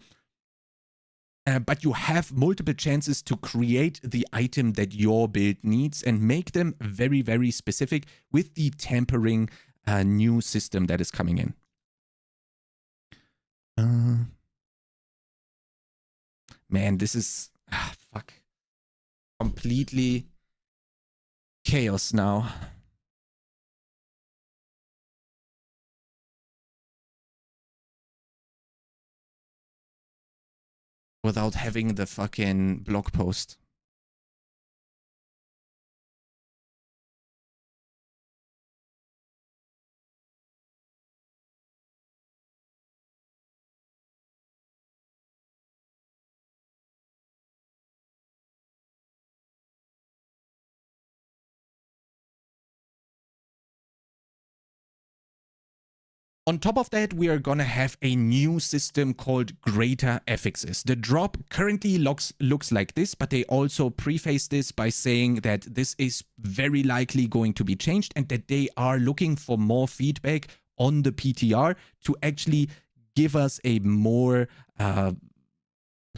But you have multiple chances to create the item that your build needs and make them very, very specific with the tempering new system that is coming in. Man, this is fuck. Completely chaos now. Without having the fucking blog post. On top of that, we are gonna have a new system called Greater Affixes. The drop currently looks like this, but they also preface this by saying that this is very likely going to be changed and that they are looking for more feedback on the PTR to actually give us a more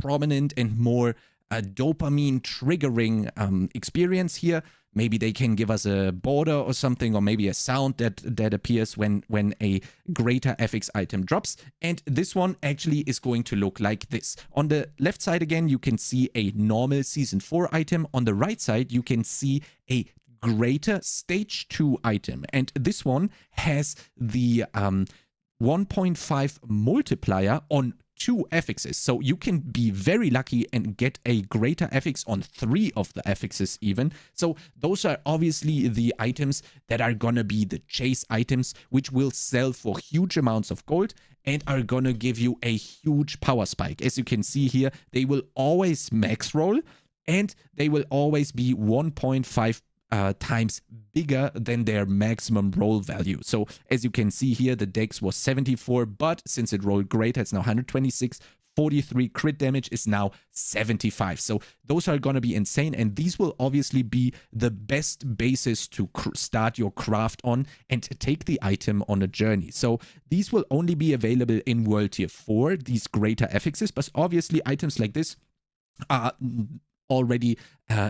prominent and more dopamine triggering experience here. Maybe they can give us a border or something, or maybe a sound that appears when a greater FX item drops. And this one actually is going to look like this. On the left side again, you can see a normal Season 4 item. On the right side, you can see a greater Stage 2 item. And this one has the 1.5 multiplier on 2 affixes. So you can be very lucky and get a greater affix on 3 of the affixes even. So those are obviously the items that are gonna be the chase items, which will sell for huge amounts of gold and are gonna give you a huge power spike. As you can see here, they will always max roll and they will always be 1.5 times bigger than their maximum roll value. So as you can see here, the dex was 74, but since it rolled greater, it's now 126. 43 crit damage is now 75. So those are going to be insane, and these will obviously be the best basis to start your craft on and take the item on a journey. So these will only be available in World Tier 4, these greater affixes, but obviously items like this are already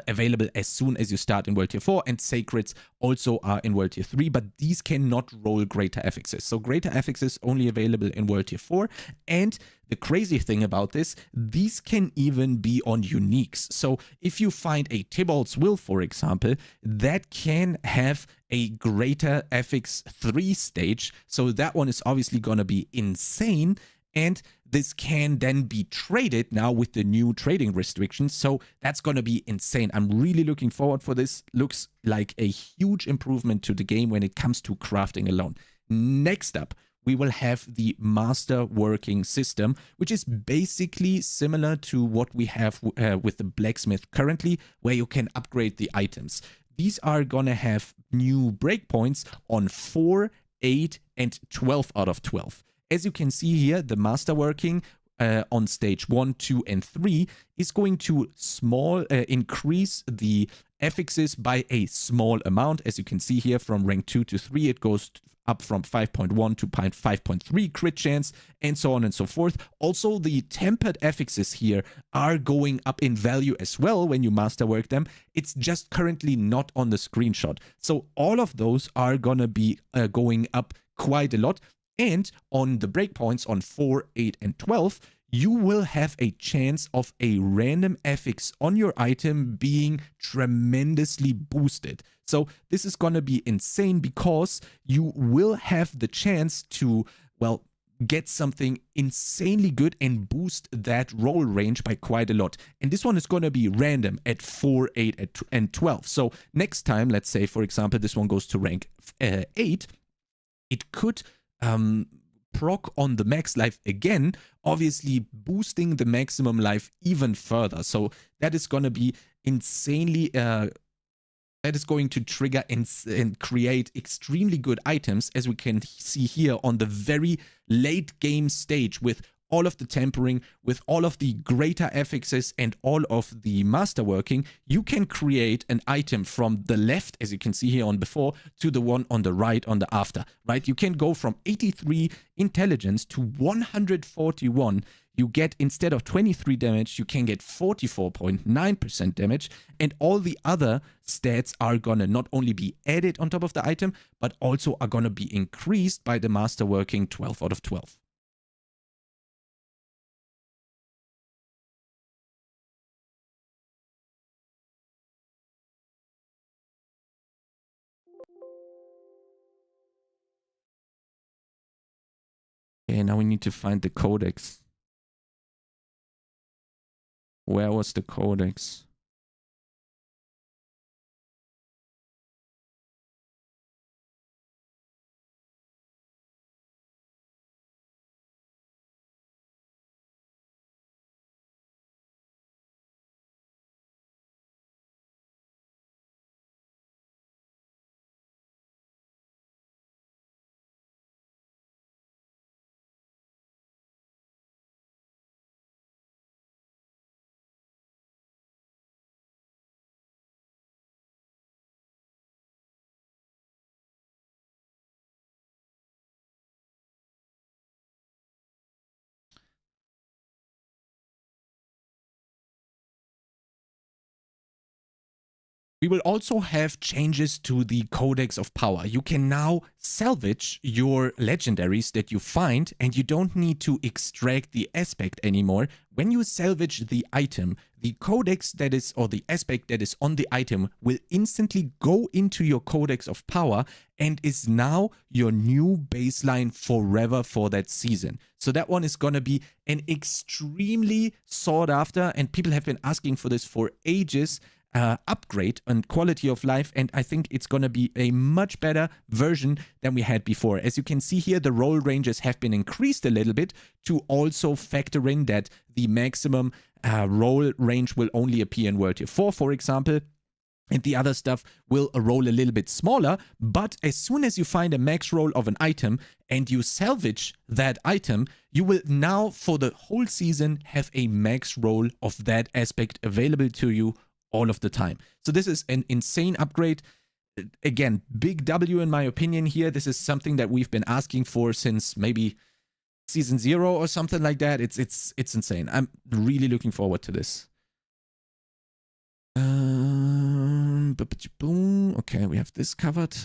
available as soon as you start in World Tier 4, and Sacreds also are in World Tier 3, but these cannot roll greater affixes. So greater affixes only available in World Tier 4, and the crazy thing about this, these can even be on uniques. So if you find a Tybalt's Will, for example, that can have a greater affix 3 stage, so that one is obviously going to be insane, and this can then be traded now with the new trading restrictions. So that's going to be insane. I'm really looking forward for this. Looks like a huge improvement to the game when it comes to crafting alone. Next up, we will have the master working system, which is basically similar to what we have with the blacksmith currently, where you can upgrade the items. These are going to have new breakpoints on 4, 8, and 12 out of 12. As you can see here, the masterworking on stage 1, 2, and 3 is going to increase the affixes by a small amount. As you can see here, from rank 2 to 3, it goes up from 5.1 to 5.3 crit chance, and so on and so forth. Also, the tempered affixes here are going up in value as well when you masterwork them. It's just currently not on the screenshot. So all of those are gonna be going up quite a lot. And on the breakpoints on 4, 8, and 12, you will have a chance of a random affix on your item being tremendously boosted. So this is going to be insane because you will have the chance to, well, get something insanely good and boost that roll range by quite a lot. And this one is going to be random at 4, 8, and 12. So next time, let's say, for example, this one goes to rank 8, it could proc on the max life again, obviously boosting the maximum life even further. So that is going to be insanely, that is going to trigger and create extremely good items, as we can see here on the very late game stage with all of the tempering, with all of the greater affixes and all of the masterworking. You can create an item from the left, as you can see here on before, to the one on the right on the after, right? You can go from 83 intelligence to 141. You get, instead of 23 damage, you can get 44.9% damage, and all the other stats are gonna not only be added on top of the item, but also are gonna be increased by the masterworking 12 out of 12. Okay, now we need to find the codex. Where was the codex? We will also have changes to the Codex of Power. You can now salvage your legendaries that you find, and you don't need to extract the aspect anymore. When you salvage the item, the codex that is, or the aspect that is on the item will instantly go into your Codex of Power and is now your new baseline forever for that season. So that one is going to be an extremely sought after, and people have been asking for this for ages, upgrade and quality of life, and I think it's going to be a much better version than we had before. As you can see here, the roll ranges have been increased a little bit to also factor in that the maximum roll range will only appear in World Tier 4, for example, and the other stuff will roll a little bit smaller. But as soon as you find a max roll of an item and you salvage that item, you will now for the whole season have a max roll of that aspect available to you all of the time. So this is an insane upgrade. Again, big W in my opinion here. This is something that we've been asking for since maybe season 0 or something like that. It's insane. I'm really looking forward to this. Okay, we have this covered.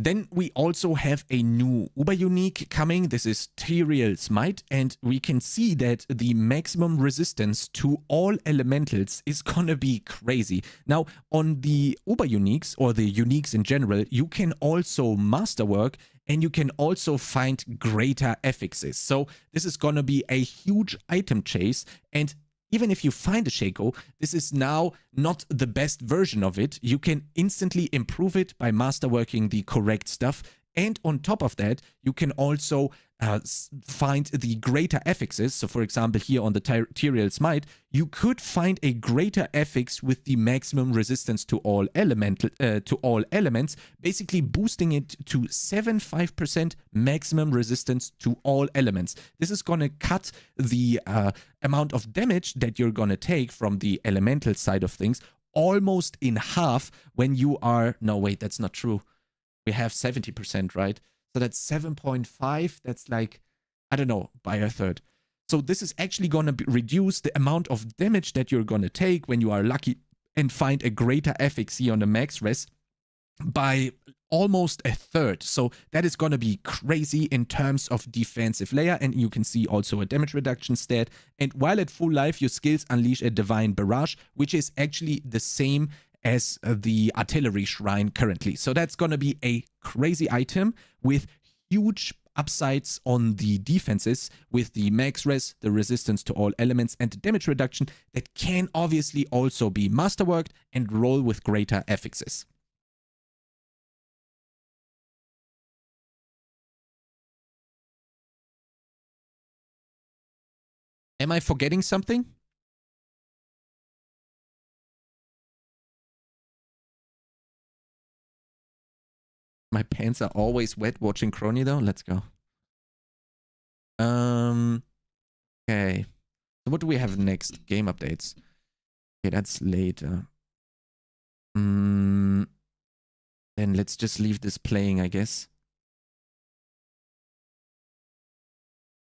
Then we also have a new Uber Unique coming. This is Tyrael Smite, and we can see that the maximum resistance to all elementals is gonna be crazy. Now, on the Uber Uniques, or the Uniques in general, you can also masterwork, and you can also find greater affixes. So this is gonna be a huge item chase, and even if you find a Shaco, this is now not the best version of it. You can instantly improve it by masterworking the correct stuff. And on top of that, you can also find the greater affixes. So for example, here on the Tyrael Smite, you could find a greater affix with the maximum resistance to all elements, basically boosting it to 75% maximum resistance to all elements. This is going to cut the amount of damage that you're going to take from the elemental side of things almost in half when you are... No, wait, that's not true. We have 70%, right? So that's 7.5. That's like, I don't know, by a third. So this is actually going to reduce the amount of damage that you're going to take when you are lucky and find a greater FXE on the max res by almost a third. So that is going to be crazy in terms of defensive layer. And you can see also a damage reduction stat. And while at full life, your skills unleash a divine barrage, which is actually the same as the artillery shrine currently. So that's going to be a crazy item with huge upsides on the defenses with the max res, the resistance to all elements, and the damage reduction that can obviously also be masterworked and roll with greater affixes. Am I forgetting something? My pants are always wet watching Crony though. Let's go. Okay. So what do we have next? Game updates. Okay, that's later. Then let's just leave this playing, I guess.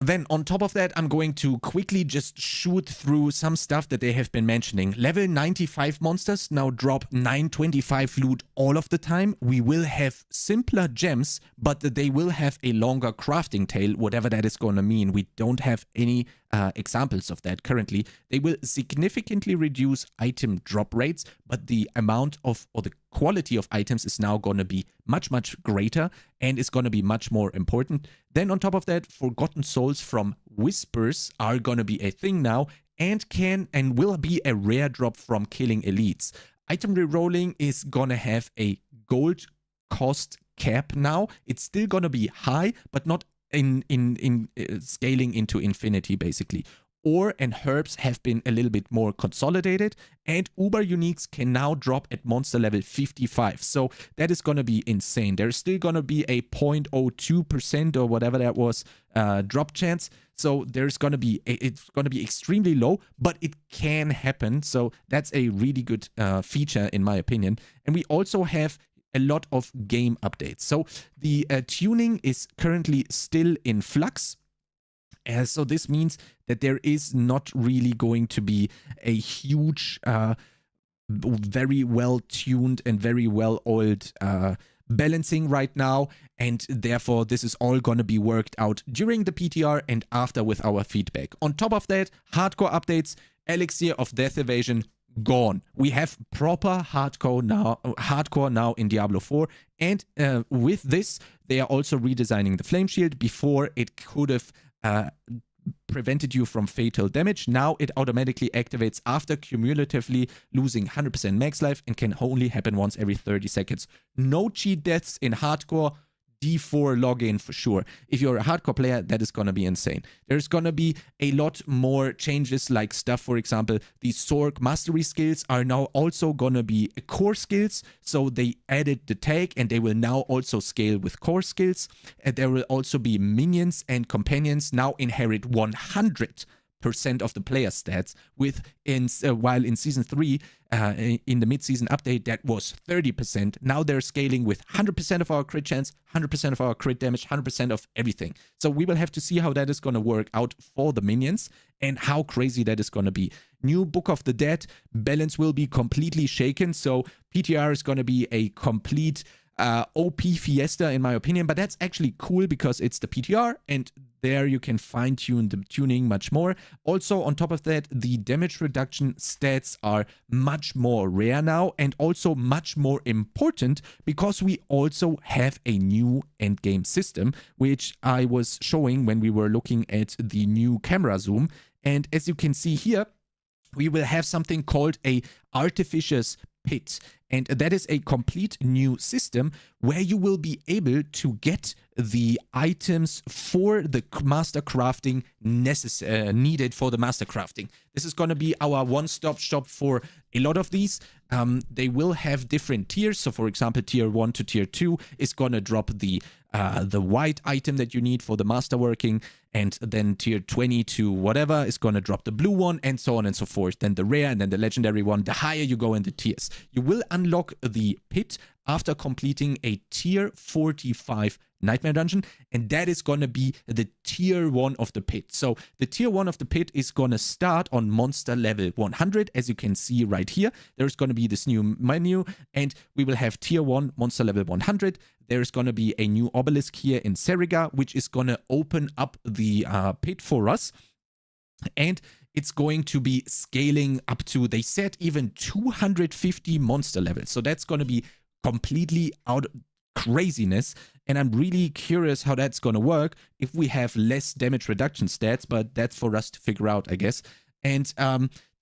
Then on top of that, I'm going to quickly just shoot through some stuff that they have been mentioning. Level 95 monsters now drop 925 loot all of the time. We will have simpler gems, but they will have a longer crafting tail, whatever that is going to mean. We don't have any examples of that currently. They will significantly reduce item drop rates, but the amount of, or the quality of items is now going to be much, much greater and is going to be much more important. Then on top of that, Forgotten Souls from Whispers are going to be a thing now, and can and will be a rare drop from killing elites. Item rerolling is going to have a gold cost cap now. It's still going to be high, but not in scaling into infinity, basically. Ore and herbs have been a little bit more consolidated, and Uber Uniques can now drop at monster level 55. So that is going to be insane. There's still going to be a 0.02% or whatever that was drop chance. So there's going to be, it's going to be extremely low, but it can happen. So that's a really good feature in my opinion. And we also have a lot of game updates. So the tuning is currently still in flux. So this means that there is not really going to be a huge, very well tuned and very well oiled balancing right now. And therefore, this is all going to be worked out during the PTR and after with our feedback. On top of that, hardcore updates, Elixir of Death Evasion, gone. We have proper hardcore now in Diablo 4, and with this they are also redesigning the flame shield. Before, it could have prevented you from fatal damage. Now it automatically activates after cumulatively losing 100% max life and can only happen once every 30 seconds. No cheat deaths in hardcore. D4 login for sure. If you're a hardcore player, that is going to be insane. There's going to be a lot more changes, like stuff, for example, the Sorg mastery skills are now also going to be core skills. So they added the tag and they will now also scale with core skills. And there will also be minions and companions now inherit 100% of the player stats, while in season 3 in the mid-season update that was 30%. Now they're scaling with 100% of our crit chance, 100% of our crit damage, 100% of everything. So we will have to see how that is going to work out for the minions and how crazy that is going to be. New Book of the Dead balance will be completely shaken, so PTR is going to be a complete OP fiesta in my opinion, but that's actually cool because it's the PTR and there you can fine-tune the tuning much more. Also, on top of that, the damage reduction stats are much more rare now and also much more important because we also have a new endgame system, which I was showing when we were looking at the new camera zoom. And as you can see here, we will have something called a Artificious Pit, and that is a complete new system where you will be able to get the items for the master crafting needed for the master crafting. This is going to be our one-stop shop for a lot of these. They will have different tiers. So for example, tier 1 to tier 2 is going to drop the white item that you need for the masterworking, and then tier 20 to whatever is going to drop the blue one, and so on and so forth. Then the rare and then the legendary one. The higher you go in the tiers, you will unlock the pit after completing a tier 45 nightmare dungeon, and that is going to be the tier 1 of the pit. So the tier 1 of the pit is going to start on monster level 100, as you can see right here. There's going to be this new menu, and we will have tier 1 monster level 100. There's going to be a new obelisk here in Seriga, which is going to open up the pit for us, and it's going to be scaling up to, they said, even 250 monster levels. So that's going to be completely out craziness, and I'm really curious how that's going to work if we have less damage reduction stats, but that's for us to figure out, I guess. And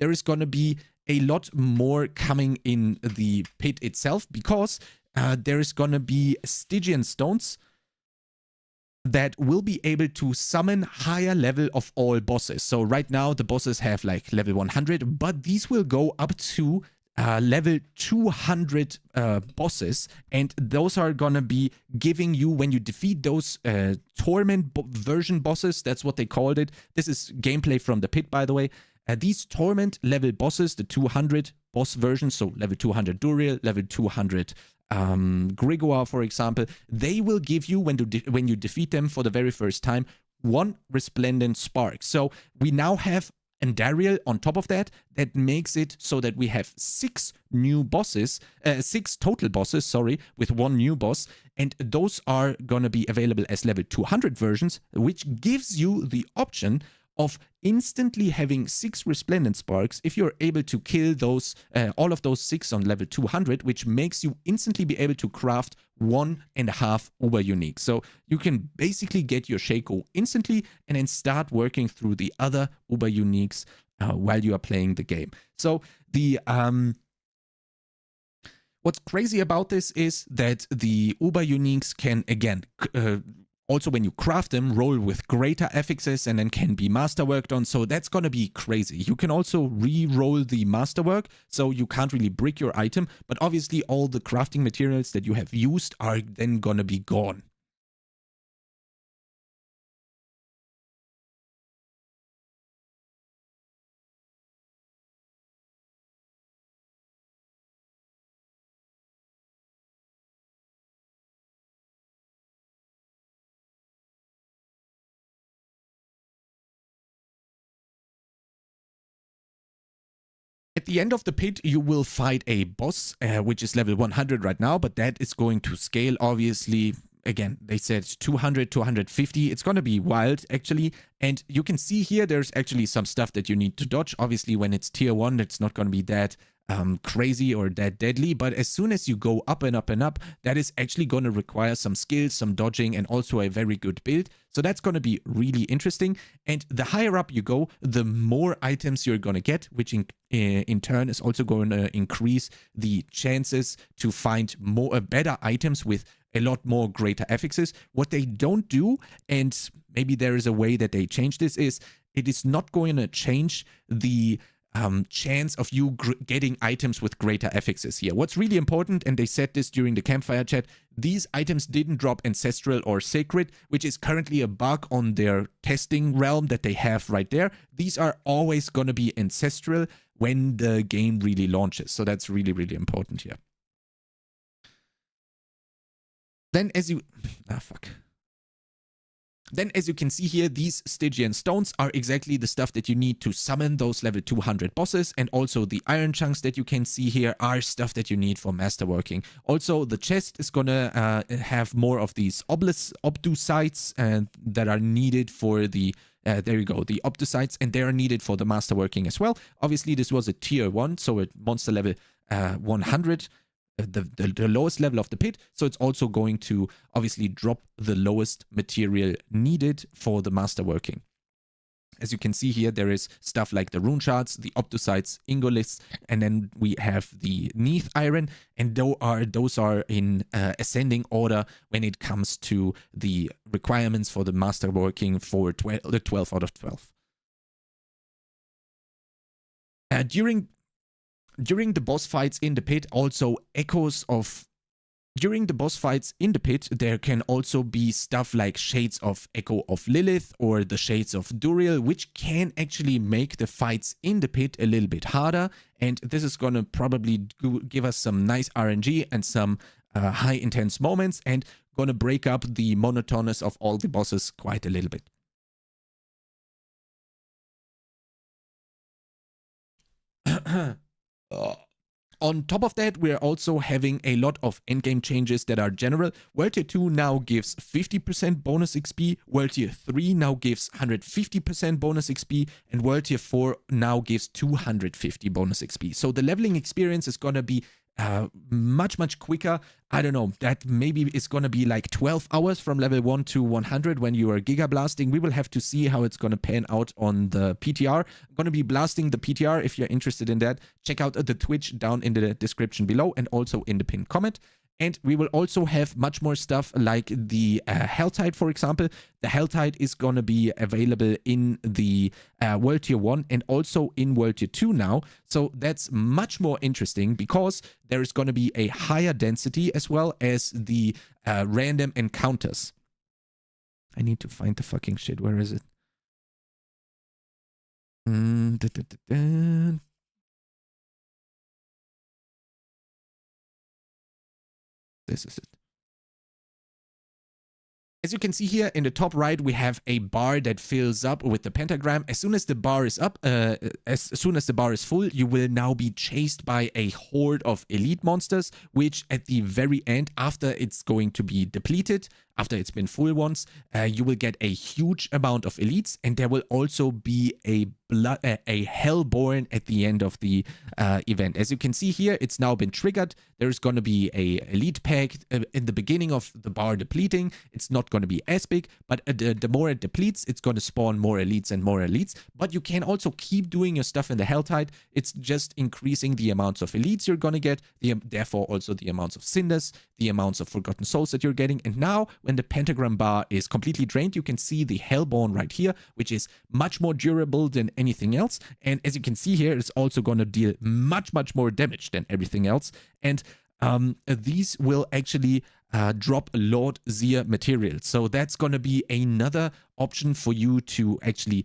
there is going to be a lot more coming in the pit itself, because there is going to be Stygian stones that will be able to summon higher level of all bosses. So right now the bosses have like level 100, but these will go up to level 200 bosses, and those are gonna be giving you, when you defeat those torment version bosses, that's what they called it. This is gameplay from the pit, by the way. These torment level bosses, the 200 boss versions, so level 200 Duriel, level 200 Grigor, for example, they will give you, when you defeat them for the very first time, one resplendent spark. So we now have Andariel on top of that. That makes it so that we have 6 new bosses, 6 total bosses, sorry, with 1 new boss, and those are gonna be available as level 200 versions, which gives you the option of instantly having 6 Resplendent Sparks if you're able to kill those all of those 6 on level 200, which makes you instantly be able to craft 1.5 Uber Unique. So you can basically get your Shaco instantly and then start working through the other Uber Uniques while you are playing the game. So the what's crazy about this is that the Uber Uniques can, again, also when you craft them, roll with greater affixes and then can be masterworked on. So that's going to be crazy. You can also re-roll the masterwork, so you can't really brick your item, but obviously all the crafting materials that you have used are then going to be gone. At the end of the pit, you will fight a boss, which is level 100 right now, but that is going to scale, obviously. Again, they said 200, 250. It's going to be wild, actually. And you can see here, there's actually some stuff that you need to dodge. Obviously, when it's tier 1, it's not going to be that crazy or that deadly. But as soon as you go up and up and up, that is actually going to require some skills, some dodging, and also a very good build. So that's going to be really interesting. And the higher up you go, the more items you're going to get, which in turn is also going to increase the chances to find more better items with a lot more greater affixes. What they don't do, and maybe there is a way that they change this, is it is not going to change the chance of you getting items with greater affixes here. What's really important, and they said this during the Campfire chat, these items didn't drop Ancestral or Sacred, which is currently a bug on their testing realm that they have right there. These are always going to be Ancestral when the game really launches. So that's really, really important here. Then as you... Then, as you can see here, these Stygian stones are exactly the stuff that you need to summon those level 200 bosses, and also the iron chunks that you can see here are stuff that you need for masterworking. Also, the chest is gonna have more of these obdusites that are needed for the there you go, the obdusites, and they are needed for the masterworking as well. Obviously, this was a tier 1, so a monster level 100. The lowest level of the pit, so it's also going to obviously drop the lowest material needed for the masterworking. As you can see here, there is stuff like the rune shards, the obdusites, ingoliths, and then we have the neath iron, and those are in ascending order when it comes to the requirements for the masterworking for the 12 out of 12. During the boss fights in the pit, also echoes of... During the boss fights in the pit, there can also be stuff like Shades of Echo of Lilith or the Shades of Duriel, which can actually make the fights in the pit a little bit harder. And this is going to probably give us some nice RNG and some high intense moments, and going to break up the monotonous of all the bosses quite a little bit. On top of that, we're also having a lot of endgame changes that are general. World Tier 2 now gives 50% bonus XP, World Tier 3 now gives 150% bonus XP, and World Tier 4 now gives 250 bonus XP. So the leveling experience is going to be much quicker. I don't know, that maybe is going to be like 12 hours from level 1 to 100 when you are Giga blasting. We will have to see how it's going to pan out on the PTR. I'm going to be blasting the PTR. If you're interested in that, check out the Twitch down in the description below and also in the pinned comment. And we will also have much more stuff like the Helltide, for example. The Helltide is going to be available in the World Tier 1 and also in World Tier 2 now. So that's much more interesting because there is going to be a higher density as well as the random encounters. I need to find the fucking shit. Where is it? This is it. As you can see here in the top right, we have a bar that fills up with the pentagram. As soon as the bar is up, as soon as the bar is full, you will now be chased by a horde of elite monsters, which at the very end, after it's going to be depleted, after it's been full once, you will get a huge amount of elites, and there will also be a Hellborn at the end of the event. As you can see here, it's now been triggered. There's going to be a elite pack in the beginning of the bar depleting. It's not going to be as big, but the more it depletes, it's going to spawn more elites and more elites. But you can also keep doing your stuff in the Helltide. It's just increasing the amounts of elites you're going to get, therefore also the amounts of cinders, the amounts of forgotten souls that you're getting. And now when the pentagram bar is completely drained, you can see the Hellborn right here, which is much more durable than anything else. And as you can see here, it's also going to deal much more damage than everything else. And these will actually drop Lord Zir materials. So that's going to be another option for you to actually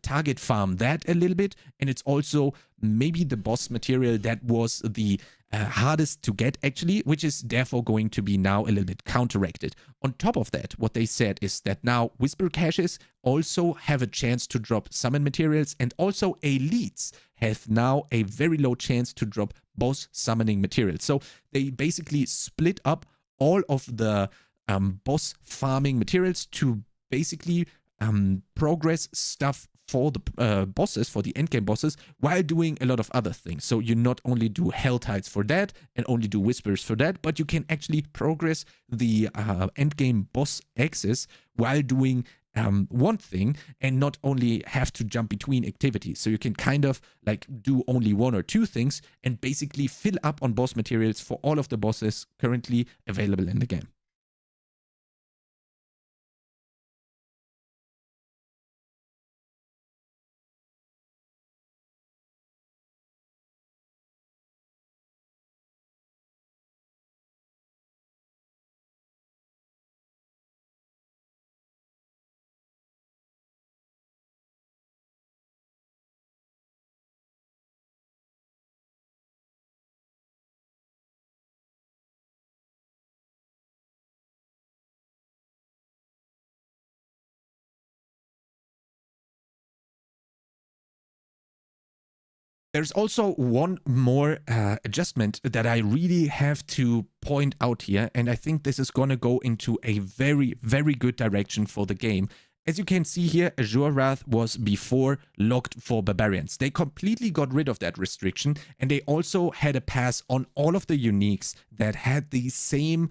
target farm that a little bit. And it's also maybe the boss material that was the hardest to get actually, which is therefore going to be now a little bit counteracted. On top of that, what they said is that now Whisper caches also have a chance to drop summon materials, and also elites have now a very low chance to drop boss summoning materials. So they basically split up all of the boss farming materials to basically progress stuff for the bosses, for the endgame bosses, while doing a lot of other things. So you not only do Helltides for that and only do Whispers for that, but you can actually progress the endgame boss axis while doing one thing, and not only have to jump between activities. So you can kind of like do only one or two things and basically fill up on boss materials for all of the bosses currently available in the game. There's also one more adjustment that I really have to point out here, and I think this is going to go into a very good direction for the game. As you can see here, Azure Wrath was before locked for barbarians. They completely got rid of that restriction, and they also had a pass on all of the uniques that had the same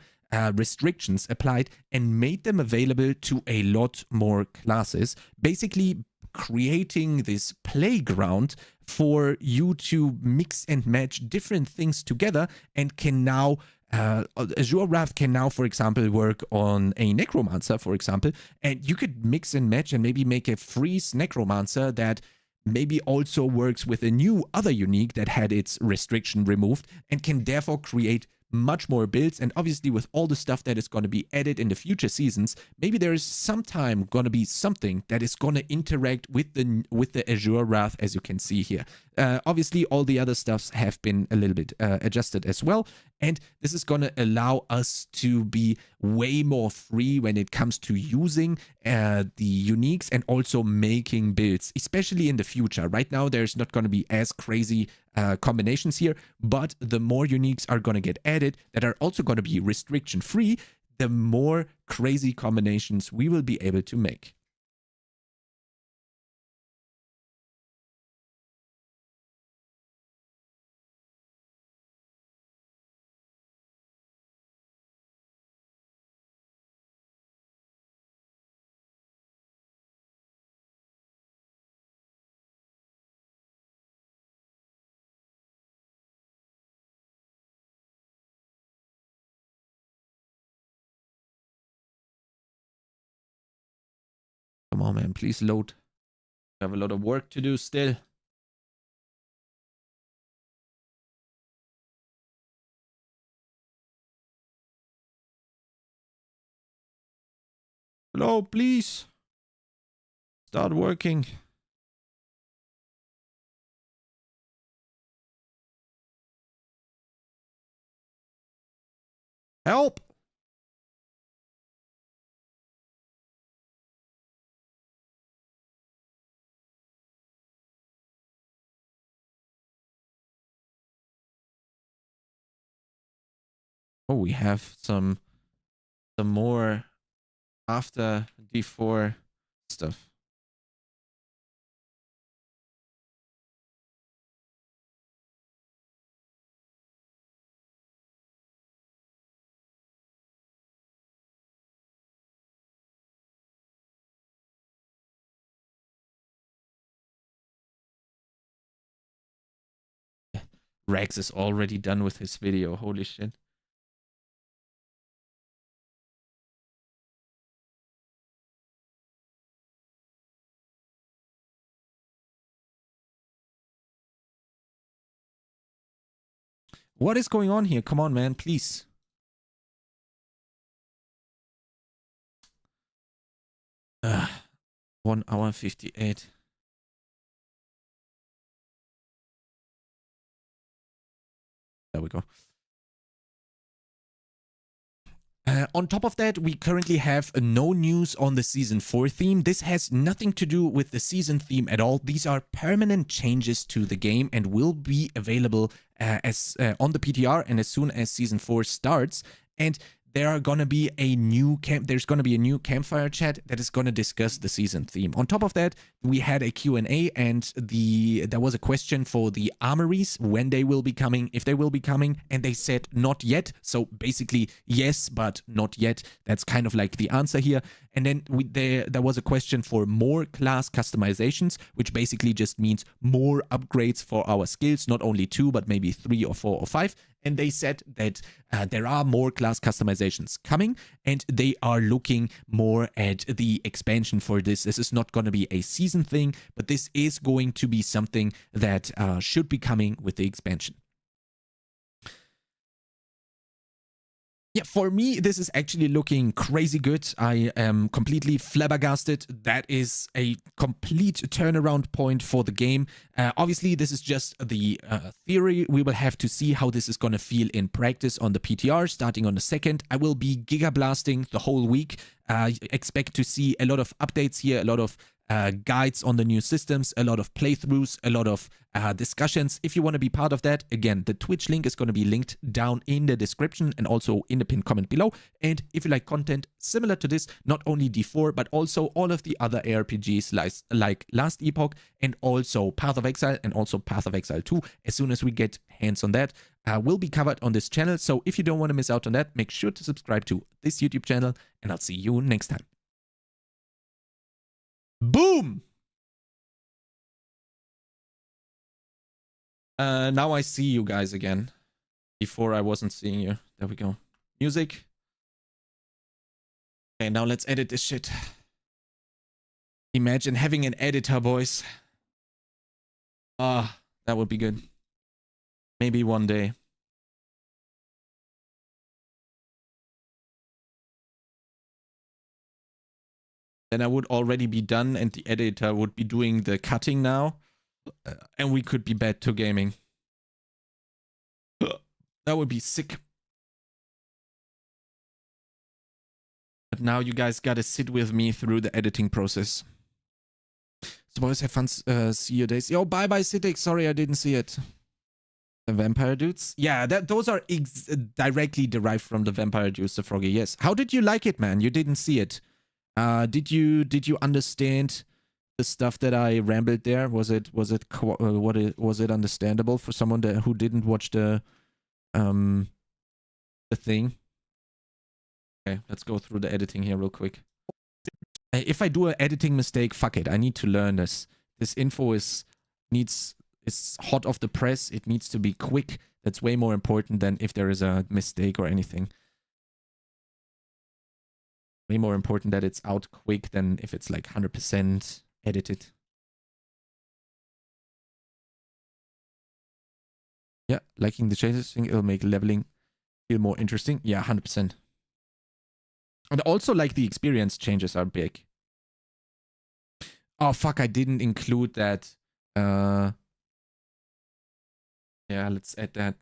restrictions applied and made them available to a lot more classes, basically creating this playground for you to mix and match different things together, and can now Azure Wrath can now, for example, work on a Necromancer, for example, and you could mix and match and maybe make a freeze Necromancer that maybe also works with a new other unique that had its restriction removed, and can therefore create much more builds. And obviously with all the stuff that is going to be added in the future seasons, maybe there is sometime going to be something that is going to interact with the Azure Wrath, as you can see here. Obviously all the other stuffs have been a little bit adjusted as well, and this is going to allow us to be way more free when it comes to using the uniques and also making builds, especially in the future. Right now there's not going to be as crazy combinations here, but the more uniques are going to get added that are also going to be restriction free, the more crazy combinations we will be able to make. Come on, man, please load. We have a lot of work to do still. Hello, please. Start working. Help! Oh, we have some more after D4 stuff. Rex is already done with his video. Holy shit. What is going on here? Come on, man, please. Uh, 1 hour 58. There we go. On top of that, we currently have no news on the Season 4 theme. This has nothing to do with the season theme at all. These are permanent changes to the game and will be available on the PTR and as soon as Season 4 starts. And there's gonna be a new Campfire chat that is gonna discuss the season theme. On top of that, we had a Q&A and there was a question for the armories, when they will be coming, if they will be coming, and they said not yet. So basically yes, but not yet. That's kind of like the answer here. And then there was a question for more class customizations, which basically just means more upgrades for our skills, not only 2, but maybe 3 or 4 or 5. And they said that there are more class customizations coming, and they are looking more at the expansion for this. This is not going to be a season thing, but this is going to be something that should be coming with the expansion. Yeah, for me, this is actually looking crazy good. I am completely flabbergasted. That is a complete turnaround point for the game. Obviously, this is just the theory. We will have to see how this is going to feel in practice on the PTR starting on the 2nd. I will be giga blasting the whole week. Expect to see a lot of updates here, a lot of guides on the new systems, a lot of playthroughs, a lot of discussions. If you want to be part of that, again, the Twitch link is going to be linked down in the description and also in the pinned comment below. And if you like content similar to this, not only D4, but also all of the other ARPGs like Last Epoch and also Path of Exile and also Path of Exile 2, as soon as we get hands on that, will be covered on this channel. So if you don't want to miss out on that, make sure to subscribe to this YouTube channel, and I'll see you next time. Boom! Now I see you guys again. Before I wasn't seeing you. There we go. Music. Okay, now let's edit this shit. Imagine having an editor, boys. Ah, that would be good. Maybe one day. Then I would already be done and the editor would be doing the cutting now. And we could be back to gaming. That would be sick. But now you guys gotta sit with me through the editing process. So boys, have fun. See you days. Yo, bye bye, Citic. Sorry I didn't see it. The vampire dudes? Yeah, those are directly derived from the vampire dudes, the Froggy. Yes. How did you like it, man? You didn't see it. Did you understand the stuff that I rambled there? Was it understandable for someone who didn't watch the thing? Okay, let's go through the editing here real quick. If I do an editing mistake, fuck it. I need to learn this. This info is hot off the press. It needs to be quick. That's way more important than if there is a mistake or anything. Way more important that it's out quick than if it's like 100% edited. Yeah, liking the changes, think it'll make leveling feel more interesting. Yeah, 100%. And also like the experience changes are big. Oh fuck, I didn't include that. Yeah, let's add that.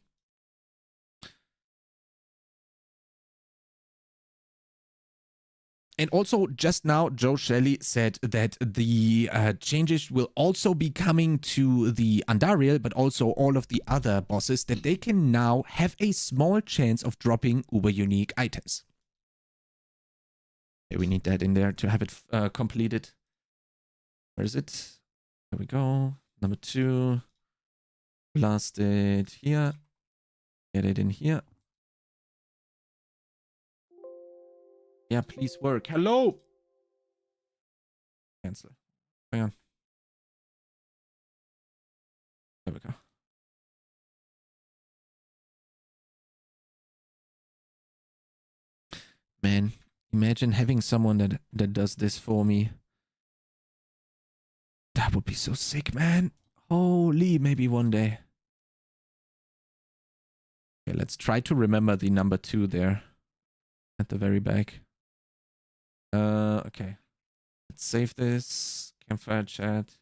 And also, just now, Joe Shelley said that the changes will also be coming to the Andariel, but also all of the other bosses, that they can now have a small chance of dropping uber unique items. Okay, we need that in there to have it completed. Where is it? There we go. Number 2. Blast it here. Get it in here. Yeah, please work. Hello. Cancel. Hang on. There we go. Man, imagine having someone that does this for me. That would be so sick, man. Holy, maybe one day. Okay, let's try to remember the number 2 there at the very back. Okay. Let's save this. Campfire chat.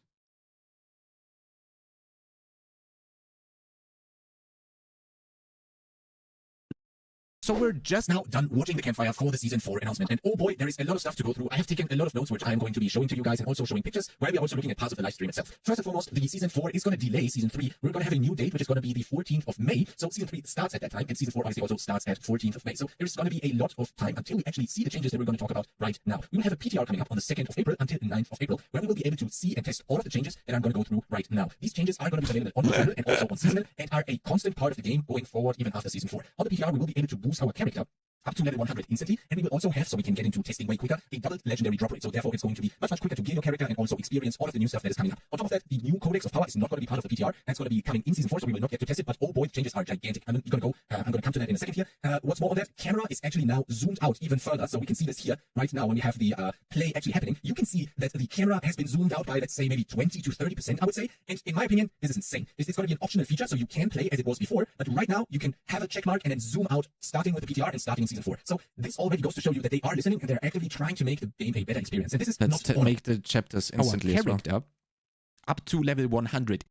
So we're just now done watching the Campfire for the Season 4 announcement. And oh boy, there is a lot of stuff to go through. I have taken a lot of notes, which I am going to be showing to you guys and also showing pictures where we are also looking at parts of the live stream itself. First and foremost, the Season 4 is going to delay Season 3. We're going to have a new date, which is going to be the 14th of May. So Season 3 starts at that time, and Season 4 obviously also starts at 14th of May. So there's going to be a lot of time until we actually see the changes that we're going to talk about right now. We will have a PTR coming up on the 2nd of April until the 9th of April, where we will be able to see and test all of the changes that I'm going to go through right now. These changes are going to be available on mobile and also on seasonal, and are a constant part of the game going forward even after Season 4. On the PTR, we will be able to boost our character up to level 100 instantly, and we will also have, so we can get into testing way quicker, a doubled legendary drop rate. So therefore, it's going to be much quicker to gear your character and also experience all of the new stuff that is coming up. On top of that, the new Codex of Power is not going to be part of the PTR. That's going to be coming in Season 4, so we will not get to test it, but oh boy, the changes are gigantic. I'm going to come to that in a second here. What's more on that, camera is actually now zoomed out even further, so we can see this here right now when we have the play actually happening. You can see that the camera has been zoomed out by, let's say, maybe 20 to 30%, I would say, and in my opinion, this is insane. It's going to be an optional feature, so you can play as it was before, but right now, you can have a check mark and then zoom out, starting with the PTR and starting in Season 4. So this already goes to show you that they are listening and they're actively trying to make the game a better experience. And this is Let's not make the chapters instantly as well. Up to level 100.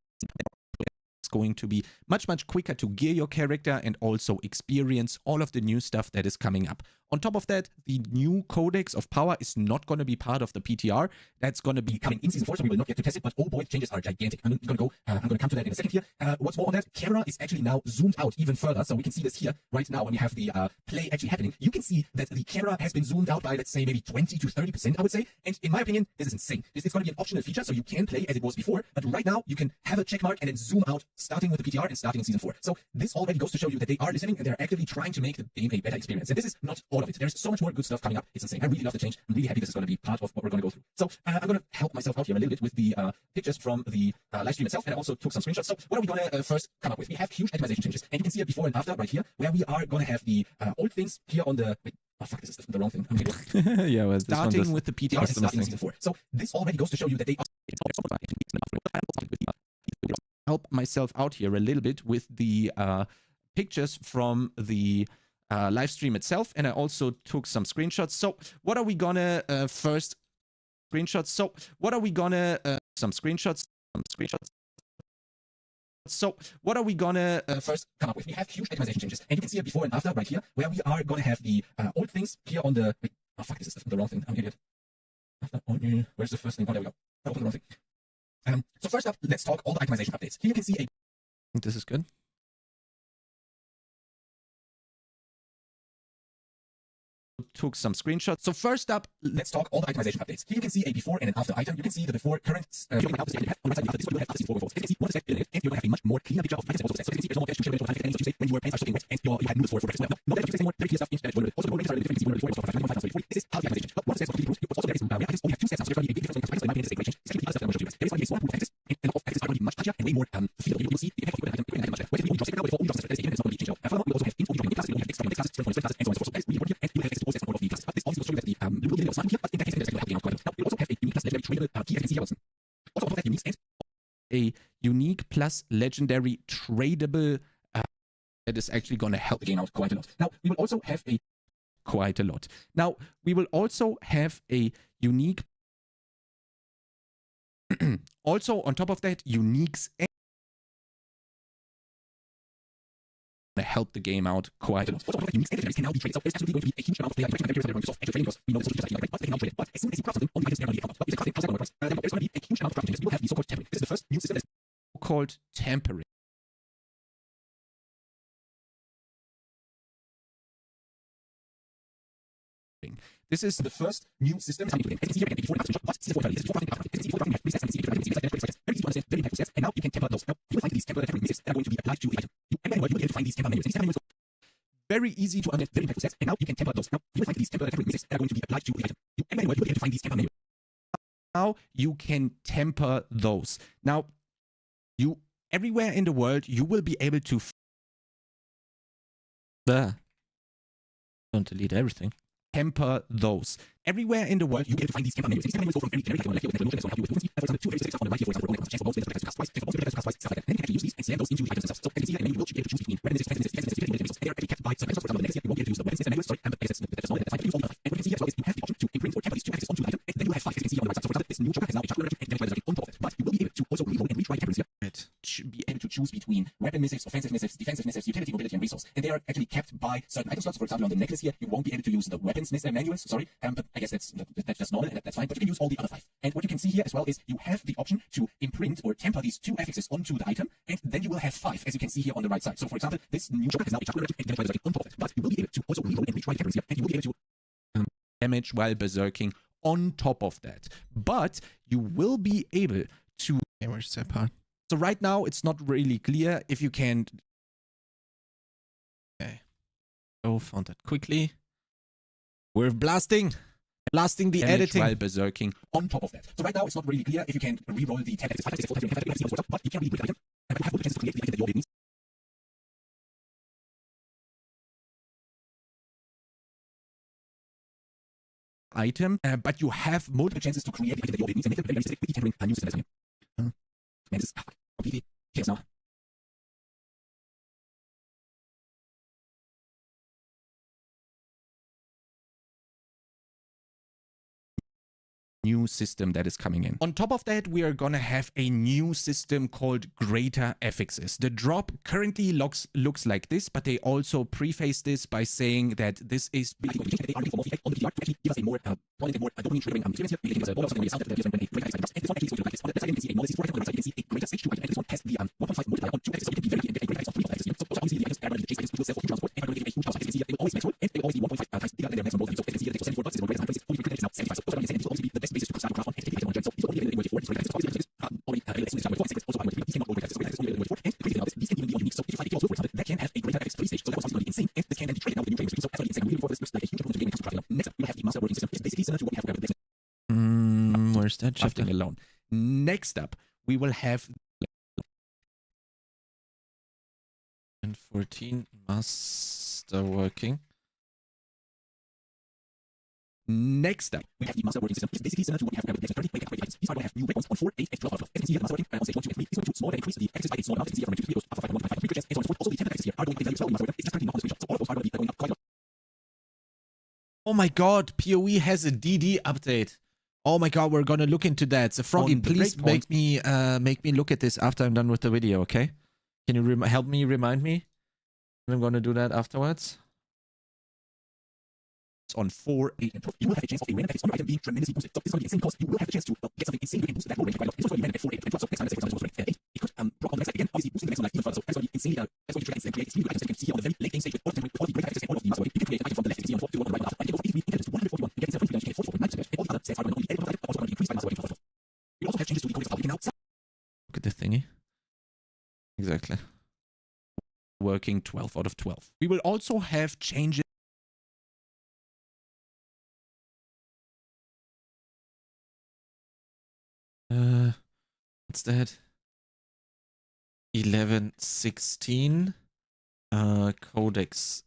It's going to be much quicker to gear your character and also experience all of the new stuff that is coming up. On top of that, the new Codex of Power is not going to be part of the PTR. That's going to be coming in Season 4, so we will not get to test it, but oh boy, the changes are gigantic. I'm going to come to that in a second here. What's more on that, camera is actually now zoomed out even further, so we can see this here right now when we have the play actually happening. You can see that the camera has been zoomed out by, let's say, maybe 20 to 30%, I would say, and in my opinion, this is insane. It's going to be an optional feature, so you can play as it was before, but right now, you can have a check mark and then zoom out, starting with the PTR and starting in Season 4. So this already goes to show you that they are listening and they're actively trying to make the game a better experience. And this is not all of it. There's so much more good stuff coming up. It's insane. I really love the change. I'm really happy this is going to be part of what we're going to go through. So I'm going to help myself out here a little bit with the pictures from the live stream itself, and I also took some screenshots. So what are we going to first come up with? We have huge optimization changes, and you can see it before and after right here, where we are going to have the old things here on the... Wait, oh fuck, this is the wrong thing. Yeah, well, starting with the PTR and starting in Season 4. So this already goes to show you that they are... Help myself out here a little bit with the pictures from the live stream itself, and I also took some screenshots. So what are we gonna first screenshots? So what are we gonna some screenshots? So what are we gonna first come up with? We have huge optimization changes, and you can see it before and after right here, where we are gonna have the old things here on the... Wait, oh fuck, this is the wrong thing. I'm an idiot. Where's the first thing? Oh, there we go. I opened the wrong thing. So first up, let's talk all the optimization updates. Here you can see a... This is good. Took some screenshots. So first up, let's talk all the optimization updates. Here you can see a before and an after item. You can see the before current and you're going to have a much more cleaner picture of items. So you can see there's more to share when you were pants are soaking wet and you had noodles for as well. Not that you say more very clear stuff in also the also different before this is how the optimization. But what is also there is only have two steps. So there's going to be a big difference in the equation. It's actually stuff that I'm going to show you. There is going to be small access and all access are going to be much larger and way more field. You'll see the effect of item much better. Whether you drop it now before you drop it, it's going to be changed. Furthermore, we also have info dropping classes, we have extra classes, and so on and so forth. That's really important, and you have access to all of the classes. But this also shows you that the we will get a here, but in that case, there's going to help quite a lot. Now, we also have a unique plus legendary tradable key, as you can see here. Also, that unique and a unique plus legendary tradable that is actually going to help the game out quite a lot. Now, we will also have a quite a lot. Now, we will also have a unique also on top of that uniques help the game out quite a lot. Also, unique legendaries can now be traded. So there's absolutely going to be a huge amount of player interaction and soft actual trading because we know this is just but they can now trade it. But as soon as you craft something, all the items are going to be accounted. But if it's crafting, there's going to be a huge amount of crafting changes. We will have the so-called tampering. This is the first new system called tampering. This is the first new system coming to the and now you can temper those. Now you will find these temporary messages that are going to be applied to the item. And you will be able to find these temper menus. Very easy to understand, very impactful, and now you can temper those. Now you will find these temporary messages that are going to be applied to the item. And you will be able to find these temper menus. Now you can temper those. Now you everywhere in the world you will be able to don't delete everything. Temper those. Everywhere in the world, you will find these temper menus. These temper menus go from very generic like for example, 2 very stuff on the right here, for example, chance for both players to cast twice, chance for both players to cast twice, stuff like that. Then you can actually use these and slam those into the items themselves. So as you can see here, you will be able to choose between weapon missiles, defense missiles, and they are actually kept by some for example, the next here, you won't be able to use the weapon missiles and manuals, sorry, but I guess that's all that use all the 5. And what you can see here as well is you have the option to imprint or temper these 2 axes onto the item, and then you have 5, as you can see on the right side. So for example, this new chakra has now a chakra and then on top of it. But you will be able to also reload and retry temperance here. Be able to choose between weapon missiles, offensive missiles, defensive missiles, utility, mobility, and resource. And they are actually kept by certain item slots. For example, on the necklace here, you won't be able to use the weapons manuals, sorry, but I guess that's just normal, and that's fine. But you can use all the other 5. And what you can see here as well is you have the option to imprint or temper these 2 affixes onto the item, and then you will have 5, as you can see here on the right side. So for example, this new chakra has now a chakra and then on top of it. But you will be able to also reload and retry temperance here, and you will be able to damage while berserking on top of that. But you will be able to. Okay, where's that part? So right now it's not really clear if you can. Okay. Oh, found that quickly. We're blasting the editing while berserking on top of that. So right now it's not really clear if you can reroll the 10 but you can really put it and you have the chance to create the item that your needs. Item, but you have multiple chances to create the item that your needs and make them very specific with the tendering a new system. Man, this is completely chaos now. New system that is coming in. On top of that, we are gonna have a new system called greater affixes. The drop currently looks like this, but they also preface this by saying that this is give us a more dopamine triggering experience here. Give us a bonus and we sound that and this one actually so like this. On the side you can see a knowledge score, on the right side you can see a greater stage 2 and this one has the 1.5 multiplier on 2 axes, so you can be very and get a greater axis of 3 axes. So obviously the axis are going to chase axis to yourself for transport, and are going to give a huge house. As you can see here, they will always Maxroll, and they will always be 1.5 times bigger than their maximum volume. So as you can see here, they go 74 bucks, 74 bucks, only now 75. So this will obviously be the best basis to start your craft on and take it on. So these will only be able to afford this already as soon as you start also I would these cannot go greater axis, so only able to afford and greater now these can even be unique. So if you find a also for example that can have a greater axis 3 stage, so that was obviously insane, and this can then be traded out with the new trading stream. So that's what I'm saying. I'm really looking for this. Looks like a huge improvement to gaming comes to now. Next up, we have the master working system. It's basically similar to what we have with where's that? Shifting alone. Next up, we will have 14 master working. Next up, we have the master working system. It's basically similar to what we have with the 30 weight items. These are going to have new weapons on 4, 8, and 12 out of 12. As you can see here, the master working on stage 1, 2, and 3 is going to small and increase the axis by a small amount. As you can see here from 2 to 3 goes up 5, 1, 5, 3 creatures, and so on and so forth. Also, the 10 axes here are going to be very well in master working. It's just currently not on the screenshot. So all of those are going to be going up quite a lot. Oh my god, PoE has a DD update. Oh my god, we're gonna look into that. So Froggy, please make me look at this after I'm done with the video, okay? Can you help me remind me? I'm gonna do that afterwards. It's on 4, 8, and 12. You will have a chance of a random effect on your item being tremendously boosted. So this is going to be insane because you will have a chance to get something insanely boosted that will range quite a lot. This is going to be random at 4, 8, and 12. So next time, let's say for example, 8, it could drop on the next side again, obviously boosting the maximum life even further. So that's going to be insanely, that's going to trigger and create extremely good items that you can see here on the very late game stage with all the great effects and all of the master working. You can create an item from the left, you can see on 4 to on the right now. I can go from 83 intelligence to 141. You get 7 damage, you get 44 damage, and all the other stats are going to be able to but also going to be increased by master working 12. You also have changes to the codex file. You can now look at the thingy. Exactly. Working 12 out of 12. We will also have changes. What's that? 11.16. Codex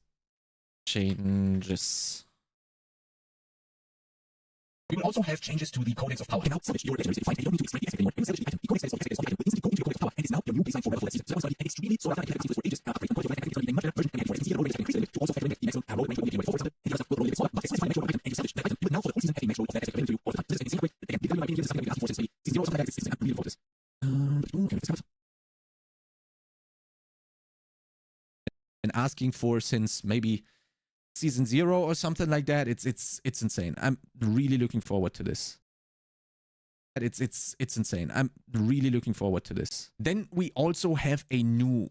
changes. We will also have changes to the codex of power. You can now salvage your legendary fight, and you don't need to explain the anymore. And salvage the item. The codex that is on the item will instantly go into your codex of power, and it's now your new baseline for level season. So that was going to be an extremely so after I have seen this for ages. Upgrade the codex of life, and it's going to be a much better version. And for instance, the roll rate has increased to also factor in the maximum roll range will be for example, and the will roll a bit smaller, but it's fine to make sure item and you salvage that item. You will now for the whole season have a max roll of that aspect available to you all the time. This is insane. Again, because in my opinion, this is something that we asked for since maybe season 0 or something like that. This is I'm really looking for this. And asking for since maybe season 0 or something like that. It's insane. I'm really looking forward to this. It's insane. I'm really looking forward to this. Then we also have a new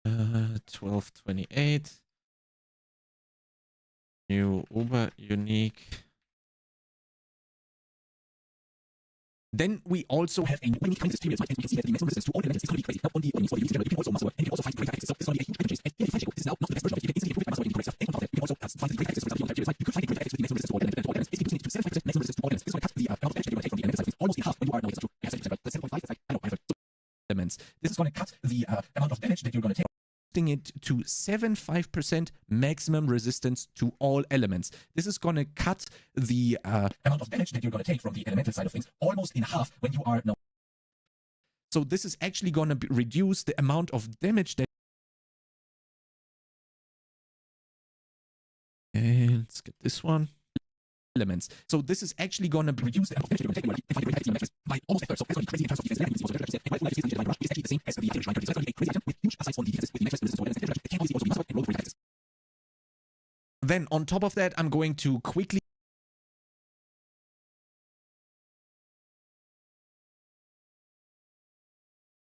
1228. New Uber unique. Then we also have a new unique resistance period. You can see that the maximum resistance to all elements is going to be crazy. Not only the for the user, you can also muscle, and you can also find great practices. So this is going to be a huge advantage. And if you find this is now not the best version of it, you can instantly improve it by muscle and great stuff. And on top of that, you can also find the great practices. For example, you could find a great practice with the maximum resistance to all elements. And all elements is between 75% maximum resistance to all elements. This is going to cut the amount of damage that you're going to take from the element side almost in half when you are now to 70%. But 7.5 is like, I don't know, elements. This is going to cut the amount of damage that you're going to take. It to 75% maximum resistance to all elements. This is going to cut the amount of damage that you're going to take from the elemental side of things almost in half when you are now. So this is actually going to reduce the amount of damage that. Okay, let's get this one. Elements. So this is actually going to reduce the amount of damage that you're going to take by almost a third. So that's going to be crazy in terms of defense. And while full life resistance to the rush is actually the same as the average line. So that's going to be a crazy item with huge upsides on the defenses with the maximum resistance to all elements. It can also be muscle and roll practices. Then on top of that, I'm going to quickly.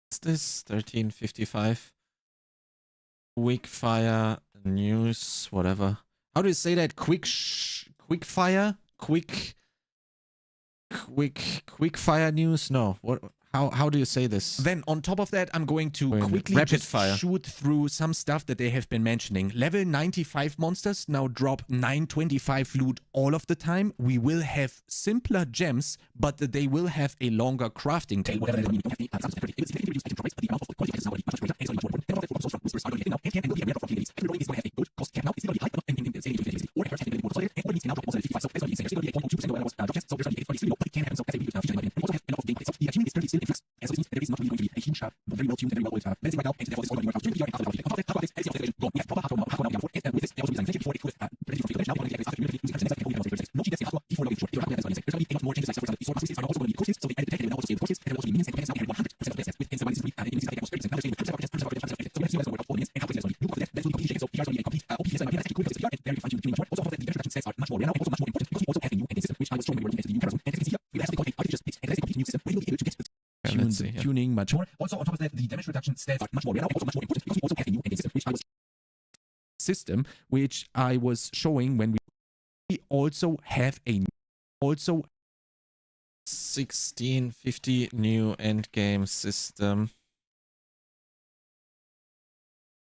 What's this? 1355. Quick fire news, whatever. How do you say that? Quick fire? Quick fire news? No. What? How do you say this? Then on top of that, I'm going to quickly rapid fire shoot through some stuff that they have been mentioning. Level 95 monsters now drop 925 loot all of the time. We will have simpler gems, but they will have a longer crafting table. Very well tuned, very well with medicine right now, and therefore this is all going to be worked out during the on top of that, as you go, we have proper hardcore now, and with this, they also use thank you for it with ready for now, and after community using no cheat, that's hardcore, before logging short, there's going to be a lot more changes, like for example, these are also going to be courses, so they added the tech, and they also see the courses, and they also be minions, and now we have 100% of this with inside this week, and in this like almost 30%, now they're saying the 100% so we have seen as well audience, and how quickly that's going to be. That's really complete, so PR is going to be a complete OPS, and that's actually cool because it's PR, and very fine tuning short. Also, on top of that, the introduction sets are much more rare now, and also much more important, because we also have a new ending system, which I was showing when we were looking at the new camera zone, and as you can see here, we have something called a artificial split, and that's a complete new system, where you'll be able to get tuning much more. Also, on top of that, the damage reduction stats are much more rare now, also much more important because we also have a new ending system, which I was showing when we also have a 1650 new endgame system.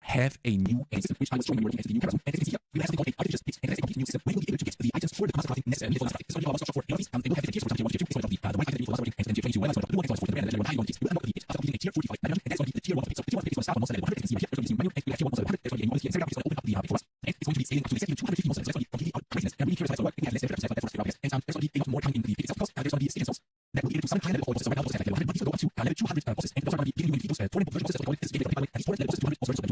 Have a new ending system, which I was showing when we were looking at the new camera zone, and as you can see here, we have something called a artificial split, and that's a complete new system where you'll be able to get the items for the master crafting necessary for the stuff. So you also for enemies, they will have different tiers, for example, tier 2, so the white item for the master crafting, and then tier 22, so the blue one is for the random, and then high one is you unlock the after completing a tier 45 dimension, and that's going to be the tier 1 pick. So the tier 1 pick is going to start on monster level 100, and you can see here, there's going to be new, and we have tier 1 monster level 100, there's going to be a new monster level 100, it's going to open up the for us, and it's going to be scaling up to the second 250 monsters, so that's going to be completely craziness, and I'm really curious how it's going to work, if we have less damage, that's for us to figure out, and there's going to be a lot more coming in the pick itself, because there's going to be stage cells that will be able to summon high level bosses, so right now bosses have like level 100, but these will go up to level 200 bosses, and those are going to be giving you those torrent version bosses, so it's going to be at least level 200 bosses, so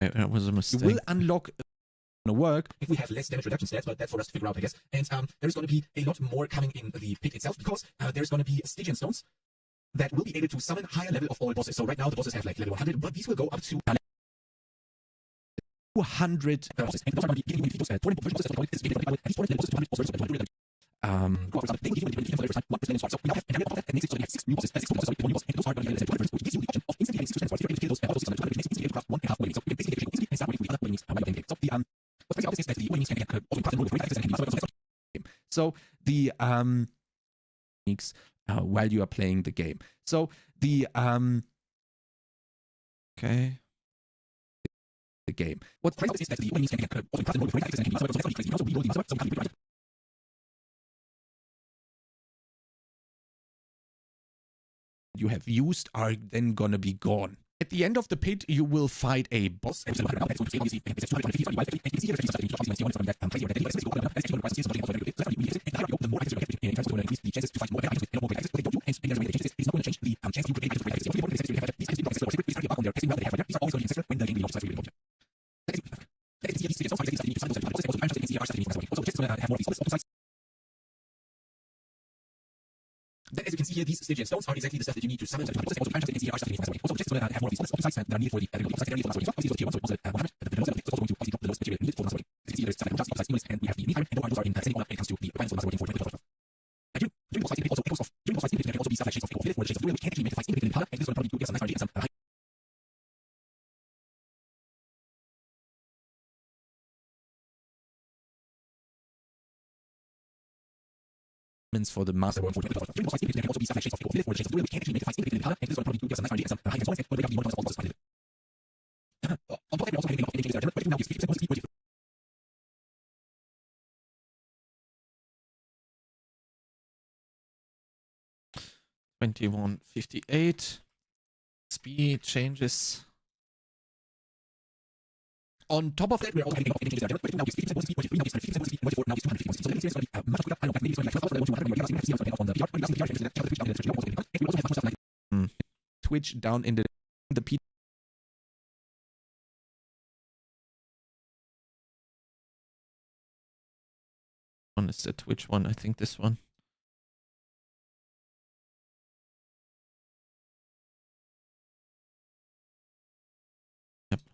that was a mistake. You will unlock work if we have less damage reduction stats, but that's for us to figure out, I guess. And there's going to be a lot more coming in the pick itself, because there's going to be Stygian stones that will be able to summon higher level of all bosses. So right now the bosses have like level 100, but these will go up to 200 bosses. And those are going to be giving you those torrent version bosses, so it's going to be at least torrent level 200 bosses, so they will give you the first time 1% sword. So we now have, and then on top of that, next we have 6 new bosses, 6 bosses, so new bosses, and those are going to be the which gives you the option of instantly having 6% swords. If you're able to kill those bosses, which makes it easy to craft 1.5 waves. So you can basically get instantly and start waiting for the other waves while you're playing the game. So the what's crazy about this is that the waves can get also craft and roll for practice and can be so the techniques while you are playing the game. So the okay. The game. What's crazy about this is that the waves can get also craft and roll for practice and can be so that's really crazy. You can also reload the so we can't be you have used are then gonna be gone. At the end of the pit, you will fight a boss. And then, as you can see here, these Stygian stones are exactly the stuff that you need to summon. Also, just have more of these sites that are needed for the ability. So, it's also going to obviously drop the lowest material needed for the muscle. As you can see, there's some just upsides units, and we have the need and those are in setting up when it comes to the advanced muscle waiting for it. During boss fights, also during boss fights, there can also be stuff like shades of Fifth, or shades of Blue, which can actually make the fights independent harder, and this is going to probably give us a nice idea and some for the master. $21.58. Speed changes. On top of that, we're also having Twitch down in the P. One is the Twitch one, I think this one.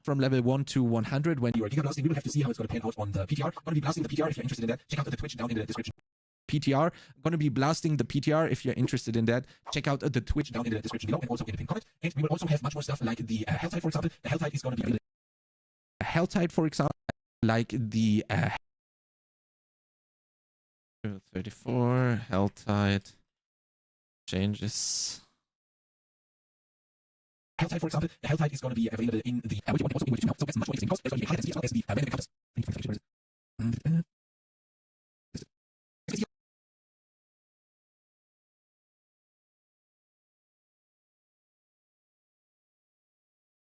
From level 1 to 100 when you are GIGA blasting. We will have to see how it's going to pan out on the PTR. Going to be blasting the PTR if you're interested in that. Check out the Twitch down in the description. PTR. Going to be blasting the PTR if you're interested in that. Check out the Twitch down in the description below and also in the pinned comment. And we will also have much more stuff like the health type, for example. The health type is going to be a health type, for example, like the 34 health type changes. Health type, for example, the health type is going to be available in the also in which so that's much more interesting because there's going to be a high density as well as the random encounters.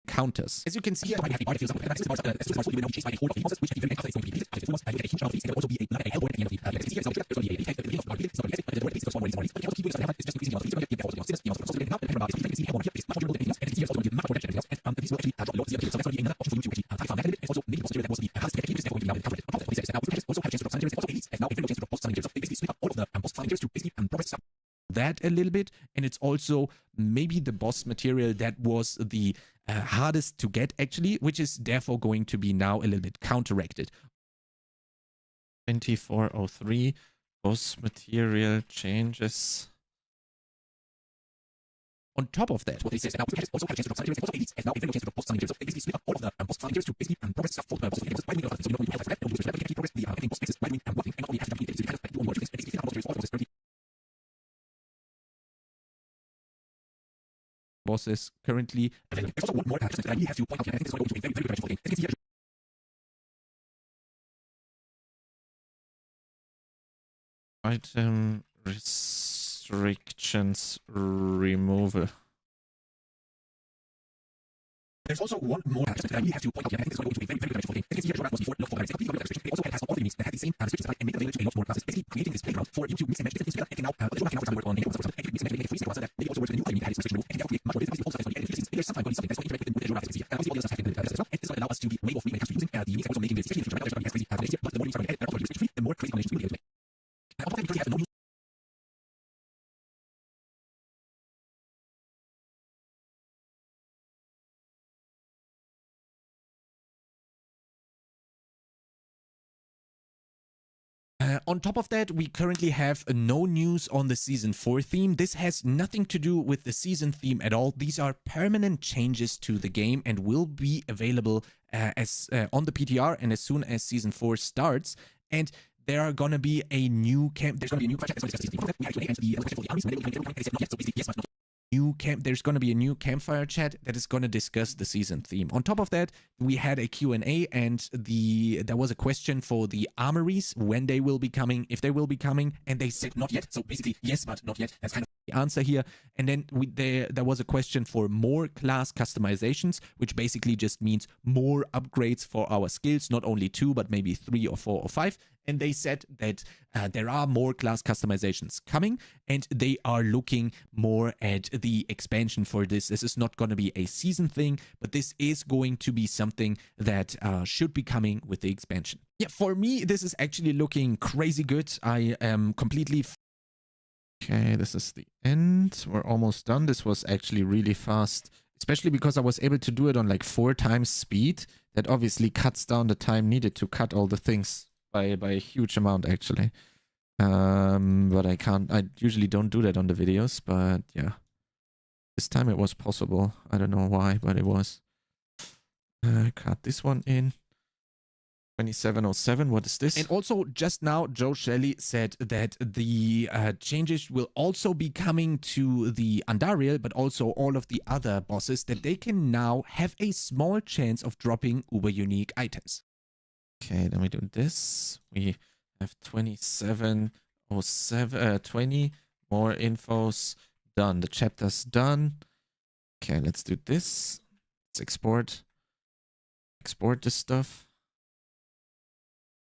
Counters. As you can see here, I have the artificial which can be very tough. It's going to be a huge amount of these. There will also be a hellboy at the end of the that a little bit, and it's also maybe the boss material that was the hardest to get actually, which is therefore going to be now a little bit counteracted. 2403 boss material changes. On top of that, what they say is now also have a chance to drop some materials, and now a very chance to drop boss materials. So basically split up all of the boss materials to basically progress stuff for the boss materials by doing so you don't have that, progress the boss spaces by doing one thing and not only have to jump into it, do more things, basically boss materials bosses currently. There's also one more that I really have to point out here. I think this is going to be a very, very good thing. As you can see here, item restrictions removal. There's also one more that I really have to point out here. I think this is going to be a very, very good thing. As you can see here, was before local variants. They also has all the uniques that had the same restrictions and make available to a lot more classes. Basically creating this playground for you to mix and match different things together. And can now some work on making and mix and match, making a free so that maybe also works with a new item had its restriction and can now create much more business. Also, there's sometimes going to be something that's going to interact with Azure Graphics here. Obviously, all the other stuff happening as well. And this will allow us to be way more free when it comes to using the uniques and also making this feature as crazy as crazy. But the more you start to add, also restriction free, the more crazy combinations we will be able to make. On top of that, we currently have no on top of that, we currently have no news on the Season 4 theme. This has nothing to do with the season theme at all. These are permanent changes to the game and will be available on the PTR and as soon as Season 4 starts. And there are going to be a new camp. There's going to be a new question. There's going to be a new Campfire chat that is going to discuss the season theme. On top of that, we had a Q&A and there was a question for the armories, when they will be coming, if they will be coming, and they said not yet. So basically, yes, but not yet. That's kind of the answer here. And then there was a question for more class customizations, which basically just means more upgrades for our skills, not only 2, but maybe 3 or 4 or 5. And they said that there are more class customizations coming, and they are looking more at the expansion for this. This is not going to be a season thing, but this is going to be something that should be coming with the expansion. Yeah, for me, this is actually looking crazy good. I am completely... Okay, this is the end. We're almost done. This was actually really fast, especially because I was able to do it on like 4 times speed. That obviously cuts down the time needed to cut all the things by a huge amount, actually. But I usually don't do that on the videos, but yeah. This time it was possible. I don't know why, but it was. Cut this one in. 2707, what is this? And also, just now, Joe Shelley said that the changes will also be coming to the Andariel, but also all of the other bosses, that they can now have a small chance of dropping uber unique items. Okay, then we do this. We have 2707, 20 more infos. Done. The chapter's done. Okay, let's do this. Let's export this stuff.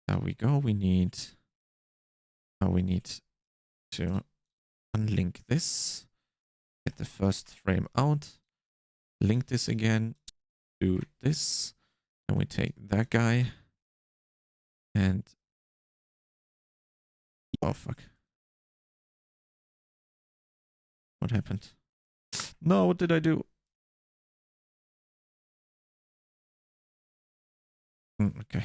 There we go. We need to unlink this. Get the first frame out. Link this again. Do this. And we take that guy. And oh fuck. What happened? No, what did I do? Okay.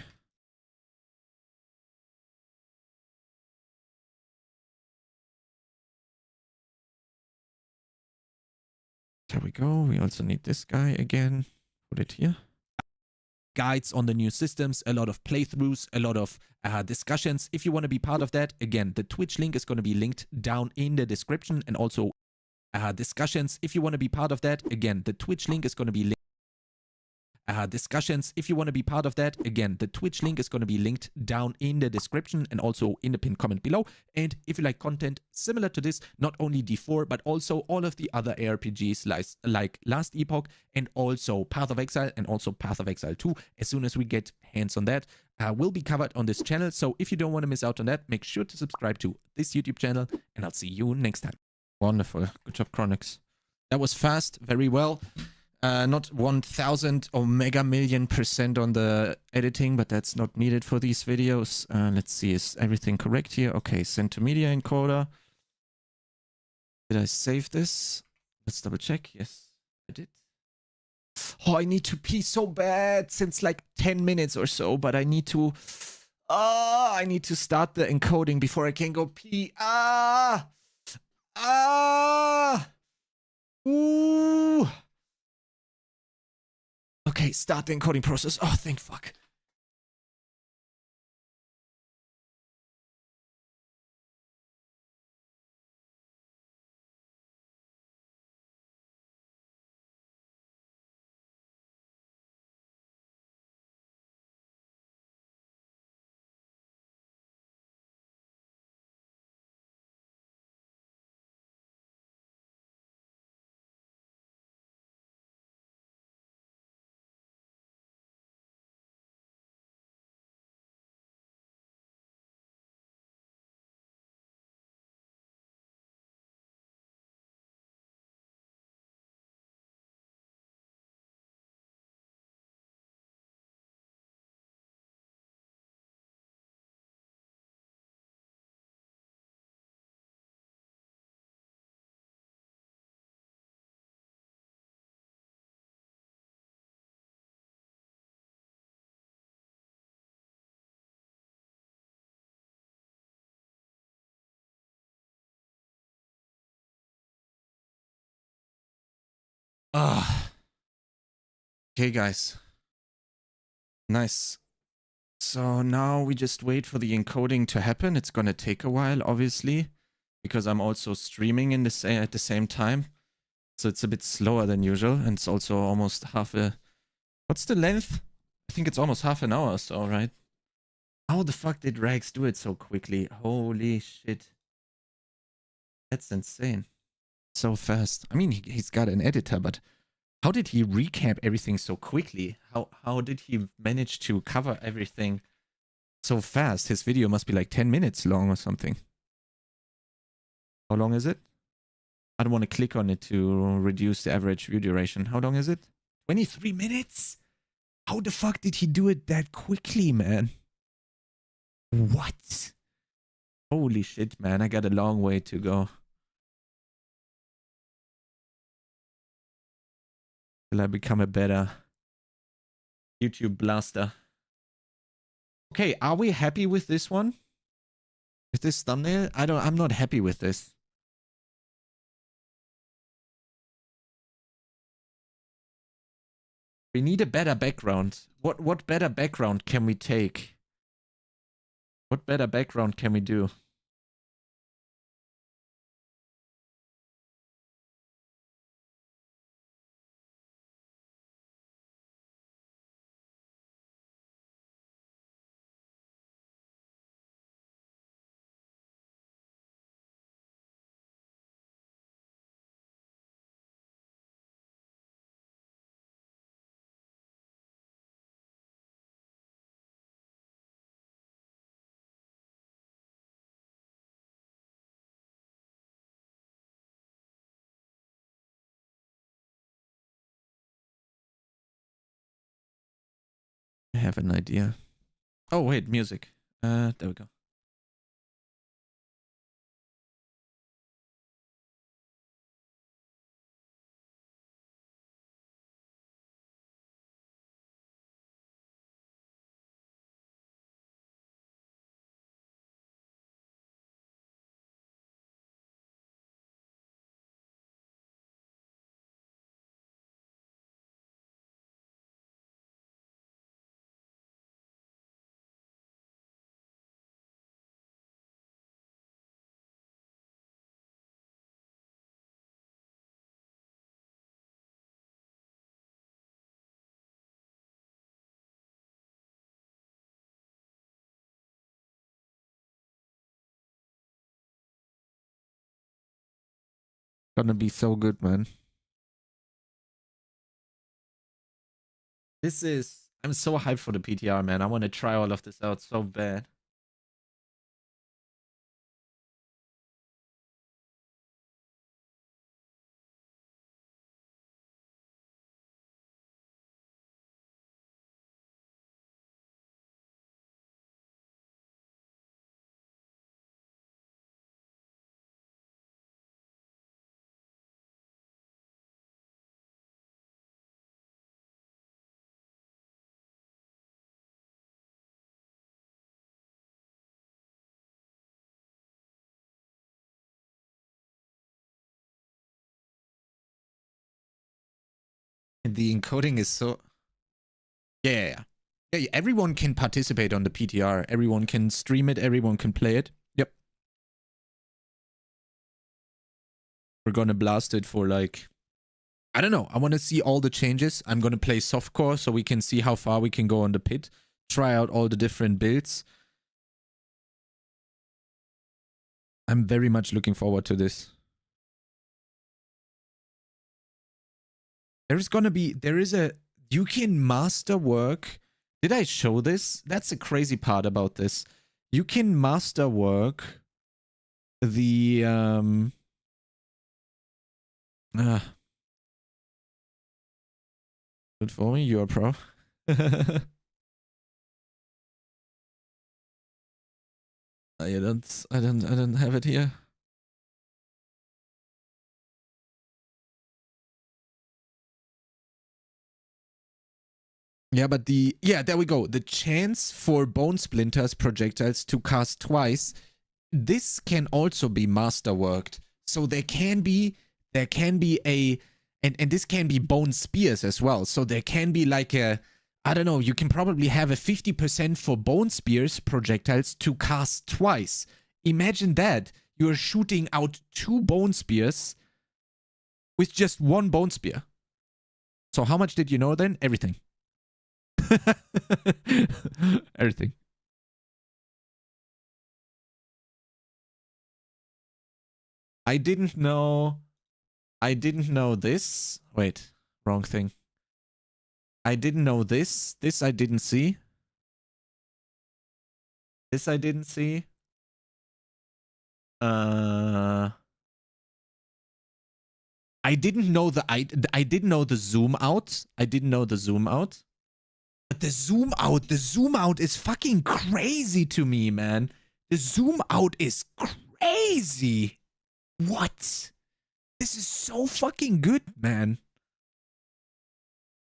There we go. We also need this guy again. Put it here. Guides on the new systems, a lot of playthroughs, a lot of discussions. If you want to be part of that, again, the Twitch link is going to be linked down in the description, and also discussions. If you want to be part of that, again, the Twitch link is going to be linked. Discussions. If you want to be part of that, again, the Twitch link is going to be linked down in the description and also in the pinned comment below. And if you like content similar to this, not only D4, but also all of the other ARPGs like Last Epoch and also Path of Exile and also Path of Exile 2, as soon as we get hands on that, will be covered on this channel. So if you don't want to miss out on that, make sure to subscribe to this YouTube channel, and I'll see you next time. Wonderful. Good job, Chronix. That was fast. Very well. Not 1000 or mega million% on the editing, but that's not needed for these videos. Let's see, is everything correct here? Okay, send to media encoder. Did I save this? Let's double check. Yes, I did. Oh, I need to pee so bad since like 10 minutes or so, but I need to... I need to start the encoding before I can go pee. Ooh. Okay, start the encoding process. Oh, thank fuck. Okay, guys. Nice. So now we just wait for the encoding to happen. It's gonna take a while, obviously, because I'm also streaming in this at the same time. So it's a bit slower than usual, and it's also almost half a... What's the length? I think it's almost half an hour or so, right? How the fuck did Rags do it so quickly? Holy shit. That's insane. So fast. I mean, he's got an editor, but how did he recap everything so quickly? How did he manage to cover everything so fast? His video must be like 10 minutes long or something. How long is it? I don't want to click on it to reduce the average view duration. How long is it? 23 minutes? How the fuck did he do it that quickly, man? What? Holy shit, man. I got a long way to go. Will I become a better YouTube blaster? Okay, are we happy with this one? With this thumbnail? I'm not happy with this. We need a better background. What better background can we take? What better background can we do? I have an idea. Oh wait, music. There we go. Gonna be so good, man. I'm so hyped for the PTR, man. I want to try all of this out so bad. The encoding is so... Yeah. Yeah, everyone can participate on the PTR. Everyone can stream it. Everyone can play it. Yep. We're gonna blast it for like... I don't know. I want to see all the changes. I'm gonna play softcore so we can see how far we can go on the pit. Try out all the different builds. I'm very much looking forward to this. You can masterwork. Did I show this? That's the crazy part about this. You can masterwork the good for me, you're a pro. I don't have it here. Yeah, but there we go. The chance for Bone Splinters projectiles to cast twice, this can also be masterworked. So there can be a, and this can be Bone Spears as well. So there can be like a, I don't know, you can probably have a 50% for Bone Spears projectiles to cast twice. Imagine that. You're shooting out 2 Bone Spears with just 1 Bone Spear. So how much did you know then? Everything. Everything. I didn't know this. Wait, wrong thing. I didn't know this. This I didn't see. This I didn't see. I didn't know I didn't know the zoom out. I didn't know the zoom out. But the zoom out is fucking crazy to me, man. The zoom out is crazy. What? This is so fucking good, man.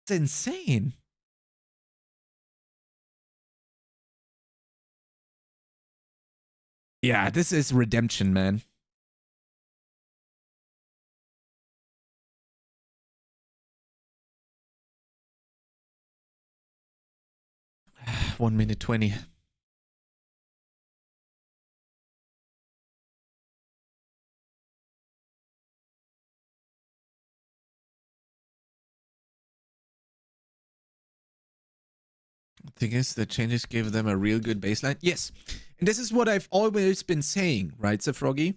It's insane. Yeah, this is redemption, man. One minute 20. Thing is, the changes gave them a real good baseline. Yes. And this is what I've always been saying, right, Sir Froggy?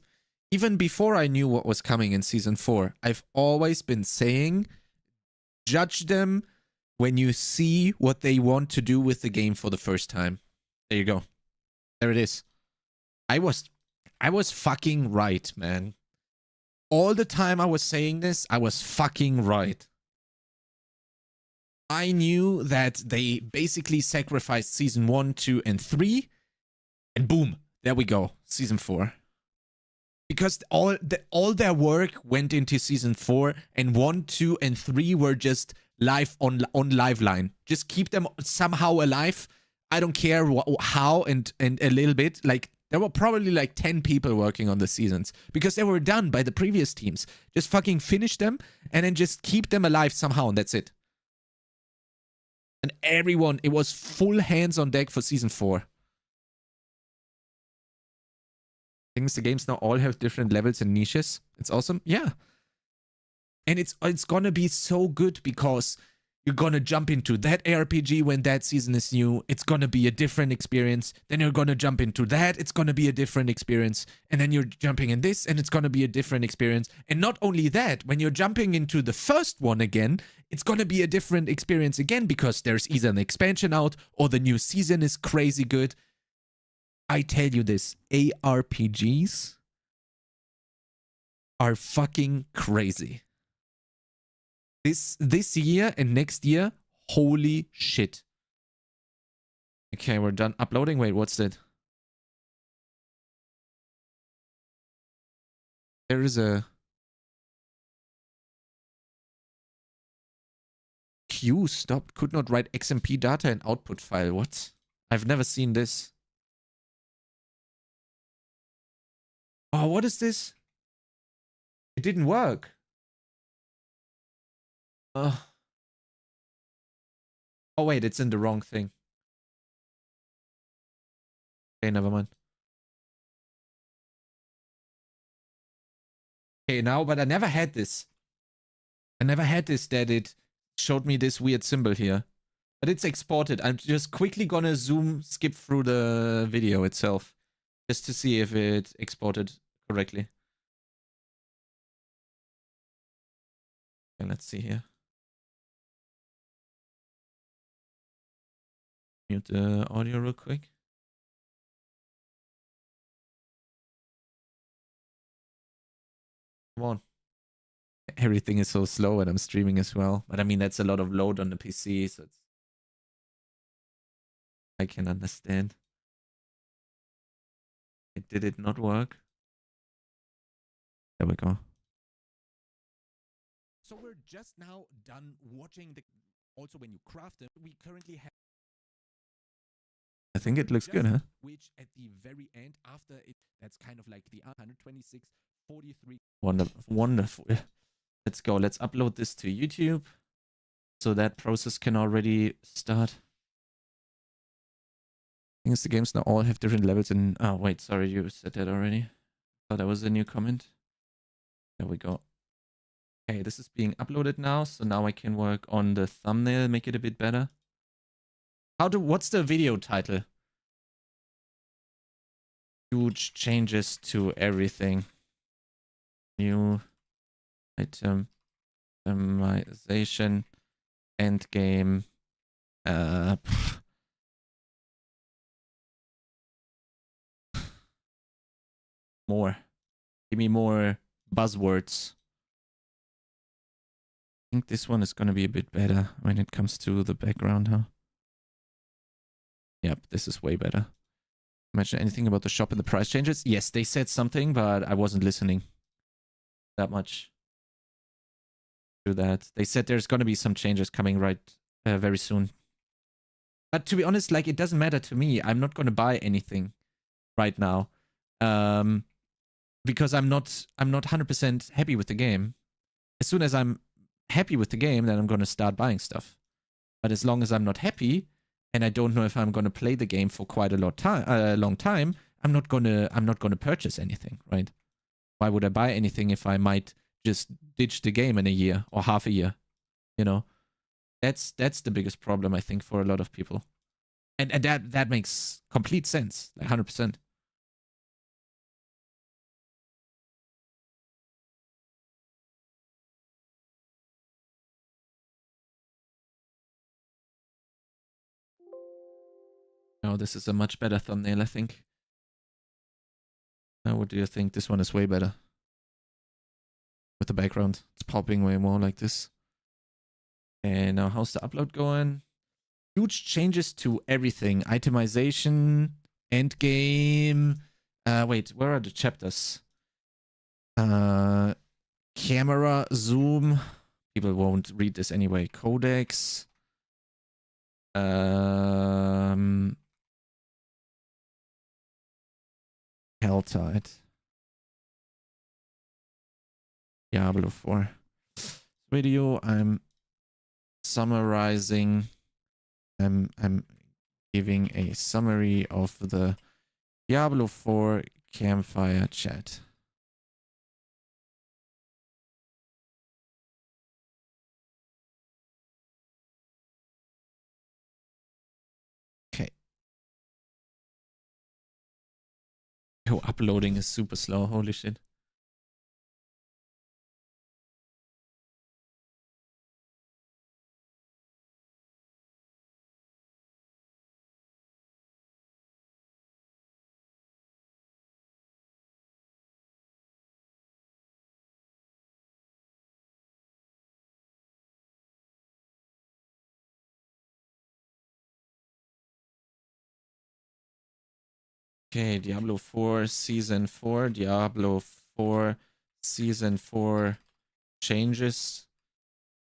Even before I knew what was coming in Season 4, I've always been saying, judge them when you see what they want to do with the game for the first time. There you go. There it is. I was fucking right, man. All the time I was saying this, I was fucking right. I knew that they basically sacrificed Season 1, 2, and 3. And boom, there we go. Season 4. Because all their work went into Season 4, and 1, 2, and 3 were just live on Liveline. Just keep them somehow alive. I don't care how and a little bit. Like, there were probably like 10 people working on the seasons because they were done by the previous teams. Just fucking finish them and then just keep them alive somehow, and that's it. And everyone, it was full hands on deck for Season 4. Things the games now all have different levels and niches. It's awesome. Yeah. And it's gonna be so good because you're gonna jump into that ARPG when that season is new. It's gonna be a different experience. Then you're gonna jump into that. It's gonna be a different experience. And then you're jumping in this and it's gonna be a different experience. And not only that, when you're jumping into the first one again, it's gonna be a different experience again because there's either an expansion out or the new season is crazy good. I tell you this, ARPGs are fucking crazy. This year and next year, holy shit. Okay, we're done uploading. Wait, what's that? There is a queue stopped. Could not write XMP data in output file. What? I've never seen this. Oh, what is this? It didn't work. Oh, wait, it's in the wrong thing. Okay, never mind. Okay, now, but I never had this. I never had this that it showed me this weird symbol here. But it's exported. I'm just quickly gonna skip through the video itself. Just to see if it exported correctly. Okay, let's see here. Mute the audio real quick. Come on. Everything is so slow and I'm streaming as well. But I mean, that's a lot of load on the PC, so it's... I can understand. Did it not work? There we go. So we're just now done watching the... Also, when you craft them, we currently have... I think it looks good, huh? Which at the very end, after it, that's kind of like the 126, 43. Wonderful, wonderful. Let's go. Let's upload this to YouTube, so that process can already start. I think the games now all have different levels. And oh wait, sorry, you said that already. Thought that was a new comment. There we go. Okay, this is being uploaded now, so now I can work on the thumbnail, make it a bit better. What's the video title? Huge changes to everything. New item, optimization, endgame. More. Give me more buzzwords. I think this one is going to be a bit better when it comes to the background, huh? Yep, this is way better. Mention anything about the shop and the price changes? Yes, they said something, but I wasn't listening that much to that. They said there's going to be some changes coming very soon. But to be honest, like, it doesn't matter to me. I'm not going to buy anything right now. Because I'm not 100% happy with the game. As soon as I'm happy with the game, then I'm going to start buying stuff. But as long as I'm not happy, and I don't know if I'm going to play the game for quite a long time, I'm not going to purchase anything, right? Why would I buy anything if I might just ditch the game in a year or half a year? You know, that's the biggest problem, I think, for a lot of people. And that makes complete sense, like 100%. Oh, this is a much better thumbnail, I think. What do you think? This one is way better. With the background. It's popping way more like this. And now how's the upload going? Huge changes to everything. Itemization, endgame. Wait, where are the chapters? Camera, zoom. People won't read this anyway. Codex. Helltide. Diablo 4. Video, I'm summarizing. I'm giving a summary of the Diablo 4 Campfire chat. Okay. Oh, uploading is super slow. Holy shit. Okay, Diablo 4 Season 4, Diablo 4 Season 4 changes,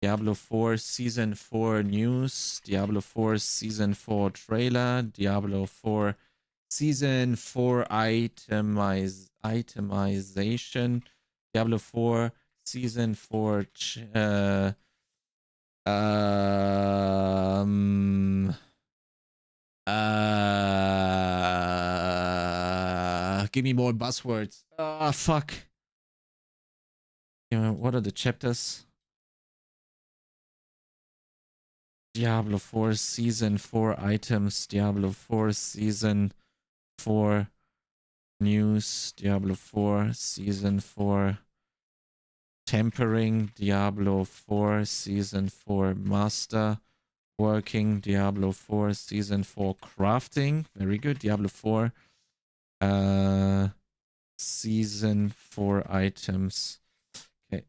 Diablo 4 Season 4 news, Diablo 4 Season 4 trailer, Diablo 4 Season 4 itemization, Diablo 4 Season 4 give me more buzzwords. Ah, fuck. What are the chapters? Diablo 4 Season 4 items, Diablo 4 Season 4 news, Diablo 4 Season 4 tempering, Diablo 4 Season 4 master working, Diablo 4 Season 4 crafting. Very good. Diablo 4 Season 4 items. Okay.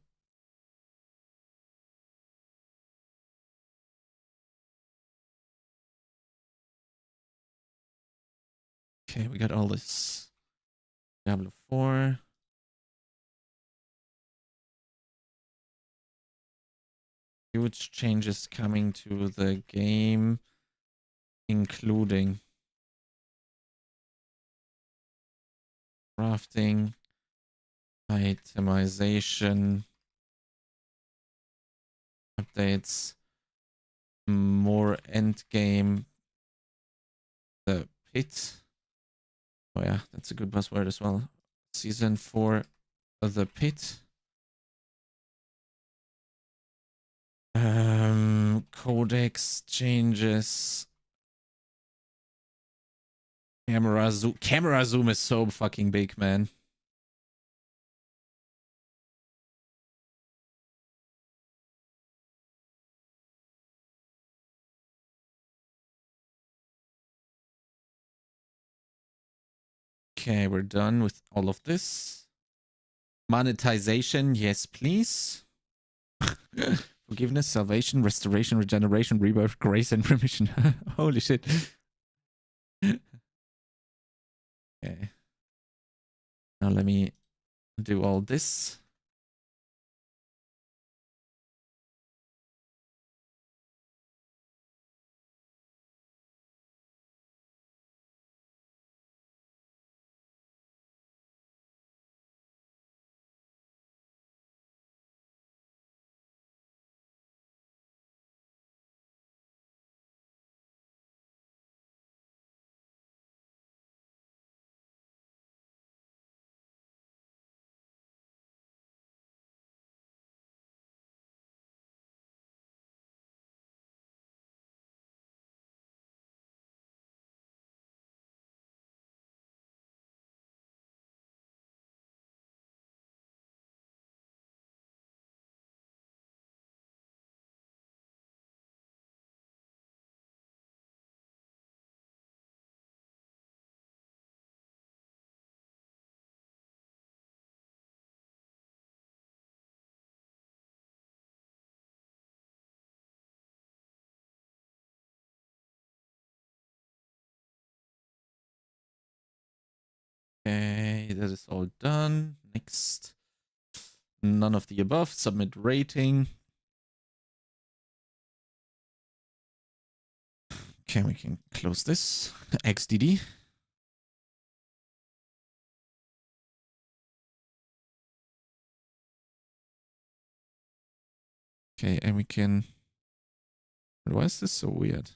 Okay, we got all this. Diablo 4. Huge changes coming to the game, including crafting, itemization, updates, more endgame, the pit. Oh yeah, that's a good buzzword as well. Season 4, the pit. Codex changes. Camera zoom. Camera zoom is so fucking big, man. Okay, we're done with all of this. Monetization, yes, please. Forgiveness, salvation, restoration, regeneration, rebirth, grace, and remission. Holy shit. Okay. Now let me do all this. Okay, that is all done. Next. None of the above. Submit rating. Okay, we can close this. XDD. Okay, and we can... Why is this so weird?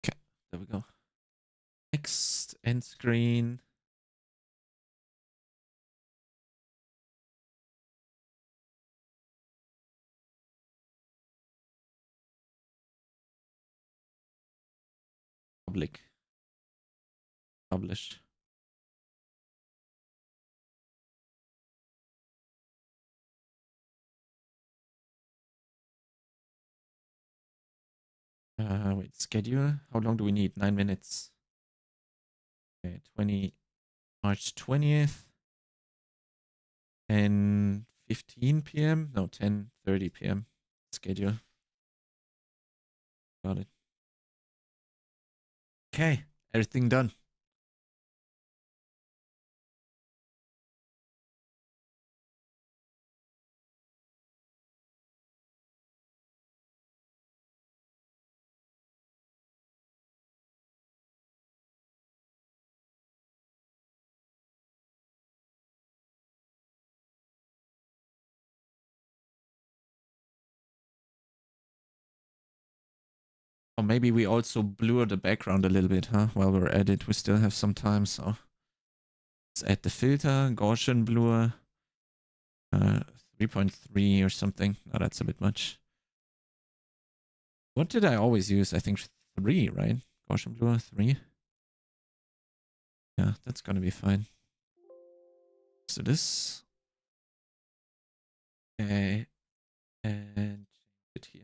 Okay, there we go. Next, end screen. Public. Publish. Wait, schedule. How long do we need? 9 minutes. Okay, March 20th. 10:15 p.m. No, 10:30 p.m. Schedule. Got it. Okay, everything done. Or maybe we also blur the background a little bit, huh? While we're at it, we still have some time, so let's add the filter, Gaussian blur, 3.3 or something. Oh, that's a bit much. What did I always use? I think 3, right? Gaussian blur 3. Yeah, that's gonna be fine. So this. Okay, and change it here.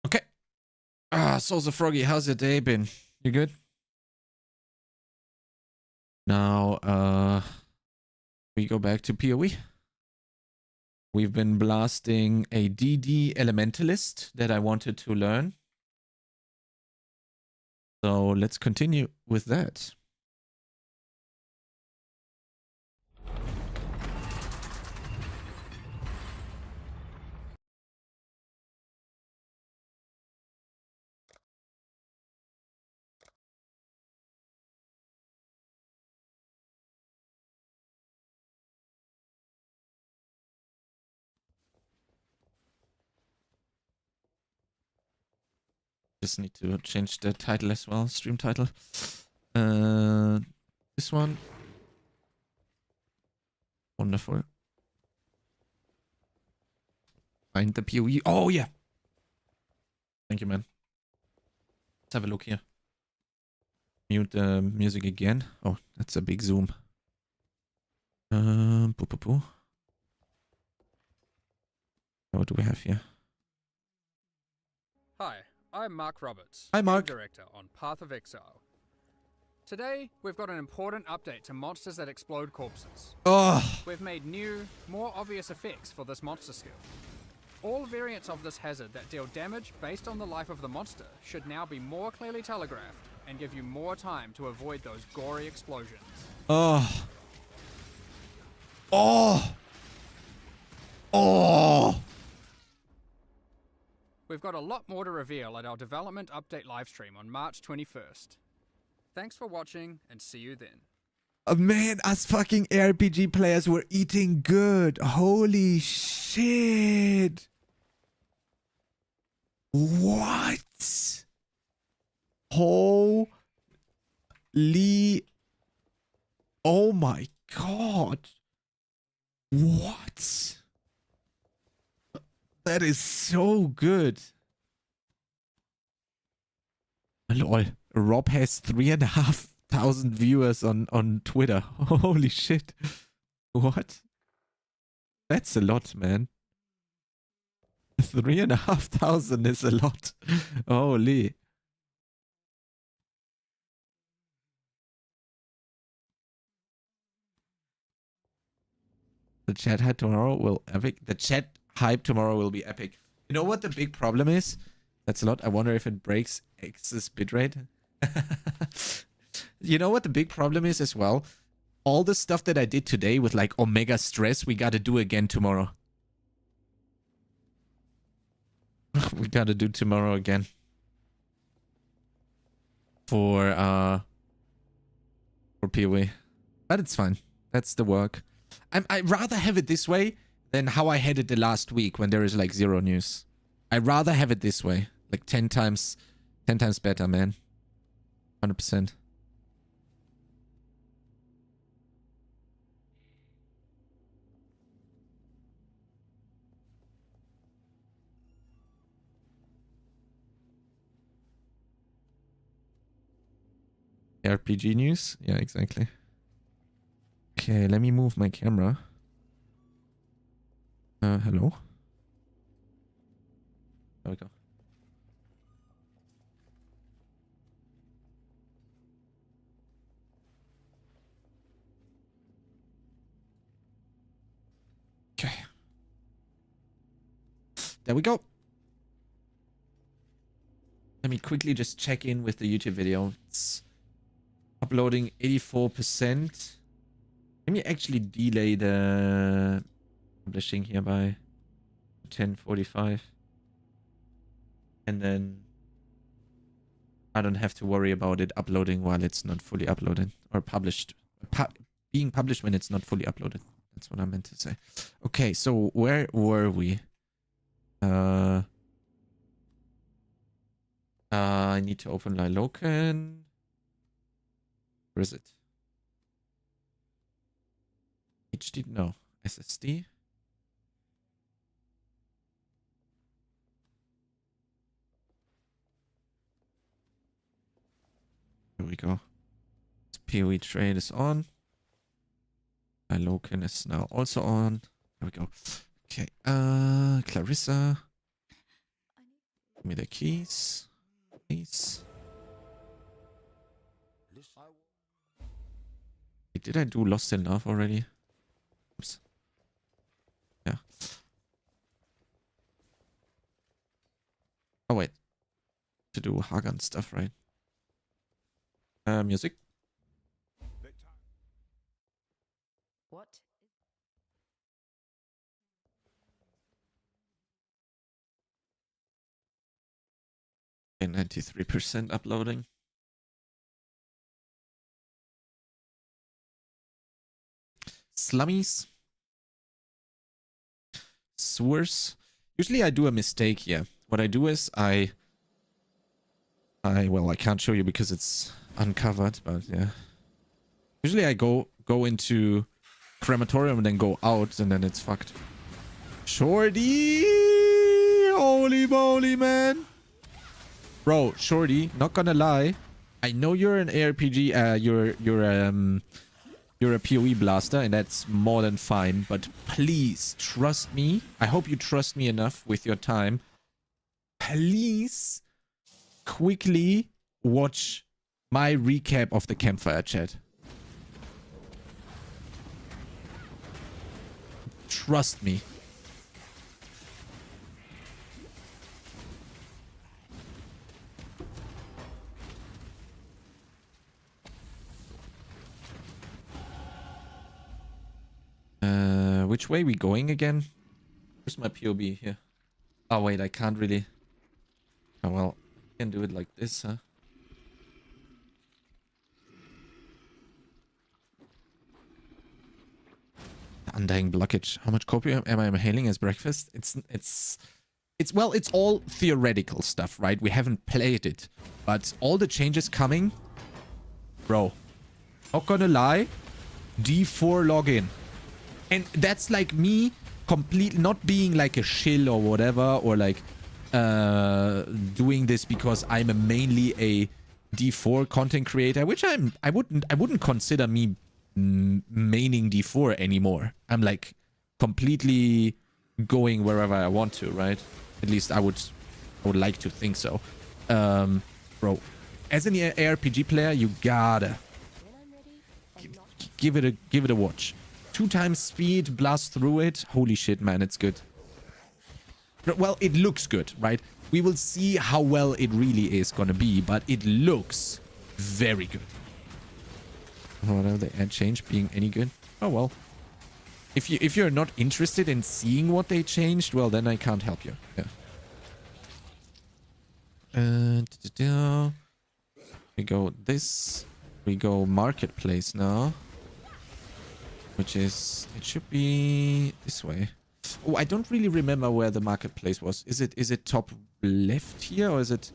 Okay. Souls of Froggy, how's your day been? You good? Now, we go back to PoE. We've been blasting a DD Elementalist that I wanted to learn. So let's continue with that. Just need to change the title as well, stream title. This one. Wonderful. Find the PoE. Oh, yeah. Thank you, man. Let's have a look here. Mute the music again. Oh, that's a big zoom. Boo, boo, boo. What do we have here? Hi, I'm Mark Roberts. Hi, Mark. Game Director on Path of Exile. Today, we've got an important update to monsters that explode corpses. Oh, We've made new, more obvious effects for this monster skill. All variants of this hazard that deal damage based on the life of the monster should now be more clearly telegraphed and give you more time to avoid those gory explosions. oh. Oh. Oh. We've got a lot more to reveal at our development update livestream on March 21st. Thanks for watching, and see you then. Man, us fucking RPG players were eating good. Holy shit. What? Holy. Oh my god. What? That is so good. Lol. Rob has 3,500 viewers on Twitter. Holy shit. What? That's a lot, man. 3,500 is a lot. Holy. The chat hype tomorrow will epic. The chat hype tomorrow will be epic. You know what the big problem is? That's a lot. I wonder if it breaks X's bitrate. You know what the big problem is as well? All the stuff that I did today with like Omega Stress, we gotta do again tomorrow. We gotta do tomorrow again. For PoE. But it's fine. That's the work. I'd rather have it this way than how I had it the last week when there is like 0 news. I'd rather have it this way. Like 10 times better, man. 100%. RPG news? Yeah, exactly. Okay, let me move my camera. Hello? There we go. Okay. There we go. Let me quickly just check in with the YouTube video. It's uploading 84%. Let me actually delay the publishing here by 10:45. And then I don't have to worry about it uploading while it's not fully uploaded. Or published. Being published when it's not fully uploaded. That's what I meant to say. Okay, so where were we? I need to open Lilocan. Where is it? HD? No. SSD? Here we go. PoE trade is on. Lilocan is now also on. There we go. Okay. Clarissa. Give me the keys. Please. Wait, did I do Lost in Love already? Oops. Yeah. Oh wait. To do Hagan stuff, right? Music. What? 93% uploading. Slummies. Sewers. Usually I do a mistake here. What I do is well, I can't show you because it's uncovered, but yeah. Usually I go into crematorium and then go out and then it's fucked. Shorty! Holy moly, man. Bro, Shorty, not gonna lie. I know you're an ARPG, you're a PoE blaster, and that's more than fine, but please trust me. I hope you trust me enough with your time. Please quickly watch my recap of the Campfire chat. Trust me. Which way we going again? Where's my POB here? Oh wait, I can't really. Oh well, I can do it like this, huh? Undying blockage. How much copium am I inhaling as breakfast? It's well, it's all theoretical stuff, right? We haven't played it, but all the changes coming, bro. Not gonna lie, D4 login. And that's like me complete not being like a shill or whatever, or like doing this because I'm mainly a D4 content creator, which I wouldn't consider me maining D4 anymore. I'm like completely going wherever I want to, right? At least I would like to think so. Bro, as an ARPG player, you gotta give it a watch. 2 times speed, blast through it. Holy shit, man, it's good. Well, it looks good, right? We will see how well it really is gonna be, but it looks very good. What are the ad change being any good? Oh well. If you're not interested in seeing what they changed, well then I can't help you. Yeah. We go this. We go marketplace now. Which is, it should be this way. Oh, I don't really remember where the marketplace was. Is it top left here or is it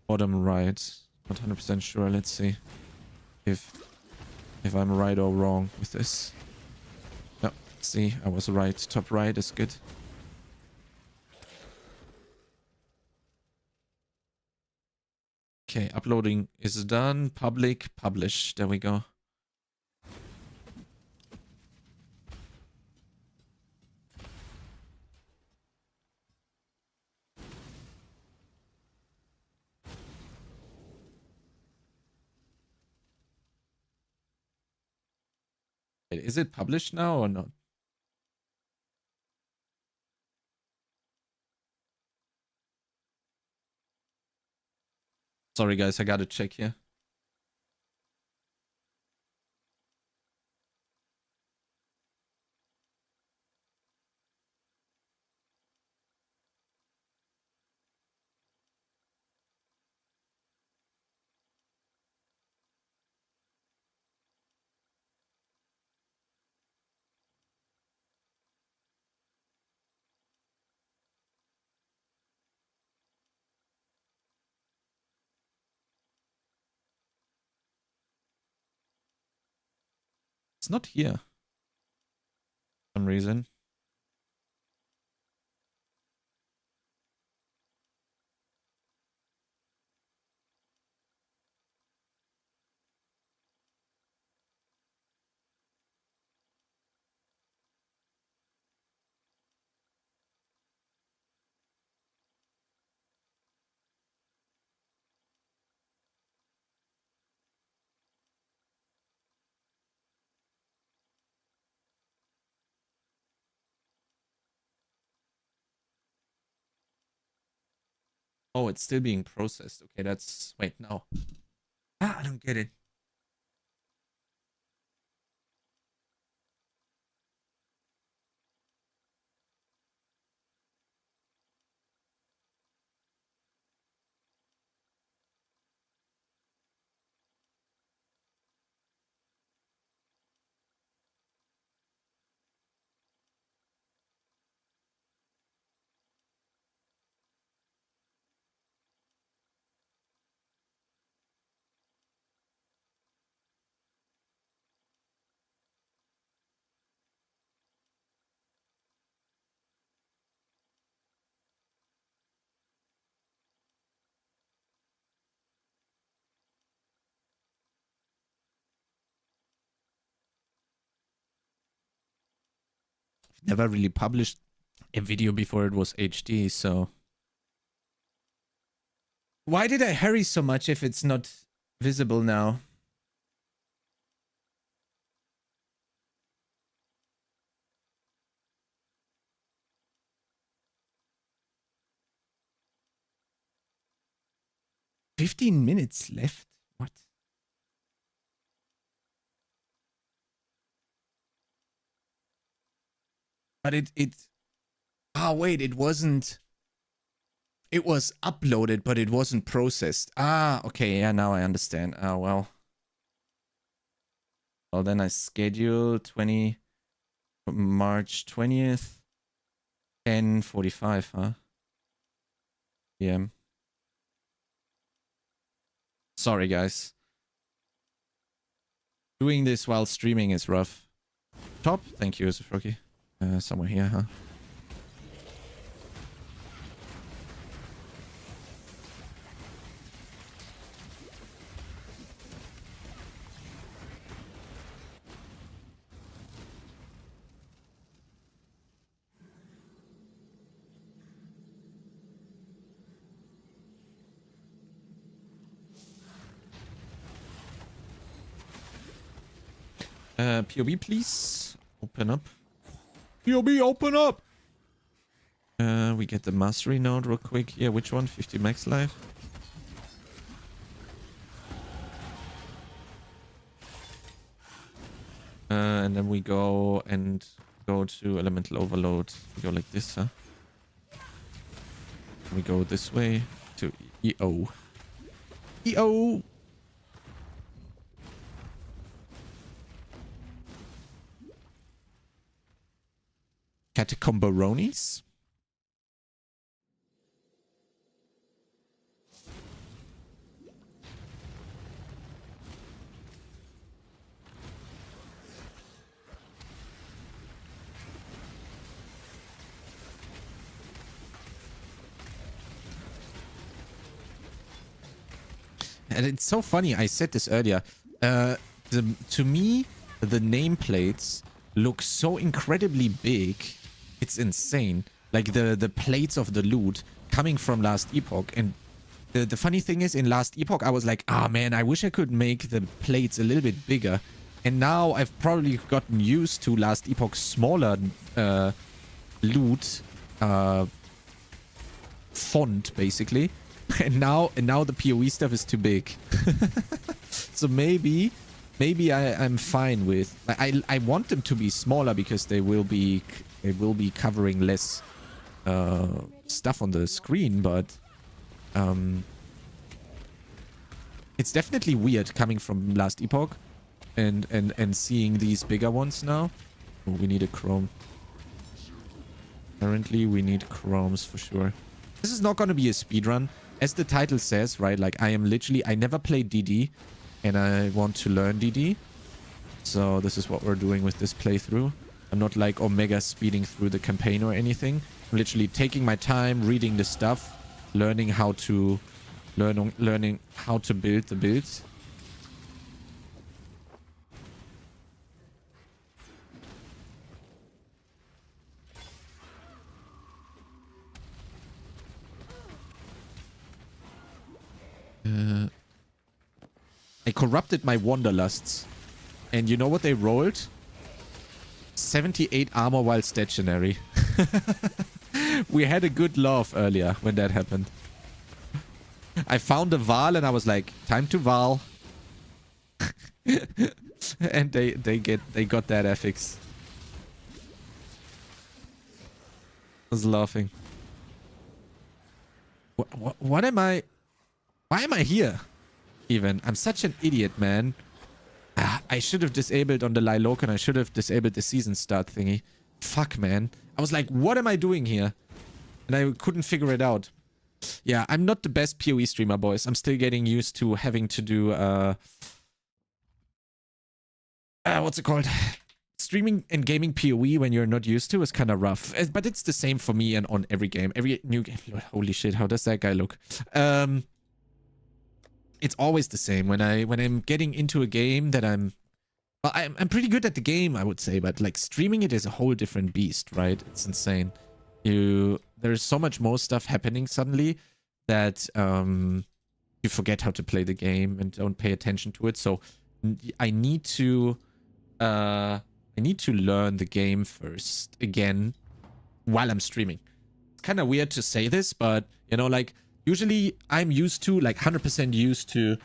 bottom right? Not 100% sure. Let's see if I'm right or wrong with this. No, let's see. I was right. Top right is good. Okay, uploading is done. Public, publish. There we go. Is it published now or not? Sorry guys, I gotta check here. It's not here. For some reason. Oh, it's still being processed. Okay, that's... Wait, no. Ah, I don't get it. Never really published a video before it was HD, so... Why did I hurry so much if it's not visible now? "15 minutes left? What? But it... Ah, wait, it wasn't... It was uploaded, but it wasn't processed. Ah, okay, yeah, now I understand. Ah, well. Well, then I schedule March 20th, 10:45, huh? PM. Sorry, guys. Doing this while streaming is rough. Top, thank you, Rocky. Somewhere here, huh? POB, please. Open up. POB, open up! We get the mastery node real quick. Yeah, which one? 50 max life. And then we go to elemental overload. We go like this, huh? We go this way to EO. EO! Catacombaronis? And it's so funny, I said this earlier. To me, the nameplates look so incredibly big. It's insane. Like the plates of the loot coming from Last Epoch. And the funny thing is, in Last Epoch, I was like, ah, man, I wish I could make the plates a little bit bigger. And now I've probably gotten used to Last Epoch's smaller loot font, basically. And now the PoE stuff is too big. So maybe I'm fine with. I want them to be smaller because they will be covering less stuff on the screen, but it's definitely weird coming from Last Epoch and seeing these bigger ones now. Oh, we need a chrome. Apparently we need chromes for sure. This is not going to be a speedrun. As the title says, right, like I never played DD and I want to learn DD. So this is what we're doing with this playthrough. I'm not like Omega speeding through the campaign or anything. I'm literally taking my time, reading the stuff, learning how to build the builds. I corrupted my wanderlusts. And you know what they rolled? 78 armor while stationary. We had a good laugh earlier when that happened. I found a Val and I was like, time to Val. And they got that affix. I was laughing. What am I? Why am I here? Even. I'm such an idiot, man. I should have disabled on the Lilocan. I should have disabled the season start thingy. Fuck, man. I was like, what am I doing here? And I couldn't figure it out. Yeah, I'm not the best PoE streamer, boys. I'm still getting used to having to do, what's it called? Streaming and gaming PoE when you're not used to is kind of rough. But it's the same for me and on every game. Every new game. Holy shit, how does that guy look? It's always the same when I'm getting into a game that I'm pretty good at the game, I would say, but like streaming it is a whole different beast, right? It's insane. There's so much more stuff happening suddenly that you forget how to play the game and don't pay attention to it. So I need to learn the game first again while I'm streaming. It's kind of weird to say this, but you know, like usually I'm used to, like 100% used to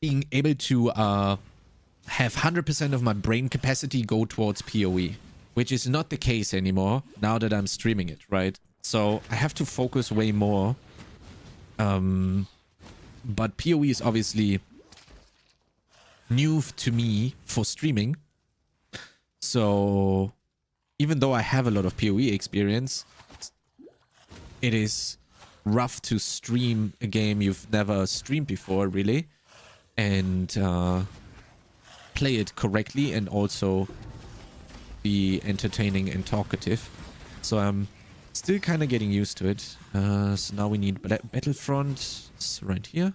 being able to have 100% of my brain capacity go towards PoE, which is not the case anymore now that I'm streaming it, right? So I have to focus way more. But PoE is obviously new to me for streaming. So even though I have a lot of PoE experience, it is rough to stream a game you've never streamed before, really, and play it correctly and also be entertaining and talkative. So I'm still kind of getting used to it. So now we need Battlefront. It's right here.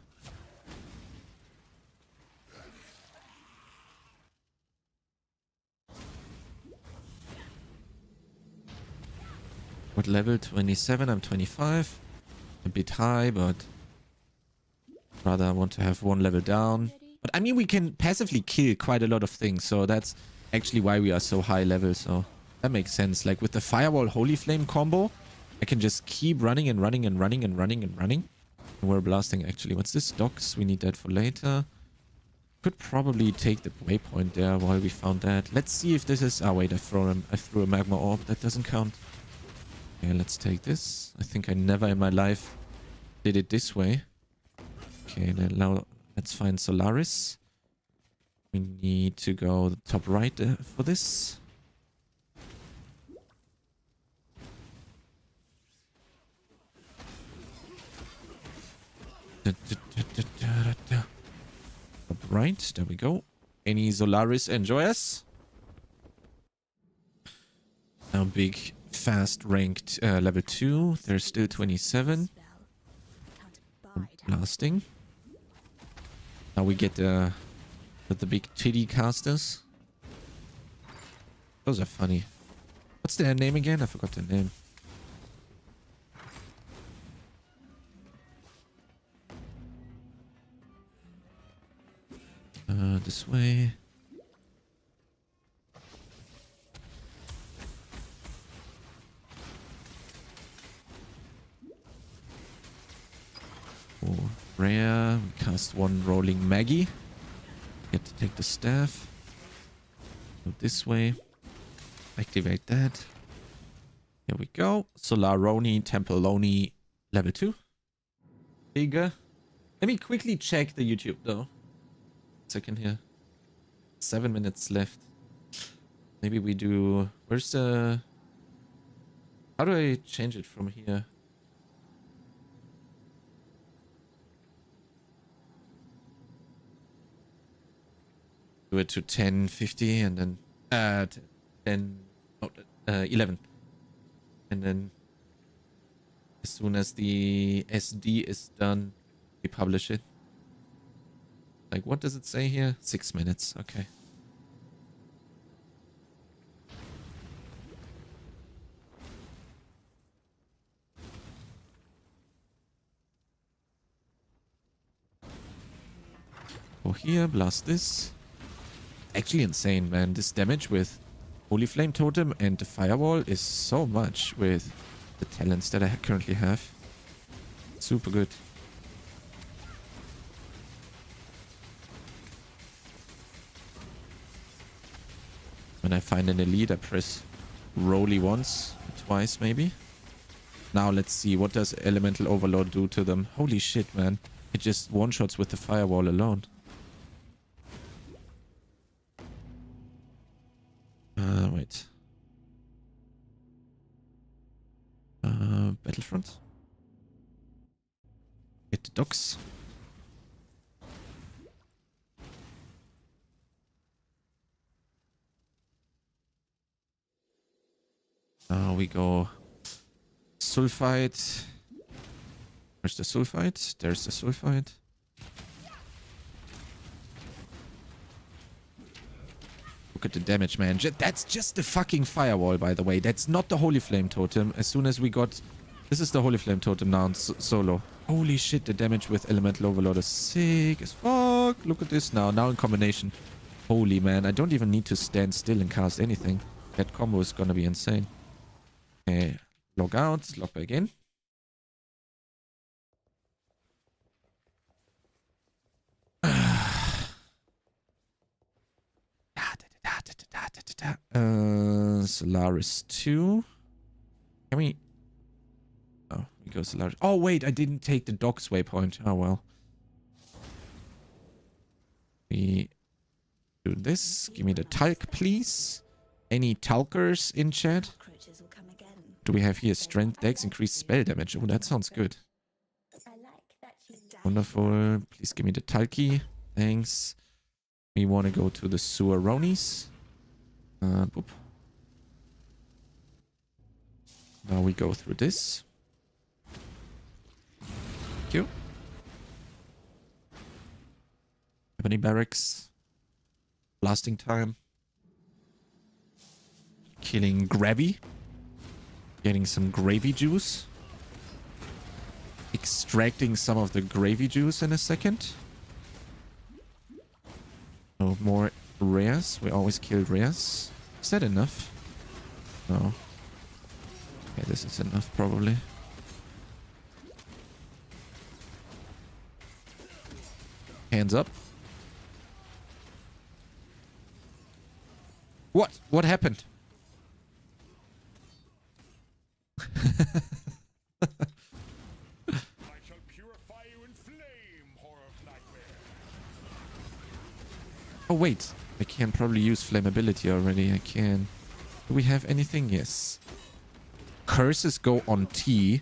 What level? 27. I'm 25. A bit high, but rather I want to have one level down. But I mean, we can passively kill quite a lot of things. So that's actually why we are so high level. So that makes sense. Like with the Firewall Holy Flame combo, I can just keep running and running and running and running and running. And we're blasting actually. What's this? Docks. We need that for later. Could probably take the waypoint there while we found that. Let's see if this is... Oh, wait. I threw a magma orb. That doesn't count. Okay, let's take this. I think I never in my life did it this way. Okay, then now let's find Solaris. We need to go the top right for this. Top right, there we go. Any Solaris enjoyers? Now big, fast ranked level 2. There's still 27. Blasting. Now we get the big titty casters. Those are funny. What's their name again? I forgot their name. This way. Oh, rare. We cast one rolling Maggie. Get to take the staff. Go this way. Activate that. Here we go. Solaroni, Tempeloni, level 2. GIGA. Let me quickly check the YouTube though. Second here. 7 minutes left. Maybe we do... Where's the... How do I change it from here? Do it to 1050 and then 11. And then as soon as the SD is done, we publish it. Like, what does it say here? 6 minutes. Okay. Go here, blast this. Actually insane, man. This damage with Holy Flame Totem and the Firewall is so much with the talents that I currently have. Super good. When I find an elite, I press Rolly once, twice maybe. Now let's see, what does Elemental Overload do to them? Holy shit, man. It just one-shots with the Firewall alone. Wait. Battlefront. Get the docks. Now we go Sulfite. Where's the Sulfite? There's the Sulfite. Look at the damage, man. That's just the fucking Firewall, by the way. That's not the Holy Flame Totem. As soon as we got... This is the Holy Flame Totem now in solo. Holy shit, the damage with Elemental Overload is sick as fuck. Look at this now. Now in combination. Holy, man. I don't even need to stand still and cast anything. That combo is gonna be insane. Okay. Log out. Log back in. Solaris 2. Can we... Oh, we go Solaris. Oh, wait, I didn't take the docks waypoint. Oh, well. We do this. Give me the talc, please. Any talkers in chat? Do we have here strength dex, increased spell damage? Oh, that sounds good. Wonderful. Please give me the talky. Thanks. We want to go to the Seweronis. Boop. Now we go through this. Thank you. Ebony Barracks. Blasting time. Killing Gravy. Getting some gravy juice. Extracting some of the gravy juice in a second. Now we go through this. Thank you. Ebony Barracks. Blasting time. Killing Gravy. Getting some gravy juice. Extracting some of the gravy juice in a second. Extracting some of the gravy juice in a second. Now we go through this. Thank you. Extracting some of the gravy juice in a second. No more rares. We always kill rares. Is that enough? No. Okay, this is enough probably. Hands up. What? What happened? I shall purify you in flame, horror of nightmare. Oh wait, I can probably use flammability already. I can. Do we have anything? Yes. Curses go on T.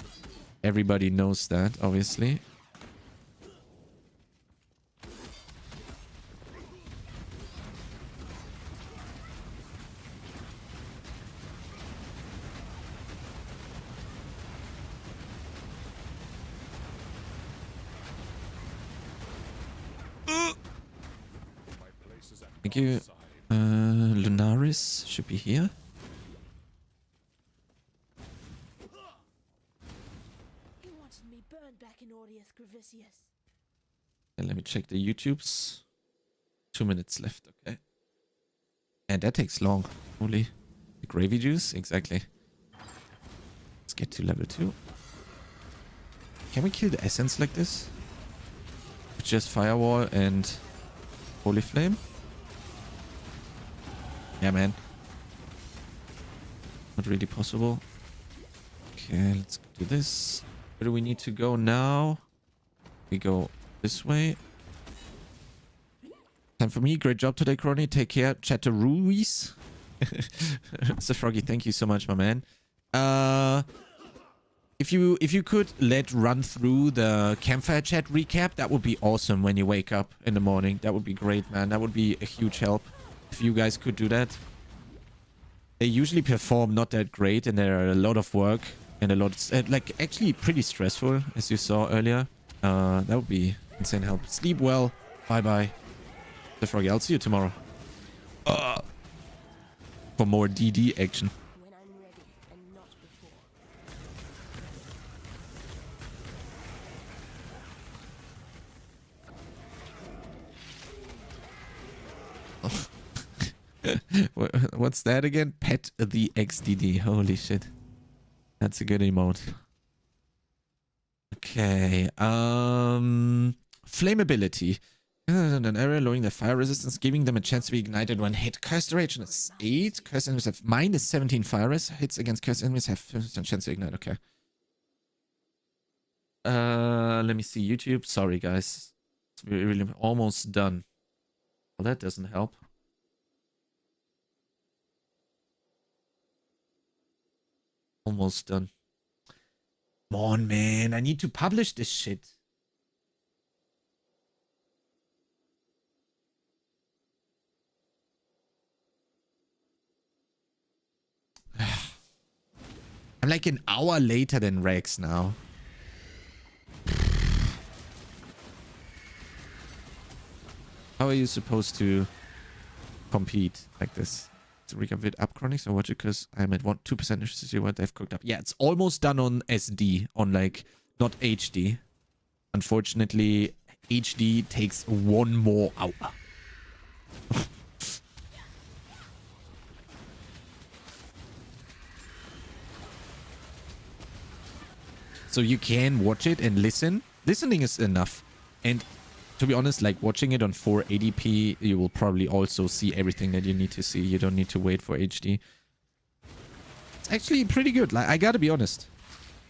Everybody knows that, obviously. Thank you. Lunaris should be here. He wanted me burned back in Audius Gravicius. And let me check the YouTubes. 2 minutes left, okay. And that takes long. Holy. The gravy juice? Exactly. Let's get to level 2. Can we kill the essence like this? With just firewall and holy flame? Yeah, man. Not really possible. Okay, let's do this. Where do we need to go now? We go this way. Time for me. Great job today, Crony. Take care. Chatteroos. So Froggy, thank you so much, my man. If you could run through the Campfire chat recap, that would be awesome when you wake up in the morning. That would be great, man. That would be a huge help. If you guys could do that. They usually perform not that great and there are a lot of work and a lot like actually pretty stressful, as you saw earlier. That would be insane help. Sleep well. Bye bye. The Froggy, I'll see you tomorrow. For more DD action. When I'm ready and not before. What's that again? Pet the XDD. Holy shit. That's a good emote. Okay. Flammability. An area lowering their fire resistance, giving them a chance to be ignited when hit. Cursed duration is 8. Cursed enemies have minus 17 fire res. Hits against cursed enemies have 50% chance to ignite. Okay. Let me see YouTube. Sorry, guys. It's really almost done. Well, that doesn't help. Almost done. Come on, man. I need to publish this shit. I'm like an hour later than Rex now. How are you supposed to compete like this? To recap with Upchronics or watch it because I'm at 2% interested to see what they've cooked up. Yeah, it's almost done on SD, on like not HD. Unfortunately, HD takes 1 more hour. So you can watch it and listen. Listening is enough. And to be honest, like watching it on 480p, you will probably also see everything that you need to see. You don't need to wait for HD. It's actually pretty good. Like, I gotta be honest.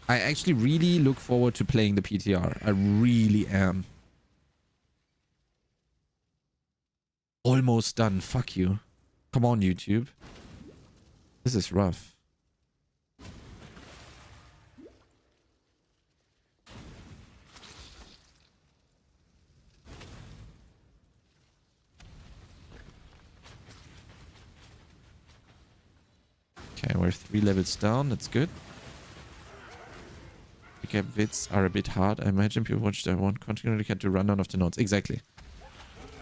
I actually really look forward to playing the PTR. I really am. Almost done. Fuck you. Come on, YouTube. This is rough. Okay, we're 3 levels down. That's good. Recap vids are a bit hard. I imagine people watch their one continually get to run down of the notes. Exactly.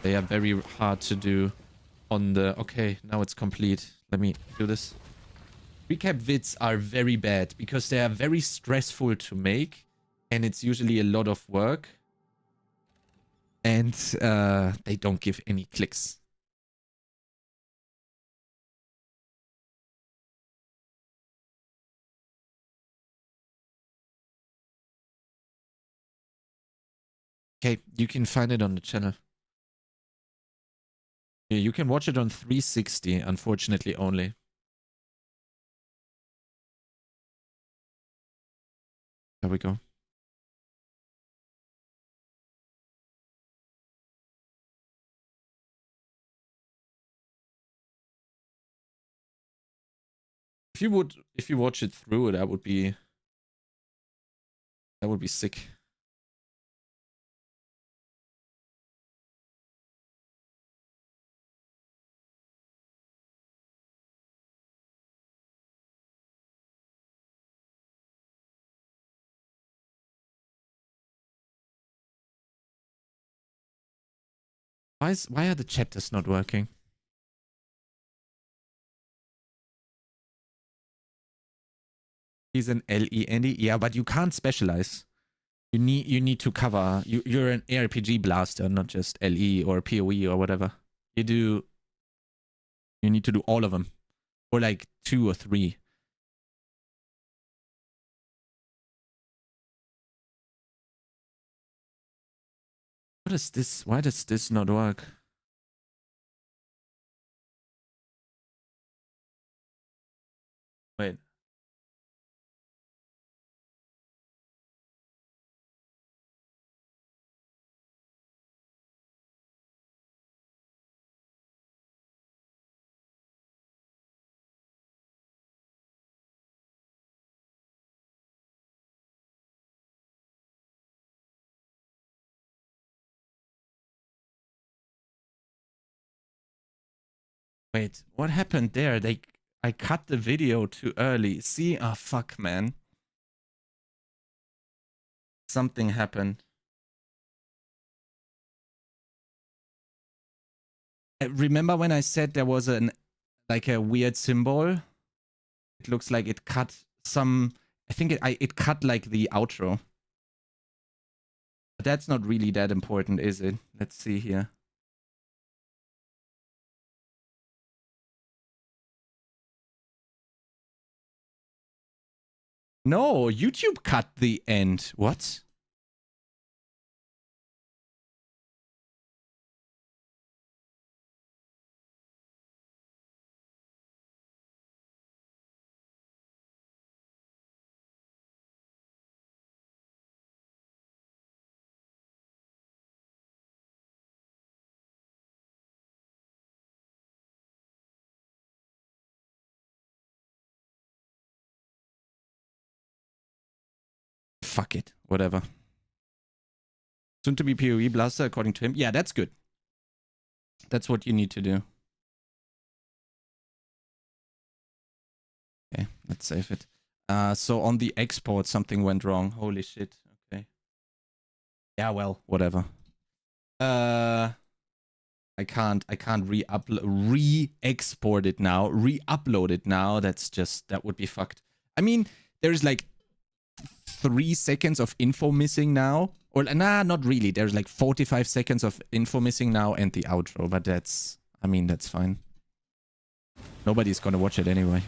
They are very hard to do on the... Okay, now it's complete. Let me do this. Recap vids are very bad because they are very stressful to make. And it's usually a lot of work. And they don't give any clicks. Okay, you can find it on the channel. Yeah, you can watch it on 360, unfortunately only. There we go. If you watch it through, that would be sick. Why are the chapters not working? He's an LE Andy. Yeah, but you can't specialize. You need to cover. You're an ARPG blaster, not just LE or PoE or whatever. You need to do all of them, or like 2 or 3. What is this? Why does this not work? Wait. Wait, what happened there? I cut the video too early. See? Ah, fuck, man. Something happened. Remember when I said there was a weird symbol? It looks like it cut some. I think it cut like the outro. But that's not really that important, is it? Let's see here. No, YouTube cut the end. What? Fuck it. Whatever. Soon to be PoE blaster, according to him. Yeah, that's good. That's what you need to do. Okay, let's save it. So on the export, something went wrong. Holy shit. Okay. Yeah, well, whatever. I can't re-export it now. Re-upload it now. That would be fucked. I mean, there's like 3 seconds of info missing now. Or nah, not really. There's like 45 seconds of info missing now and the outro, but that's fine. Nobody's gonna watch it anyway.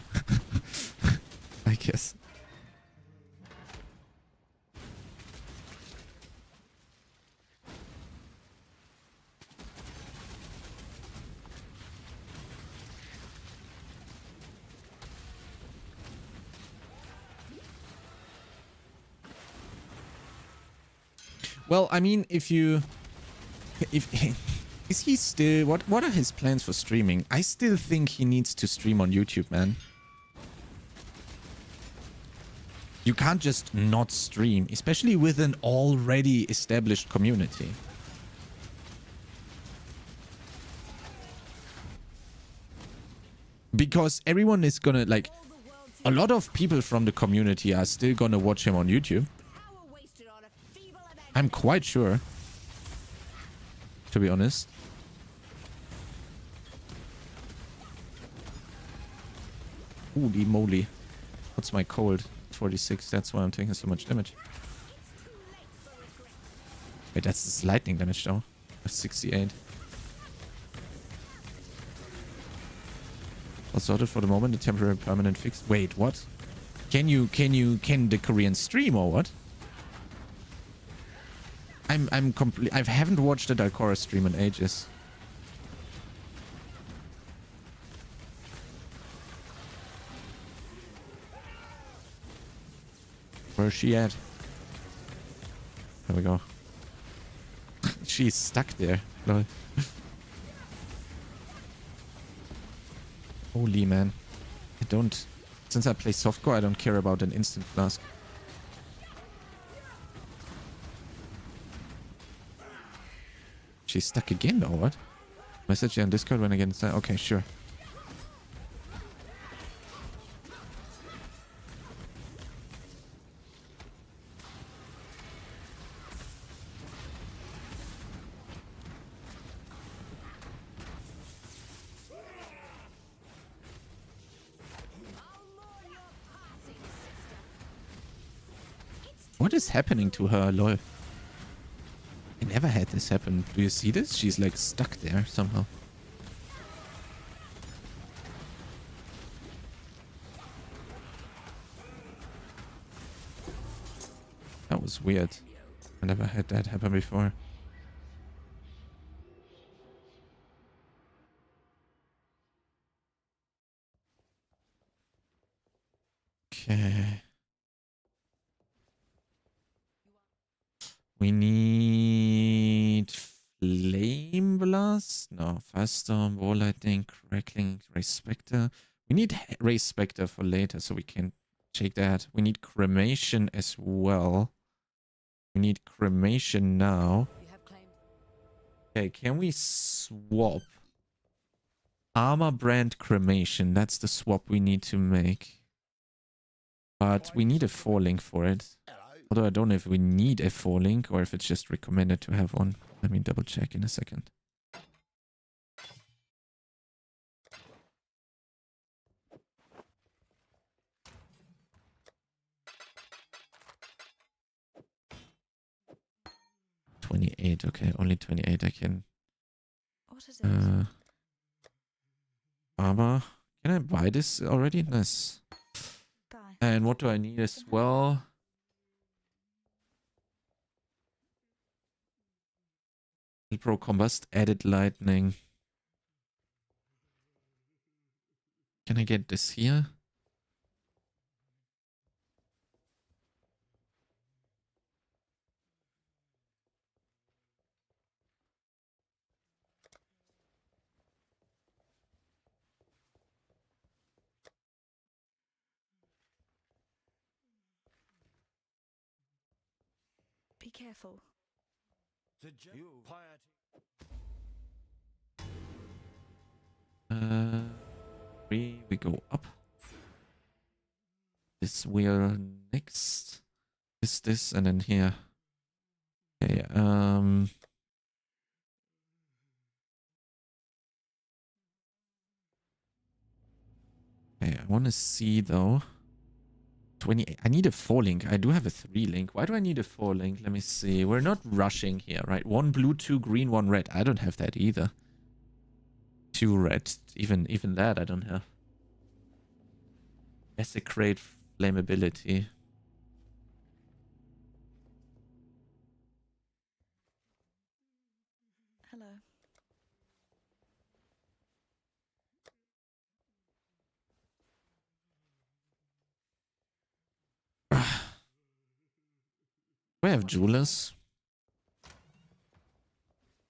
I guess. Well, I mean, is he still, what are his plans for streaming? I still think he needs to stream on YouTube, man. You can't just not stream, especially with an already established community. Because everyone is gonna, like, a lot of people from the community are still gonna watch him on YouTube. I'm quite sure, to be honest. Holy moly. What's my cold? 46, that's why I'm taking so much damage. Wait, that's this lightning damage though. 68. Well sorted for the moment, a temporary permanent fix. Wait, what? Can the Korean stream or what? I'm complete. I haven't watched a Dalcora stream in ages. Where's she at? There we go. She's stuck there. Lol. Holy man. I don't... Since I play softcore, I don't care about an instant flask. She's stuck again, or what? Message you on Discord when I get inside. Okay, sure. What is happening to her, lol? I never had this happen. Do you see this? She's like stuck there somehow. That was weird. I never had that happen before. Okay. We need Flame Blast? No, Firestorm, Wall Lightning, Crackling, Ray Spectre. We need Ray Spectre for later, so we can check that. We need Cremation as well. We need Cremation now. Okay, can we swap? Armor Brand Cremation. That's the swap we need to make. But we need a 4-link for it. Although I don't know if we need a 4-link or if it's just recommended to have one. Let me double check in a second. $28. Okay, only 28 I can. What is it? Armor. Can I buy this already? Nice. Bye. And what do I need as well? Pro Combust, added lightning. Can I get this here? Be careful. We go up. This wheel next. This, and then here. Okay, okay, I want to see though. 28. I need a 4-link. I do have a 3-link. Why do I need a 4-link? Let me see. We're not rushing here, right? 1 blue, 2 green, 1 red. I don't have that either. 2 red. Even that I don't have. Desecrate flammability. Hello. We have jewelers.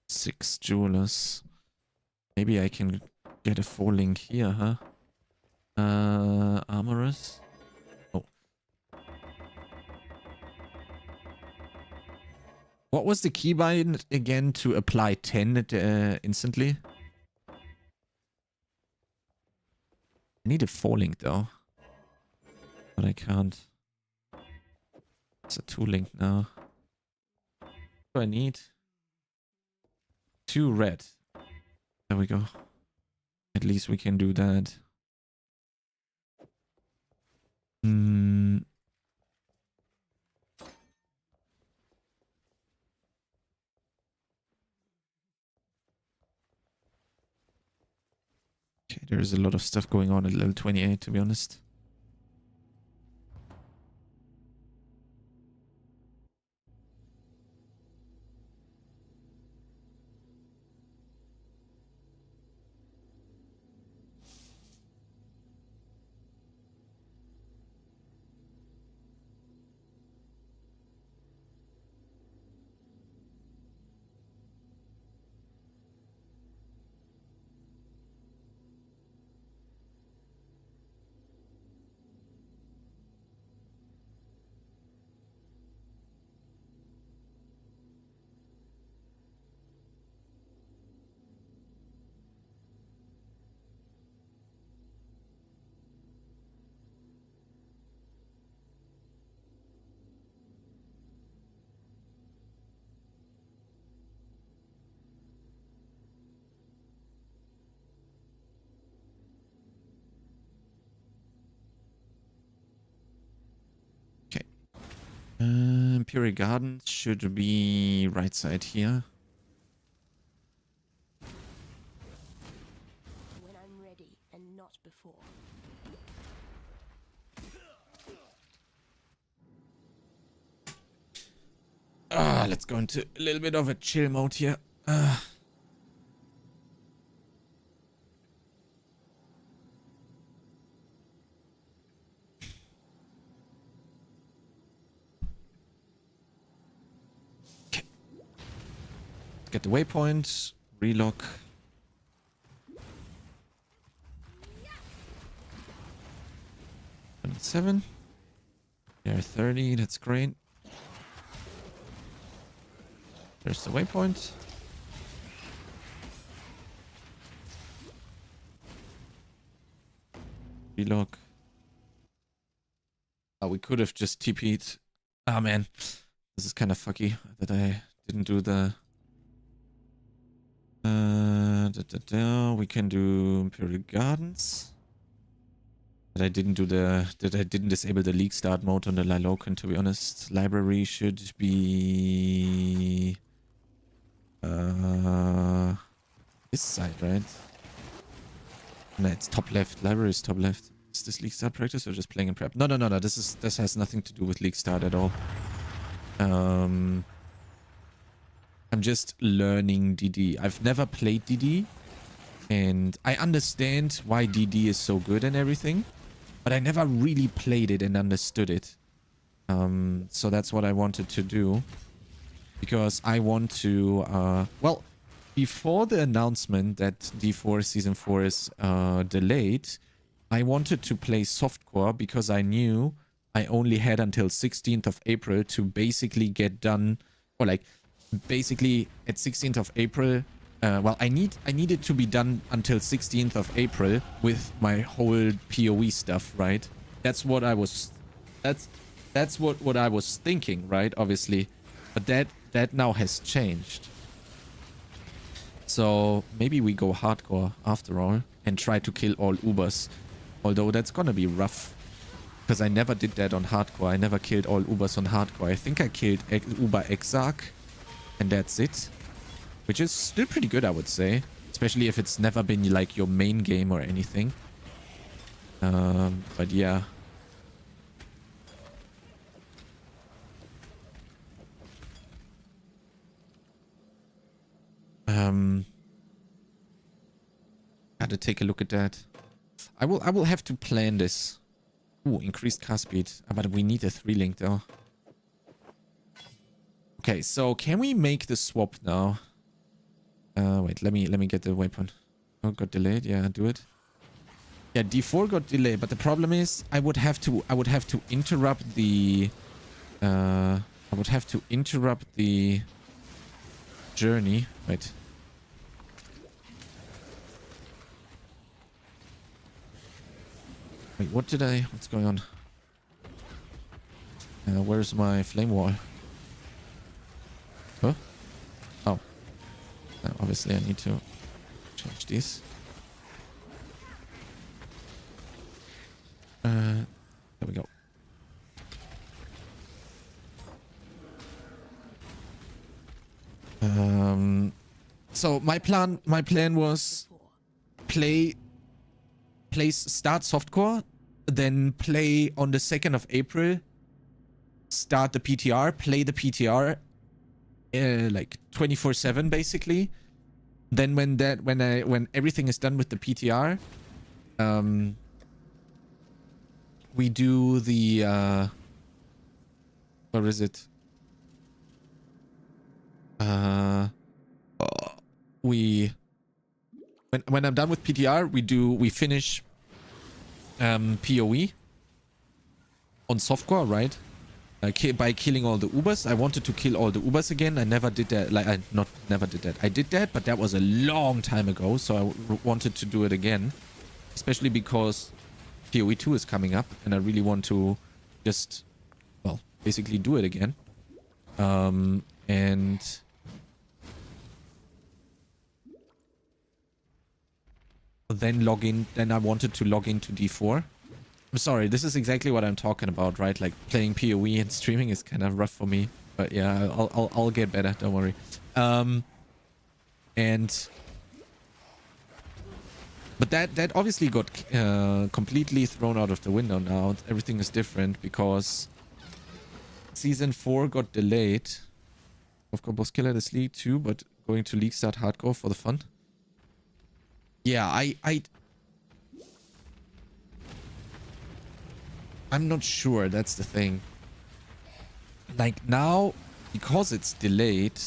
6 jewelers. Maybe I can get a 4-link here, huh? Armorers. Oh. What was the keybind again to apply 10 instantly? I need a 4-link though. But I can't. It's a 2-link now. What do I need? 2 red. There we go. At least we can do that. Okay, there's a lot of stuff going on at level 28, to be honest. Imperial Gardens should be right side here. When I'm ready and not before. Let's go into a little bit of a chill mode here. Okay. Get the waypoint, relock. Seven. There 30, that's great. There's the waypoint. Relock. Oh, we could have just TP'd. Ah, man. This is kind of fucky that I didn't do the... We can do Imperial Gardens. That I didn't do that I didn't disable the league start mode on the Lilocan, to be honest. Library should be... this side, right? No, it's top left. Library is top left. Is this league start practice or just playing in prep? No. This has nothing to do with league start at all. I'm just learning DD. I've never played DD, and I understand why DD is so good and everything, but I never really played it and understood it. So that's what I wanted to do, because I want to, well, before the announcement that D4 Season 4 is delayed, I wanted to play softcore because I knew I only had until 16th of April to basically get done, or like, basically at 16th of April, well, I needed to be done until 16th of April with my whole PoE stuff, right? That's what I was, that's what I was thinking, right? Obviously, but that now has changed. So maybe we go hardcore after all and try to kill all Ubers. Although that's gonna be rough, because I never did that on hardcore. I never killed all Ubers on hardcore. I think I killed Uber Exarch, and that's it. Which is still pretty good, I would say. Especially if it's never been like your main game or anything. But yeah. Gotta take a look at that. I will have to plan this. Ooh, increased cast speed. But we need a 3-link though. Okay, so can we make the swap now? Wait, let me get the waypoint. Oh, got delayed. Yeah, do it. Yeah, D4 got delayed, but the problem is I would have to interrupt the journey. Wait. Wait, what's going on? Where's my flame wall? Huh? Oh. Obviously I need to change this. There we go. So my plan was start softcore, then play on the 2nd of April, start the PTR, play the PTR like 24/7 basically. Then when everything is done with the PTR, we do the where is it? When I'm done with PTR, we finish PoE on softcore, right? By killing all the Ubers. I wanted to kill all the Ubers again. I never did that. Like, I never did that. I did that, but that was a long time ago. So I wanted to do it again, especially because PoE 2 is coming up, and I really want to just, well, basically do it again. And then log in. Then I wanted to log into D4 I'm sorry, this is exactly what I'm talking about, right? Like playing PoE and streaming is kind of rough for me. But yeah, I'll get better, don't worry. But that obviously got completely thrown out of the window now. Everything is different because Season 4 got delayed. Of course, Boss Killer this league too, but going to League Start Hardcore for the fun. Yeah, I'm not sure, that's the thing. Like now, because it's delayed,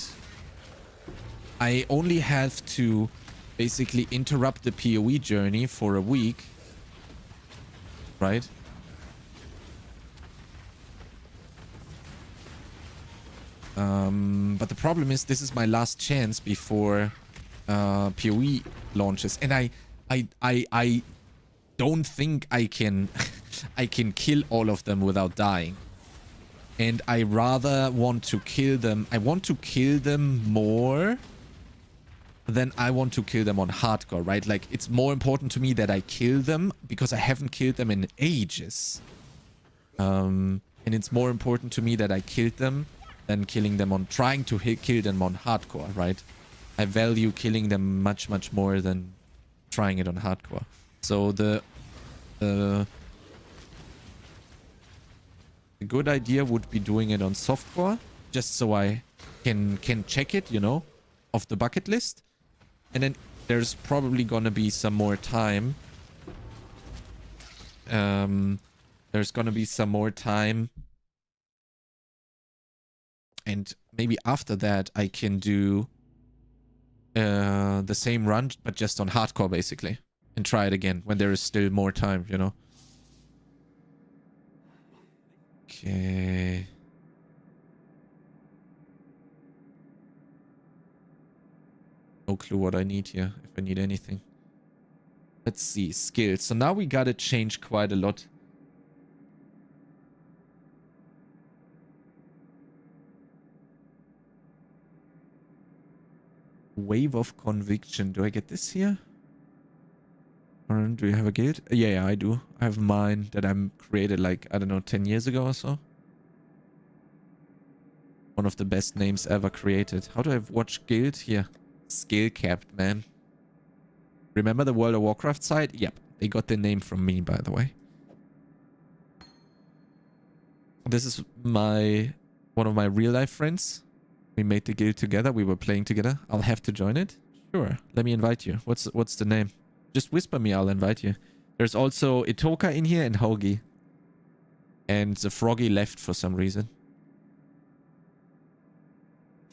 I only have to basically interrupt the PoE journey for a week. Right? But the problem is this is my last chance before PoE launches. And I don't think I can I can kill all of them without dying. And I rather want to kill them. I want to kill them more than I want to kill them on hardcore, right? Like, it's more important to me that I kill them because I haven't killed them in ages. And it's more important to me that I killed them than killing them on trying to kill them on hardcore, right? I value killing them much, much more than trying it on hardcore. So the good idea would be doing it on softcore, just so I can check it, you know, off the bucket list. And then there's probably gonna be some more time. There's gonna be some more time. And maybe after that I can do the same run, but just on hardcore basically. And try it again when there is still more time, you know. Okay. No clue what I need here, if I need anything. Let's see, skills. So now we gotta change quite a lot. Wave of Conviction. Do I get this here? Or do you have a guild? Yeah, I do. I have mine that I'm created like, I don't know, 10 years ago or so. One of the best names ever created. How do I watch guild? Here. Skill capped, man. Remember the World of Warcraft site? Yep. They got their name from me, by the way. This is one of my real life friends. We made the guild together. We were playing together. I'll have to join it. Sure. Let me invite you. What's the name? Just whisper me, I'll invite you. There's also Itoka in here and Hoagie. And the Froggy left for some reason.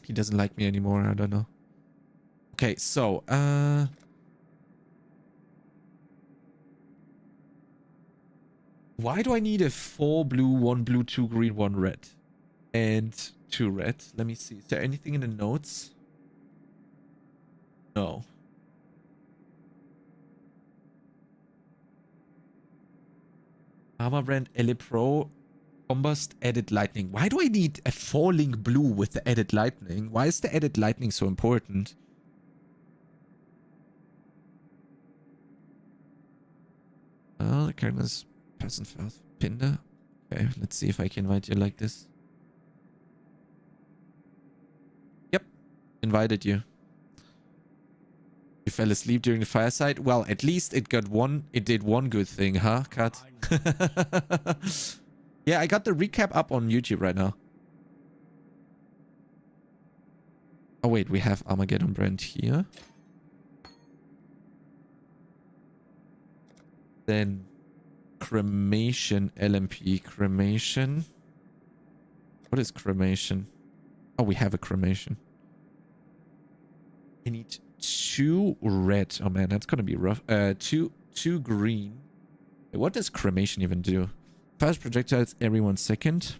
He doesn't like me anymore, I don't know. Okay, so, why do I need a 4 blue, 1 blue, 2 green, 1 red? And 2 red. Let me see. Is there anything in the notes? No. Armor brand Ele Pro Combust added lightning. Why do I need a falling blue with the added lightning? Why is the added lightning so important? Oh, the character's person first. Pinder. Okay, let's see if I can invite you like this. Yep, invited you. You fell asleep during the fireside? Well, at least it did one good thing, huh, Kat? Yeah, I got the recap up on YouTube right now. Oh wait, we have Armageddon brand here. Then cremation, LMP, cremation. What is cremation? Oh, we have a cremation. I need 2 red. Oh man, that's gonna be rough. Two green. Wait, what does cremation even do? Fires projectiles every 1 second.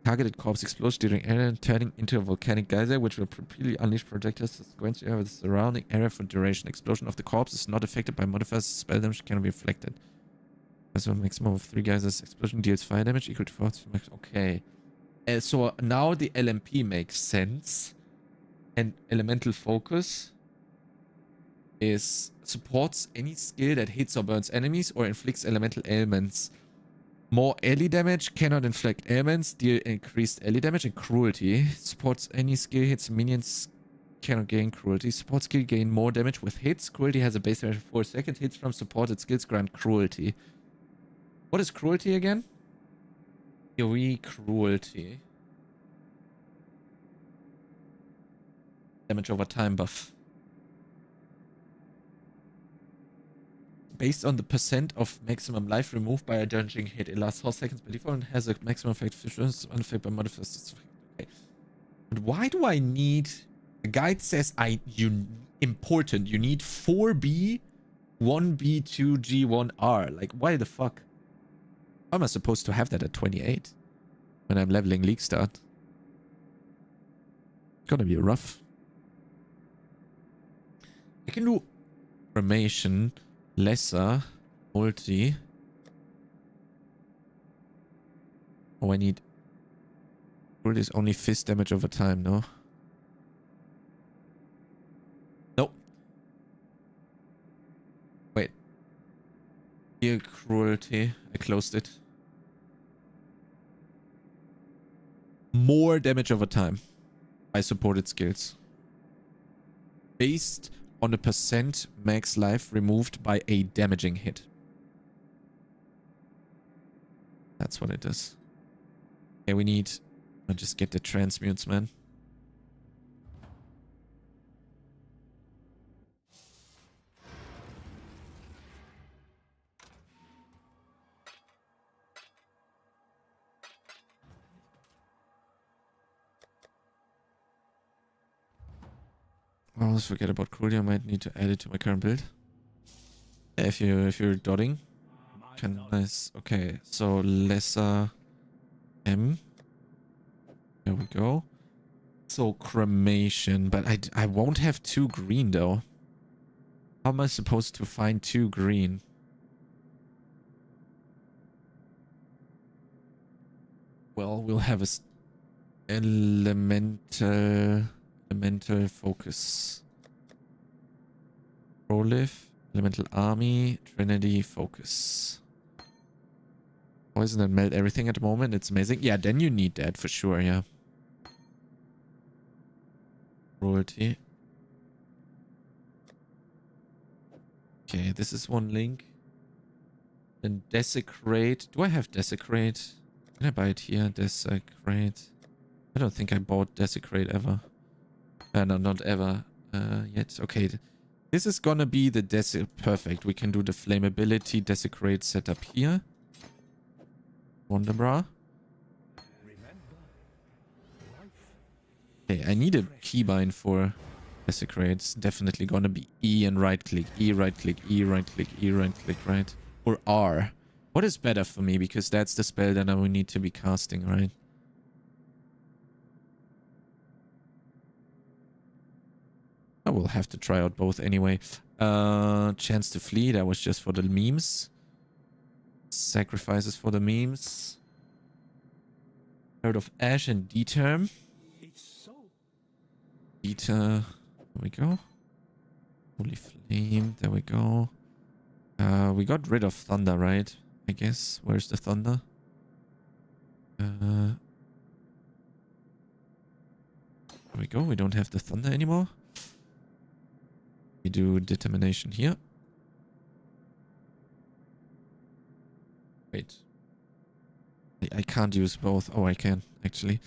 Targeted corpse explodes during area, turning into a volcanic geyser, which will repeatedly unleash projectiles to sequence over the surrounding area for duration. Explosion of the corpse is not affected by modifiers. Spell damage can be reflected. So a maximum of 3 geysers. Explosion deals fire damage equal to 4. Okay. So now the LMP makes sense. And elemental focus is supports any skill that hits or burns enemies or inflicts elemental ailments More ally damage, cannot inflict ailments, deal increased ally damage, and cruelty. Supports any skill hits, minions cannot gain cruelty. Support skill gain more damage with hits. Cruelty has a base damage of 4 seconds. Hits from supported skills grant cruelty. What is cruelty again? AoE cruelty. Damage over time buff. Based on the percent of maximum life removed by a damaging hit. It lasts 4 seconds by default and has a maximum effect unaffected by modifiers. Okay. But why do I need... The guide says important. You need 4B, 1B, 2G, 1R. Like, why the fuck? How am I supposed to have that at 28? When I'm leveling League Start? It's gonna be rough. I can do Formation... Lesser, multi. Oh, I need... Cruelty is only fist damage over time, no? Nope. Wait. Here, cruelty. I closed it. More damage over time by supported skills. Based on the percent max life removed by a damaging hit. That's what it does. Okay, we need... I'll just get the transmutes, man. I always forget about cruelty. I might need to add it to my current build. Yeah, if you're dotting. Nice. Okay, so lesser M. There we go. So cremation, but I won't have 2 green though. How am I supposed to find 2 green? Well, we'll have a elemental focus. Proliff, elemental army, trinity focus. Poison and melt everything at the moment. It's amazing. Yeah, then you need that for sure, yeah. Cruelty. Okay, this is one link. Then desecrate. Do I have desecrate? Can I buy it here? Desecrate. I don't think I bought desecrate ever. No, not ever yet. Okay, this is gonna be the perfect. We can do the flammability desecrate setup here. Wonderbra. Okay, I need a keybind for desecrate. It's definitely gonna be E and right click, E, right click, E, right click, E, right click, right? Or R. What is better for me? Because that's the spell that I will need to be casting, right? I will have to try out both anyway. Chance to flee. That was just for the memes. Sacrifices for the memes. Heart of Ash and D-term. There we go. Holy Flame. There we go. We got rid of Thunder, right? I guess. Where's the Thunder? There we go. We don't have the Thunder anymore. We do determination here. Wait. I can't use both. Oh, I can, actually.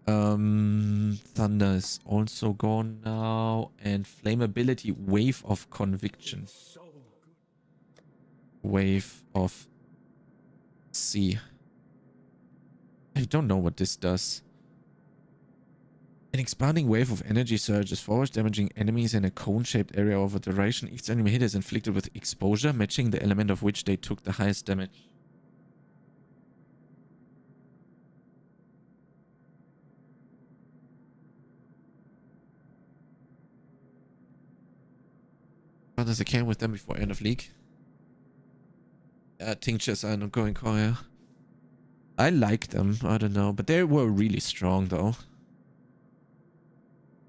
Thunder is also gone now. And flammability, wave of conviction. Wave of C. I don't know what this does. An expanding wave of energy surges forward, damaging enemies in a cone-shaped area over duration. Each enemy hit is inflicted with exposure, matching the element of which they took the highest damage. Run as I can with them before end of league. Tinctures are not going higher. I like them, I don't know, but they were really strong though.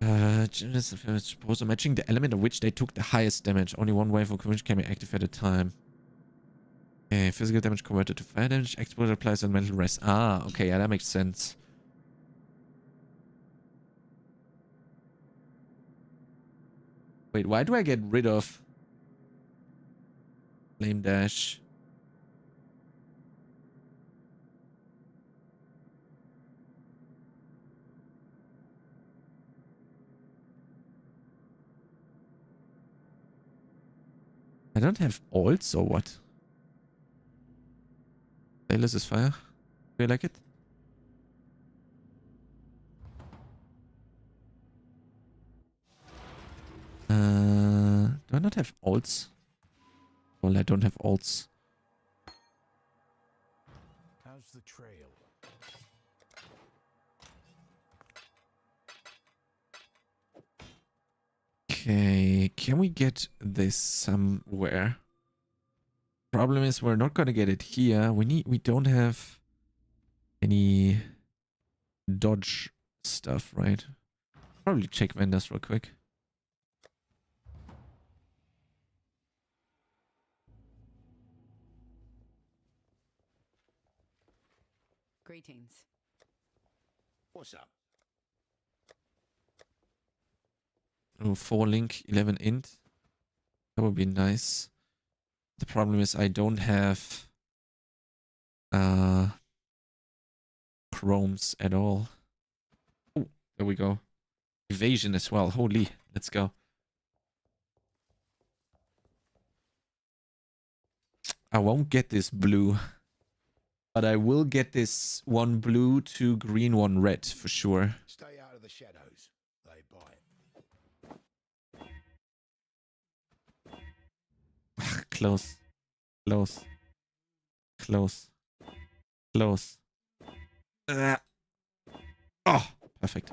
Exposure, matching the element of which they took the highest damage. Only one wave of conviction can be active at a time. Okay, physical damage converted to fire damage. Export applies on mental rest. Ah, okay, yeah, that makes sense. Wait, why do I get rid of Flame Dash? I don't have alts or what? Stainless is fire. Do you like it? Do I not have alts? Well, I don't have alts. How's the trail? Okay, can we get this somewhere? Problem is we're not gonna get it here. We don't have any dodge stuff, right? Probably check vendors real quick. Greetings. What's up? Oh, 4 link, 11 int. That would be nice. The problem is I don't have chromes at all. Oh, there we go. Evasion as well. Holy, let's go. I won't get this blue, but I will get this 1 blue, 2 green, 1 red for sure. Stay out of the shadows. They bite. Close. Close. Close. Close. Oh, perfect.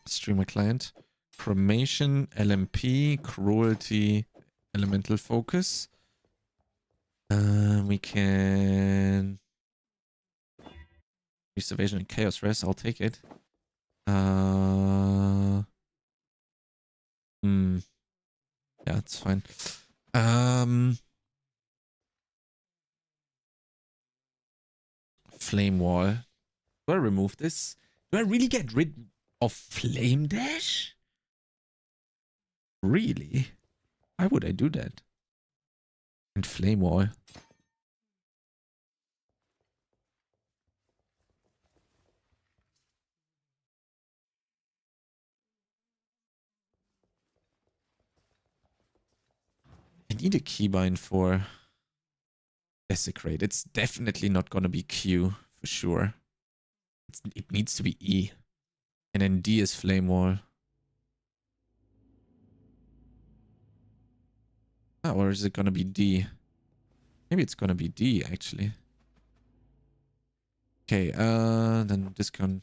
Streamer client. Cremation, LMP, cruelty, elemental focus. We can use evasion and chaos rest. I'll take it. Yeah, it's fine. Flame wall. Do I remove this? Do I really get rid of flame dash? Really? Why would I do that? And flame wall. I need a keybind for Desecrate. It's definitely not gonna be Q for sure. It needs to be E. And then D is Flame Wall. Ah, or is it gonna be D? Maybe it's gonna be D actually. Okay, then this can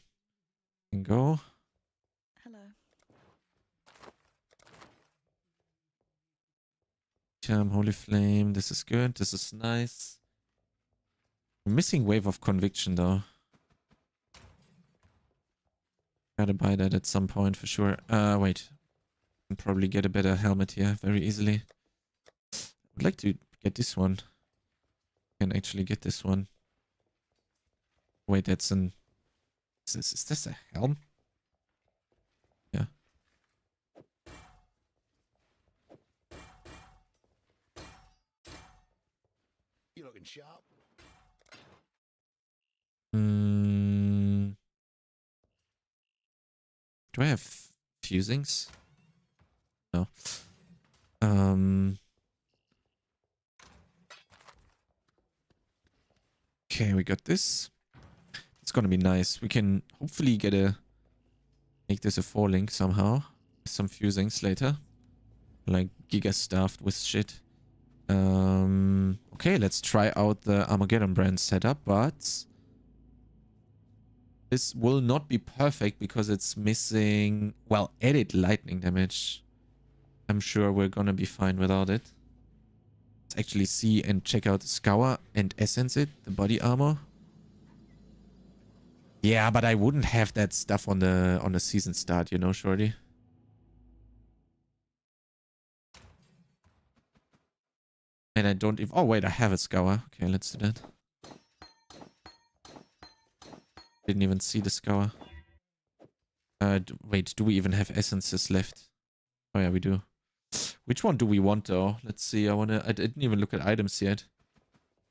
go. Hello. Holy Flame, this is good. This is nice. We're missing Wave of Conviction though. Gotta buy that at some point for sure. Wait. Can probably get a better helmet here very easily. I'd like to get this one. Can actually get this one. Wait, that's an... Is this a helm? Yeah. You looking sharp? Do I have fusings? No. Okay, we got this. It's gonna be nice. We can hopefully make this a 4 link somehow. Some fusings later. Like Giga stuffed with shit. Okay, let's try out the Armageddon brand setup, but this will not be perfect because it's missing, well, edit lightning damage. I'm sure we're gonna be fine without it. Let's actually see and check out Scour and Essence it, the body armor. Yeah, but I wouldn't have that stuff on the season start, you know, Shorty. And I don't even... Oh, wait, I have a scour. Okay, let's do that. Didn't even see the scour. Wait, do we even have essences left? Oh, yeah, we do. Which one do we want, though? Let's see. I didn't even look at items yet.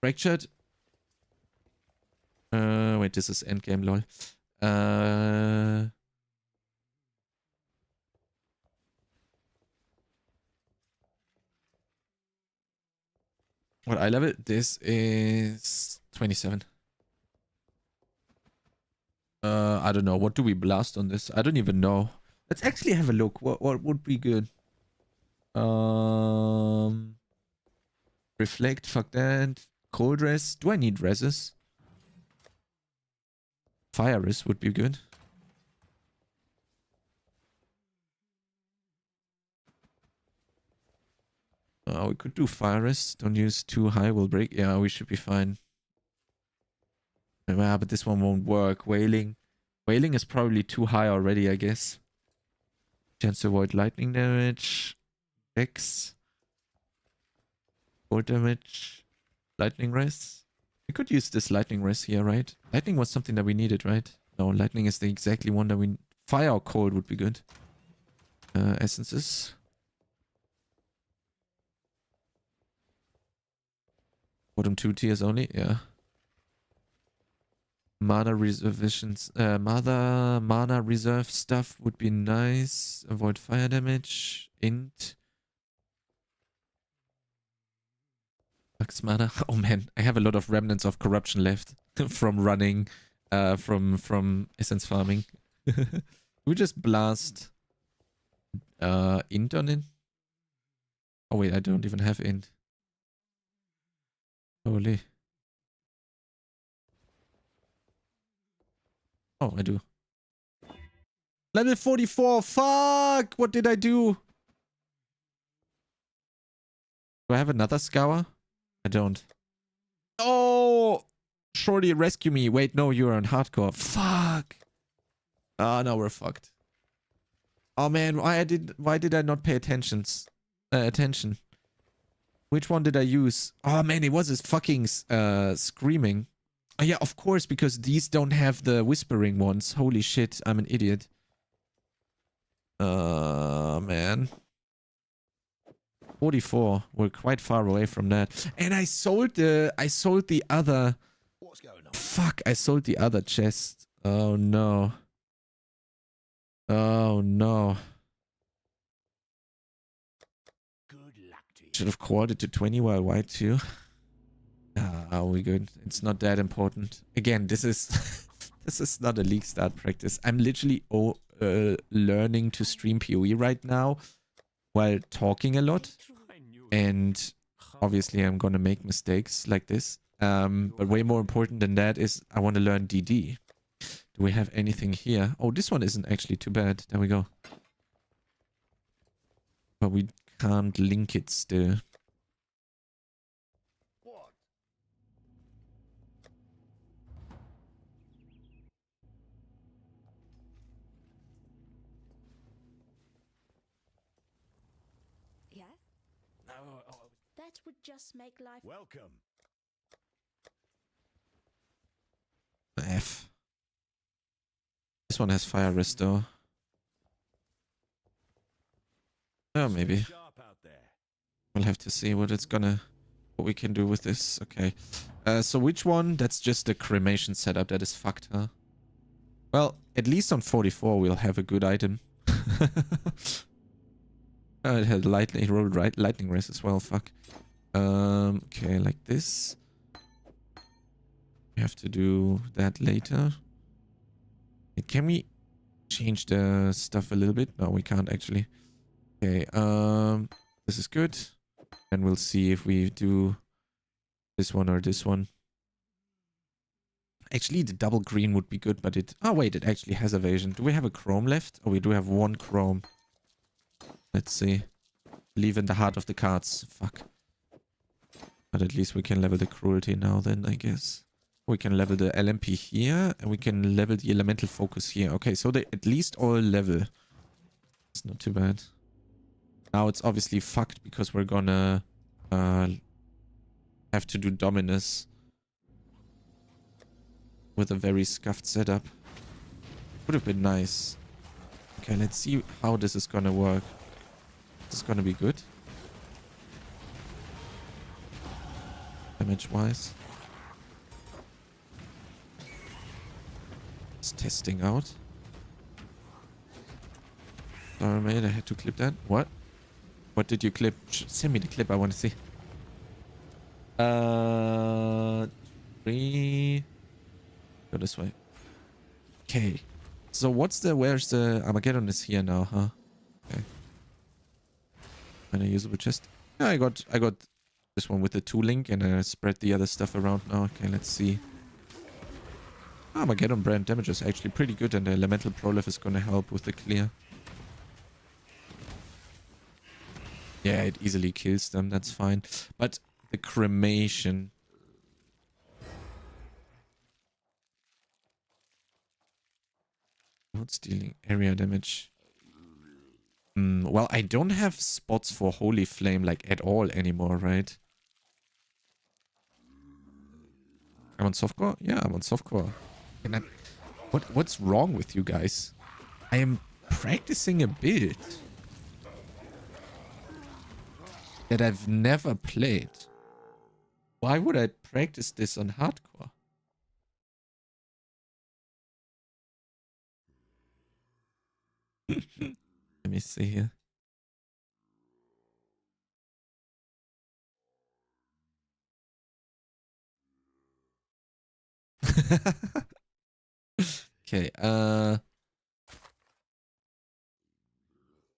Fractured. Wait, this is endgame, lol. What eye level? This is 27. I don't know. What do we blast on this? I don't even know. Let's actually have a look. What would be good? Reflect, fuck that. Cold res. Do I need reses? Fire res would be good. We could do fire res. Don't use too high, will break. Yeah, we should be fine. Yeah, but this one won't work. Wailing. Wailing is probably too high already, I guess. Chance to avoid lightning damage. X. Cold damage. Lightning res. We could use this lightning res here, right? Lightning was something that we needed, right? No, lightning is the exactly one that we... Fire or cold would be good. Essences. Bottom 2 tiers only, yeah. Mana reservations, mana reserve stuff would be nice. Avoid fire damage. Int. Max mana. Oh man, I have a lot of remnants of corruption left from running, from essence farming. We just blast int on it. Oh wait, I don't even have int. Holy. Oh, I do. Level 44. Fuck! What did I do? Do I have another scour? I don't. Oh! Shorty, rescue me. Wait, no, you're on hardcore. Fuck! Ah, now we're fucked. Oh man, why did I not pay attention? Which one did I use? Oh man, it was this fucking screaming. Oh yeah, of course, because these don't have the whispering ones. Holy shit, I'm an idiot. Man. 44. We're quite far away from that. And I sold the other... What's going on? Fuck, I sold the other chest. Oh no. Oh no. Good luck to you. Should have quartered to 20 while white too. Ah, we good. It's not that important. Again, this is this is not a league start practice. I'm literally learning to stream PoE right now while talking a lot. And obviously I'm gonna make mistakes like this. But way more important than that is I want to learn DD. Do we have anything here? Oh, this one isn't actually too bad. There we go. But we can't link it still. Yes? That would just make life... Welcome. F. This one has fire restore. Oh, maybe. Sharp out there. We'll have to see what we can do with this. Okay. So which one? That's just the cremation setup. That is fucked, huh? Well, at least on 44 we'll have a good item. It had lightning. It rolled lightning res as well. Fuck. Okay, like this. We have to do that later. Can we change the stuff a little bit? No, we can't actually. Okay, this is good. And we'll see if we do this one or this one. Actually, the double green would be good, but it... Oh, wait, it actually has evasion. Do we have a chrome left? Oh, we do have one chrome. Let's see. Leave in the heart of the cards. Fuck. But at least we can level the cruelty now then, I guess. We can level the LMP here, and we can level the elemental focus here. Okay, so they at least all level. It's not too bad. Now it's obviously fucked because we're gonna have to do Dominus with a very scuffed setup. Would have been nice. Okay, let's see how this is gonna work. This is gonna be good. Damage-wise. It's testing out. Sorry, mate, I had to clip that. What? What did you clip? Send me the clip, I want to see. 3. Go this way. Okay. So where's the Armageddon is here now, huh? Okay. And a usable chest. Yeah, I got this one with the 2 link and I spread the other stuff around now. Okay, let's see. Armageddon brand damage is actually pretty good and the Elemental Prolif is gonna help with the clear. Yeah, it easily kills them, that's fine. But the cremation. Not dealing area damage. Well, I don't have spots for Holy Flame like at all anymore, right? I'm on softcore? Yeah, I'm on softcore. And what's wrong with you guys? I am practicing a build that I've never played. Why would I practice this on hardcore? Let me see here. Okay,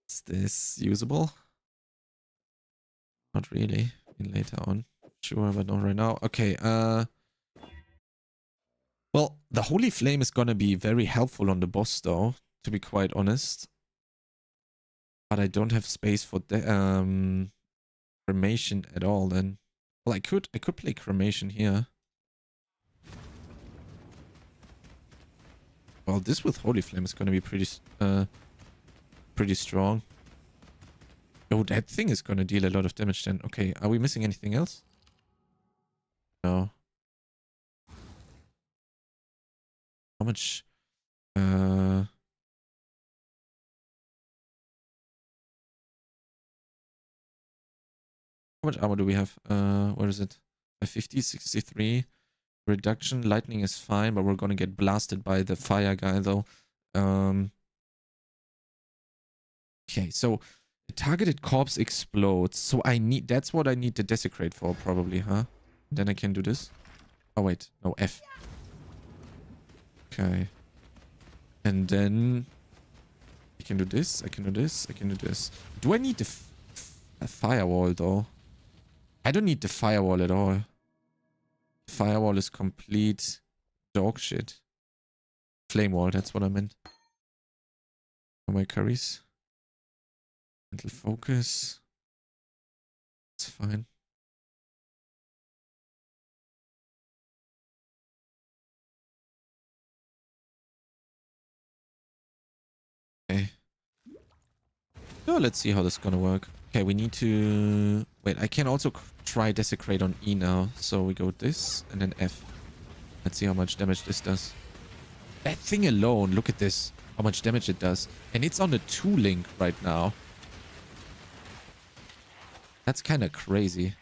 is this usable? Not really. Later on. Sure, but not right now. Okay, well, the Holy Flame is gonna be very helpful on the boss though, to be quite honest. But I don't have space for the cremation at all then. Well, I could play cremation here. Well, this with Holy Flame is gonna be pretty strong. Oh, that thing is gonna deal a lot of damage then. Okay, are we missing anything else? No. How much? How much armor do we have? Where is it? 50, 63. Reduction. Lightning is fine, but we're gonna get blasted by the fire guy though. Okay, so the targeted corpse explodes. So that's what I need the desecrate for probably, huh? Then I can do this. Oh wait, no, F. Okay. And then I can do this, I can do this, I can do this. Do I need a firewall though? I don't need the firewall at all. Firewall is complete dog shit. Flame wall, that's what I meant. For my curries. Mental focus. It's fine. Okay. So let's see how this is gonna work. Okay, we need to... Wait, I can also try Desecrate on E now. So we go with this and then F. Let's see how much damage this does. That thing alone, look at this. How much damage it does. And it's on the 2 link right now. That's kind of crazy.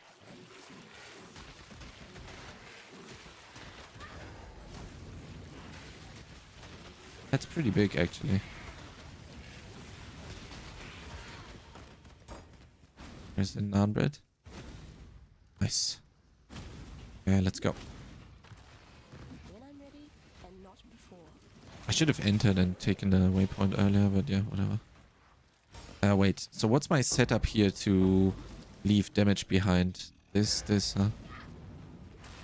That's pretty big actually. There's the naan bread. Nice. Okay, let's go. When I'm ready and not before. I should have entered and taken the waypoint earlier, but yeah, whatever. Wait. So what's my setup here to leave damage behind? This, huh?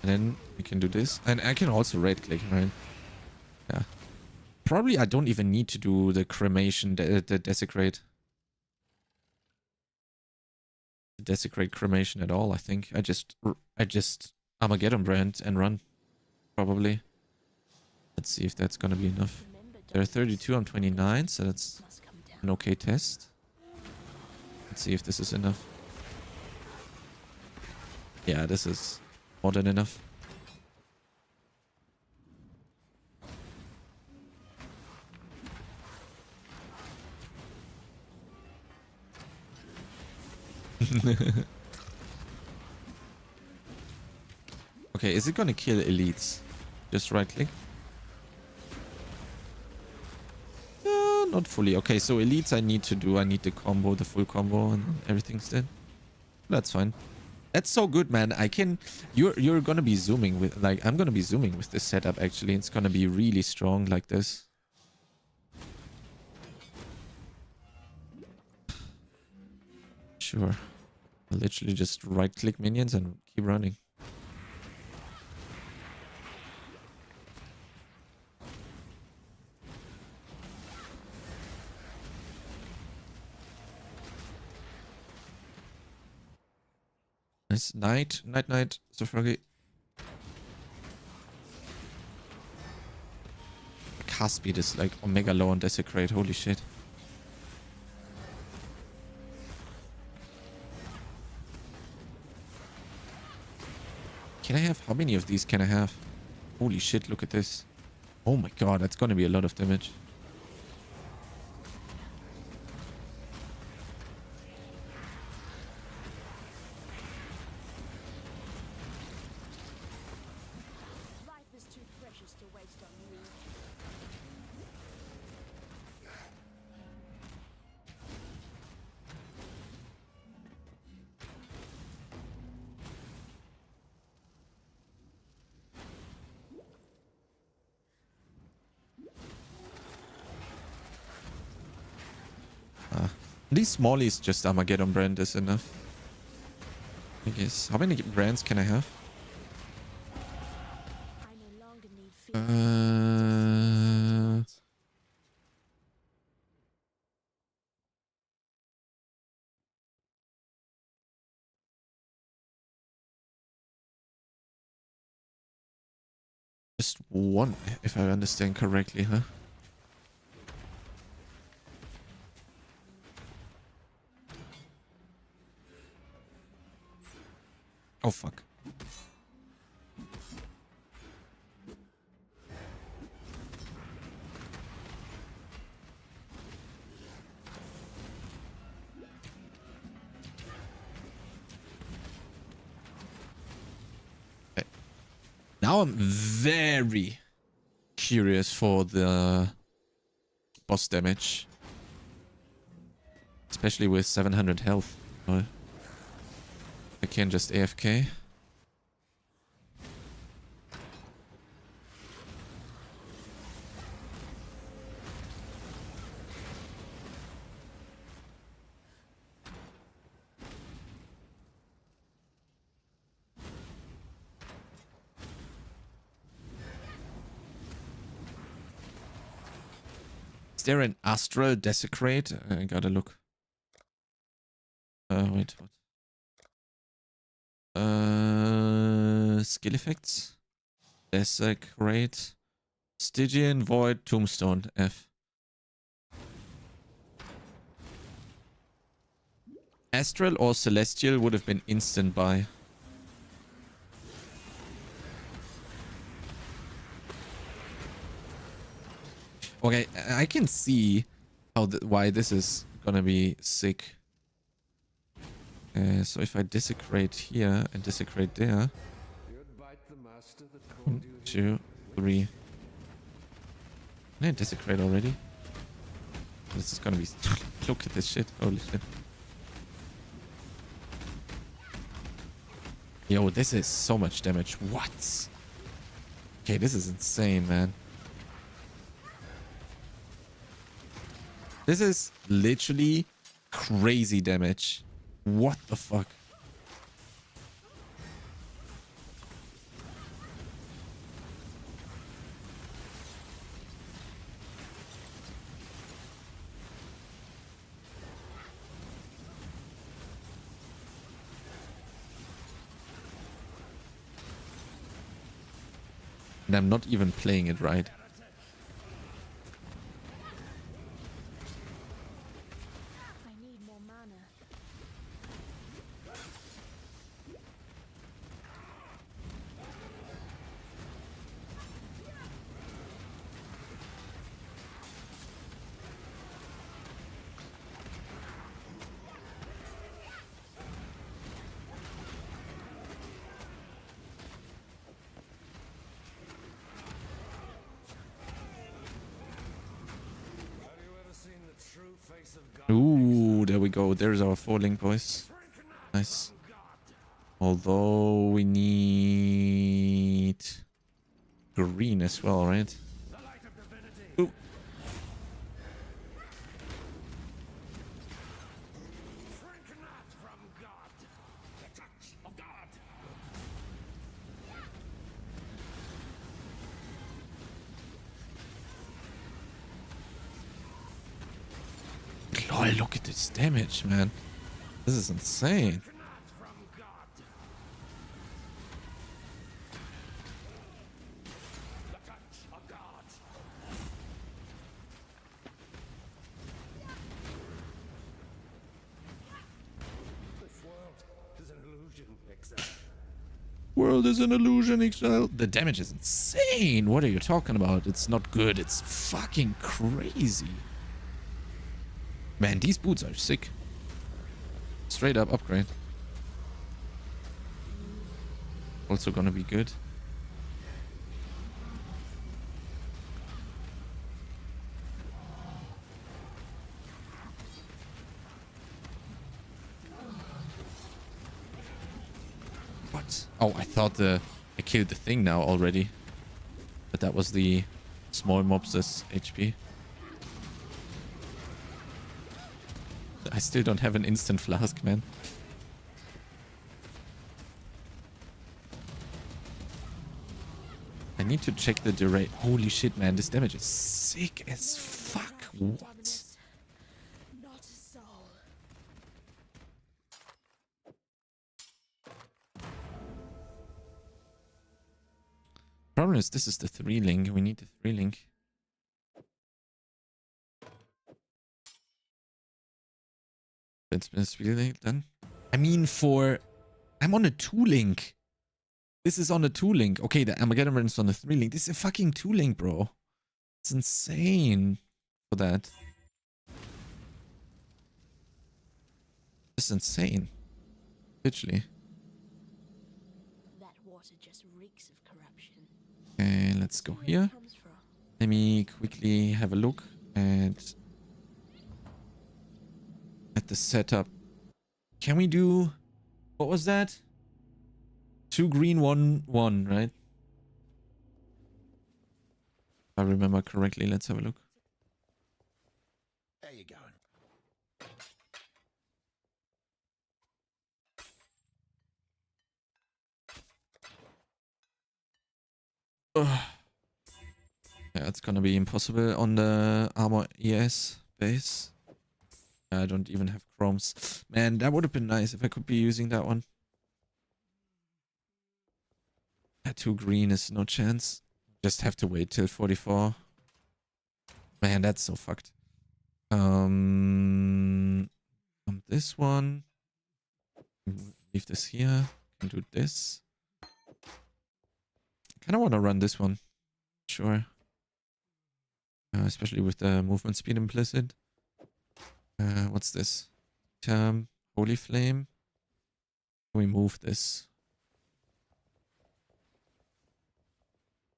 And then we can do this. And I can also right click, right? Yeah. Probably I don't even need to do the cremation, the desecrate. Desecrate cremation at all, I think. I just Armageddon brand and run. Probably. Let's see if that's gonna be enough. There are 32, I'm 29, so that's an okay test. Let's see if this is enough. Yeah, this is More than enough. Okay, is it gonna kill elites? Just right click? Not fully. Okay, so elites I need to do. I need the combo, the full combo, and everything's dead. That's fine. That's so good, man. I can... You're gonna be zooming with... Like, I'm gonna be zooming with this setup, actually. It's gonna be really strong like this. Sure. I'll literally just right-click minions and keep running. Nice. Night. Night, night. So froggy. Cast speed is like omega low on Desecrate. Holy shit. Can I have... How many of these can I have? Holy shit, look at this. Oh my god, that's gonna be a lot of damage. Life is too precious to waste on you. These smallies just Armageddon brand is enough. I guess. How many brands can I have? I no longer need fear. Just one, if I understand correctly, huh? Oh, fuck. Okay. Now I'm very curious for the boss damage. Especially with 700 health. I can just AFK. Is there an Astral Desecrate? I gotta look. Wait, what? Skill effects. Desecrate. Stygian, Void, Tombstone, F. Astral or Celestial would have been instant buy. Okay, I can see how why this is gonna be sick. So if I desecrate here and desecrate there. 1, 2, 3. Can I desecrate already? This is gonna be... Look at this shit. Holy shit. Yo, this is so much damage. What? Okay, this is insane, man. This is literally crazy damage. What the fuck? And I'm not even playing it right. I need more mana. Ooh, there we go. There's our 4-link, boys. Nice. Although we need green as well, right? Ooh. Lol, look at this damage, man. This is insane. World is an illusion, exile. The damage is insane. What are you talking about? It's not good. It's fucking crazy. Man, these boots are sick. Straight up upgrade. Also gonna be good. What? Oh, I thought I killed the thing now already. But that was the small mobs' HP. I still don't have an instant flask, man. I need to check the duration. Holy shit, man. This damage is sick as fuck. What? Not a soul. Problem is, this is the 3-link. We need the 3-link. It's been a 3-link then. I mean, I'm on a 2-link. This is on a 2-link. Okay, the Armageddon is on a 3-link. This is a fucking 2-link, bro. It's insane for that. It's insane. Literally. That water just reeks of corruption. Okay, let's go here. Let me quickly have a look at the setup. Can we do... What was that? 2 green, 1, 1, right? If I remember correctly. Let's have a look. There you going. Ugh. Yeah, it's gonna be impossible on the Armor ES base. I don't even have chromes. Man, that would have been nice if I could be using that one. That 2 green is no chance. Just have to wait till 44. Man, that's so fucked. This one. Leave this here. Can do this. Kind of want to run this one. Sure. Especially with the movement speed implicit. What's this? Holy Flame. Can we move this?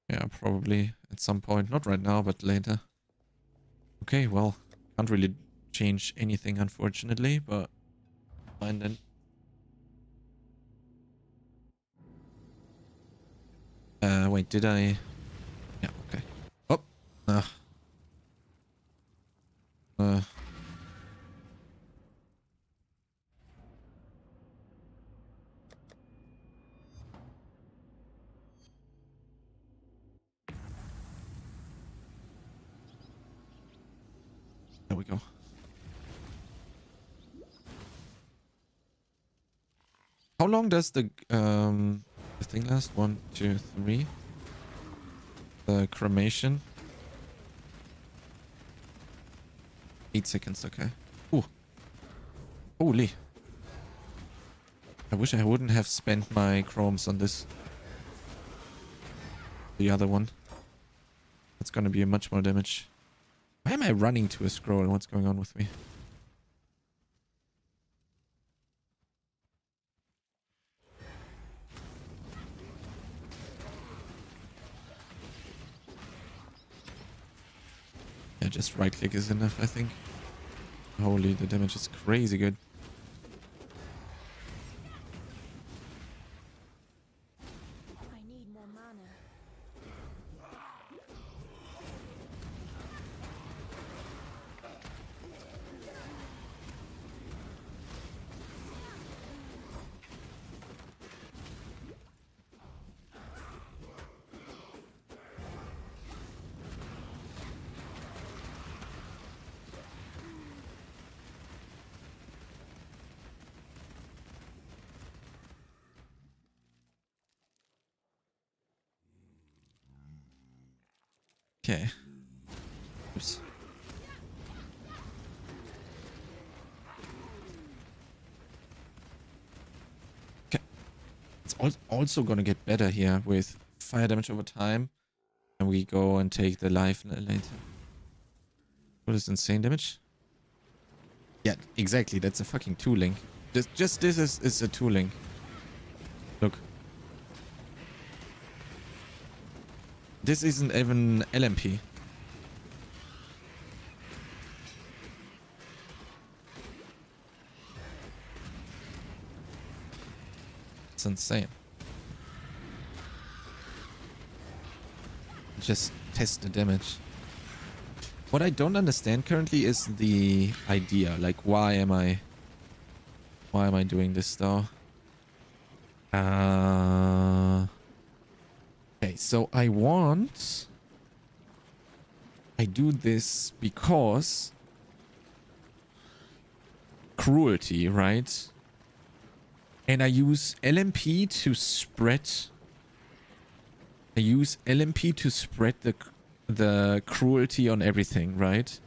Yeah, probably at some point. Not right now, but later. Okay, well, can't really change anything, unfortunately, but fine then. Wait, did I? Yeah, okay. Oh, there we go. How long does the thing last? 1, 2, 3. The cremation. 8 seconds, okay. Ooh. Holy. I wish I wouldn't have spent my chromes on this. The other one. That's gonna be much more damage. Why am I running to a scroll? What's going on with me? Yeah, just right click is enough, I think. Holy, the damage is crazy good. I need more mana. Okay. Oops. Okay. It's also gonna get better here with fire damage over time. And we go and take the life later. What is insane damage? Yeah, exactly. That's a fucking tooling. Just this is a tooling. Look. This isn't even LMP. It's insane. Just test the damage. What I don't understand currently is the idea. Like, why am I doing this though? Okay, so I do this because cruelty, right? And I use LMP to spread. I use LMP to spread the cruelty on everything, right?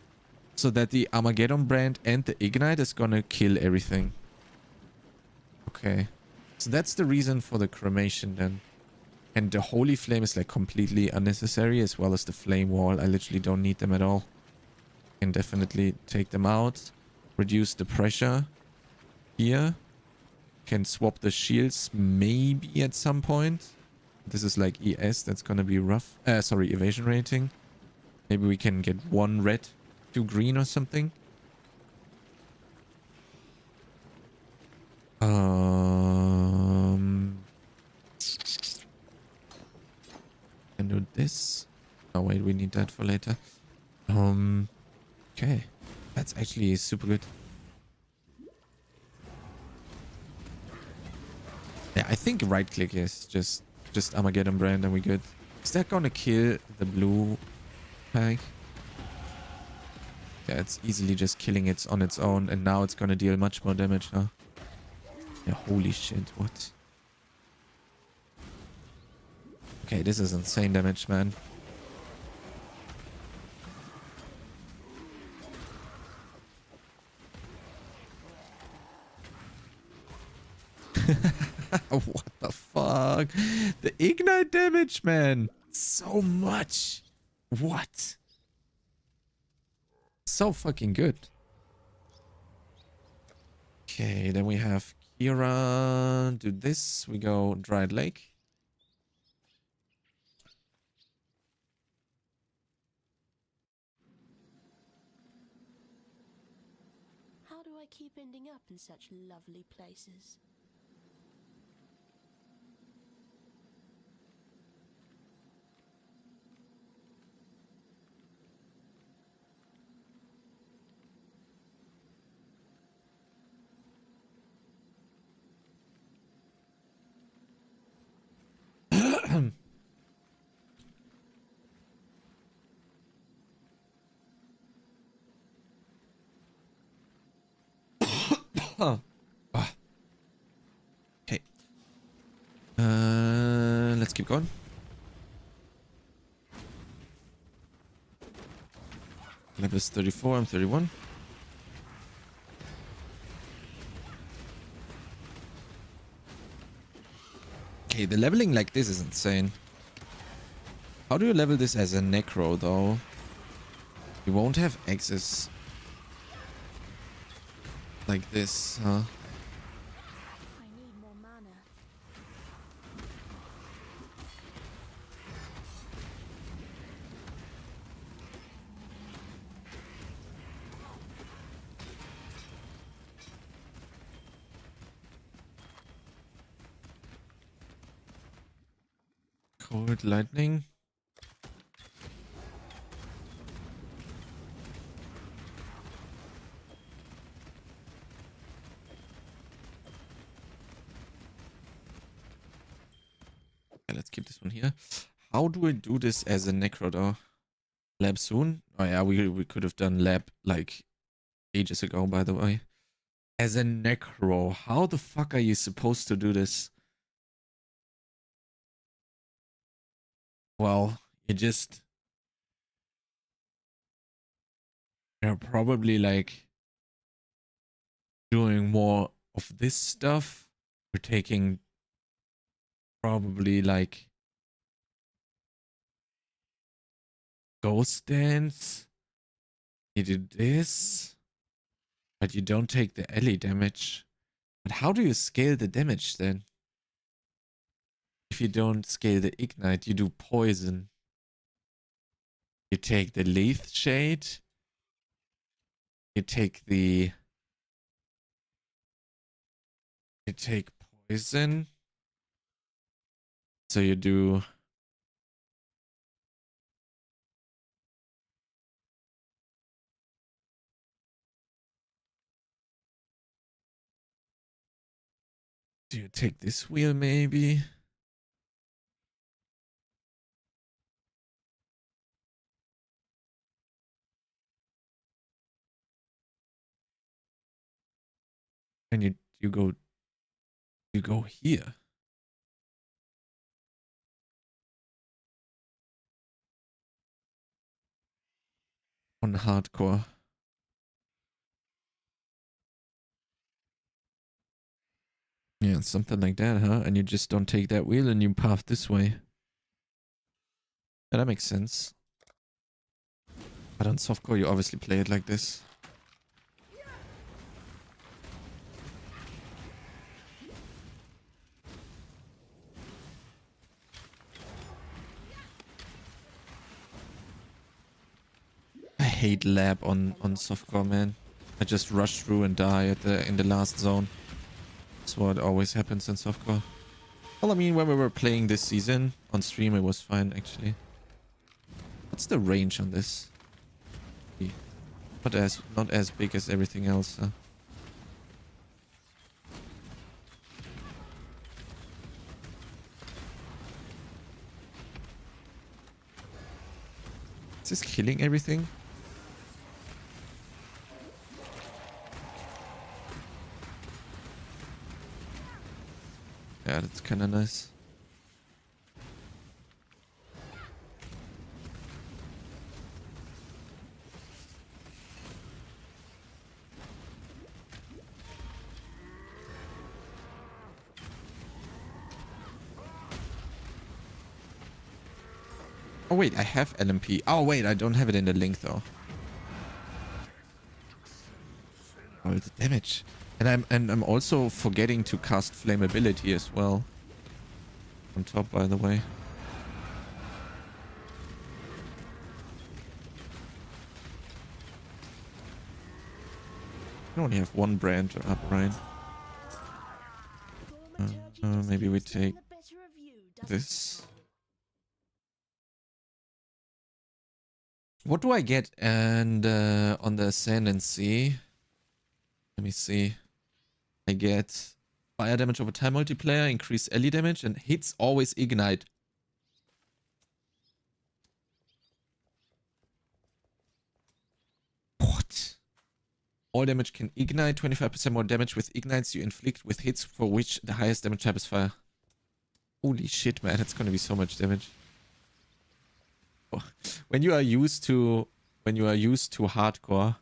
So that the Armageddon brand and the Ignite is gonna kill everything. Okay. So that's the reason for the cremation then. And the Holy Flame is like completely unnecessary, as well as the Flame Wall. I literally don't need them at all. Can definitely take them out. Reduce the pressure here. Can swap the shields maybe at some point. This is like ES, that's gonna be rough. Sorry, evasion rating. Maybe we can get 1 red, 2 green or something. Can do this. Oh wait, we need that for later. Okay. That's actually super good. Yeah, I think right click is just Armageddon brand and we good. Is that gonna kill the blue pack? Yeah, it's easily just killing it on its own, and now it's gonna deal much more damage now. Yeah, holy shit, what? Okay, this is insane damage, man. What the fuck? The ignite damage, man. So much. What? So fucking good. Okay, then we have Kira. Do this. We go Dried Lake. How do I keep ending up in such lovely places? Oh. Ah. Okay. Let's keep going. Level is 34, I'm 31. Okay, the leveling like this is insane. How do you level this as a Necro though? You won't have access like this, huh? I need more mana. Cold lightning. Okay, let's keep this one here. How do I do this as a necro though? Lab soon? Oh yeah, we could have done lab like ages ago, by the way. As a necro, how the fuck are you supposed to do this? Well, you're probably like doing more of this stuff. We're taking probably like Ghost Dance. You do this, but you don't take the Ellie damage. But how do you scale the damage then? If you don't scale the Ignite, you do Poison. You take the Leaf Shade. You take Poison. So you do... Do you take this wheel maybe? And you go here. On hardcore. Yeah, something like that, huh? And you just don't take that wheel and you path this way. Yeah, that makes sense. But on softcore, you obviously play it like this. I hate lab on softcore, man. I just rush through and die in the last zone. That's what always happens in softcore. Well, I mean, when we were playing this season on stream, it was fine actually. What's the range on this? Not as big as everything else, huh? Is this killing everything? Yeah, that's kind of nice. Oh wait, I have LMP. Oh wait, I don't have it in the link though. Oh, the damage. And I'm also forgetting to cast flammability as well. On top, by the way. I only have one brand up, right? Maybe we take this. What do I get and on the Ascendancy? Let me see. I get fire damage over time multiplayer, increase Ellie damage, and hits always ignite. What? All damage can ignite, 25% more damage with ignites you inflict with hits for which the highest damage type is fire. Holy shit, man, that's gonna be so much damage. Oh. When you are used to hardcore,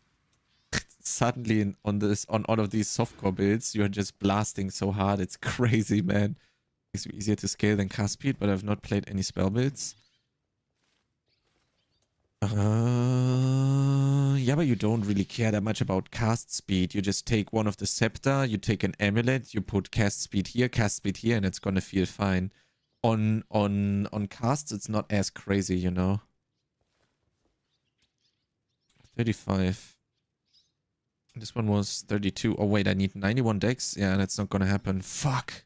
suddenly on all of these softcore builds, you're just blasting so hard. It's crazy, man. Makes me easier to scale than cast speed, but I've not played any spell builds. Yeah, but you don't really care that much about cast speed. You just take one of the scepter, you take an amulet, you put cast speed here, and it's gonna feel fine. On casts, it's not as crazy, you know. 35. This one was 32. Oh wait, I need 91 decks. Yeah, that's not gonna happen. Fuck.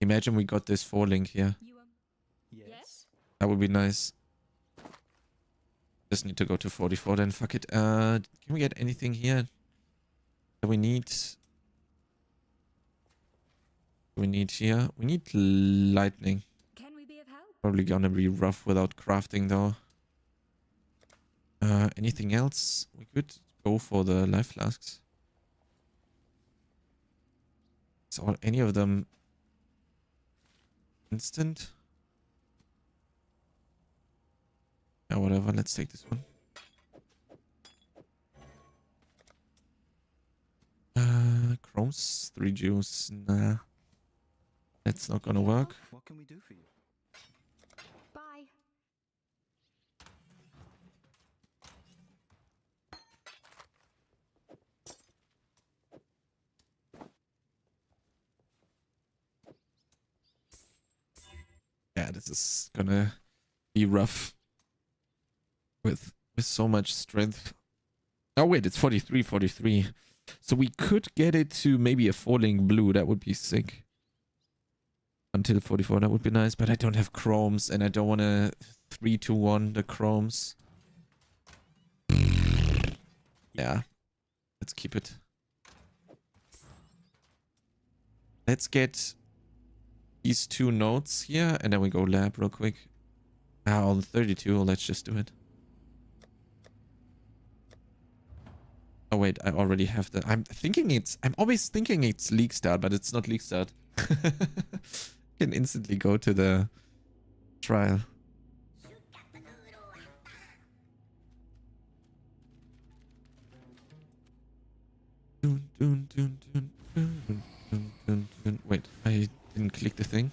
Imagine we got this 4 link here. Yes? That would be nice. Just need to go to 44 then. Fuck it. Can we get anything here that we need? We need here. We need lightning. Can we be of help? Probably gonna be rough without crafting though. Anything else? We could go for the life flasks. So any of them instant? Yeah, whatever. Let's take this one. Chromes, 3 juice. Nah. That's not gonna work. What can we do for you? Bye. Yeah, this is gonna be rough. With so much strength. Oh wait, it's 43. So we could get it to maybe a falling blue. That would be sick. Until 44, that would be nice. But I don't have chromes and I don't want to 3-2-1 the chromes. Yeah. Let's keep it. Let's get these 2 nodes here and then we go lab real quick. On 32, let's just do it. Oh wait, I already have the... I'm always thinking it's league start, but it's not league start. Can instantly go to the trial. Wait, I didn't click the thing.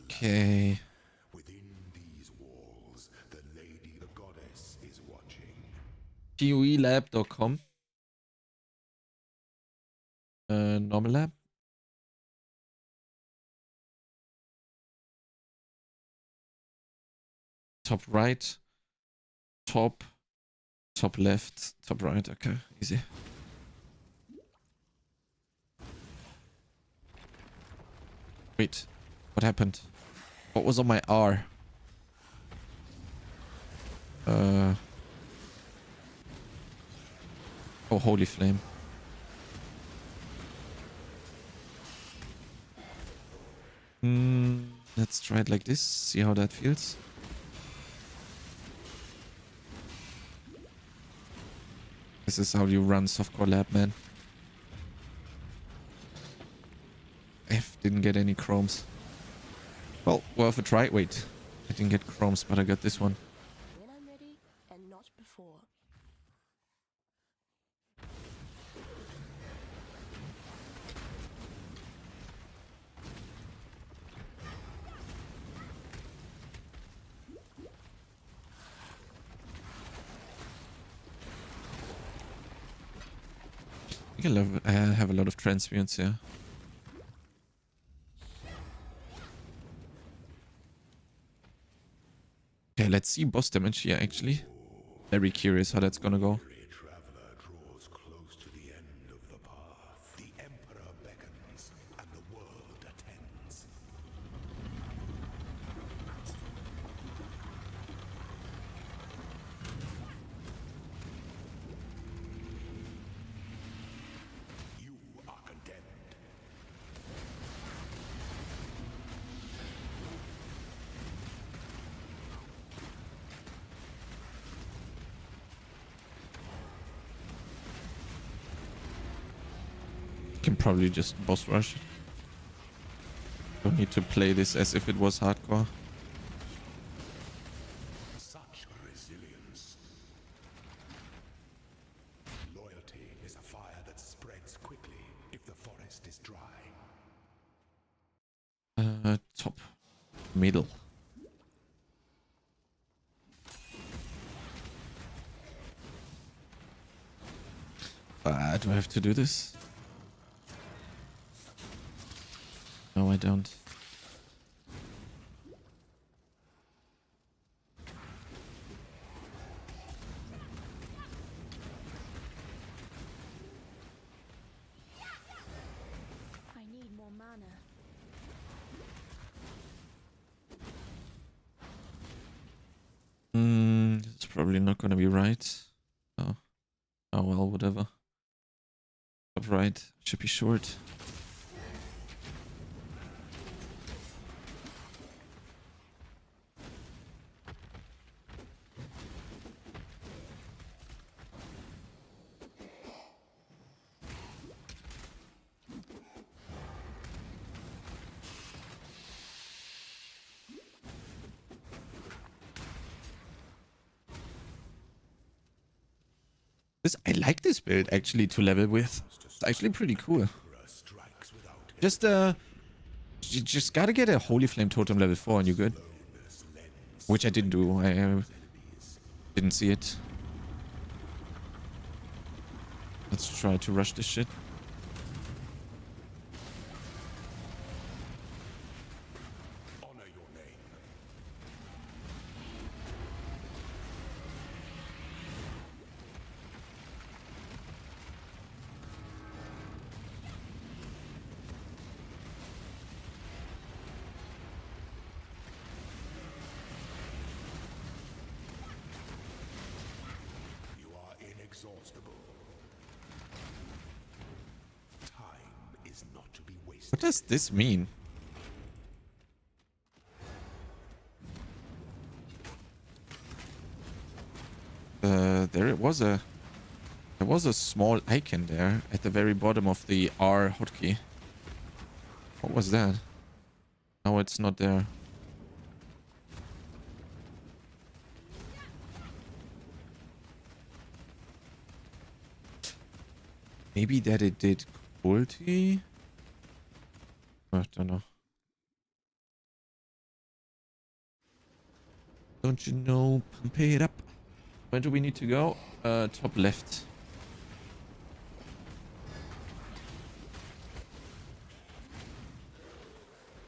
Okay. Within these walls, the lady, the goddess, is watching. PoElab.com. Normal lab. Top right. Top left. Top right. Okay, easy. Wait, what happened? What was on my R? Oh, holy flame. Let's try it like this. See how that feels. This is how you run softcore lab, man. F didn't get any chromes. Well, worth a try. Wait, I didn't get chromes, but I got this one. When I'm ready, and not before. I have a lot of transmutes here. Okay, let's see boss damage here actually. Very curious how that's gonna go. Traveler draws close to the end of the path. The Emperor beckons, and the world attends. You are condemned. Can probably just boss rush it. Don't need to play this as if it was hardcore. Such resilience. Loyalty is a fire that spreads quickly if the forest is dry. Top. Middle. Do I have to do this? No, I don't. mana. It's probably not gonna be right. Oh, oh well, whatever. Top right should be short. I like this build actually to level with. It's actually pretty cool. Just you just gotta get a Holy Flame Totem level 4 and you're good. Which I didn't do. I didn't see it. Let's try to rush this shit. What does this mean? There was a small icon there at the very bottom of the R hotkey. What was that? Now it's not there. Maybe that it did cruelty? I don't know. Don't you know? Pump it up. Where do we need to go? Top left.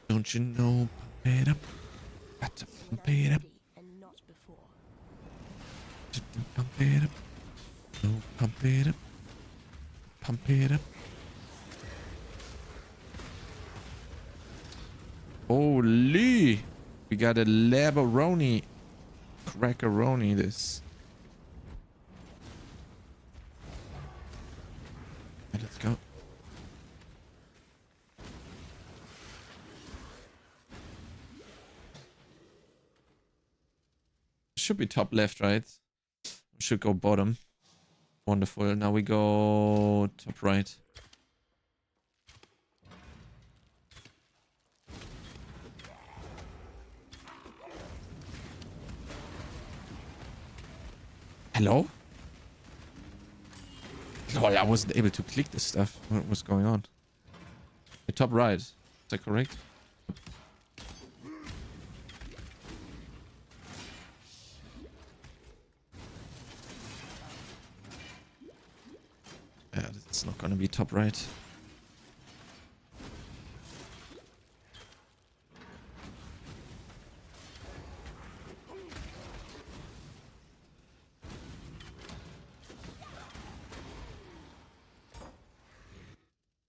Don't you know? Pump it up. Got to pump it up. And not before. Pump it up. No, pump it up. Pump it up. Holy! We got a Labaroni. Crackaroni this. Okay, let's go. Should be top left, right? Should go bottom. Wonderful. Now we go top right. Hello? Lol, I wasn't able to click this stuff. What was going on? The top right. Is that correct? Yeah, it's not gonna be top right.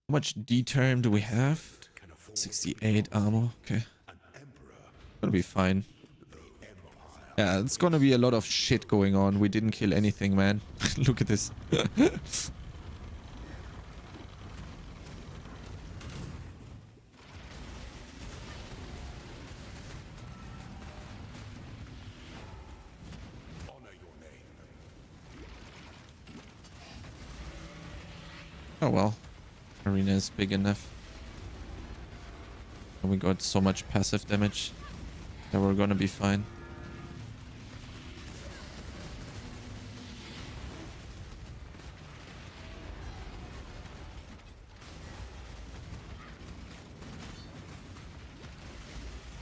How much D-term do we have? 68 armor. Okay. Gonna be fine. Yeah, it's gonna be a lot of shit going on. We didn't kill anything, man. Look at this. Oh well. Arena is big enough. And we got so much passive damage that we're gonna be fine.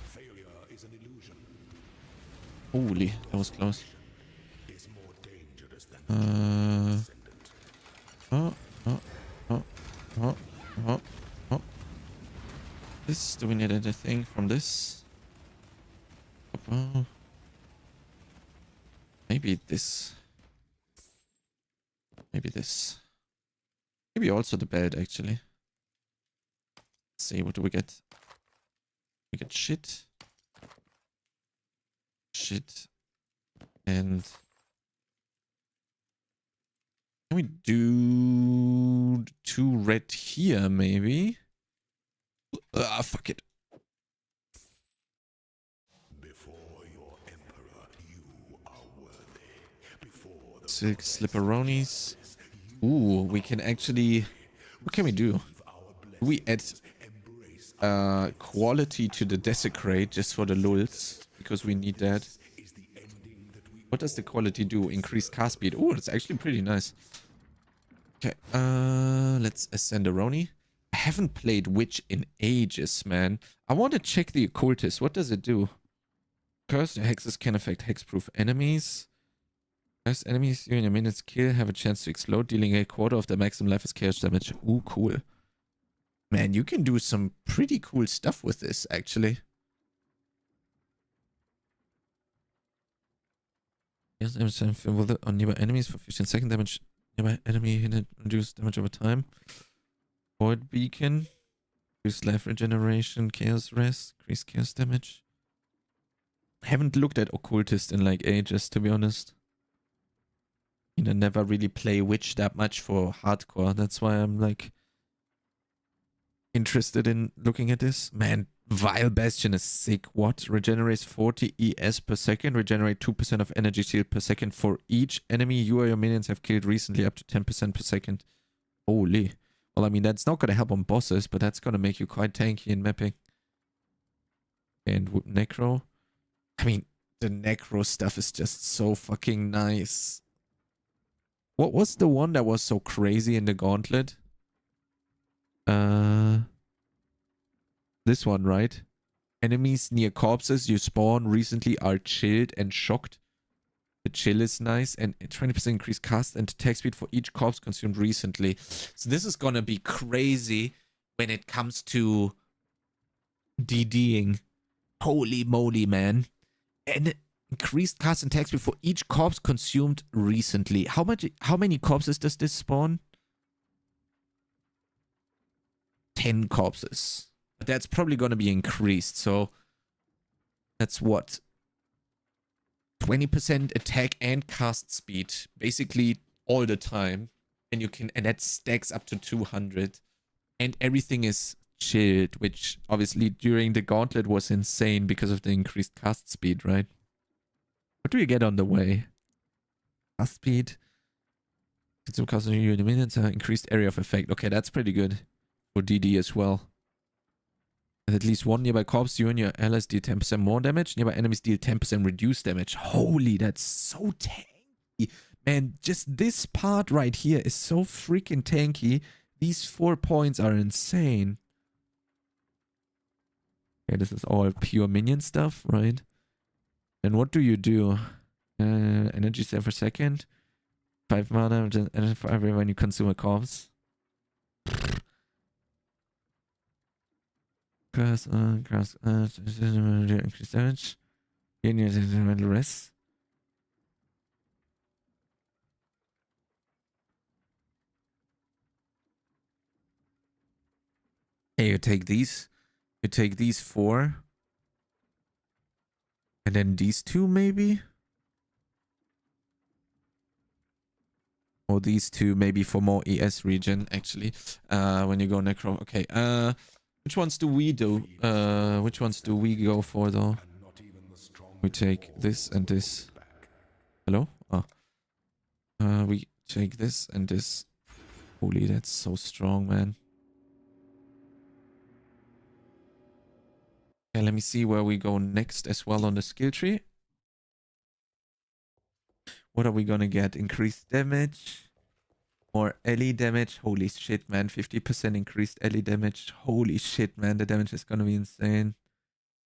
Failure is an illusion. Holy, that was close. Is more dangerous than This, do we need anything from this? Maybe this. Maybe this. Maybe also the belt, actually. Let's see, what do we get? We get shit. Shit. And can we do 2 red here, maybe? Ah, fuck it. Before your emperor, you are worthy. Before the 6 slipperonis. Ooh, we can actually... What can we do? We add quality to the desecrate just for the lulz, because we need that. What does the quality do? Increased cast speed. Oh, it's actually pretty nice. Okay, let's ascend a Roni. I haven't played Witch in ages, man. I want to check the occultist. What does it do? Cursed hexes can affect hexproof enemies. Cursed enemies during a minute's kill have a chance to explode, dealing a quarter of the maximum life as chaos damage. Ooh, cool. Man, you can do some pretty cool stuff with this, actually. Yes, damage time on nearby enemies for 15 second damage. Nearby enemy hit reduce damage over time. Void beacon. Reduce life regeneration. Chaos rest. Increase chaos damage. Haven't looked at occultist in like ages, to be honest. You know, never really play witch that much for hardcore. That's why I'm like interested in looking at this. Man, Vile Bastion is sick. What? Regenerates 40 ES per second. Regenerate 2% of energy shield per second for each enemy you or your minions have killed recently, up to 10% per second. Holy. Well, I mean, that's not going to help on bosses, but that's going to make you quite tanky in mapping. And Necro. I mean, the Necro stuff is just so fucking nice. What was the one that was so crazy in the gauntlet? This one, right? Enemies near corpses you spawn recently are chilled and shocked. The chill is nice, and 20% increased cast and attack speed for each corpse consumed recently. So this is gonna be crazy when it comes to DDing. Holy moly, man. And increased cast and attack speed for each corpse consumed recently. How many corpses does this spawn? 10 corpses. But that's probably going to be increased. So that's what? 20% attack and cast speed. Basically all the time. And you can, and that stacks up to 200. And everything is chilled, which obviously during the gauntlet was insane because of the increased cast speed, right? What do you get on the way? Cast speed. Consume cast you in a minute. Increased area of effect. Okay, that's pretty good. For DD as well. At least one nearby corpse, you and your allies deal 10% more damage. Nearby enemies deal 10% reduced damage. Holy, that's so tanky. Man, just this part right here is so freaking tanky. These 4 points are insane. Okay, this is all pure minion stuff, right? And what do you do? Energy save per second. 5 mana for every when you consume a corpse. Increase damage. Mental rest. Hey, you take these. You take these 4. And then these 2 maybe? Or these 2 maybe for more ES region, actually. When you go necro. Okay, which ones do we do? Which ones do we go for though? We take this and this. Hello? Oh. We take this and this. Holy, that's so strong, man. Okay, let me see where we go next as well on the skill tree. What are we gonna get? Increased damage. More LE damage. Holy shit, man. 50% increased LE damage. Holy shit, man. The damage is gonna be insane.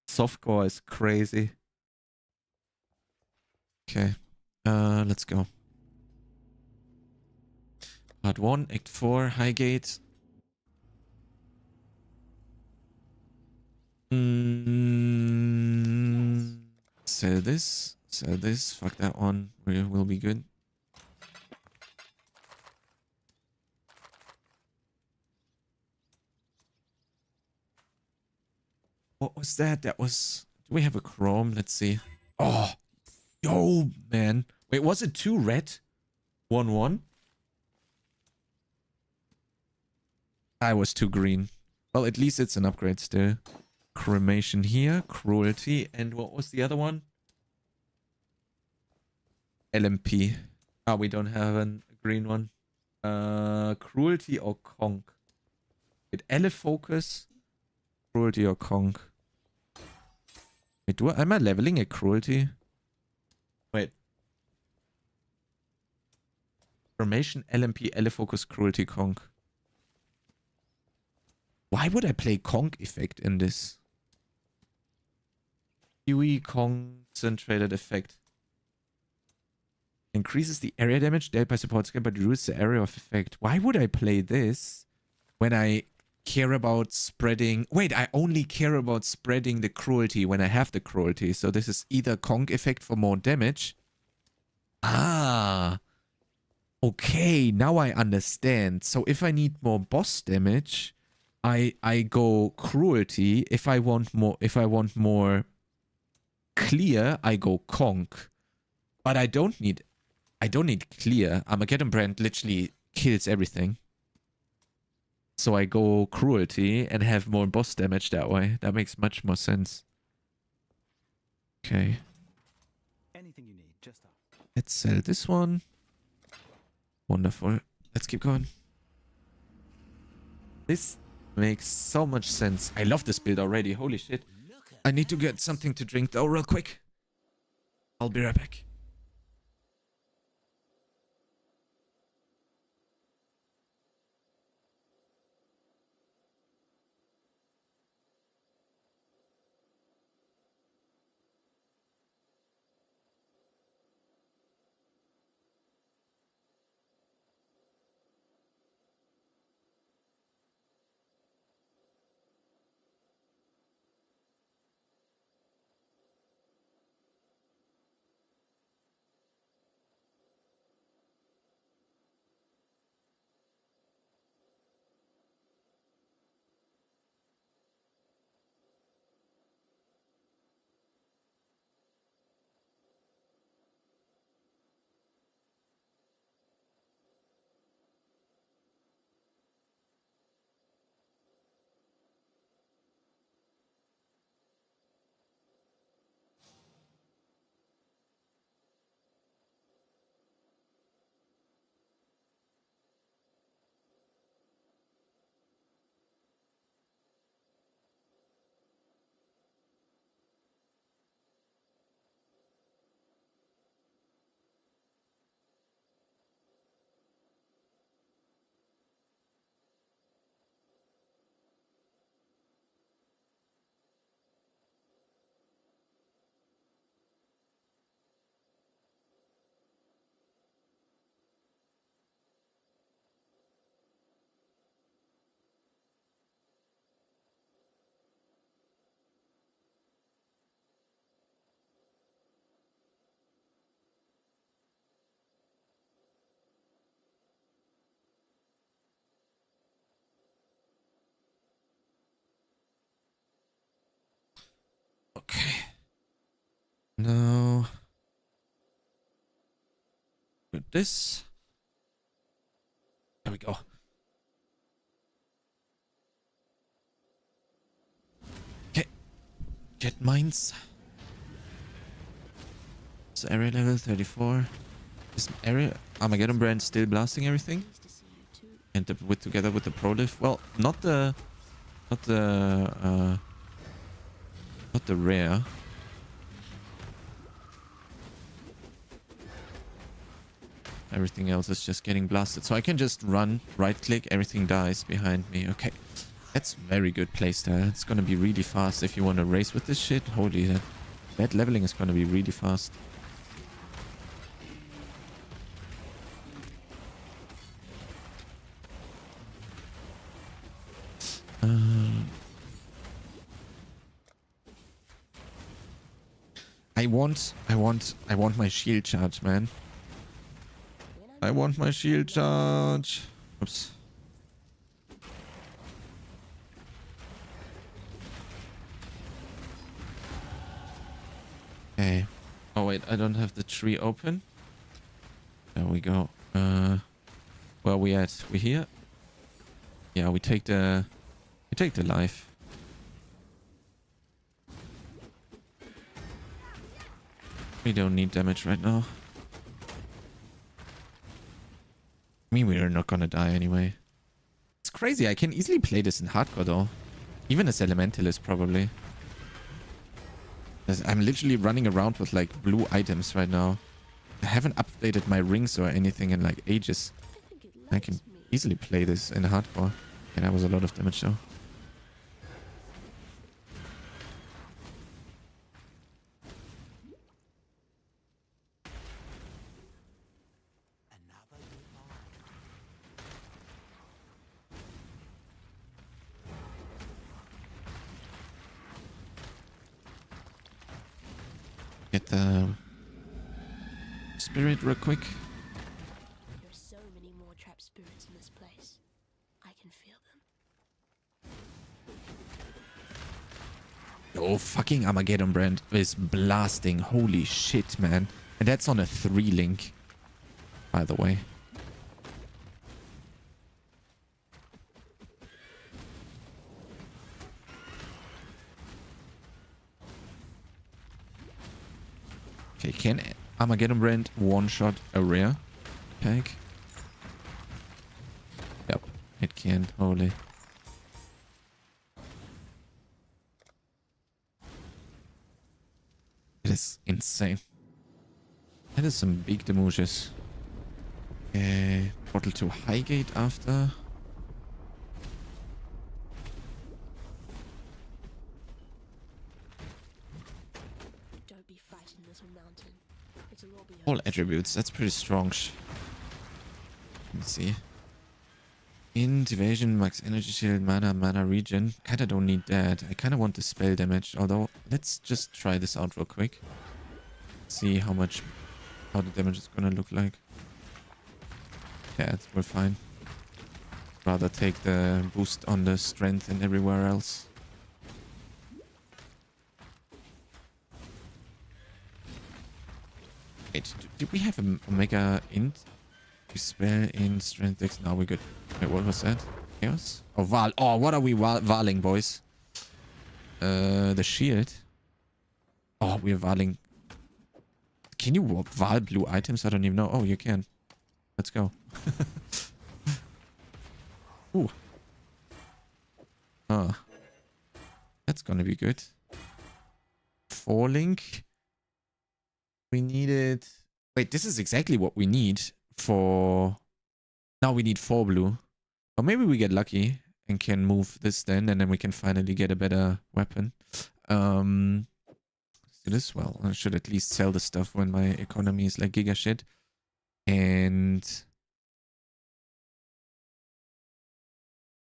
Softcore is crazy. Okay. Let's go. Part 1, Act 4, Highgate. Sell this. Sell this. Fuck that one. Will be good. What was that? That was... Do we have a chrome? Let's see. Oh, yo, man. Wait, was it 2 red? 1-1? I was 2 green. Well, at least it's an upgrade still. Cremation here. Cruelty. And what was the other one? LMP. Ah, we don't have a green one. Cruelty or conk? Wait, Ele focus? Cruelty or conk? Wait, am I leveling a cruelty? Wait. Formation, LMP, Ele focus, cruelty, conk. Why would I play conk effect in this? QE concentrated effect. Increases the area damage dealt by support skill but reduces the area of effect. Why would I play this when I care about spreading... Wait, I only care about spreading the cruelty when I have the cruelty. So this is either conk effect for more damage. Ah. Okay, now I understand. So if I need more boss damage, I go cruelty. If I want more clear, I go conk. But I don't need clear. Armageddon Brand literally kills everything. So I go cruelty and have more boss damage that way. That makes much more sense. Okay. Anything you need, just ask. Let's sell this one. Wonderful. Let's keep going. This makes so much sense. I love this build already. Holy shit. I need to get something to drink though real quick. I'll be right back. Okay. Now, with this. There we go. Okay. Jet mines. So area level 34. Is area Armageddon Brand still blasting everything? And together with the prolift. Well, not the rare. Everything else is just getting blasted. So I can just run, right click, everything dies behind me. Okay. That's very good playstyle. It's gonna be really fast if you want to race with this shit. Holy, that leveling is gonna be really fast. I want my shield charge, man. I want my shield charge. Oops. Oh wait, I don't have the tree open. There we go. Where are we at? We here? Yeah, we take the life. We don't need damage right now. I mean, we're not gonna die anyway. It's crazy. I can easily play this in hardcore though. Even as Elementalist probably. I'm literally running around with like blue items right now. I haven't updated my rings or anything in like ages. I can easily play this in hardcore. And that was a lot of damage though. Get the spirit real quick. There are so many more trapped spirits in this place. I can feel them. Oh, fucking Armageddon brand is blasting. Holy shit, man. And that's on a 3 link, by the way. Okay, can Armageddon brand one-shot a rare pack? Yep, it can. Holy. It is insane. That is some big demotions. Portal to Highgate after. Don't be frightened, little mountain. It'll all be All over. attributes. That's pretty strong. Let me see. Int, evasion, max energy shield, mana regen. Kinda don't need that. I kinda want the spell damage. Although, let's just try this out real quick. See how the damage is gonna look like. Yeah, we're fine. Rather take the boost on the strength and everywhere else. Wait, did we have a Omega int? We spell in strength dex. Now we're good. Wait, what was that? Chaos? Oh, Val. Oh, what are we valing, boys? The shield. Oh, we're valing. Can you val blue items? I don't even know. Oh, you can. Let's go. Ooh. Ah. That's gonna be good. 4 link. We needed... Wait, this is exactly what we need for... Now we need 4 blue. Or maybe we get lucky and can move this then, and then we can finally get a better weapon. Let's do this. Well, I should at least sell the stuff when my economy is like giga shit. And...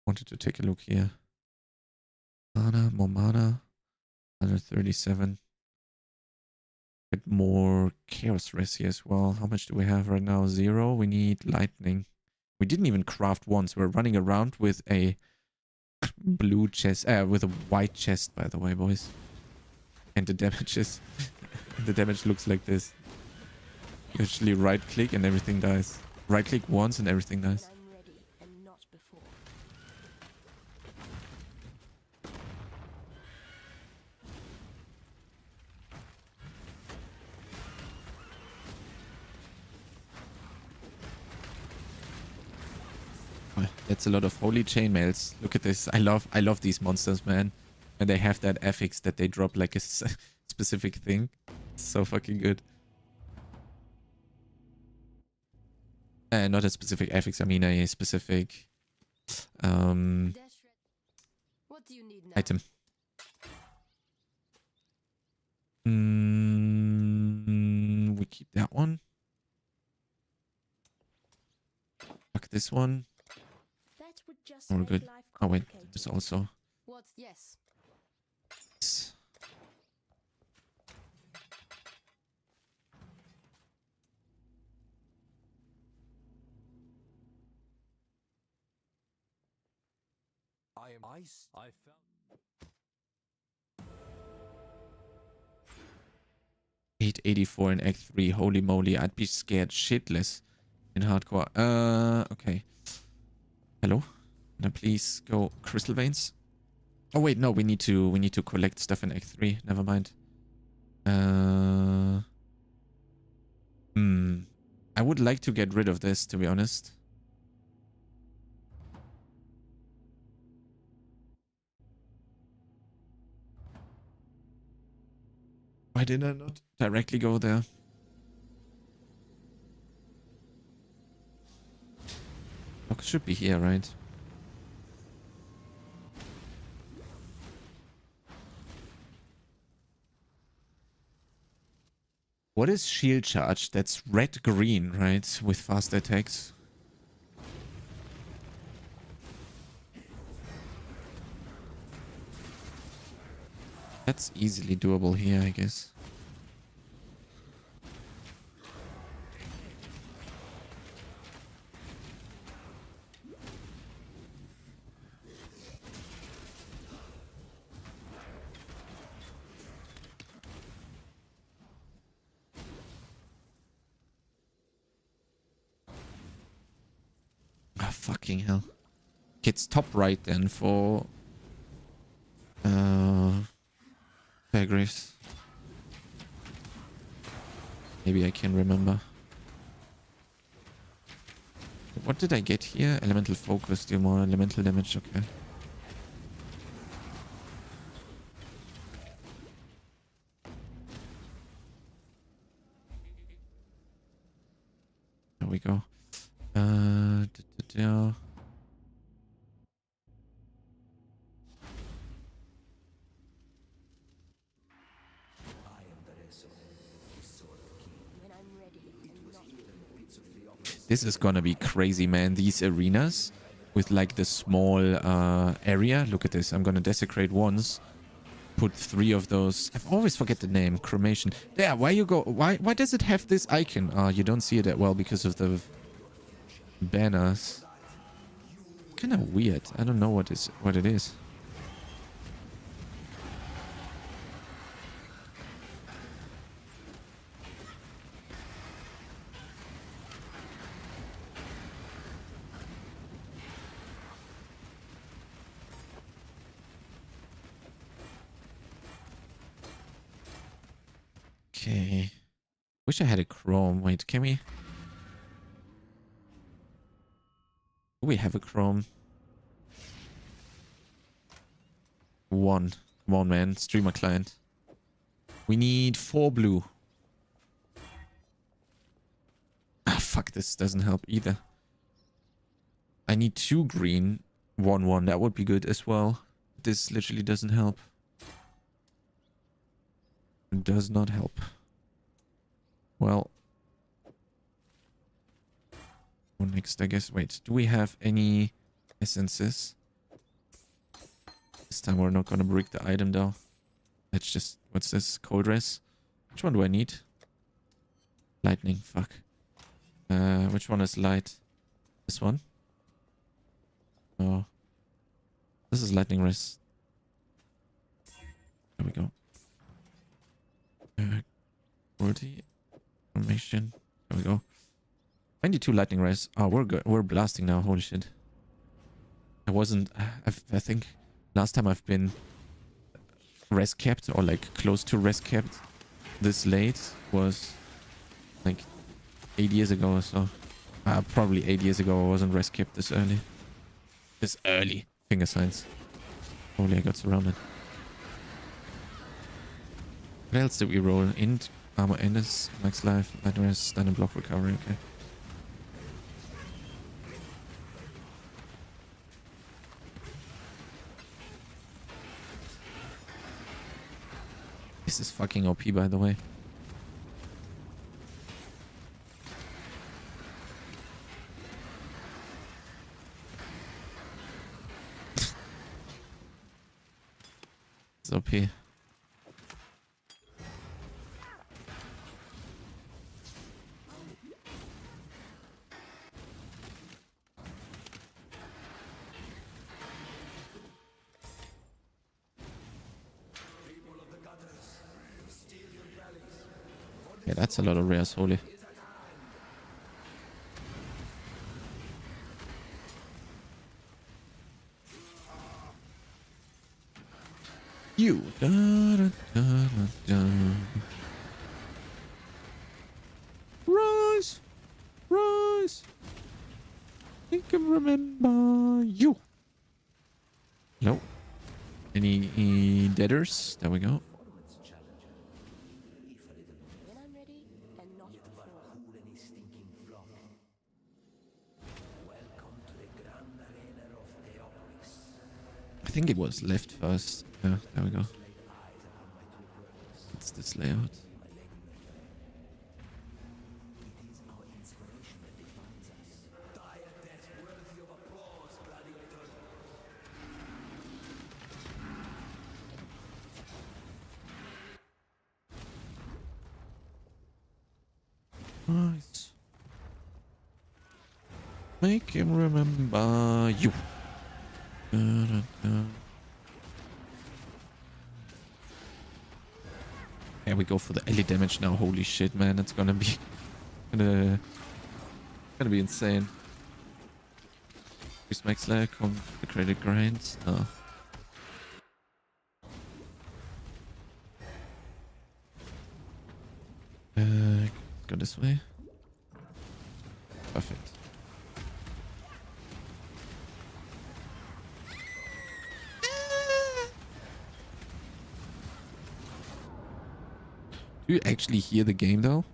wanted to take a look here. Mana, more mana. 137. Bit more chaos res here as well. How much do we have right now? 0. We need lightning. We didn't even craft once. We're running around with a blue chest, with a white chest, by the way, boys. And the damage is, the damage looks like this. You actually right click and everything dies. Right click once and everything dies. I'm ready and not before. Well, that's a lot of holy chainmails. Look at this. I love these monsters, man. And they have that affix that they drop like a specific thing. It's so fucking good. Not a specific affix, I mean a specific What do you need now? item. We keep that one. Fuck this one. That would just We're make good. life Oh wait, complicated. there's also... What's yes? I am ice. I found. 84 in Act 3. Holy moly, I'd be scared shitless in hardcore. Okay. Hello? Can I please go crystal veins? Oh wait, no, we need to collect stuff in Act 3. Never mind. I would like to get rid of this, to be honest. Why did I not directly go there? Box should be here, right? What is shield charge? That's red-green, right? With fast attacks. That's easily doable here, I guess. Ah, fucking hell. It's top right then for Fairgraves. Maybe I can remember. What did I get here? Elemental focus, deal more elemental damage, okay. There we go. This is gonna be crazy, man. These arenas with like the small area. Look at this. I'm gonna desecrate once. Put 3 of those. I always forget the name. Cremation. There. Why you go? Why does it have this icon? You don't see it that well because of the banners. Kind of weird. I don't know what it is. Okay. Wish I had a chrome. Wait, can we? Do we have a chrome? 1. Come on, man. Streamer client. We need 4 blue. Ah, fuck. This doesn't help either. I need 2 green. 1. That would be good as well. This literally doesn't help. It does not help. Well. Well, next, I guess. Wait, do we have any essences? This time we're not gonna brick the item though. Let's just... What's this? Cold res? Which one do I need? Lightning. Fuck. Which one is light? This one? Oh. This is lightning res. There we go. Quality formation. There we go. 92 lightning res. Oh, we're good. We're blasting now. Holy shit. I wasn't... I think last time I've been res capped or like close to res capped this late was like 8 years ago or so. Probably 8 years ago I wasn't res capped this early. This early. Finger signs. Holy, I got surrounded. What else did we roll? Int, armor enders, max life, light res, stun and block recovery, okay. This is fucking OP, by the way. It's OP. Yeah, that's a lot of rares, holy. You. Da, da, da, da, da. Rise. Rise. I can remember you. No. Any deaders? There we go. When I'm ready and not before. I think it was left first. Yeah, there we go. It's this layout. Nice. Make him remember you. Da, da, da. Yeah, we go for the elite damage now. Holy shit, man! It's gonna be gonna be insane. Increase max lag on the credit grinds. No. Go this way. Perfect. Do you actually hear the game though?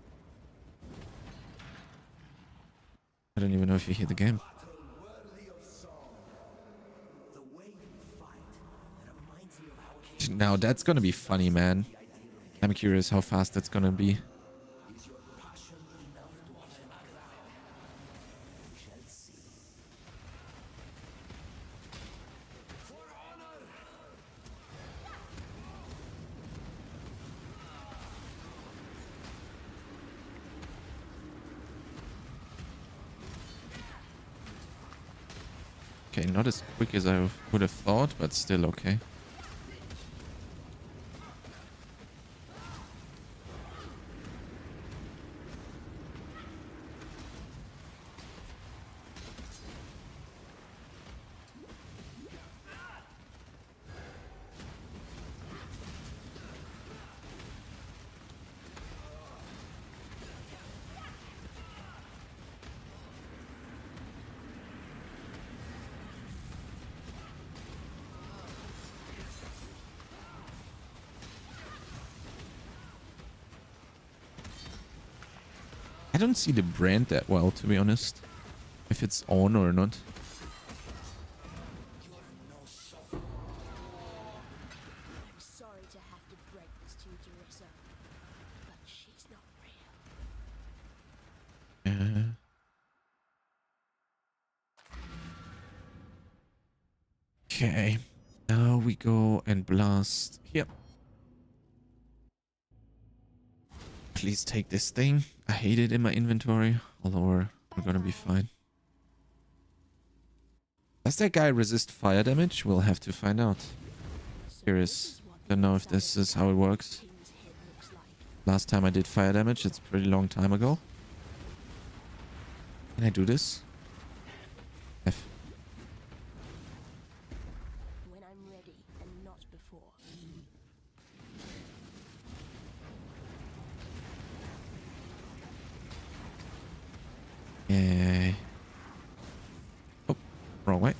I don't even know if you hear the game. Now that's gonna be funny, man. I'm curious how fast that's gonna be. Okay, not as quick as I would have thought, but still okay. I don't see the brand that well, to be honest. If it's on or not. I'm sorry to have to break this to you, Jerissa, but she's not real. Okay. Now we go and blast here. Please take this thing. I hate it in my inventory, although we're gonna be fine. Does that guy resist fire damage? We'll have to find out. Curious. Don't know if this is how it works. Last time I did fire damage, it's a pretty long time ago. Can I do this? F. When I'm ready and not before. Yay. Oh, wrong way.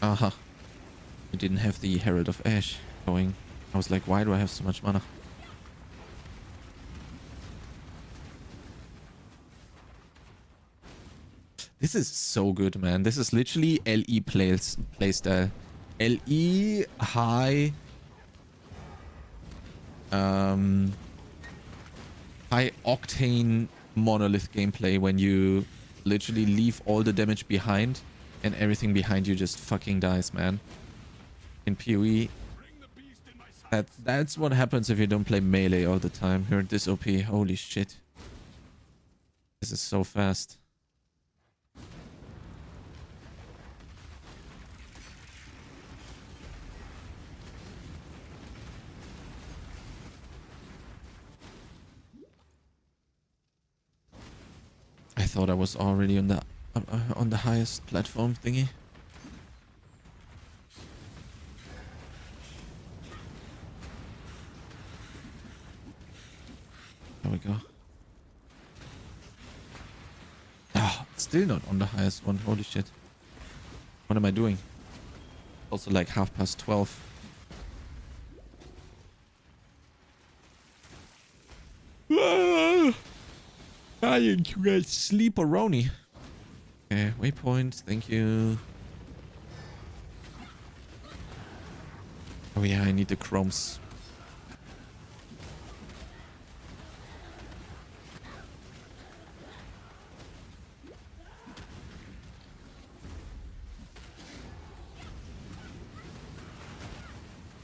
Aha. I didn't have the Herald of Ash going. I was like, why do I have so much mana? This is so good, man. This is literally LE playstyle. LE high... high octane monolith gameplay when you Literally leave all the damage behind and everything behind you just fucking dies, man. In PoE, that's what happens if you don't play melee all the time. You're this OP. Holy shit. This is so fast. I thought I was already on the highest platform thingy. There we go. Ah, still not on the highest one. Holy shit. What am I doing? Also like 12:30. Trying to get sleep-a-roni. Okay, waypoint, thank you. Oh yeah, I need the chromes.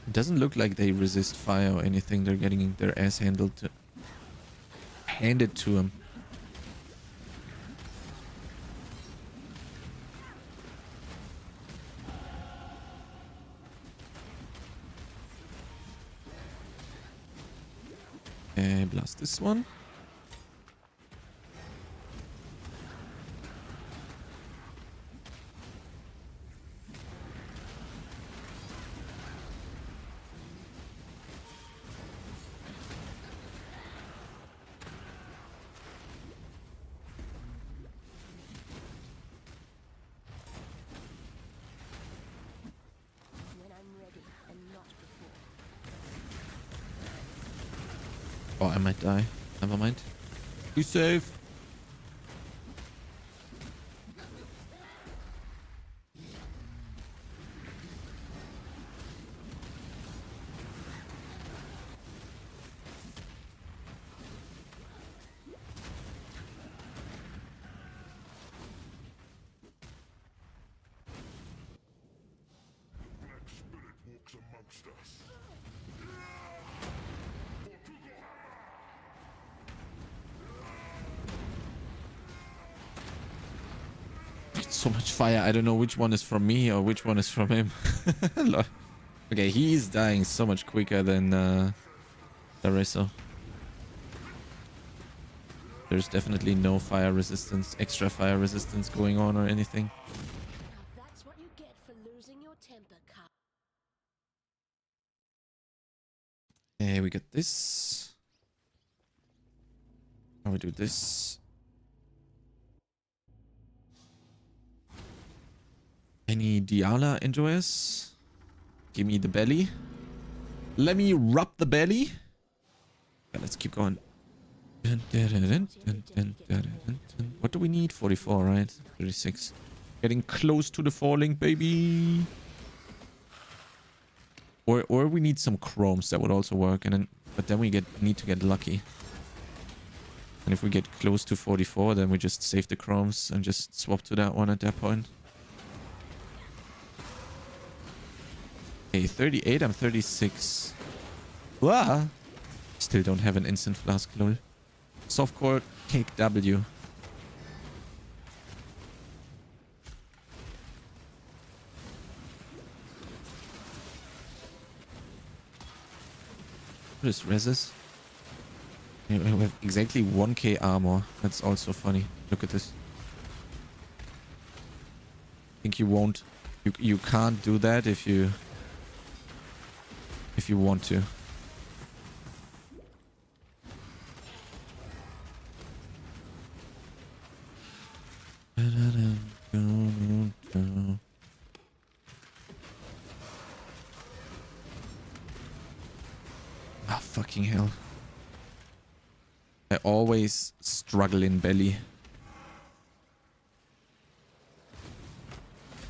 It doesn't look like they resist fire or anything. They're getting their ass handed to them. Okay, blast this one. Oh, I might die. Never mind. Be safe. So much fire. I don't know which one is from me or which one is from him. Okay, he's dying so much quicker than Laresso. There's definitely no fire resistance, extra fire resistance going on or anything. Now that's what you get for losing your temper, Carl. Okay, we got this. Now we do this. Any Diala enjoyers? Give me the belly. Let me rub the belly. Yeah, let's keep going. What do we need? 44, right? 36. Getting close to the falling, baby. Or we need some chromes. That would also work. But then we need to get lucky. And if we get close to 44, then we just save the chromes and just swap to that one at that point. Okay, 38, I'm 36. Wah! Still don't have an instant flask, lol. Softcore, cake W. What is Resis? We have exactly 1k armor. That's also funny. Look at this. I think you won't... You can't do that if you want to. Ah, fucking hell. I always struggle in belly.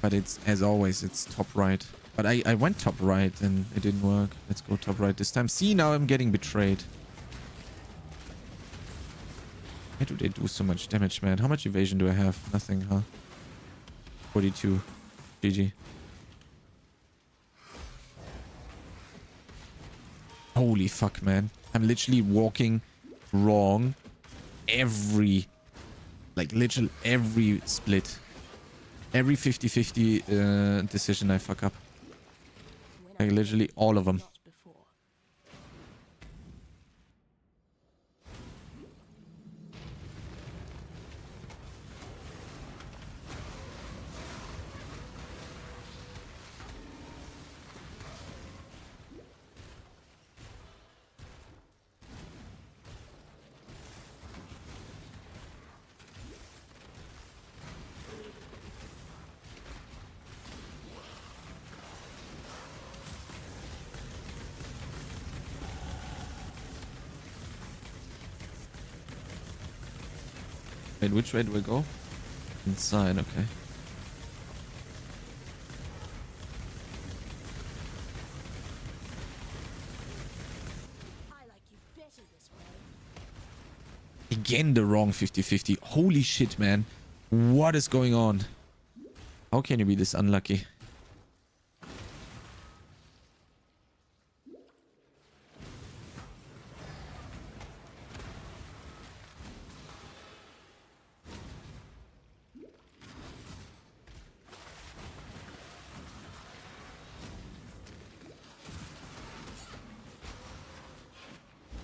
But it's, as always, it's top right. But I went top right and it didn't work. Let's go top right this time. See, now I'm getting betrayed. Why do they do so much damage, man? How much evasion do I have? Nothing, huh? 42. GG. Holy fuck, man. I'm literally walking wrong every... Like, literally every split. Every 50-50 decision I fuck up. Like, literally all of them. Wait, which way do we go? Inside, okay. I like you better this way. Again, the wrong 50-50. Holy shit, man. What is going on? How can you be this unlucky?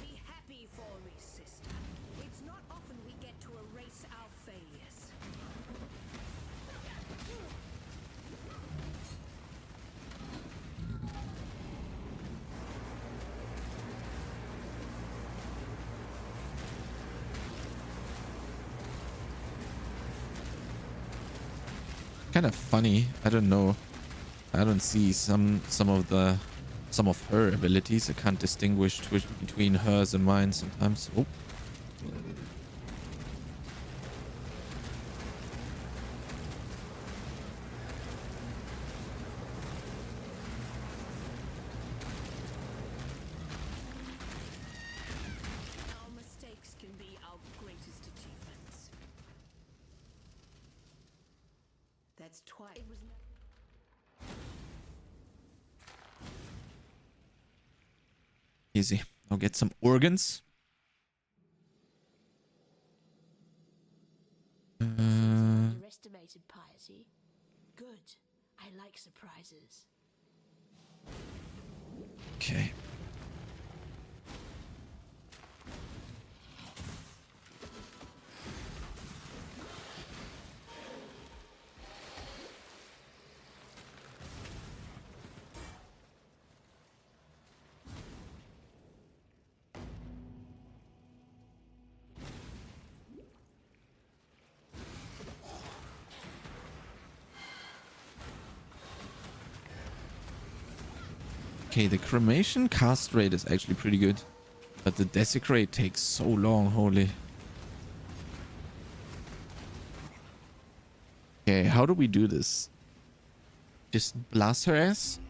Be happy for me, sister. It's not often we get to erase our failures. Kind of funny. I don't know. I don't see some of her abilities. I can't distinguish between hers and mine sometimes. Oh. Our mistakes can be our greatest achievements. That's twice. It was Easy. I'll get some organs. Underestimated piety. Good. I like surprises. Okay. Okay, the cremation cast rate is actually pretty good. But the desecrate takes so long, holy. Okay, how do we do this? Just blast her ass?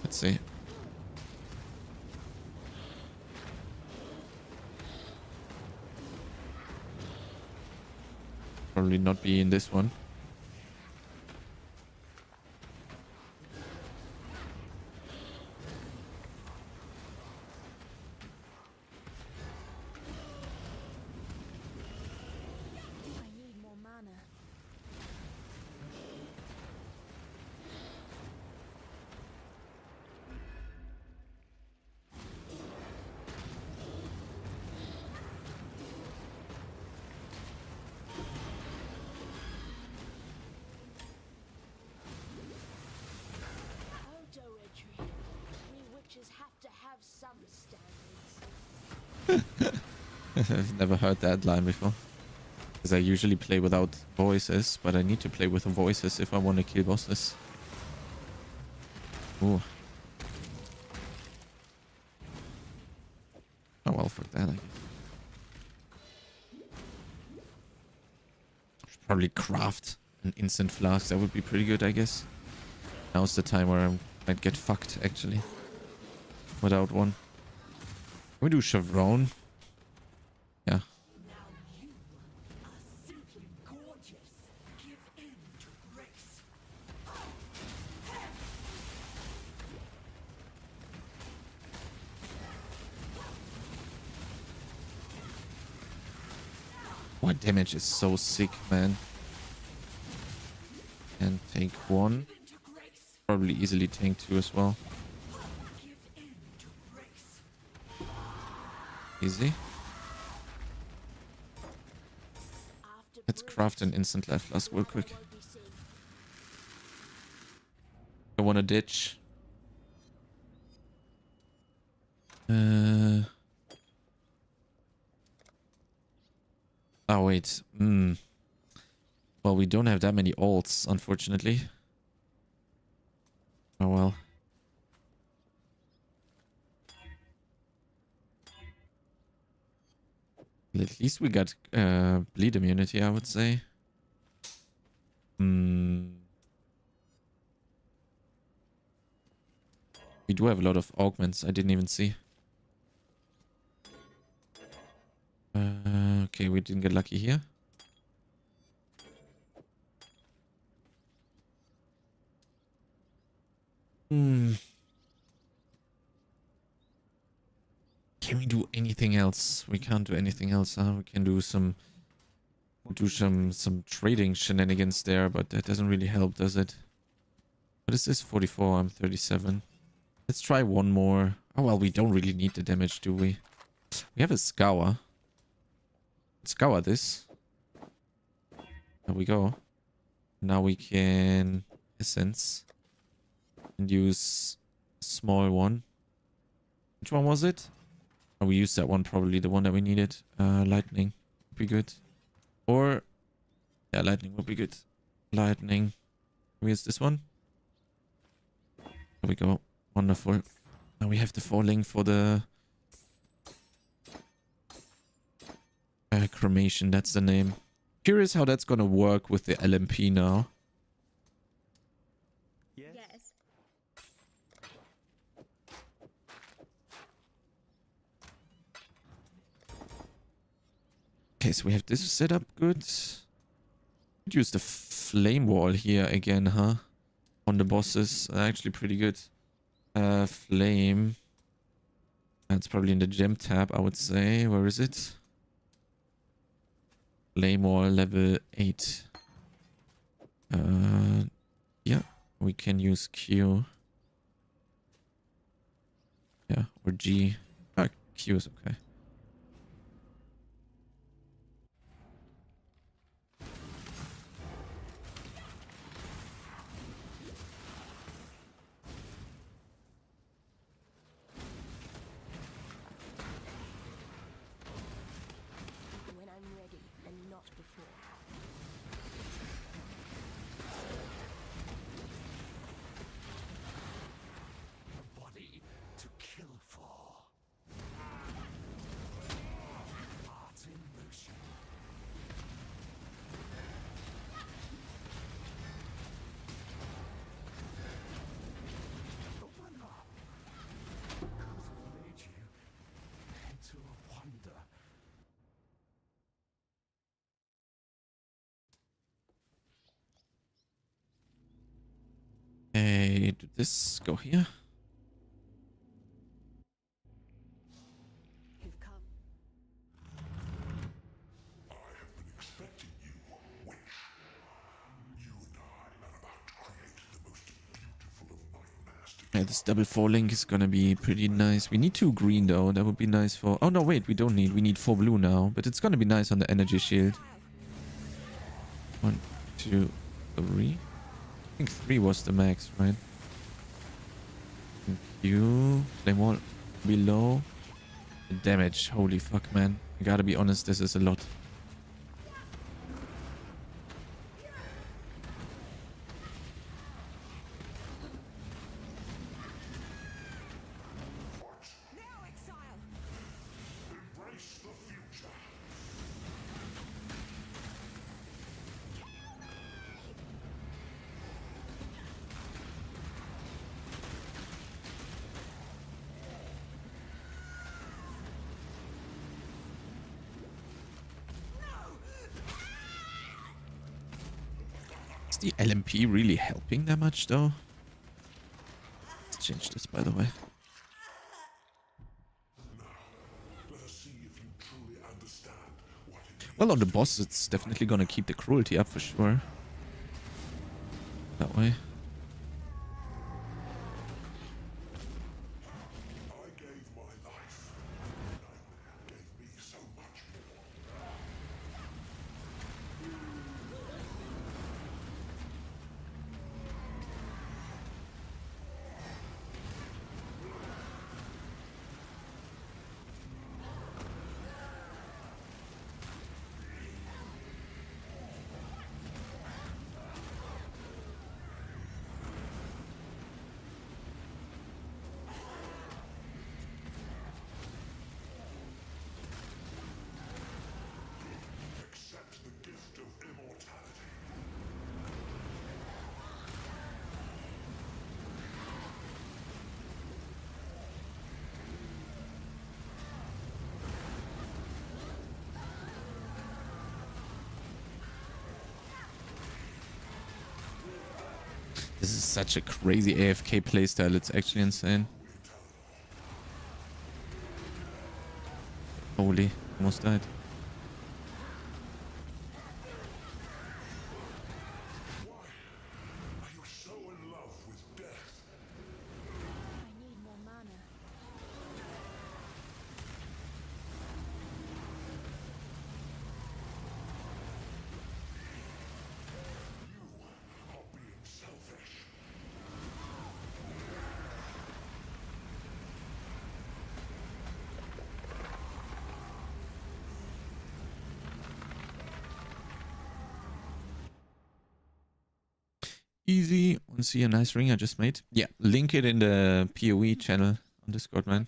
Let's see. Probably not be in this one. I need more mana. Poetry. We witches have to have some standards. I've never heard that line before. Because I usually play without voices, but I need to play with the voices if I want to kill bosses. Ooh. Oh well, fuck that, I guess. Should probably craft an instant flask. That would be pretty good, I guess. Now's the time where I might get fucked, actually. Without one. Can we do Chevron? Yeah. Oh, damage is so sick, man. And take 1. Probably easily tank 2 as well. Easy. Let's craft an instant life flask real quick. I want to ditch. Oh, wait. Well, we don't have that many ults, unfortunately. Oh, well. At least we got bleed immunity, I would say. We do have a lot of augments I didn't even see. Okay, we didn't get lucky here. Can we do anything else? We can't do anything else, huh? We can do some trading shenanigans there, but that doesn't really help, does it? What is this? 44, I'm 37. Let's try one more. Oh, well, we don't really need the damage, do we? We have a scour. Let's scour this. There we go. Now we can essence and use a small one. Which one was it? Oh, we used that one, probably the one that we needed. Lightning would be good. Or, yeah, lightning would be good. Lightning. Where's this one? There we go. Wonderful. Now we have the falling for the cremation. That's the name. Curious how that's gonna work with the LMP now. Yes. Okay, so we have this set up good. Could use the flame wall here again, huh? On the bosses. Actually pretty good. Flame. That's probably in the gem tab, I would say. Where is it? Flame wall level 8. Yeah, we can use Q. Yeah, or G. Q is okay. When I'm ready and not before. A body to kill for. Heart in motion. The winner. Could have made you into a wonder. Okay, do this go here? You've come. Yeah, this double falling is gonna be pretty nice. We need 2 green though. That would be nice for... Oh no, wait, we don't need. We need 4 blue now. But it's gonna be nice on the energy shield. 1, 2, 3. I think 3 was the max, right? Thank you. Flame wall below. The damage. Holy fuck, man. I gotta be honest, this is a lot. Now, exile. Embrace the future. Is the LMP really helping that much though? Let's change this, by the way. Let us see if you truly understand what it Well, on the boss, it's definitely gonna keep the cruelty up for sure. That way. This is such a crazy AFK playstyle. It's actually insane. Holy, almost died. Easy. Want to see a nice ring I just made? Yeah, link it in the PoE channel on Discord, man.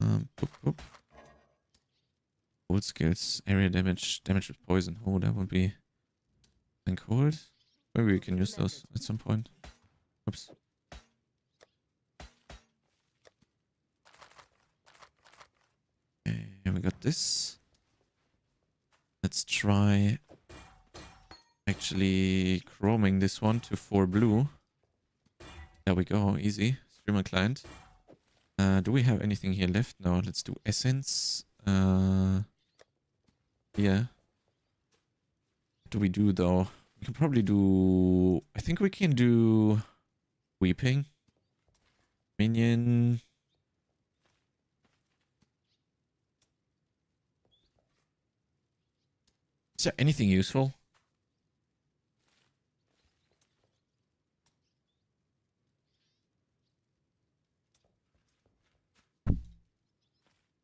Boop, boop. Cold skills, area damage, damage with poison. Oh, that would be cold. Maybe we can use those at some point. Oops. Okay, we got this. Let's try actually chroming this one to 4 blue. There we go, easy. Streamer client. Do we have anything here left? No, let's do essence. Yeah. What do we do though? We can probably do... I think we can do weeping. Minion. Is there anything useful?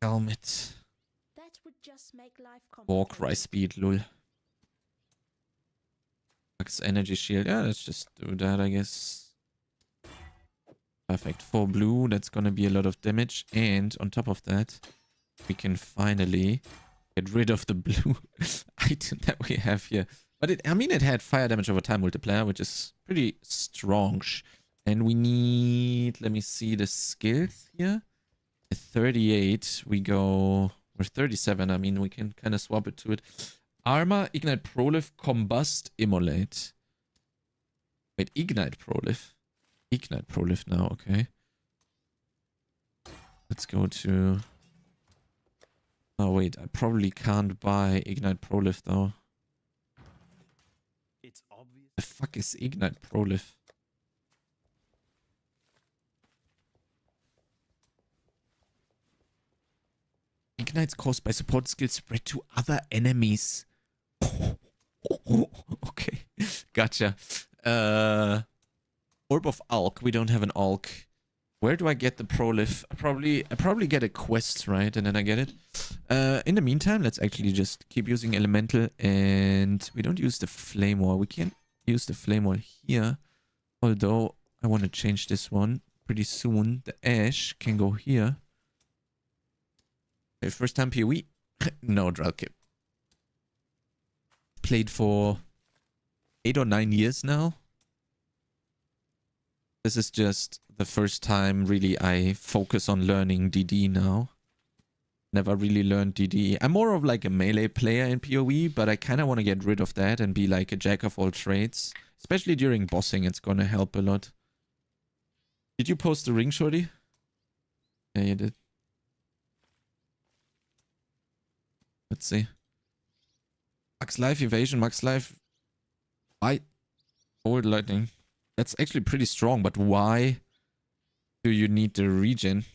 Helmet. That would just make life War cry speed, lol. Max energy shield. Yeah, let's just do that, I guess. Perfect. 4 blue. That's gonna be a lot of damage. And on top of that, we can finally get rid of the blue item that we have here. But it, I mean, it had fire damage over time multiplier, which is pretty strong. And we need, let me see the skills here. At 38, we go, we're 37. I mean, we can kind of swap it to it. Armor, Ignite Prolif, Combust, Immolate. Wait, Ignite Prolif. Ignite Prolif now, okay. Let's go to... Oh, wait, I probably can't buy Ignite Prolif, though. It's obvious. The fuck is Ignite Prolif? Ignites caused by support skills spread to other enemies. Okay, gotcha. Orb of Alk. We don't have an Alk. Where do I get the Prolif? I probably get a quest, right? And then I get it. In the meantime, let's actually just keep using Elemental. And we don't use the Flame Wall. We can't use the Flame Wall here. Although, I want to change this one pretty soon. The Ash can go here. Okay, first time PoE. No, Dralkip. Played for 8 or 9 years now. This is just the first time really I focus on learning DD now. Never really learned DD. I'm more of like a melee player in PoE, but I kind of want to get rid of that and be like a jack of all trades. Especially during bossing, it's going to help a lot. Did you post the ring, Shorty? Yeah, you did. Let's see. Max Life Evasion, Max Life. Why? Old Lightning. That's actually pretty strong, but why do you need the regen?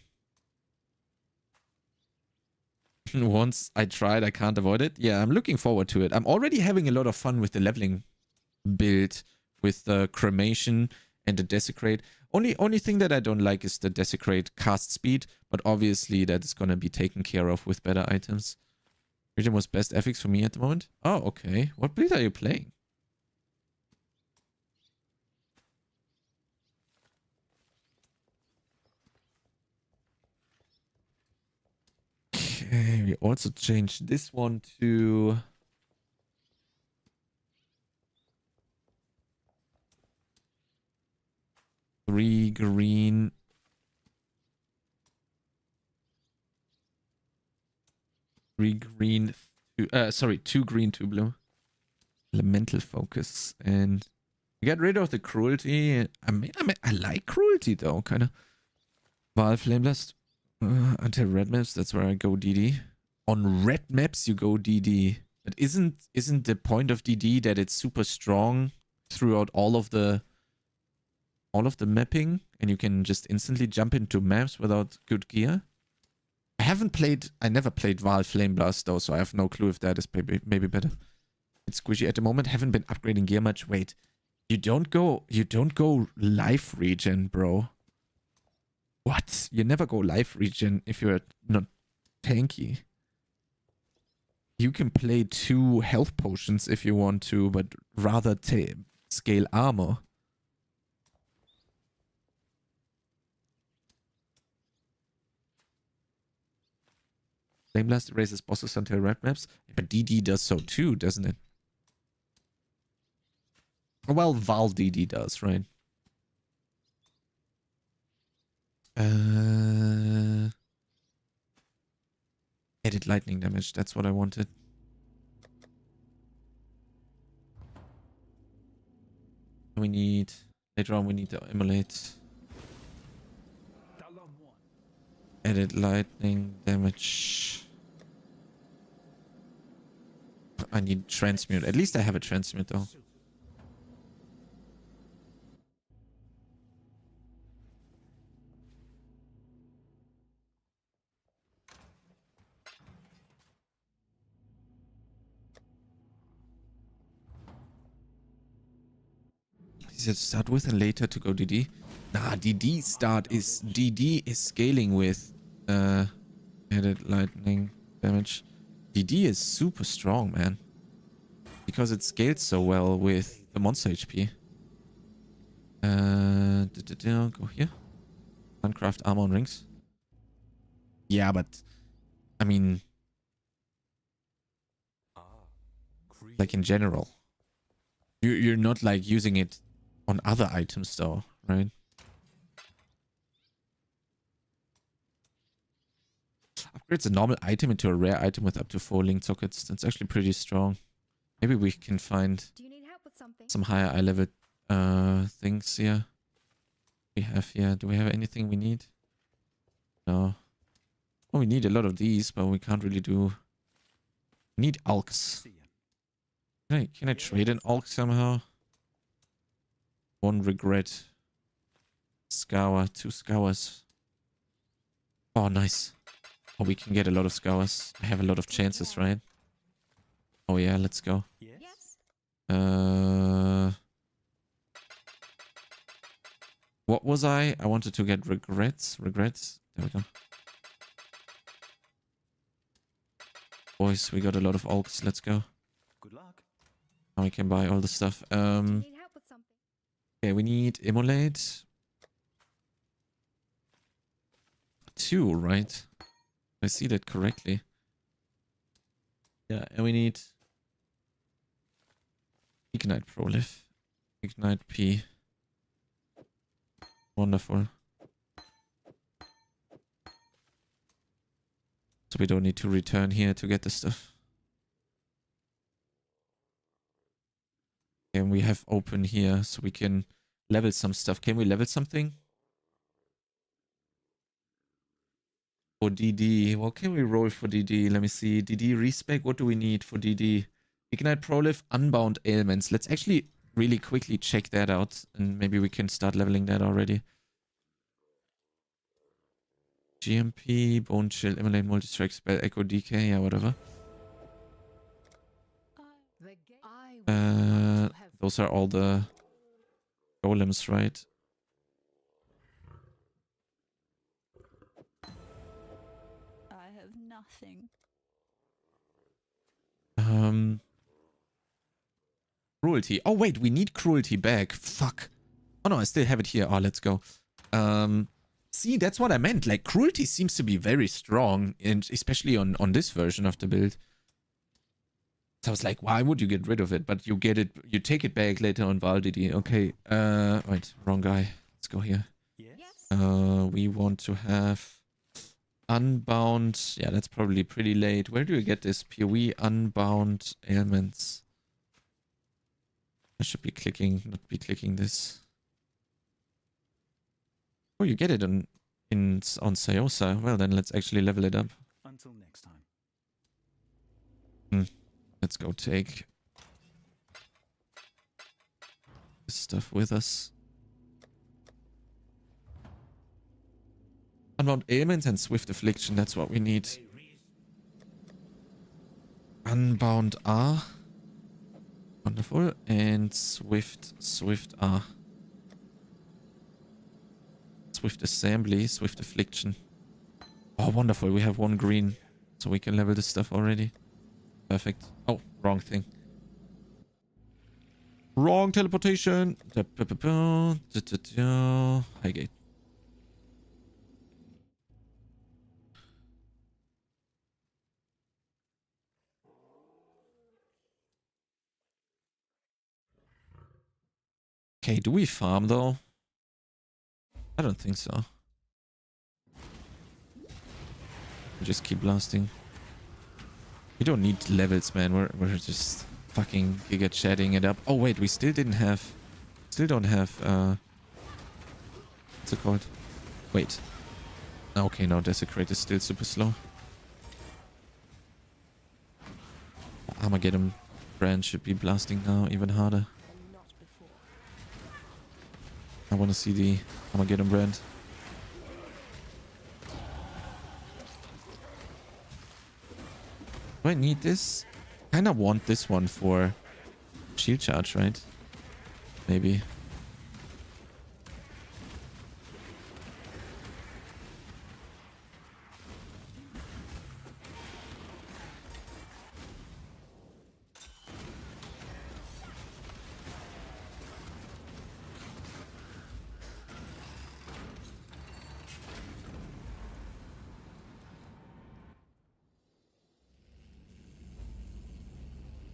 Once I tried, I can't avoid it. Yeah, I'm looking forward to it. I'm already having a lot of fun with the leveling build, with the cremation and the desecrate. Only thing that I don't like is the desecrate cast speed, but obviously that is gonna be taken care of with better items. Regen was best FX for me at the moment. Oh, okay. What build are you playing? Okay, we also changed this one to 3 green. 3 green, 2 green, 2 blue. Elemental focus. And we get rid of the cruelty. I like cruelty though, kind of. Val Flameblast. Until red maps, that's where I go DD. On red maps, you go DD. But isn't the point of DD that it's super strong throughout all of the mapping, and you can just instantly jump into maps without good gear? I never played Val Flameblast though, so I have no clue if that is maybe better. It's squishy at the moment. Haven't been upgrading gear much. Wait, you don't go life regen, bro. What? You never go life regen if you're not tanky. You can play 2 health potions if you want to, but rather scale armor. Flameblast erases bosses until red maps. But DD does so too, doesn't it? Well, Val DD does, right? Edit lightning damage, that's what I wanted. Later on we need to emulate. Edit lightning damage. I need transmute. At least I have a transmute though. Easier to start with and later to go DD. Nah, DD is scaling with edit lightning damage. DD is super strong, man. Because it scales so well with the monster HP. Go here. Uncraft armor and rings. Yeah, but I mean, like in general, you're not like using it on other items though, right? Upgrades a normal item into a rare item with up to 4 linked sockets. That's actually pretty strong. Maybe we can find some higher eye level things here. We have here. Do we have anything we need? No. Well, we need a lot of these, but we can't really do. We need alks. Can I trade an alk somehow? 1 regret. Scour, 2 scours. Oh, nice. Oh, we can get a lot of scours. I have a lot of chances, right? Oh yeah, let's go. Yes. What was I? I wanted to get regrets. Regrets. There we go. Boys, we got a lot of alks. Let's go. Good luck. Now we can buy all the stuff. Okay, we need immolate. 2, right? I see that correctly. Yeah, and we need Ignite Prolif. Ignite P. Wonderful. So we don't need to return here to get the stuff. And we have open here, so we can level some stuff. Can we level something? For DD, what can we roll for DD? Let me see. DD respec, what do we need for DD? Ignite Prolif, Unbound Ailments. Let's actually really quickly check that out, and maybe we can start leveling that already. GMP, Bone Chill, Immolate, Multi-Strike, Spell, Echo, DK, yeah, whatever. Those are all the golems, right? I have nothing. Cruelty. Oh wait, we need cruelty back. Fuck. Oh no, I still have it here. Oh, let's go. See, that's what I meant. Like, cruelty seems to be very strong, and especially on this version of the build. So I was like, why would you get rid of it? But you get it, you take it back later on Validity. Okay, wait, wrong guy. Let's go here. Yes. We want to have Unbound. Yeah, that's probably pretty late. Where do you get this? PoE Unbound Ailments. I should be clicking, not be clicking this. Oh, you get it on Sayosa. Well, then let's actually level it up. Until next time. Let's go take this stuff with us. Unbound Ailments and Swift Affliction, that's what we need. Unbound R. Wonderful. And Swift R. Swift Assembly, Swift Affliction. Oh, wonderful. We have one green, so we can level this stuff already. Perfect. Oh, wrong thing. Wrong teleportation. Highgate. Okay, do we farm though? I don't think so. We just keep blasting. We don't need levels, man. We're just fucking giga chatting it up. Oh wait, we still don't have what's it called? Wait. Okay, no, Desecrate is still super slow. Armageddon brand should be blasting now even harder. I want to see the Armageddon brand. Do I need this? Kinda want this one for shield charge, right? Maybe.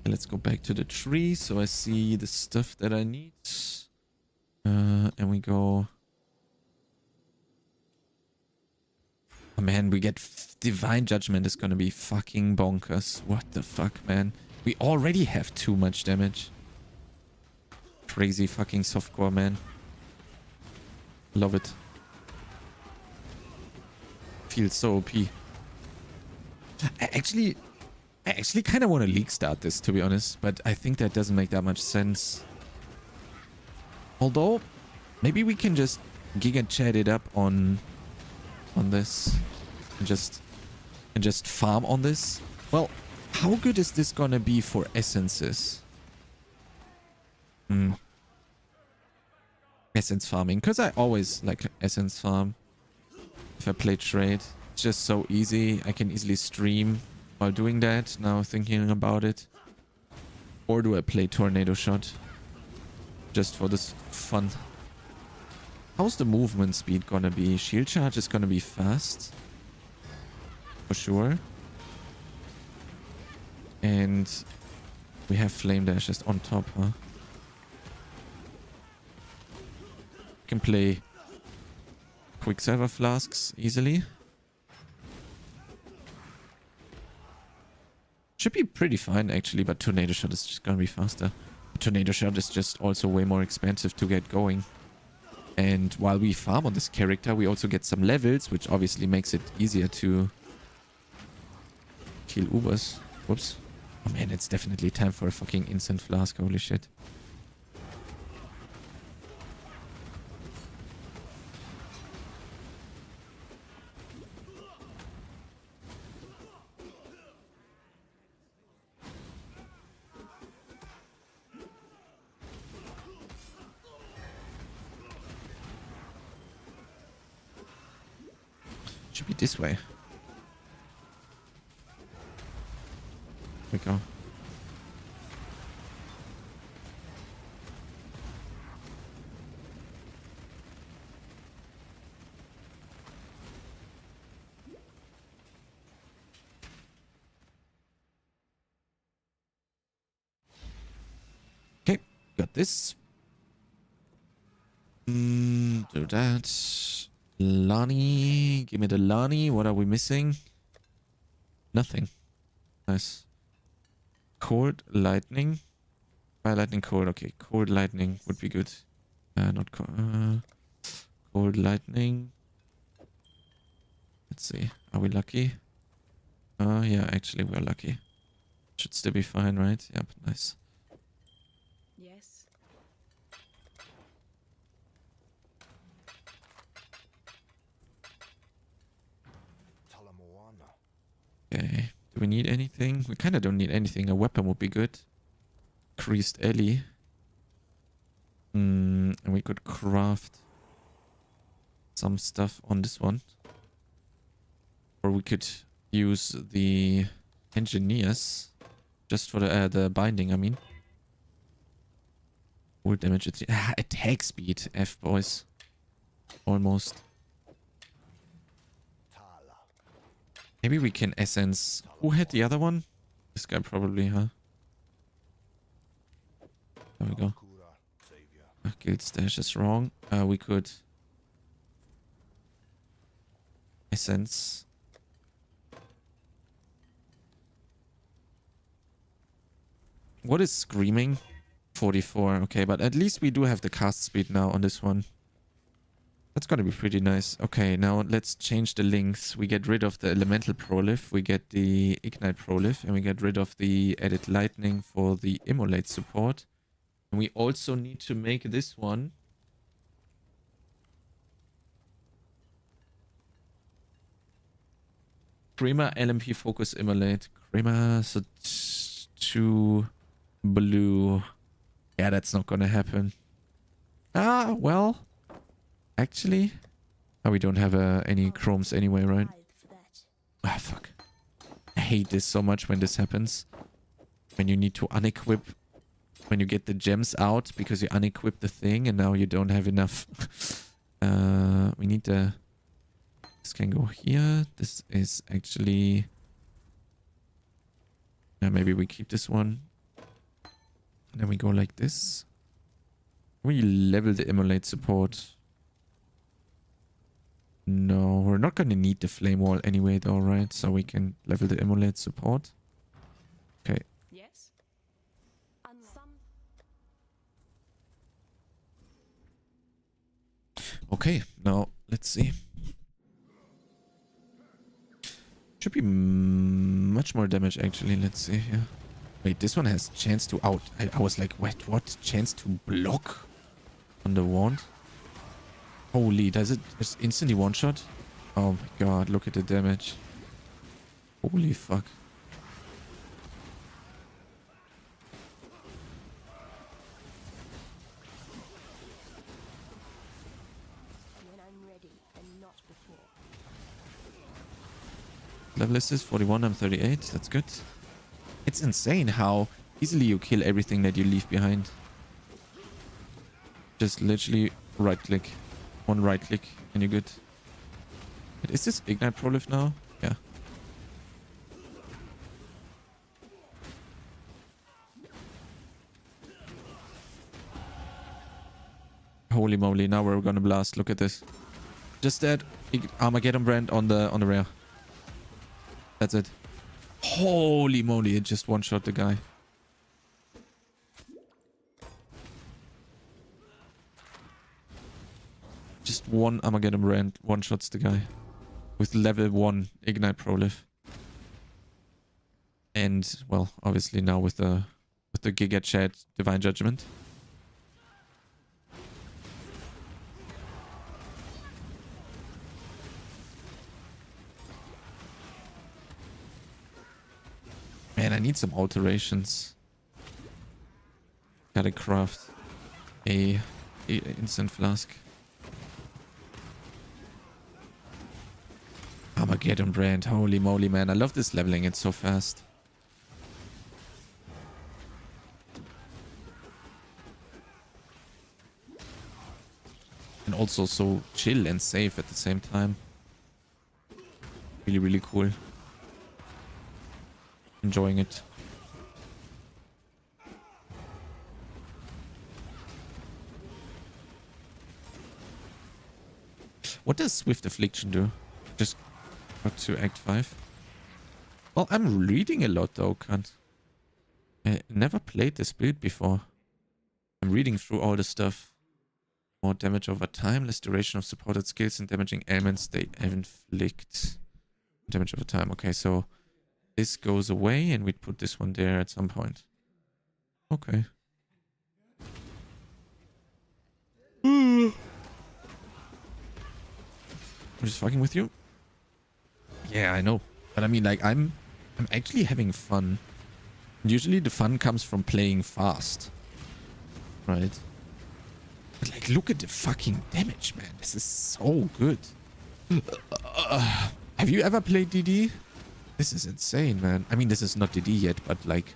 Let's go back to the tree so I see the stuff that I need. And we go... Oh man, we get Divine Judgment is gonna be fucking bonkers. What the fuck, man? We already have too much damage. Crazy fucking softcore, man. Love it. Feels so OP. I actually kind of want to league start this, to be honest, but I think that doesn't make that much sense. Although, maybe we can just giga chat it up on this and just farm on this. Well, how good is this gonna be for essences? Essence farming, because I always like essence farm if I play trade. It's just so easy. I can easily stream while doing that, now thinking about it. Or do I play Tornado Shot? Just for this fun. How's the movement speed gonna be? Shield charge is gonna be fast. For sure. And we have Flame Dash just on top, huh? Can play Quicksilver Flasks easily. Should be pretty fine actually, but Tornado Shot is just gonna be faster. Tornado Shot is just also way more expensive to get going. And while we farm on this character, we also get some levels, which obviously makes it easier to kill Ubers. Whoops. Oh man, it's definitely time for a fucking instant flask. Holy shit. Should be this way. Here we go. Okay, got this. Do that. Lani, give me the Lani. What are we missing? Nothing. Nice. Cold lightning. Fire lightning, cold. Okay, cold lightning would be good. Not cold. Cold lightning. Let's see. Are we lucky? Yeah, actually we're lucky. Should still be fine, right? Yep, nice. Yes. Okay. Do we need anything? We kind of don't need anything. A weapon would be good. Increased Ellie. And we could craft some stuff on this one. Or we could use the engineers just for the binding, I mean. Full damage. Attack speed. F, boys. Almost. Maybe we can essence. Who had the other one? This guy probably, huh? There we go. Guild stash is wrong. We could essence. What is screaming? 44. Okay, but at least we do have the cast speed now on this one. That's gonna be pretty nice. Okay, now let's change the links. We get rid of the elemental prolif, we get the ignite prolif, and we get rid of the added lightning for the immolate support. And we also need to make this one Crema LMP focus immolate. Crema, so 2 blue. Yeah, that's not gonna happen. Ah, well. Actually, oh, we don't have any chromes anyway, right? Ah, fuck. I hate this so much when this happens. When you need to unequip, when you get the gems out because you unequip the thing and now you don't have enough. We need the... This can go here. This is actually... maybe we keep this one. And then we go like this. We level the immolate support. No, we're not going to need the flame wall anyway though, right? So we can level the immolate support. Okay. Yes. Okay, now let's see. Should be much more damage actually. Let's see here. Wait, this one has chance to out. I was like, wait, what? Chance to block on the wand? Holy, does it just instantly one shot? Oh my god, look at the damage. Holy fuck. When I'm ready and not before. Level is this? 41, I'm 38. That's good. It's insane how easily you kill everything that you leave behind. Just literally right click. One right click and you're good. Wait, is this ignite prolif now? Yeah. Holy moly, now we're gonna blast. Look at this. Just that Armageddon brand on the rare. That's it. Holy moly, it just one-shot the guy. Just one Armageddon brand one-shots the guy. With level 1 Ignite Prolif. And, well, obviously now with the Giga Chat Divine Judgment. Man, I need some alterations. Gotta craft a instant flask. Armageddon brand, holy moly, man. I love this leveling, it's so fast. And also so chill and safe at the same time. Really, really cool. Enjoying it. What does Swift Affliction do? Just got to Act 5. Well, I'm reading a lot though, cunt. I never played this build before. I'm reading through all the stuff. More damage over time, less duration of supported skills and damaging elements they inflict. Damage over time. Okay, so this goes away and we'd put this one there at some point. Okay. I'm just fucking with you. Yeah, I know. But I mean, like, I'm actually having fun. Usually the fun comes from playing fast. Right? But like, look at the fucking damage, man. This is so good. Have you ever played DD? This is insane, man. I mean, this is not DD yet, but like,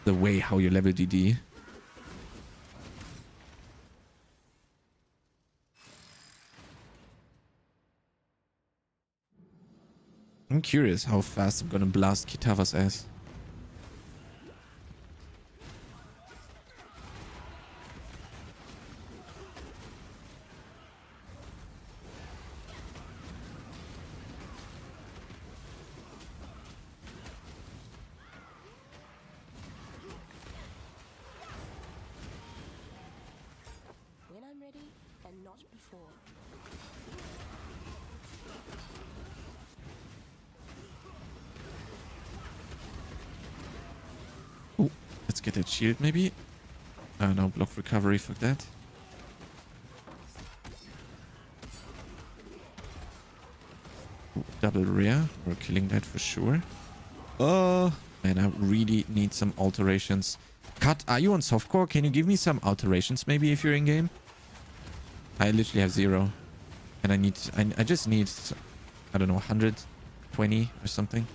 the way how you level DD. I'm curious how fast I'm gonna blast Kitava's ass. When I'm ready, and not before. Oh, let's get that shield maybe. No, block recovery, fuck that. Ooh, double rare, we're killing that for sure. Oh, man, I really need some alterations. Cut, are you on softcore? Can you give me some alterations maybe if you're in game? I literally have 0. And I just need, I don't know, 120 or something.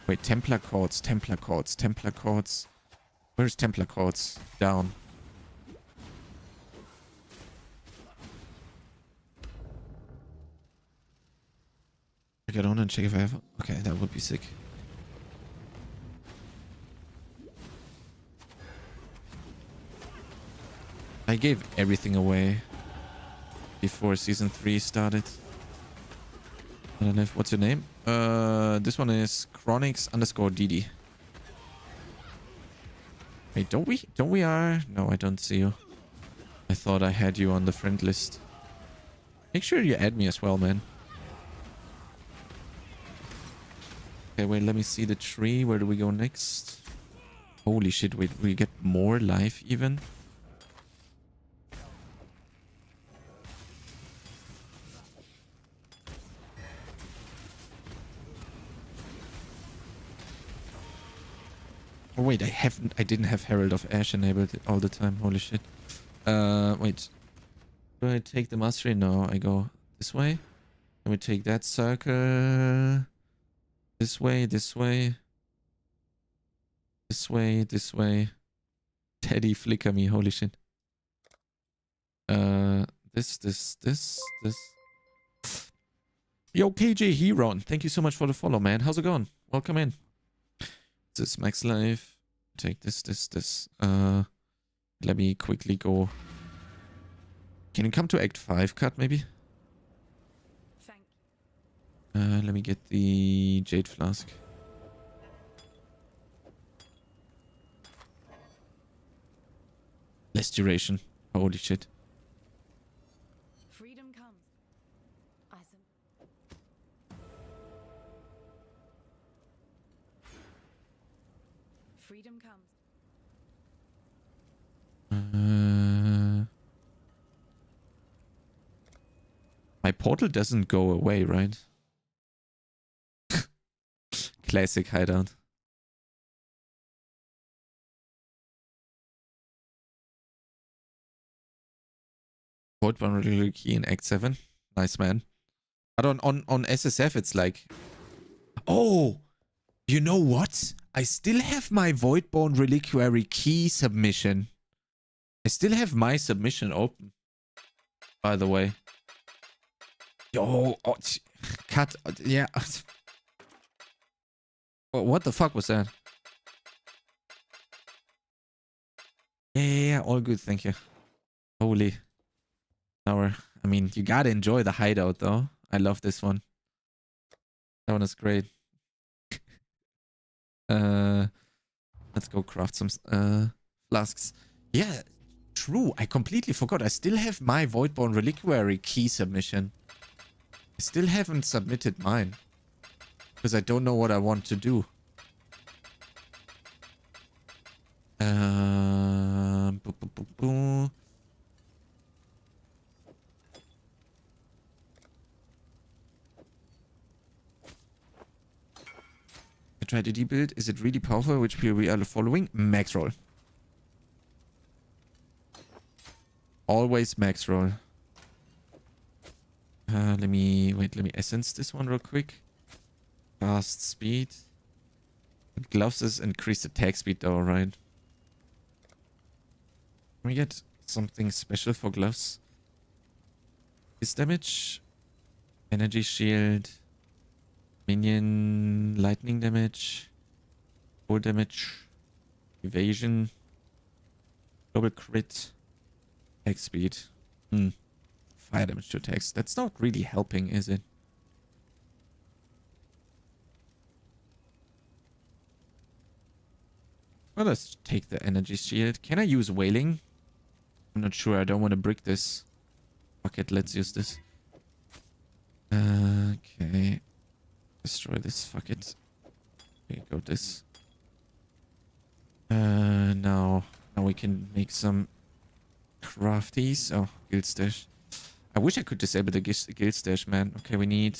Wait, Templar Chords, Templar Chords, Templar Chords. Where's Templar Chords? Down. Get on and check if I have... Okay, that would be sick. I gave everything away before season 3 started. I don't know what's your name? This one is Chronix_DD. Wait, don't we No, I don't see you. I thought I had you on the friend list. Make sure you add me as well, man. Okay, wait, let me see the tree. Where do we go next? Holy shit, wait, we get more life even? Oh wait, I didn't have Herald of Ash enabled all the time. Holy shit. Wait. Do I take the mastery? No, I go this way. Let me take that circle. This way, this way. This way, this way. Teddy flicker me, holy shit. This. Yo, KJ Heron, thank you so much for the follow, man. How's it going? Welcome in. This is Max Life. Take this. Let me quickly go. Can you come to Act 5 cut maybe? Thank you. Let me get the Jade Flask. Less duration. Holy shit. Freedom comes. Freedom comes. My portal doesn't go away, right? Classic hideout. Void vulnerability key in Act 7. Nice, man. But on SSF, it's like... Oh! You know what? I still have my Voidborn Reliquary key submission. I still have my submission open. By the way. Yo, oh, cut. Yeah. What the fuck was that? Yeah, all good, thank you. Holy. Hour. I mean, you gotta enjoy the hideout, though. I love this one. That one is great. Let's go craft some flasks. Yeah, true. I completely forgot. I still have my Voidborn Reliquary key submission. I still haven't submitted mine. Because I don't know what I want to do. I tried to debuild. Is it really powerful? Which POV are you following? Maxroll. Always Maxroll. Let me essence this one real quick. Fast speed. Gloves is increased attack speed though, right? Can we get something special for gloves? His damage. Energy shield. Minion lightning damage. Full damage. Evasion. Global crit. Attack speed. Fire damage to attacks. That's not really helping, is it? Well, let's take the energy shield. Can I use wailing? I'm not sure. I don't want to brick this. Fuck it. Let's use this. Okay. Destroy this. Fuck it. Okay, go this. Now we can make some crafties. Oh, guild stash. I wish I could disable the guild stash, man. Okay, we need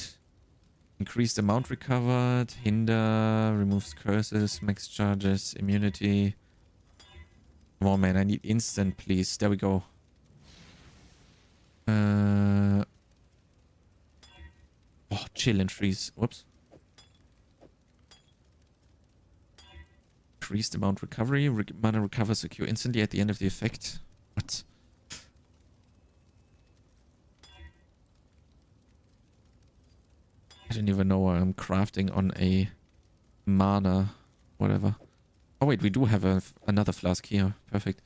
increased amount recovered, hinder, removes curses, max charges, immunity. Come on, man. I need instant, please. There we go. Oh, chill and freeze. Whoops. Increased amount recovery. Mana recovers secure instantly at the end of the effect. What? I don't even know why I'm crafting on a mana. Whatever. Oh wait, we do have another flask here. Perfect.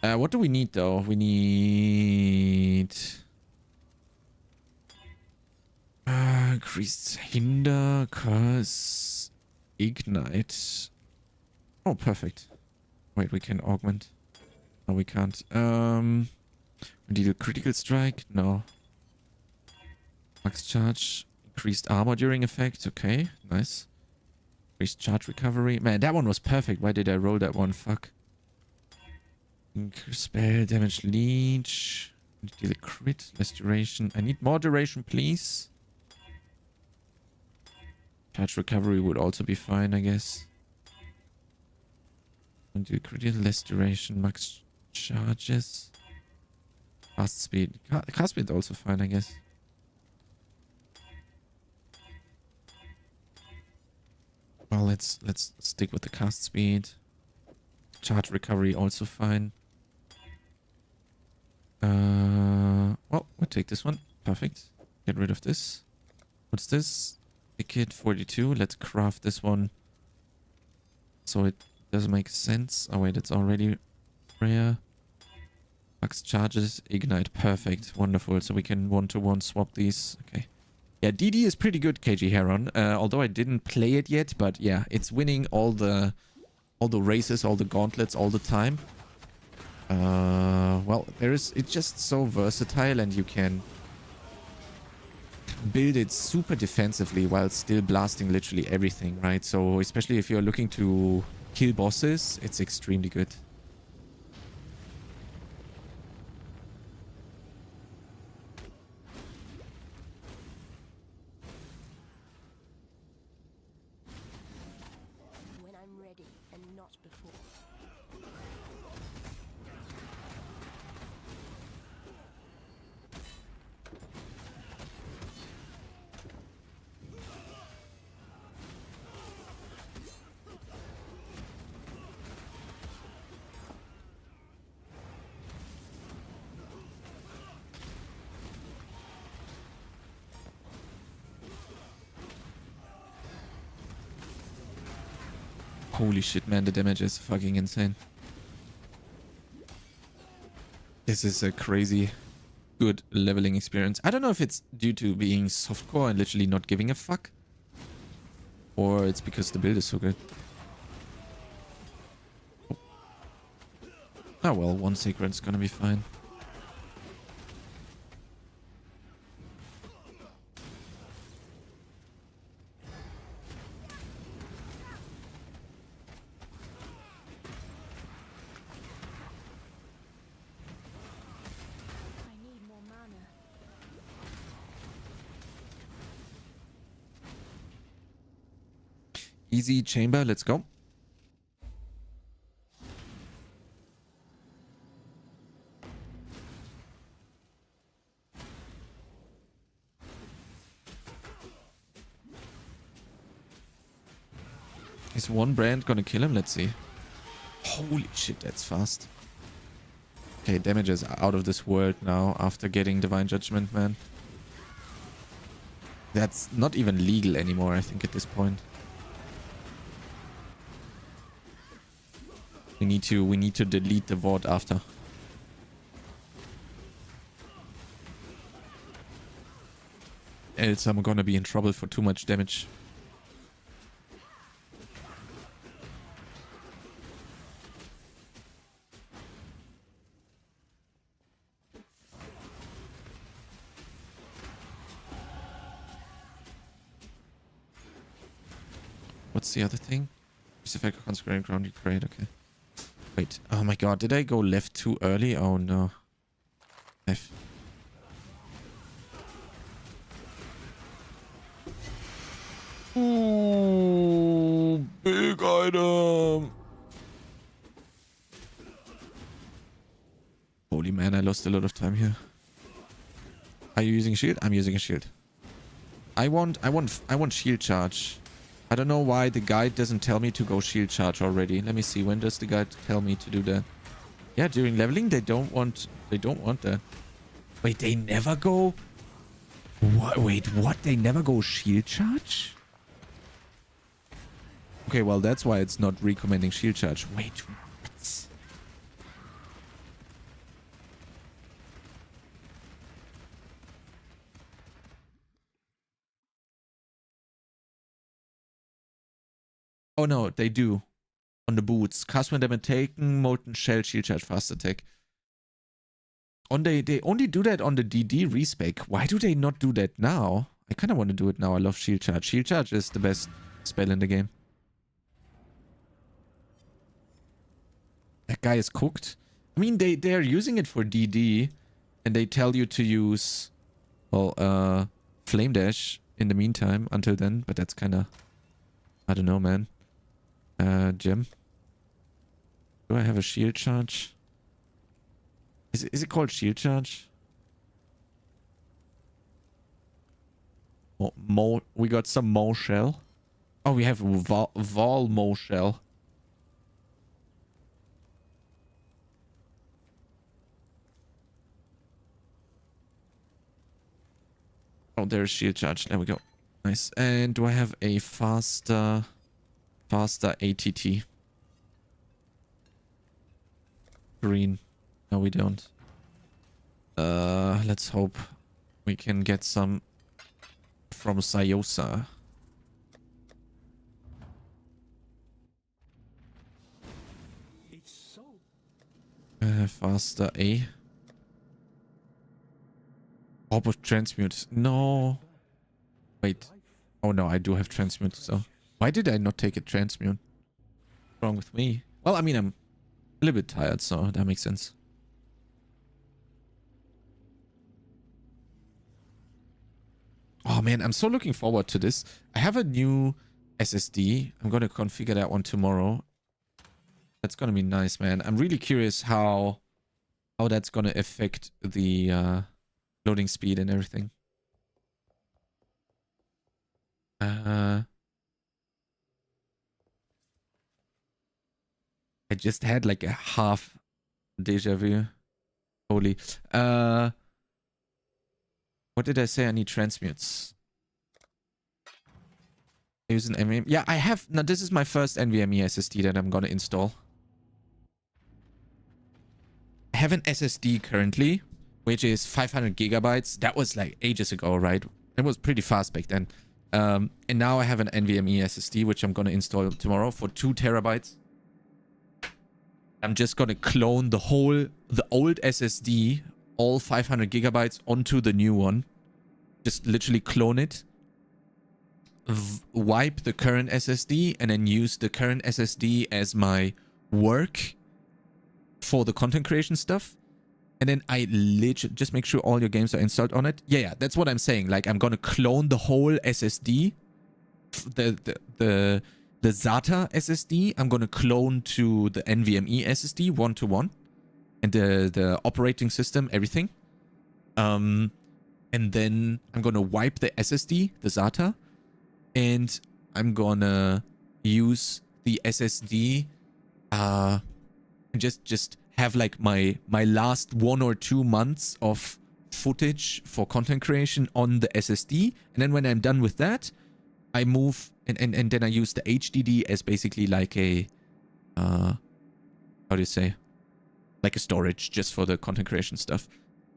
What do we need though? We need... increased hinder, curse, ignite. Oh, perfect. Wait, we can augment. No, we can't. We need a critical strike. No. Max charge. Increased armor during effect. Okay, nice. Increased charge recovery. Man, that one was perfect. Why did I roll that one? Fuck. Spell damage leech. Deal a crit. Less duration. I need more duration, please. Charge recovery would also be fine, I guess. Do critical, less duration, max charges. Cast speed. Cast speed also fine, I guess. Well, let's stick with the cast speed. Charge recovery also fine. Well, we'll take this one. Perfect. Get rid of this. What's this? Ticket 42. Let's craft this one so it does make sense. Oh wait, it's already rare. Max charges, ignite. Perfect. Wonderful. So we can one-to-one swap these. Okay. Yeah, DD is pretty good, KG Heron. Although I didn't play it yet, but yeah, it's winning all the races, all the gauntlets, all the time. Well, it's just so versatile, and you can build it super defensively while still blasting literally everything, right? So especially if you're looking to kill bosses, it's extremely good. When I'm ready and not before. Holy shit, man, the damage is fucking insane. This is a crazy good leveling experience. I don't know if it's due to being softcore and literally not giving a fuck, or it's because the build is so good. Oh well, one sacred's gonna be fine. Easy chamber, let's go. Is one brand gonna kill him? Let's see. Holy shit, that's fast. Okay, damage is out of this world now after getting Divine Judgment, man. That's not even legal anymore, I think, at this point. We need to delete the VOD after. Else I'm gonna be in trouble for too much damage. What's the other thing? Effect of consecrated ground you create, okay. Wait, oh my god, did I go left too early? Oh no. F. Ooh, big item. Holy man, I lost a lot of time here. Are you using a shield? I'm using a shield. I want shield charge. I don't know why the guide doesn't tell me to go shield charge already. Let me see. When does the guide tell me to do that? Yeah, during leveling they don't want that. Wait, they never go. What? Wait, what? They never go shield charge? Okay, well that's why it's not recommending shield charge. Wait, what? Oh no, they do. On the boots. Cast when damage taken, molten shell, shield charge, fast attack. They only do that on the DD respec. Why do they not do that now? I kind of want to do it now. I love shield charge. Shield charge is the best spell in the game. That guy is cooked. I mean, they're using it for DD, and they tell you to use, well, Flame Dash in the meantime until then, but that's kind of, I don't know, man. Gem. Do I have a shield charge? Is it called shield charge? Oh, we got some Mo shell. Oh, we have Vol Mo shell. Oh, there's shield charge. There we go. Nice. And do I have a faster ATT? Green. No, we don't. Let's hope we can get some from Sayosa. It's so Faster A. Orb of Transmute. No. Wait. Oh no, I do have Transmute, so. Why did I not take a Transmute? What's wrong with me? Well, I mean, I'm a little bit tired, so that makes sense. Oh man, I'm so looking forward to this. I have a new SSD. I'm going to configure that one tomorrow. That's going to be nice, man. I'm really curious how that's going to affect the loading speed and everything. I just had like a half deja vu. Holy. What did I say? I need transmutes. Use an NVMe. Yeah, I have. Now, this is my first NVMe SSD that I'm going to install. I have an SSD currently, which is 500 gigabytes. That was like ages ago, right? It was pretty fast back then. And now I have an NVMe SSD, which I'm going to install tomorrow for 2 terabytes. I'm just going to clone the old SSD, all 500 gigabytes onto the new one. Just literally clone it. Wipe the current SSD and then use the current SSD as my work for the content creation stuff. And then I literally just make sure all your games are installed on it. Yeah, that's what I'm saying. Like, I'm gonna clone the whole SSD, the SATA SSD. I'm gonna clone to the NVMe SSD 1-to-1, and the operating system, everything. And then I'm gonna wipe the SSD, the SATA, and I'm gonna use the SSD. Just have like my last 1 or 2 months of footage for content creation on the SSD, and then when I'm done with that, I move and then I use the HDD as basically like a how do you say, like a storage just for the content creation stuff.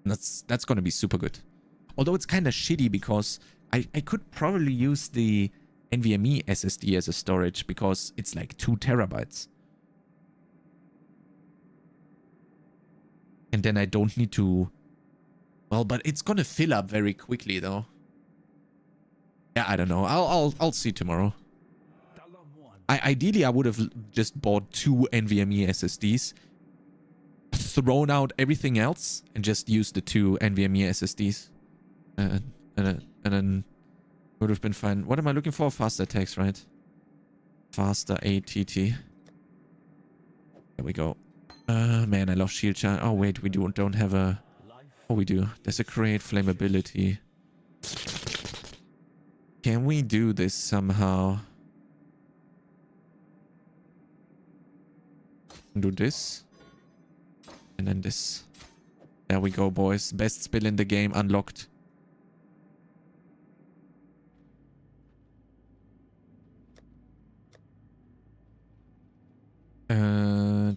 And that's gonna be super good. Although it's kind of shitty because I could probably use the NVMe SSD as a storage because it's like 2 terabytes. And then I don't need to... Well, but it's gonna fill up very quickly, though. Yeah, I don't know. I'll see tomorrow. Ideally, I would have just bought 2 NVMe SSDs, thrown out everything else, and just used the 2 NVMe SSDs. And then would have been fine. What am I looking for? Faster attacks, right? Faster ATT. There we go. Man, I love shield charge. Oh wait, we don't have a... Oh, we do. There's a create flammability. Can we do this somehow? Do this. And then this. There we go, boys. Best spill in the game unlocked.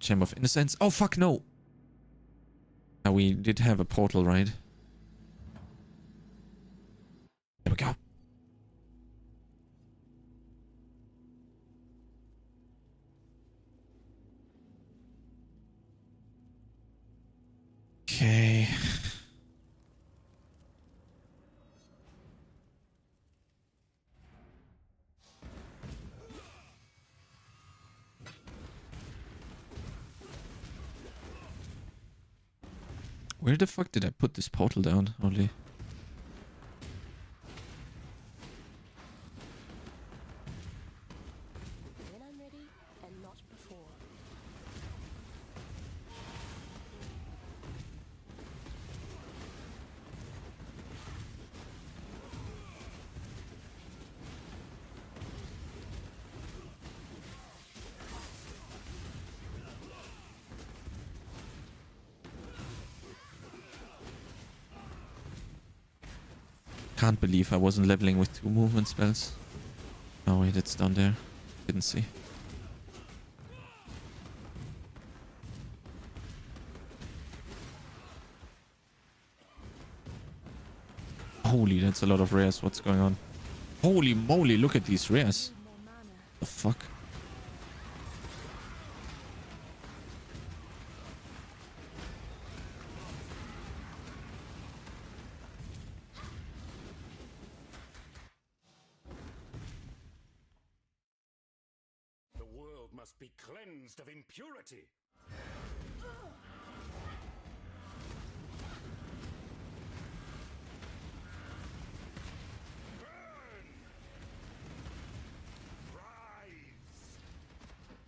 Chamber of Innocence. Oh, fuck, no. Now, we did have a portal, right? There we go. Okay. Where the fuck did I put this portal down? Only. When I'm ready, and not before. Can't believe I wasn't leveling with 2 movement spells. Oh wait, it's down there. Didn't see. Holy, that's a lot of rares. What's going on? Holy moly, look at these rares. The fuck? must be cleansed of impurity.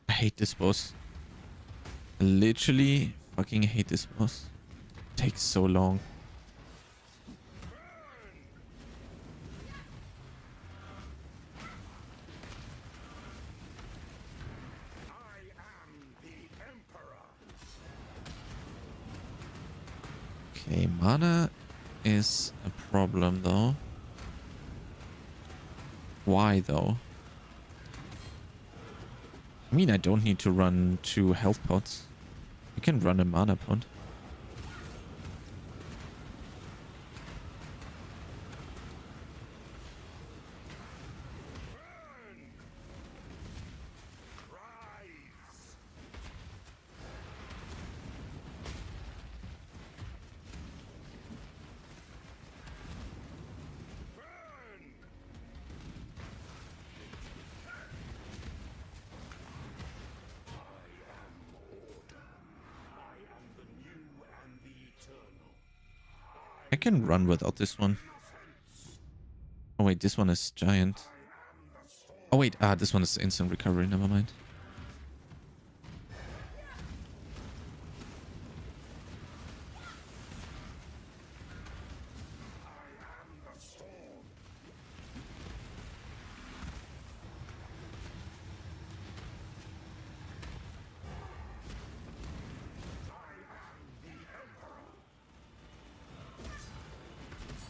I hate this boss. I literally fucking hate this boss. It takes so long. Okay, mana is a problem though. Why though? I mean, I don't need to run 2 health pots. I can run a mana pot. I can run without this one. Oh wait, this one is giant. Oh wait, this one is instant recovery, never mind.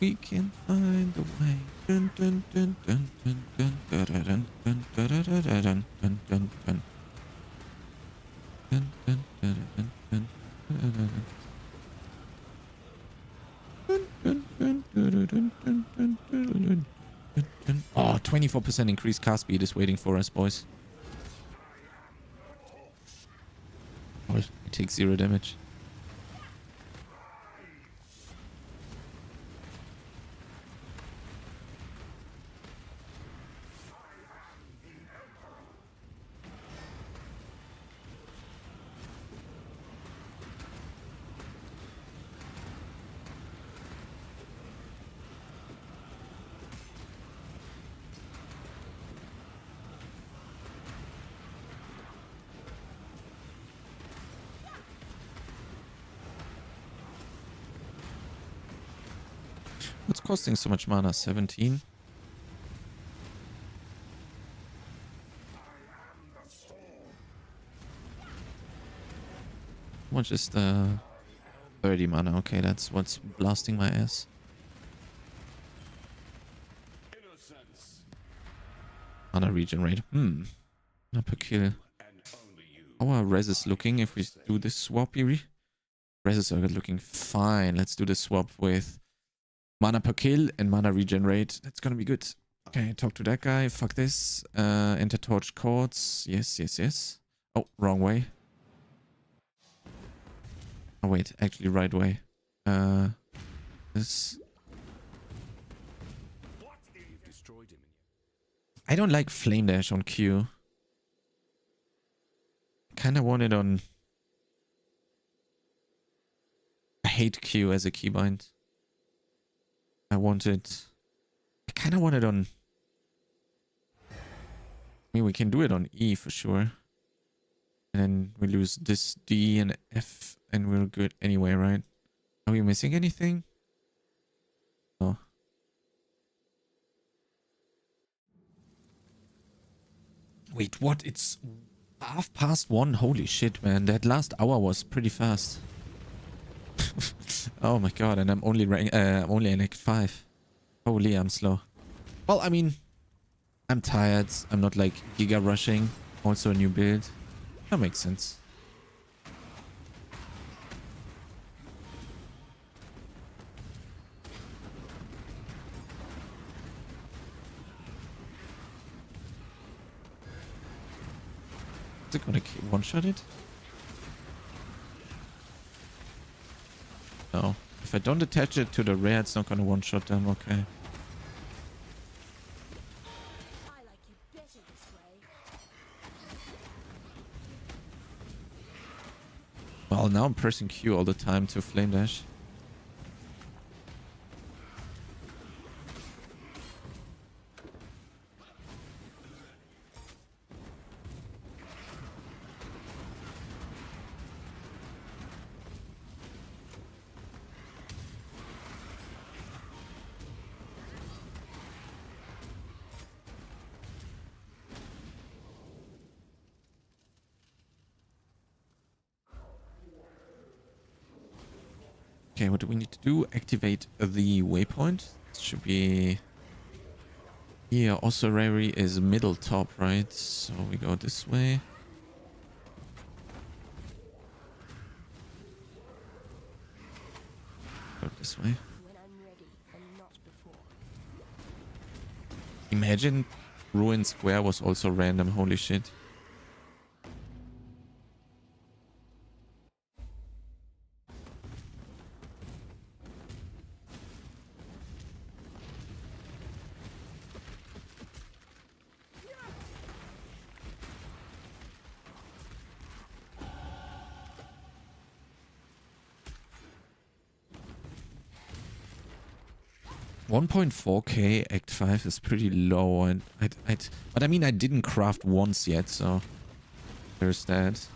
We can find the way. Dun, dun, dun, dun, dun, dun, dun, dun, dun, dun, dun, dun, dun, dun, dun, dun. Dun, dun, dun, dun, dun, dun, dun, dun. Dun, dun, dun, dun, dun, dun, dun, dun, dun, dun, dun. Oh, 24% increased cast speed is waiting for us, boys. Oh, it takes 0 damage. What's costing so much mana? 17? How much is the 30 mana? Okay, that's what's blasting my ass. Mana regenerate. Mana per kill. How are reses looking if we do this swap here? Reses are looking fine. Let's do the swap with mana per kill and mana regenerate. That's gonna be good. Okay, talk to that guy. Fuck this. Enter torch courts. Yes, yes, yes. Oh, wrong way. Oh wait, actually right way. This. I don't like flame dash on Q. Kinda want it on. I hate Q as a keybind. I kind of want it on. I mean, we can do it on E for sure. And then we lose this D and F and we're good anyway, right? Are we missing anything? No. Wait, what? It's 1:30. Holy shit, man. That last hour was pretty fast. Oh my god, and I'm only in Act 5. Holy, I'm slow. Well, I mean, I'm tired. I'm not like giga rushing. Also a new build. That makes sense. Is it gonna one-shot it? No. If I don't attach it to the rare, it's not gonna one-shot them. Okay. I like you better this way. now I'm pressing Q all the time to flame dash. Okay, what do we need to do? Activate the waypoint. It should be here. Ossuary is middle top, right? So we go this way. Go this way. When I'm ready and not before. Imagine Ruin Square was also random. Holy shit. $1.4k Act 5 is pretty low, and but I mean I didn't craft once yet, so there's that.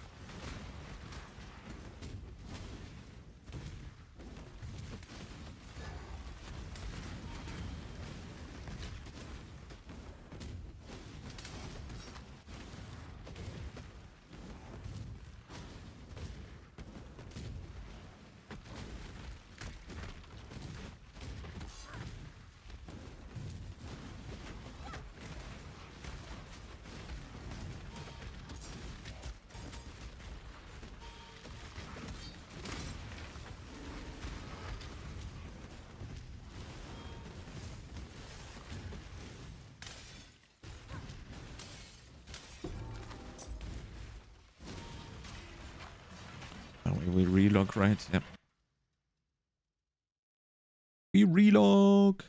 We relog, right? Yep. We relog.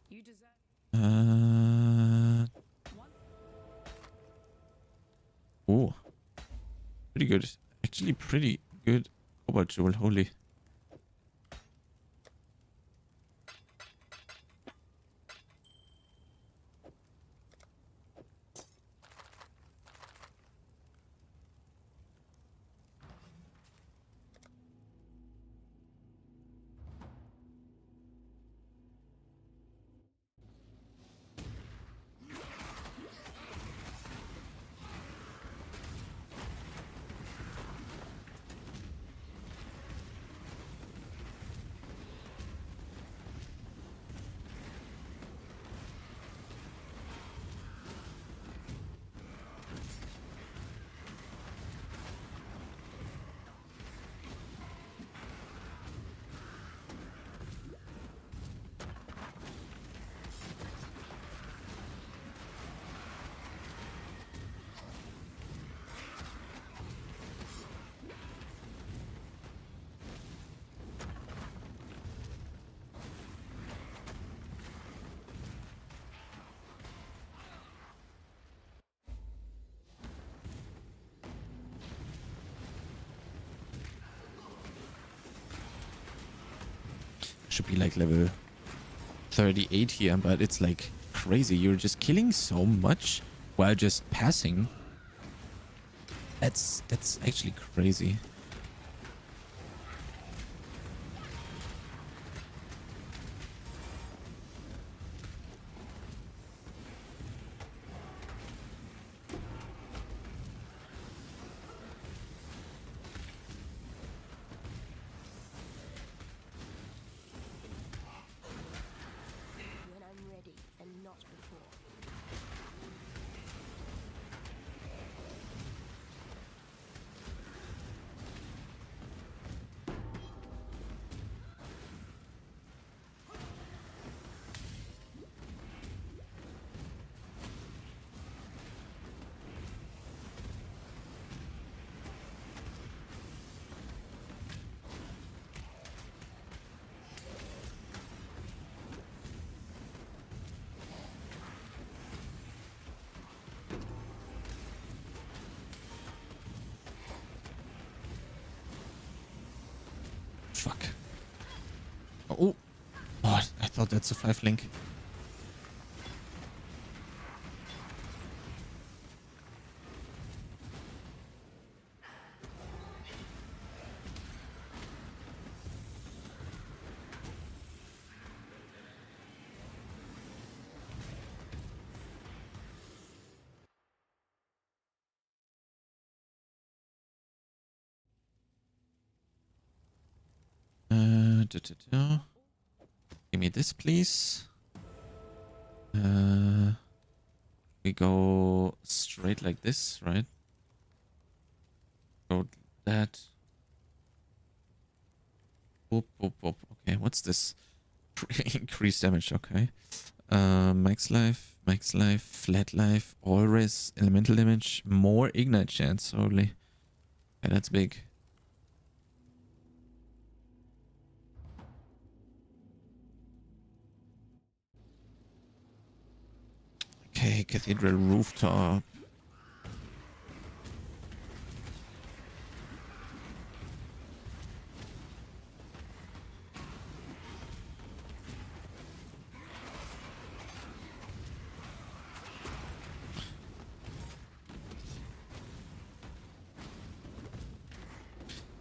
You deserve. Oh, pretty good. Actually, pretty good. Cobalt Jewel, holy. Should be like level 38 here, but it's like crazy. You're just killing so much while just passing. That's actually crazy. When I'm ready and not before. fuck. Oh. Oh, I thought that's a 5 link. Give me this, please. We go straight like this, right? Go that. Boop, boop, boop. Okay, what's this? Increased damage, okay. Max life, flat life, all res, elemental damage, more ignite chance only. Okay, that's big. Okay, cathedral rooftop.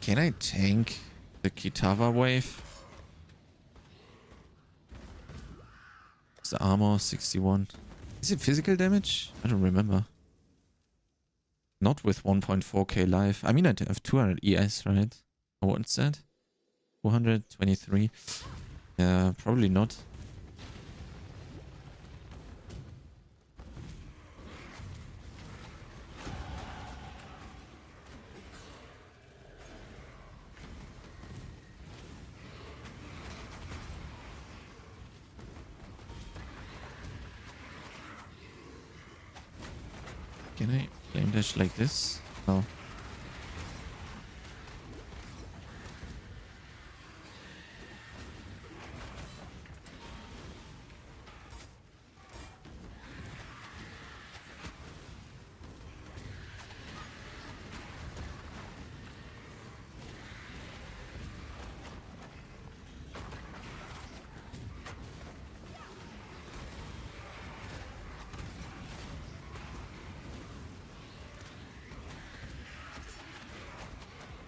Can I tank the Kitava wave? It's the armor 61. Is it physical damage? I don't remember. Not with 1.4k life. I mean, I have 200 ES, right? Oh, what's that? 223. Yeah, probably not. Can I flame dash like this? No.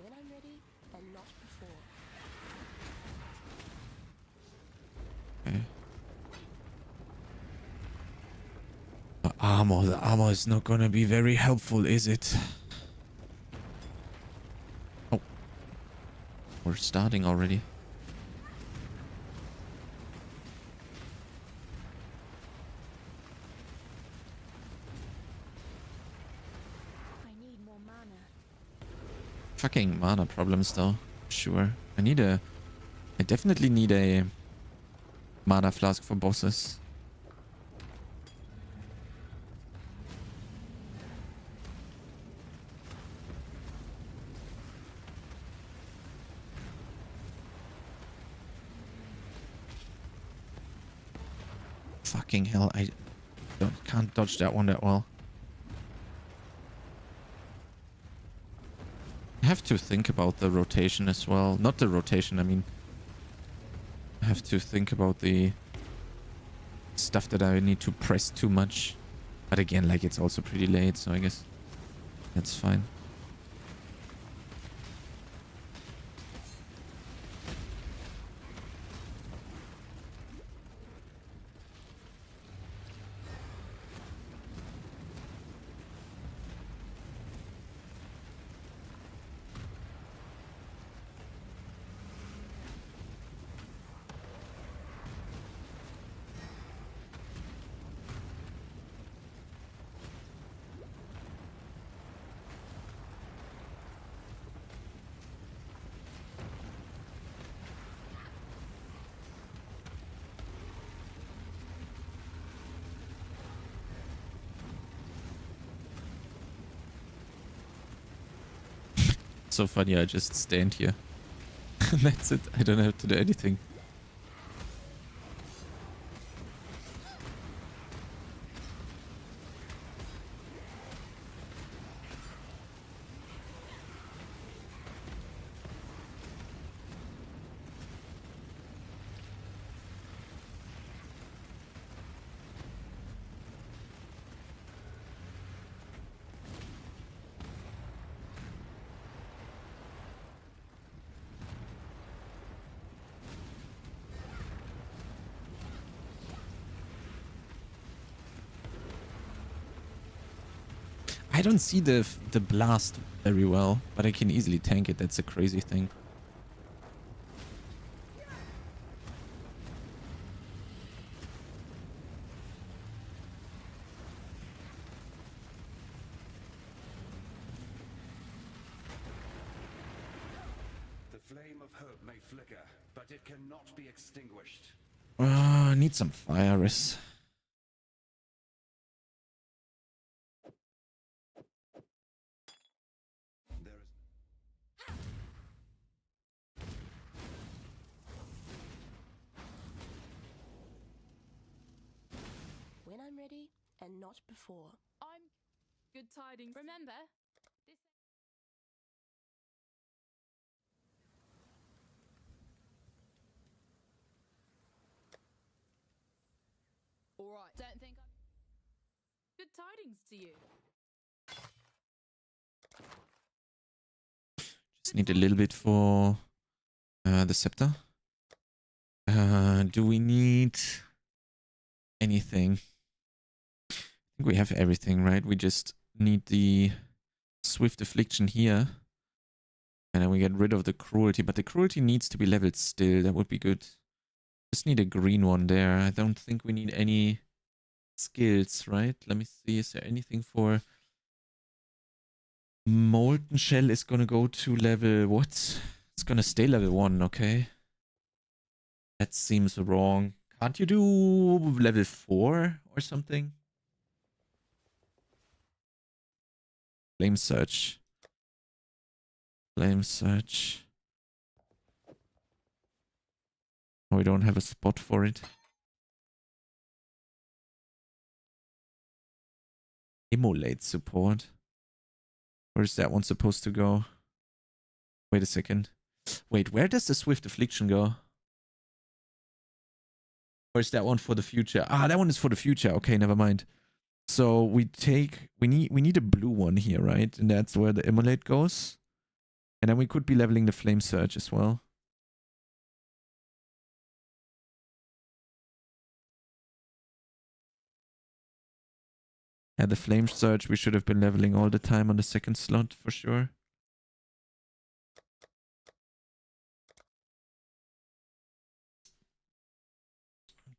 When I'm ready, and not before. Okay. The armor is not gonna be very helpful, is it? Oh. We're starting already. I need more mana. Fucking mana problems though. Sure. I definitely need a mana flask for bosses. Fucking hell, I can't dodge that one that well. I have to think about the rotation as well. Not the rotation, I mean. I have to think about the stuff that I need to press too much. But again, like, it's also pretty late, so I guess that's fine. So funny, I just stand here. That's it. I don't have to do anything. I don't see the blast very well, but I can easily tank it. That's a crazy thing. The flame of hope may flicker, but it cannot be extinguished. I need some fire res. When I'm ready, and not before. I'm good tidings. Remember, this. All right. Don't think I'm good tidings to you. Just need a little bit for the scepter. Do we need anything? I think we have everything, right? We just need the swift affliction here. And then we get rid of the cruelty. But the cruelty needs to be leveled still. That would be good. Just need a green one there. I don't think we need any skills, right? Let me see. Is there anything for... Molten Shell is gonna go to level... What? It's gonna stay level 1, okay. That seems wrong. Can't you do level 4 or something? Flame Search. Flame Search. We don't have a spot for it. Immolate support. Where is that one supposed to go? Wait a second. Wait, where does the Swift Affliction go? Or is that one for the future? Ah, that one is for the future. Okay, never mind. So we need a blue one here, right? And that's where the Immolate goes. And then we could be leveling the Flame Surge as well. Yeah, the Flame Surge we should have been leveling all the time on the second slot for sure.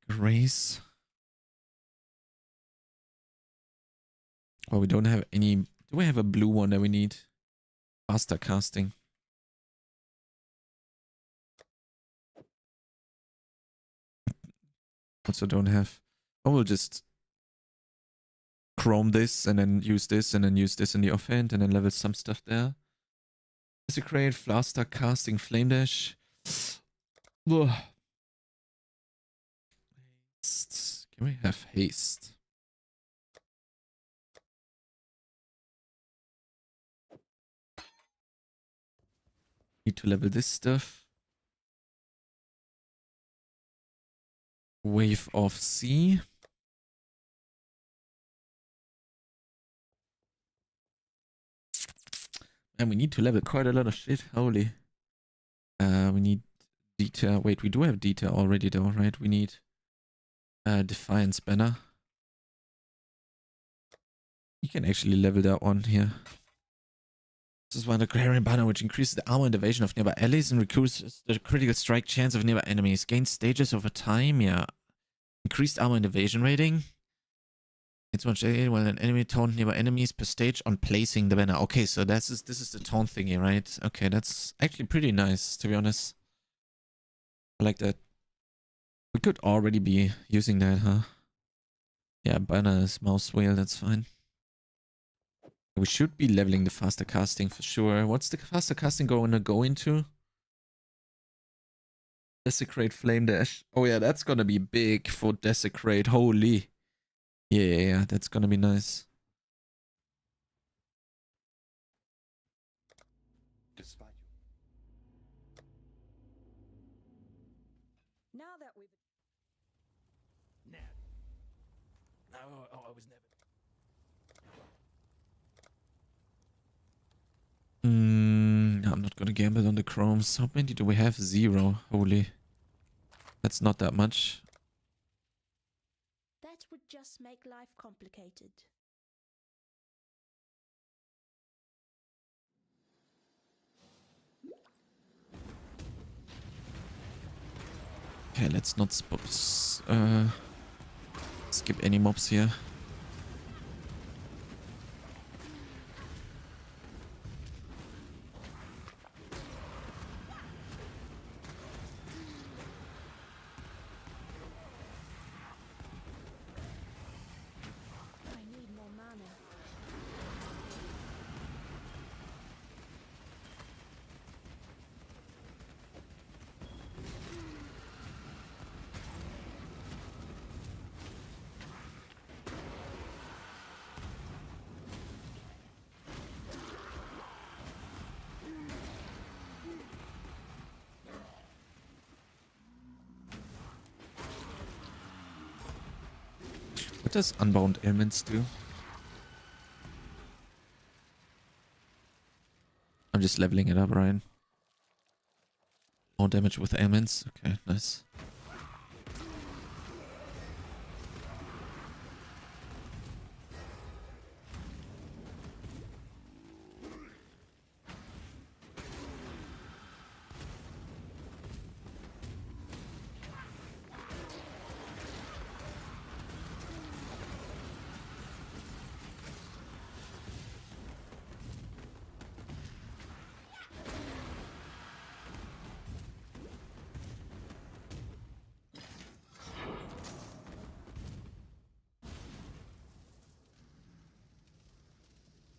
Grace. Well, we don't have any... Do we have a blue one that we need? Faster casting. Also don't have... Oh, we'll just... Chrome this and then use this and then use this in the offhand and then level some stuff there. Desecrate, Faster casting, Flame Dash. Ugh. Haste. Can we have haste? Need to level this stuff. Wave of Sea. And we need to level quite a lot of shit. Holy. We need Detail. Wait, we do have Detail already though, right? We need Defiance Banner. You can actually level that one here. This is one of the Clarion Banner, which increases the armor and evasion of nearby allies and recruits the critical strike chance of nearby enemies. Gains stages over time, yeah. Increased armor and evasion rating. It's much when an enemy taunt nearby enemies per stage on placing the banner. Okay, so this is the taunt thingy, right? Okay, that's actually pretty nice, to be honest. I like that. We could already be using that, huh? Yeah, banner is mouse wheel, that's fine. We should be leveling the faster casting for sure. What's the faster casting going to go into? Desecrate Flame Dash. Oh yeah, that's gonna be big for Desecrate. Holy. Yeah, that's gonna be nice. Despite Now that we've... I was never. I'm not gonna gamble on the chromes. How many do we have? 0. Holy. That's not that much. That would just make life complicated. Okay, let's not skip any mobs here. I need more mana. What does Unbound Ailments do? I'm just leveling it up, Ryan. More damage with ailments. Okay, nice.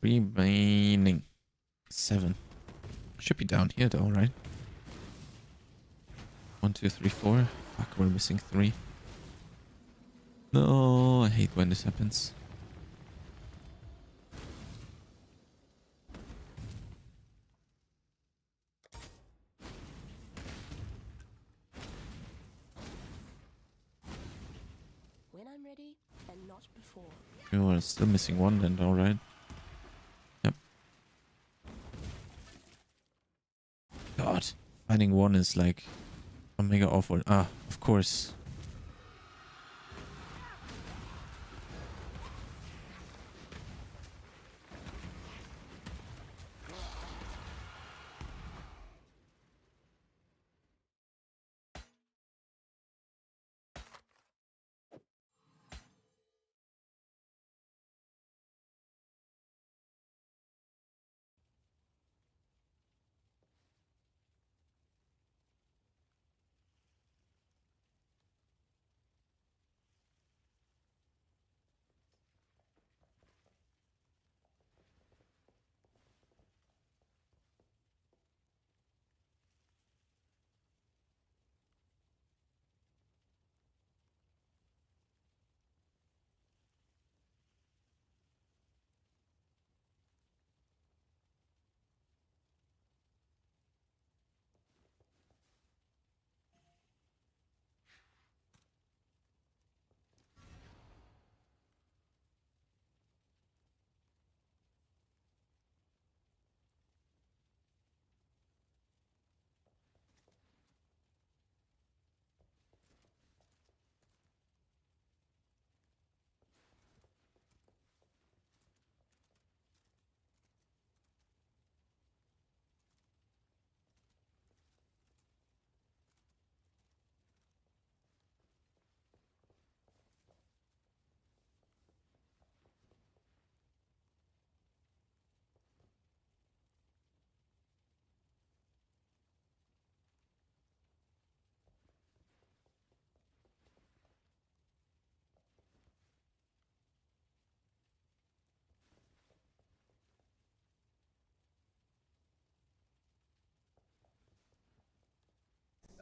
Remaining 7. Should be down here though, right? 1, 2, 3, 4. Fuck, we're missing 3. No, I hate when this happens. When I'm ready, and not before. You're still missing 1 then, alright. Yep. God, finding 1 is like mega awful. Ah, of course.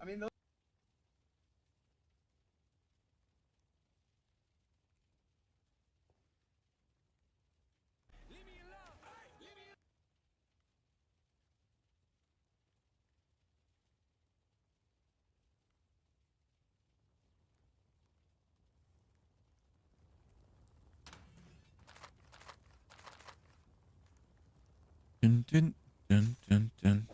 I mean, Dun, dun, dun, dun, dun.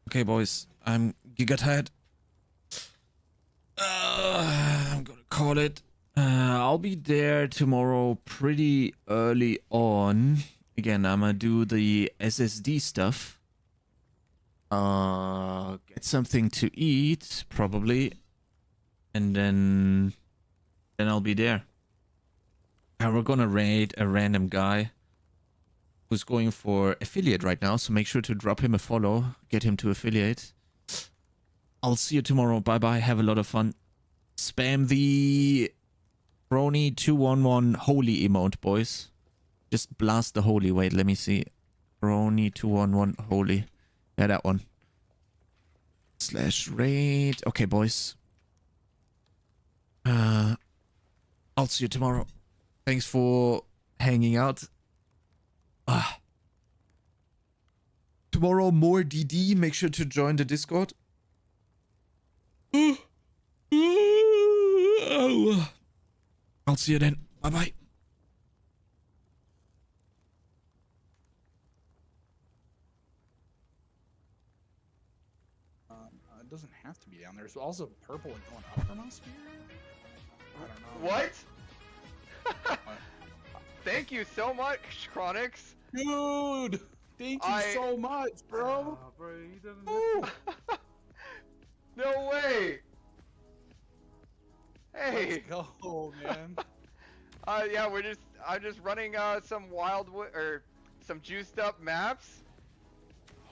Okay, boys, I'm giga tired. I'm gonna call it. I'll be there tomorrow pretty early on. Again, I'm gonna do the SSD stuff. Get something to eat, probably. And then I'll be there. And we're gonna raid a random guy who's going for affiliate right now, so make sure to drop him a follow, get him to affiliate. I'll see you tomorrow. Bye bye. Have a lot of fun. Spam the Brony211 holy emote, boys. Just blast the holy. Wait, let me see. Brony211 holy. Yeah, that one. /raid. Okay, boys. I'll see you tomorrow. Thanks for hanging out. Tomorrow, more DD. Make sure to join the Discord. I'll see you then. Bye-bye. It doesn't have to be down there. There's also purple and going up from us here. I don't know. What? Thank you so much, Chronix. Dude, thank you so much, bro. Bro, he doesn't have to... No way. Hey. Let's go, man. Yeah, I'm just running some wildwood or some juiced up maps.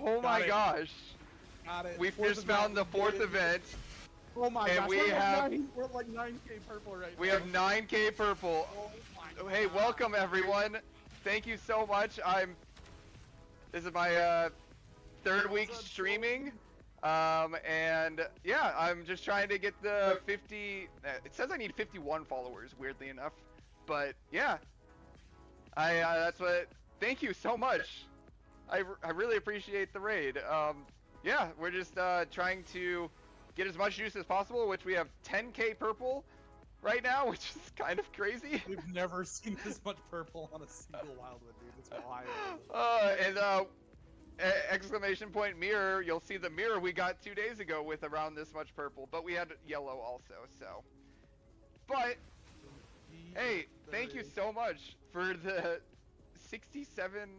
Oh my gosh. Got it. We've just found the 4th event. Oh my and gosh, we're like 9K purple right now. We have 9K purple. Oh my Hey, welcome everyone. Thank you so much. This is my 3rd week streaming. And yeah, I'm just trying to get the 50, it says I need 51 followers, weirdly enough. But yeah, that's what, thank you so much. I really appreciate the raid. Yeah, we're just trying to get as much juice as possible, which we have 10K purple right now, which is kind of crazy. We've never seen this much purple on a single wildwood, dude. It's wild. And exclamation point mirror, you'll see the mirror we got 2 days ago with around this much purple, but we had yellow also, so. But, hey, thank you so much for the 67